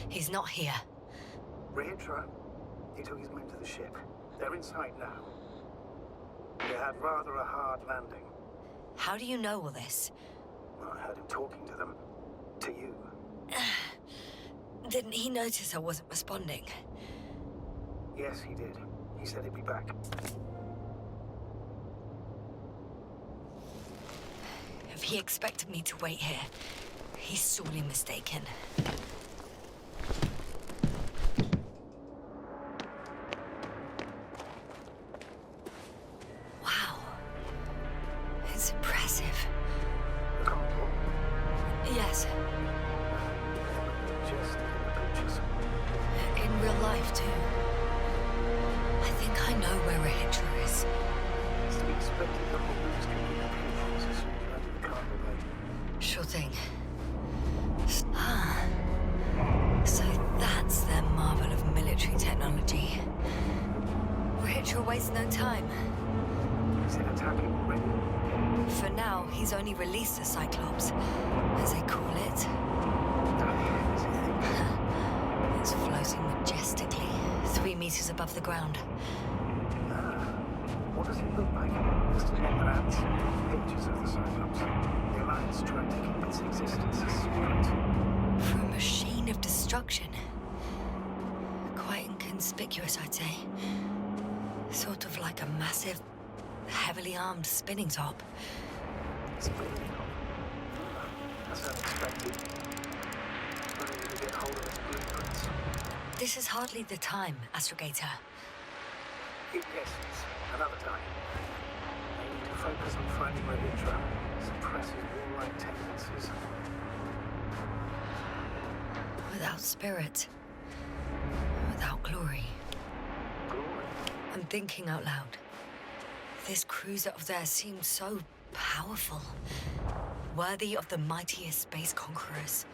He's not here. Ritra, he took his men to the ship. They're inside now. They had rather a hard landing. How do you know all this? Well, I heard him talking to them. To you. Didn't he notice I wasn't responding? Yes, he did. He said he'd be back. If he expected me to wait here, he's sorely mistaken. Wow. It's impressive. The Condor? Yes. Just in the pictures. In real life, too. I think I know where Ritra is. It's to be expected the whole news communications as soon as you enter the cargo bay. Sure thing. Ah. So that's their marvel of military technology. Ritra wastes no time. Is it attacking already? For now, he's only released the Cyclops, as they call it. It's floating majestically, 3 meters above the ground. What does it look like? Just remnants, pictures of the Cyclops. The Alliance trying to keep its existence a secret. For a machine of destruction. Quite inconspicuous, I'd say. Sort of like a massive, heavily armed spinning top. Spinning top? That's unexpected. Where did you get hold of its blueprints? This is hardly the time, Astrogator. Yes, another time. I need to focus on finding Ritra. Suppress his warlike tendencies. Without spirit. Without glory. Glory? I'm thinking out loud. This cruiser of theirs seems so powerful. Worthy of the mightiest space conquerors.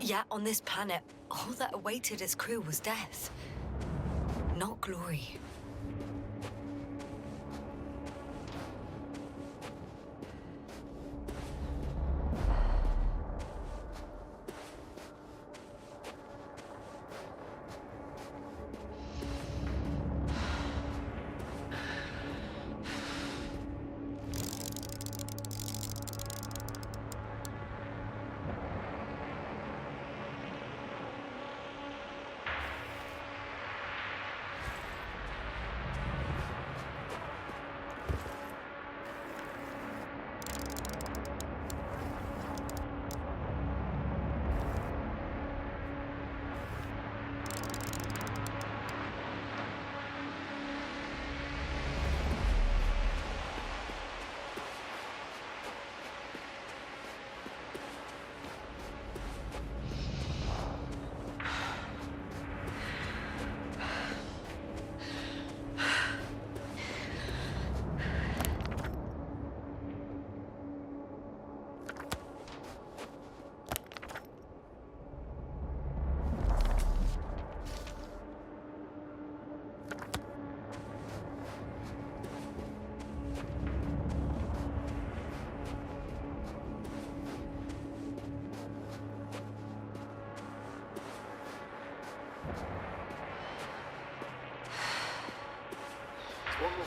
Yet on this planet, all that awaited its crew was death. Not glory.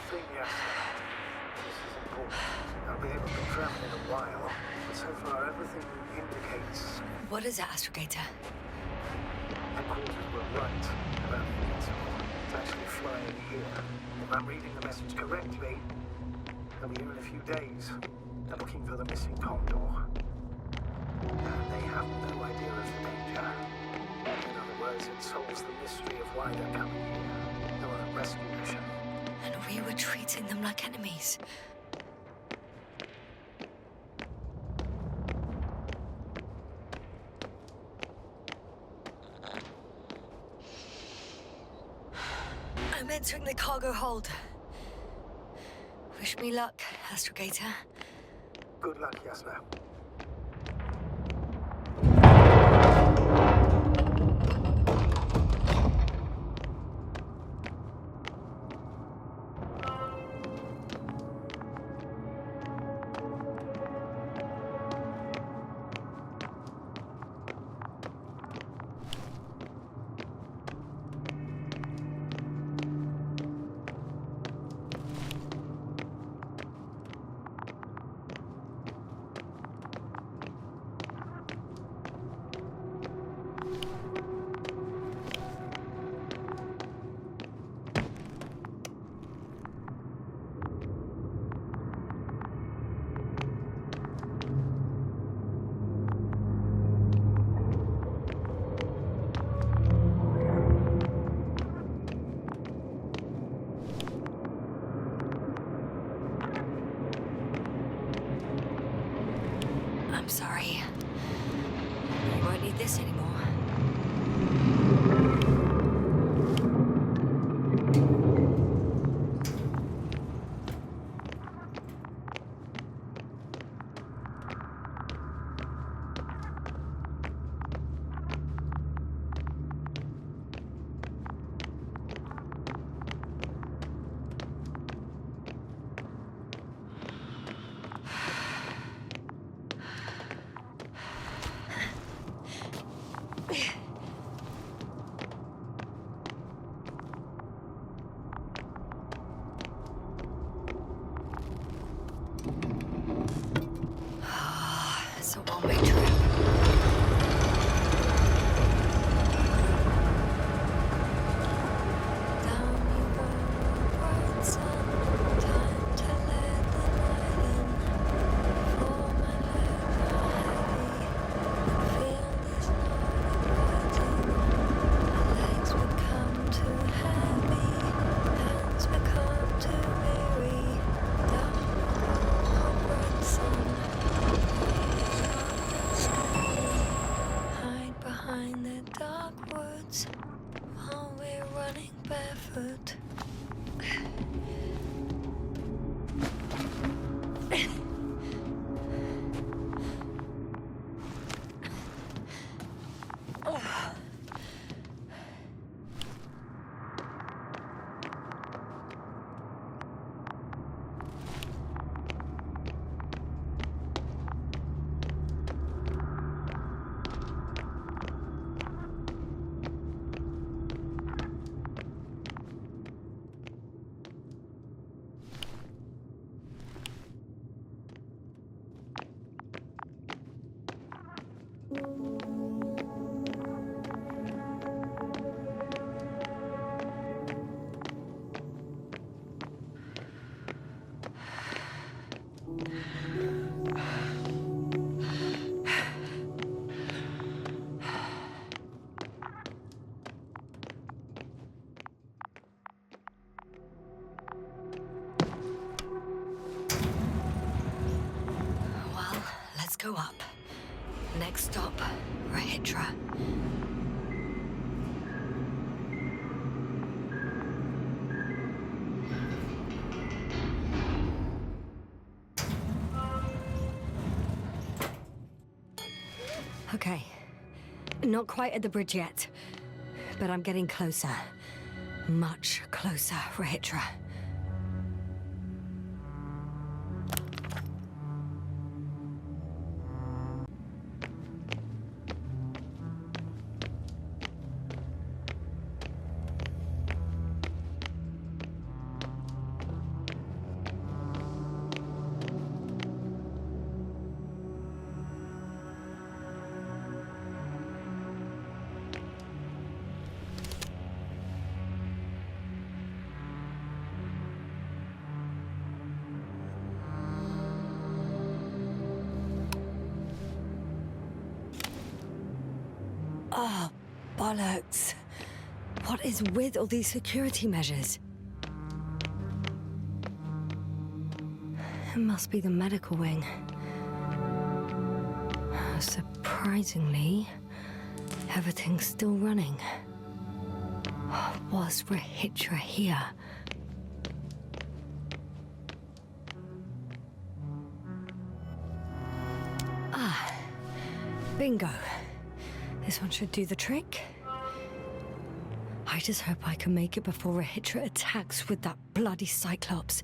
thing, yes. This is important. I'll be able to travel in a while, but so far everything indicates What is it, Astrogator? headquarters were right about the Invincible. It's actually flying here. If I'm reading the message correctly, they'll be here in a few days. They're looking for the missing Condor. And they have no idea of the danger. In other words, it solves the mystery of why they're coming here. They're on a rescue mission. And we were treating them like enemies. I'm entering the cargo hold. Wish me luck, Astrogator. Good luck, Yasna. I'm sorry. We won't need this anymore. It's a one-way trip. Down you go, bright sun. Time to let the night in. For my legs are heavy. Feel this not inviting. My legs become too heavy. Hands become too weary. Down you go, bright sun. Hide behind the dark woods while we're running barefoot. Well, let's go up. Next stop, Ritra. Okay. Not quite at the bridge yet, but I'm getting closer. Much closer, Ritra. Oh, bollocks. What is with all these security measures? It must be the medical wing. Surprisingly, everything's still running. Was Ritra here? Ah, bingo. This one should do the trick. I just hope I can make it before Ritra attacks with that bloody Cyclops.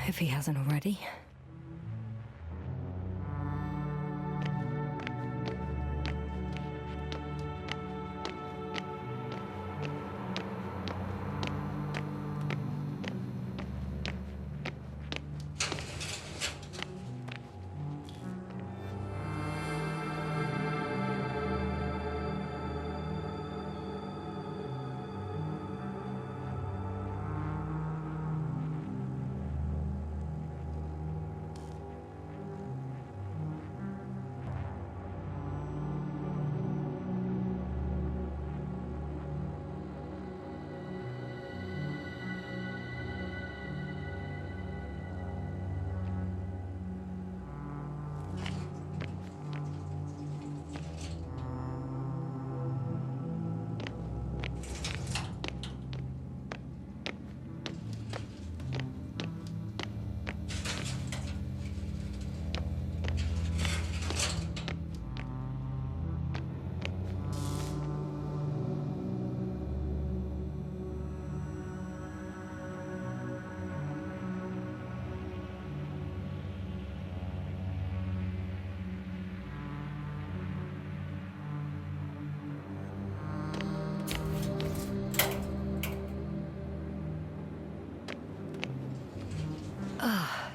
If he hasn't already.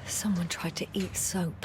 Someone tried to eat soap.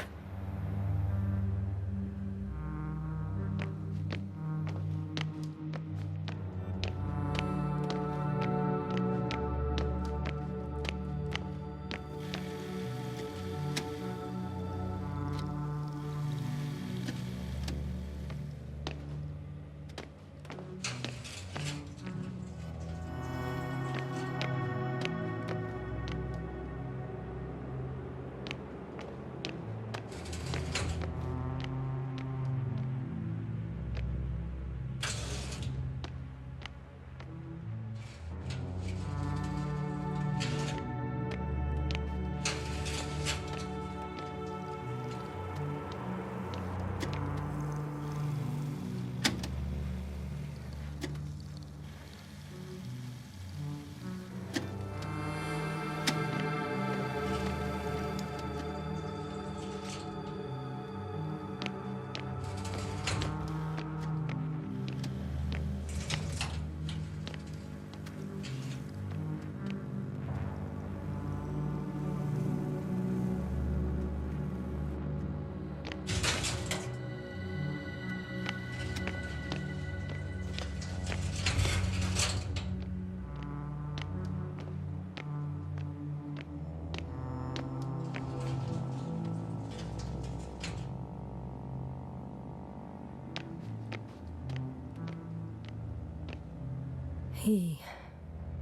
He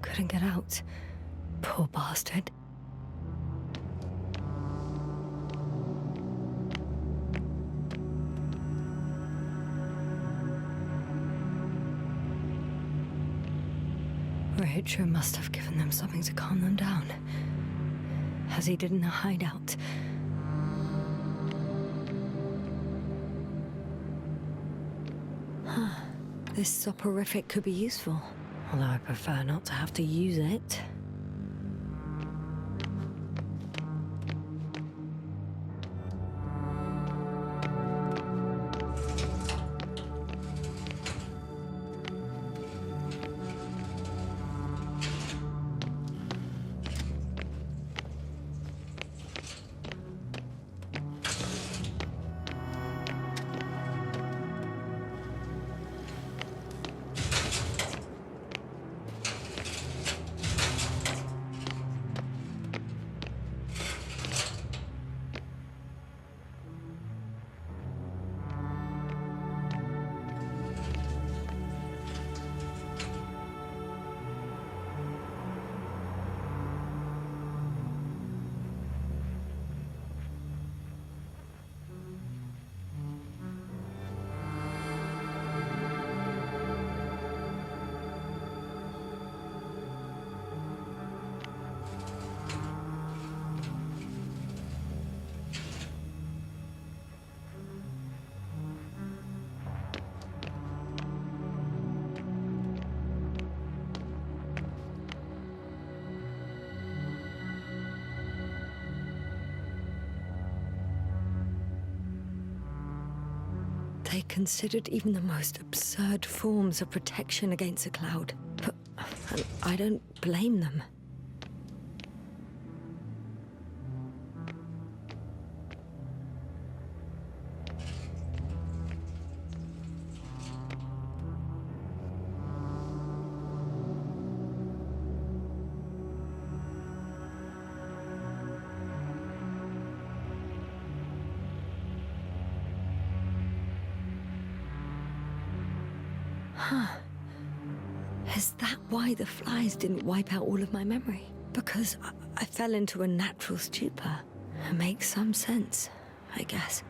couldn't get out. Poor bastard. Ritra must have given them something to calm them down, as he did in the hideout. This soporific could be useful, although I prefer not to have to use it. They considered even the most absurd forms of protection against a cloud. But I don't blame them. Huh. Is that why the flies didn't wipe out all of my memory? Because I fell into a natural stupor. It makes some sense, I guess.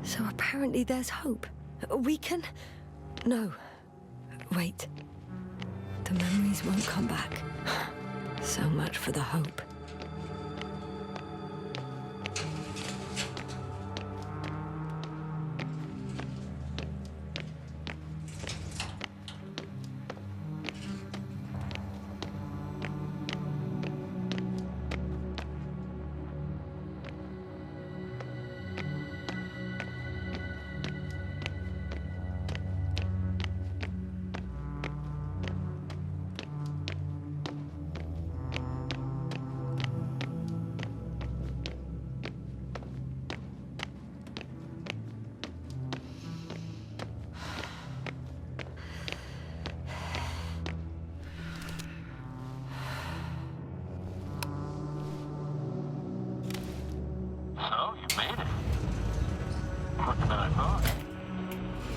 So apparently there's hope. We can... No. Wait. The memories won't come back. So much for the hope. So, you made it. Quicker than I thought.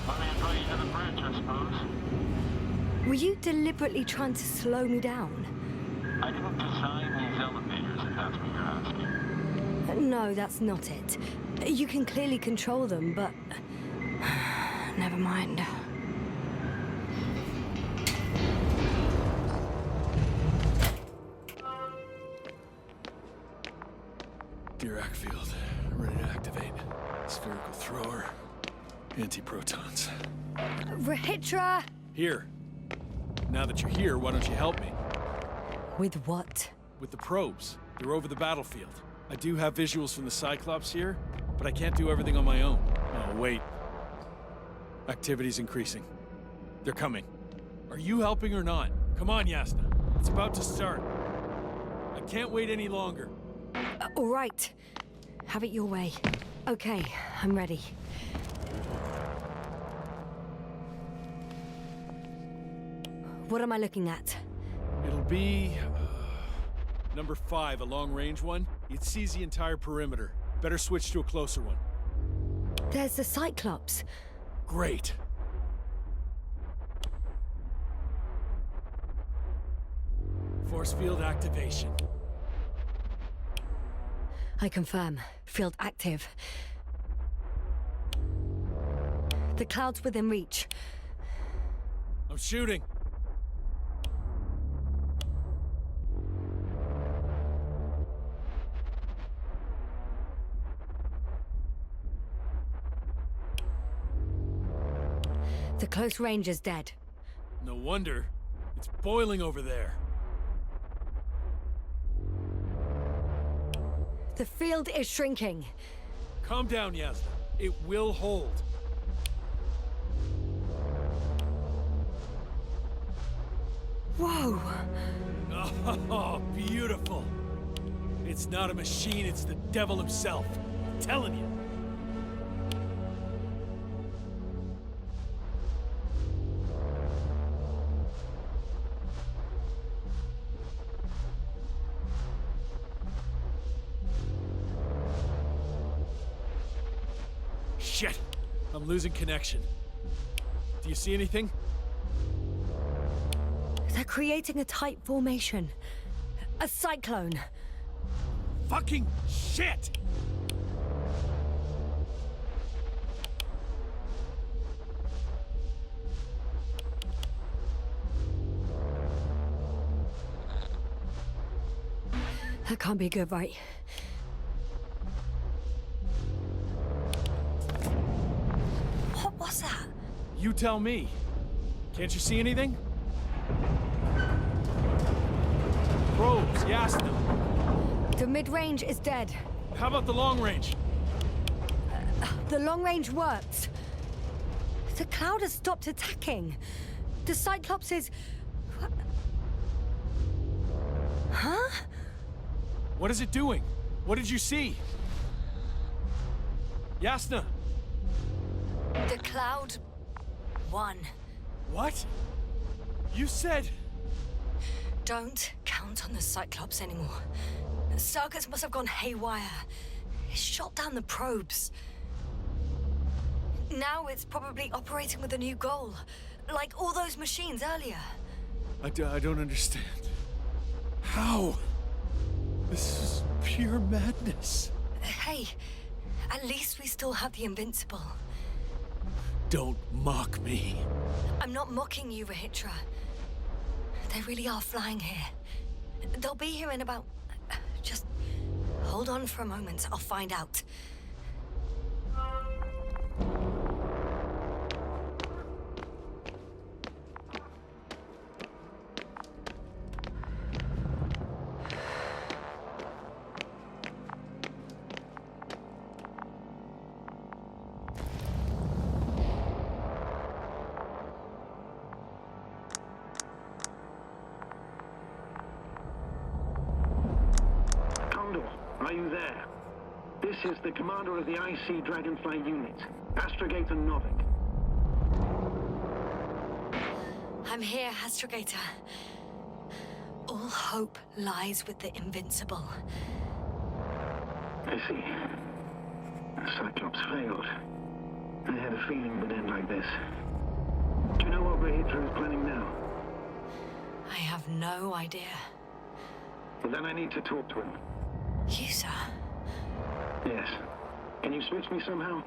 Let me invite you to the bridge, I suppose. Were you deliberately trying to slow me down? I didn't design these elevators, if that's what you're asking. No, that's not it. You can clearly control them, but... Never mind. Dirac field. Ready to activate. Spherical thrower. Anti-protons. Ritra! Here. Now that you're here, why don't you help me? With what? With the probes. They're over the battlefield. I do have visuals from the Cyclops here, but I can't do everything on my own. Oh, wait. Activity's increasing. They're coming. Are you helping or not? Come on, Yasna. It's about to start. I can't wait any longer. All right. Have it your way. Okay, I'm ready. What am I looking at? It'll be... number 5, a long-range one. It sees the entire perimeter. Better switch to a closer one. There's the Cyclops. Great. Force field activation. I confirm. Field active. The cloud's within reach. I'm shooting. The close range is dead. No wonder. It's boiling over there. The field is shrinking. Calm down, Yasna. It will hold. Whoa! Oh, beautiful. It's not a machine, it's the devil himself. I'm telling you. Shit! I'm losing connection. Do you see anything? They're creating a tight formation. A cyclone. Fucking shit! That can't be good, right? What was that? You tell me. Can't you see anything? Probes, Yasna. The mid-range is dead. How about the long range? The long range works. The cloud has stopped attacking. The Cyclops is... Huh? What is it doing? What did you see? Yasna! The cloud won. What? You said... Don't count on the Cyclops anymore. The circuits must have gone haywire. It shot down the probes. Now it's probably operating with a new goal. Like all those machines earlier. I don't understand. How? This is pure madness. Hey, at least we still have the Invincible. Don't mock me. I'm not mocking you, Ritra. They really are flying here. They'll be here in about... Just hold on for a moment. I'll find out. Are you there? This is the commander of the IC Dragonfly unit, Astrogator Novik. I'm here, Astrogator. All hope lies with the Invincible. I see. The Cyclops failed. I had a feeling it would end like this. Do you know what Ritra is planning now? I have no idea. Well, then I need to talk to him. You, sir? Yes. Can you switch me somehow?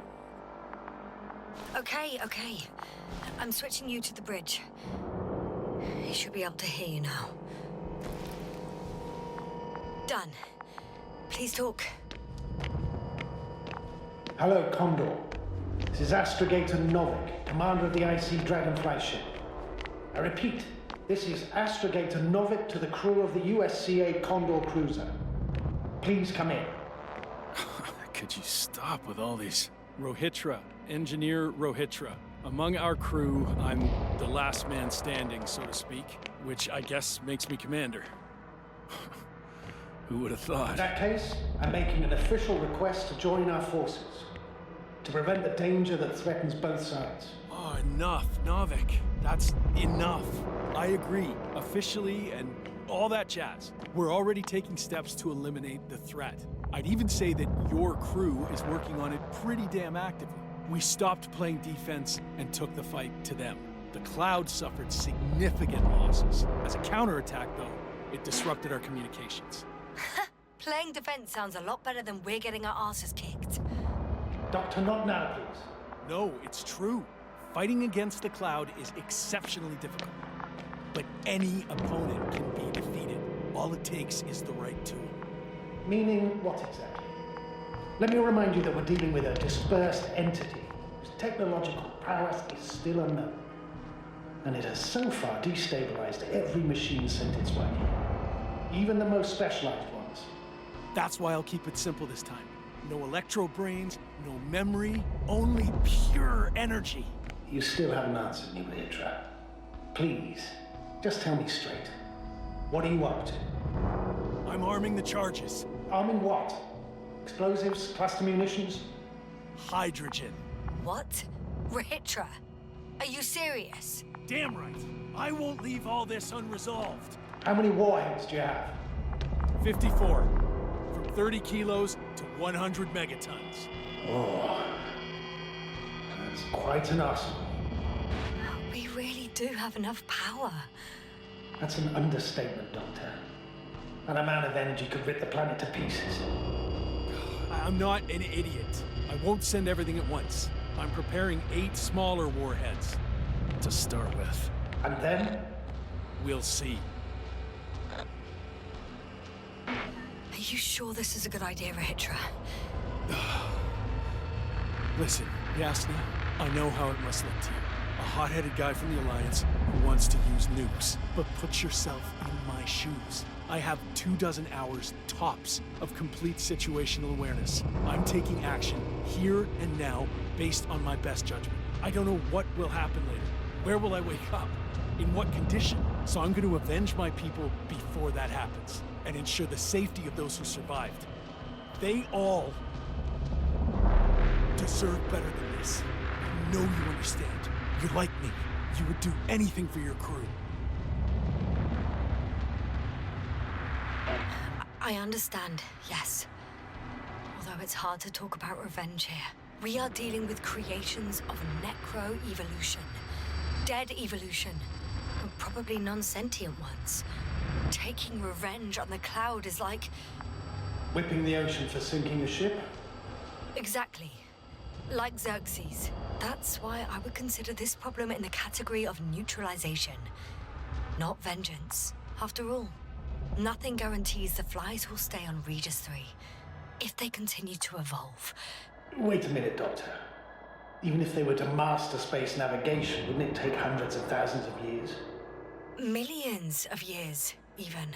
Okay. I'm switching you to the bridge. He should be able to hear you now. Done. Please talk. Hello, Condor. This is Astrogator Novik, commander of the IC Dragonfly ship. I repeat, this is Astrogator Novik to the crew of the USCA Condor cruiser. Please come in. Could you stop with all these? Rohitra, Engineer Rohitra. Among our crew, I'm the last man standing, so to speak, which I guess makes me commander. Who would have thought? In that case, I'm making an official request to join our forces, to prevent the danger that threatens both sides. Oh, enough, Novik. That's enough. I agree, officially, and all that jazz. We're already taking steps to eliminate the threat. I'd even say that your crew is working on it pretty damn actively. We stopped playing defense and took the fight to them. The Cloud suffered significant losses. As a counterattack, though, it disrupted our communications. Playing defense sounds a lot better than we're getting our asses kicked. Doctor, not now, please. No, it's true. Fighting against the Cloud is exceptionally difficult. But any opponent can be defeated. All it takes is the right tool. Meaning what exactly? Let me remind you that we're dealing with a dispersed entity whose technological prowess is still unknown. And it has so far destabilized every machine sent its way. Even the most specialized ones. That's why I'll keep it simple this time. No electro brains, no memory, only pure energy. You still haven't answered me, Ritra. Please, just tell me straight. What are you up to? I'm arming the charges. Arming what? Explosives? Cluster munitions? Hydrogen. What? Ritra? Are you serious? Damn right. I won't leave all this unresolved. How many warheads do you have? 54. From 30 kilos to 100 megatons. Oh. quite an arsenal. We really do have enough power. That's an understatement, Doctor. An amount of energy could rip the planet to pieces. I'm not an idiot. I won't send everything at once. I'm preparing 8 smaller warheads to start with. And then? We'll see. Are you sure this is a good idea, Ritra? Listen, Yasna, I know how it must look to you. A hot-headed guy from the Alliance who wants to use nukes. But put yourself in my shoes. I have 24 hours tops of complete situational awareness. I'm taking action here and now based on my best judgment. I don't know what will happen later. Where will I wake up? In what condition? So I'm going to avenge my people before that happens and ensure the safety of those who survived. They all deserve better than this. I know you understand. You're like me. You would do anything for your crew. I understand, yes. Although it's hard to talk about revenge here. We are dealing with creations of necro-evolution. Dead evolution. And probably non-sentient ones. Taking revenge on the Cloud is like... Whipping the ocean for sinking a ship? Exactly. Like Xerxes. That's why I would consider this problem in the category of neutralization. Not vengeance. After all, nothing guarantees the flies will stay on Regis 3 if they continue to evolve. Wait a minute, Doctor. Even if they were to master space navigation, wouldn't it take hundreds of thousands of years? Millions of years, even,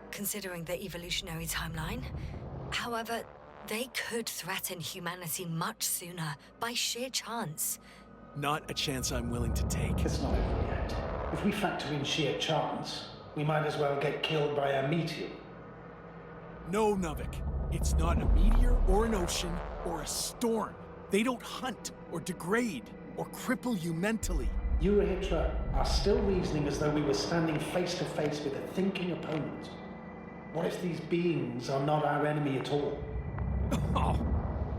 considering the evolutionary timeline. However, they could threaten humanity much sooner, by sheer chance. Not a chance I'm willing to take. It's not over yet. If we factor in sheer chance, we might as well get killed by a meteor. No, Nuvik. It's not a meteor or an ocean or a storm. They don't hunt or degrade or cripple you mentally. You, Ritra, are still reasoning as though we were standing face to face with a thinking opponent. What if these beings are not our enemy at all? Oh,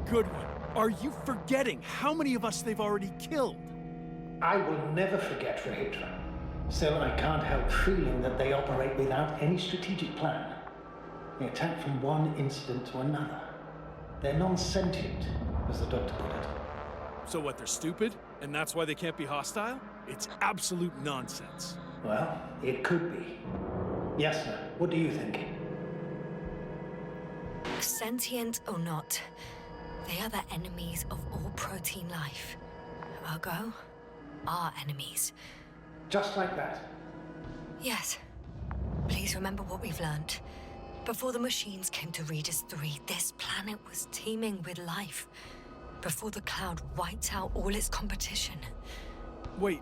good one. Are you forgetting how many of us they've already killed? I will never forget, Ritra. Still, I can't help feeling that they operate without any strategic plan. They attack from one incident to another. They're non-sentient, as the doctor put it. So what, they're stupid? And that's why they can't be hostile? It's absolute nonsense. Well, it could be. Yasna, what do you think? Sentient or not, they are the enemies of all protein life. Ergo, our enemies. Just like that? Yes. Please remember what we've learned. Before the machines came to Regis 3, this planet was teeming with life. Before the Cloud wiped out all its competition. Wait,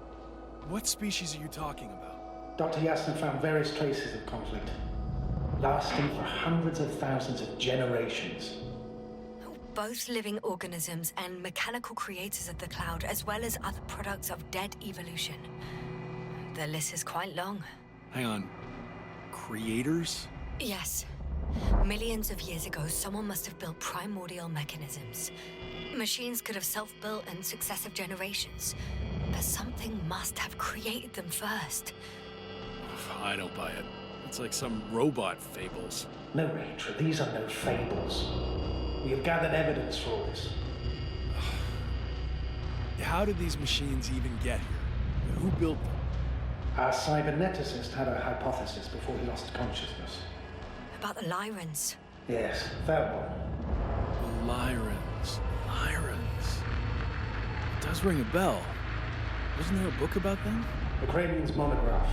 what species are you talking about? Dr. Yasna found various traces of conflict, lasting for hundreds of thousands of generations. Both living organisms and mechanical creators of the Cloud, as well as other products of dead evolution. The list is quite long. Hang on. Creators? Yes. Millions of years ago, someone must have built primordial mechanisms. Machines could have self-built in successive generations. But something must have created them first. I don't buy it. It's like some robot fables. No, Ritra, these are no fables. We have gathered evidence for all this. How did these machines even get here? Who built them? Our cyberneticist had a hypothesis before he lost consciousness. About the Lyrans. Yes, that one. Lyrans. It does ring a bell. Wasn't there a book about them? The Cranian's monograph.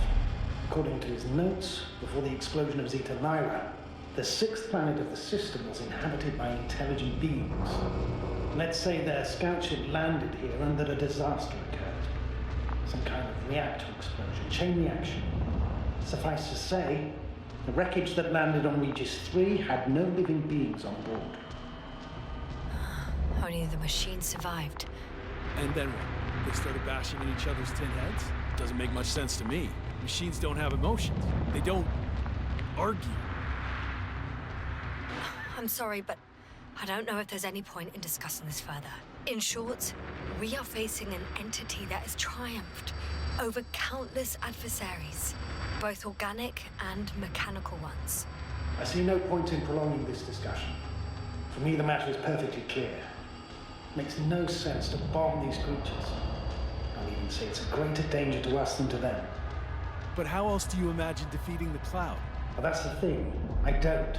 According to his notes, before the explosion of Zeta Lyra, the 6th planet of the system was inhabited by intelligent beings. Let's say their scout ship landed here and that a disaster occurred. Some kind of reactor explosion, chain reaction. Suffice to say, the wreckage that landed on Regis 3 had no living beings on board. Only the machines survived. And then what? They started bashing in each other's tin heads? Doesn't make much sense to me. Machines don't have emotions. They don't argue. I'm sorry, but I don't know if there's any point in discussing this further. In short, We are facing an entity that has triumphed over countless adversaries, both organic and mechanical ones. I see no point in prolonging this discussion. For me, the matter is perfectly clear. It makes no sense to bomb these creatures. I'll even say it's a greater danger to us than to them. But how else do you imagine defeating the Cloud? Well, that's the thing. I don't.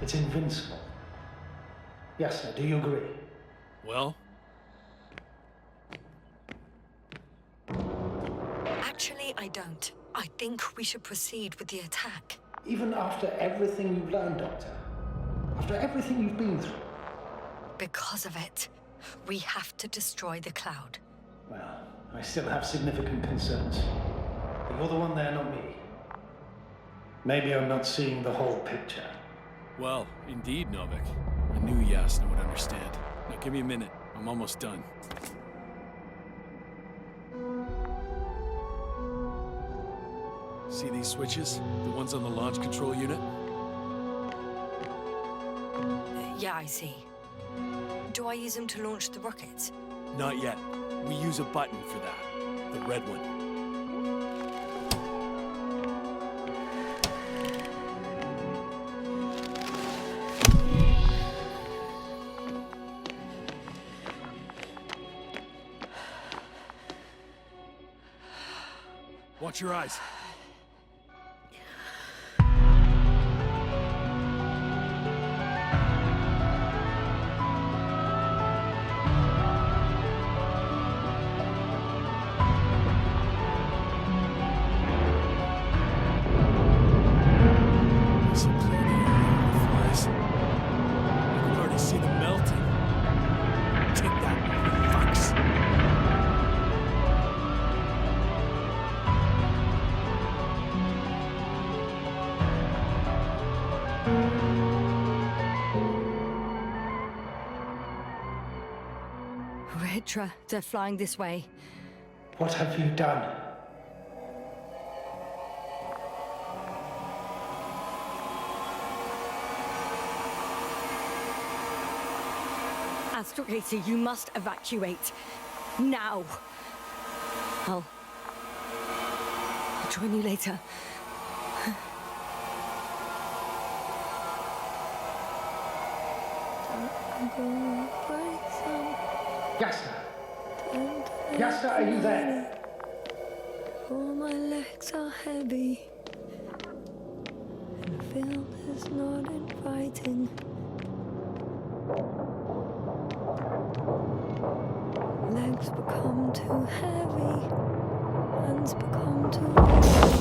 It's invincible. Yes, sir. Do you agree? Well? Actually, I don't. I think we should proceed with the attack. Even after everything you've learned, Doctor? After everything you've been through? Because of it, we have to destroy the Cloud. Well, I still have significant concerns. But you're the one there, not me. Maybe I'm not seeing the whole picture. Well, indeed, Novik. I knew Yasna would understand. Now give me a minute. I'm almost done. See these switches? The ones on the launch control unit? Yeah, I see. Do I use them to launch the rockets? Not yet. We use a button for that. The red one. Watch your eyes. Ritra, they're flying this way. What have you done? Astrogator, you must evacuate. Now. I'll join you later. Yasna! Yasna, are you there? All my legs are heavy. And the field is not inviting. Legs become too heavy. Hands become too heavy.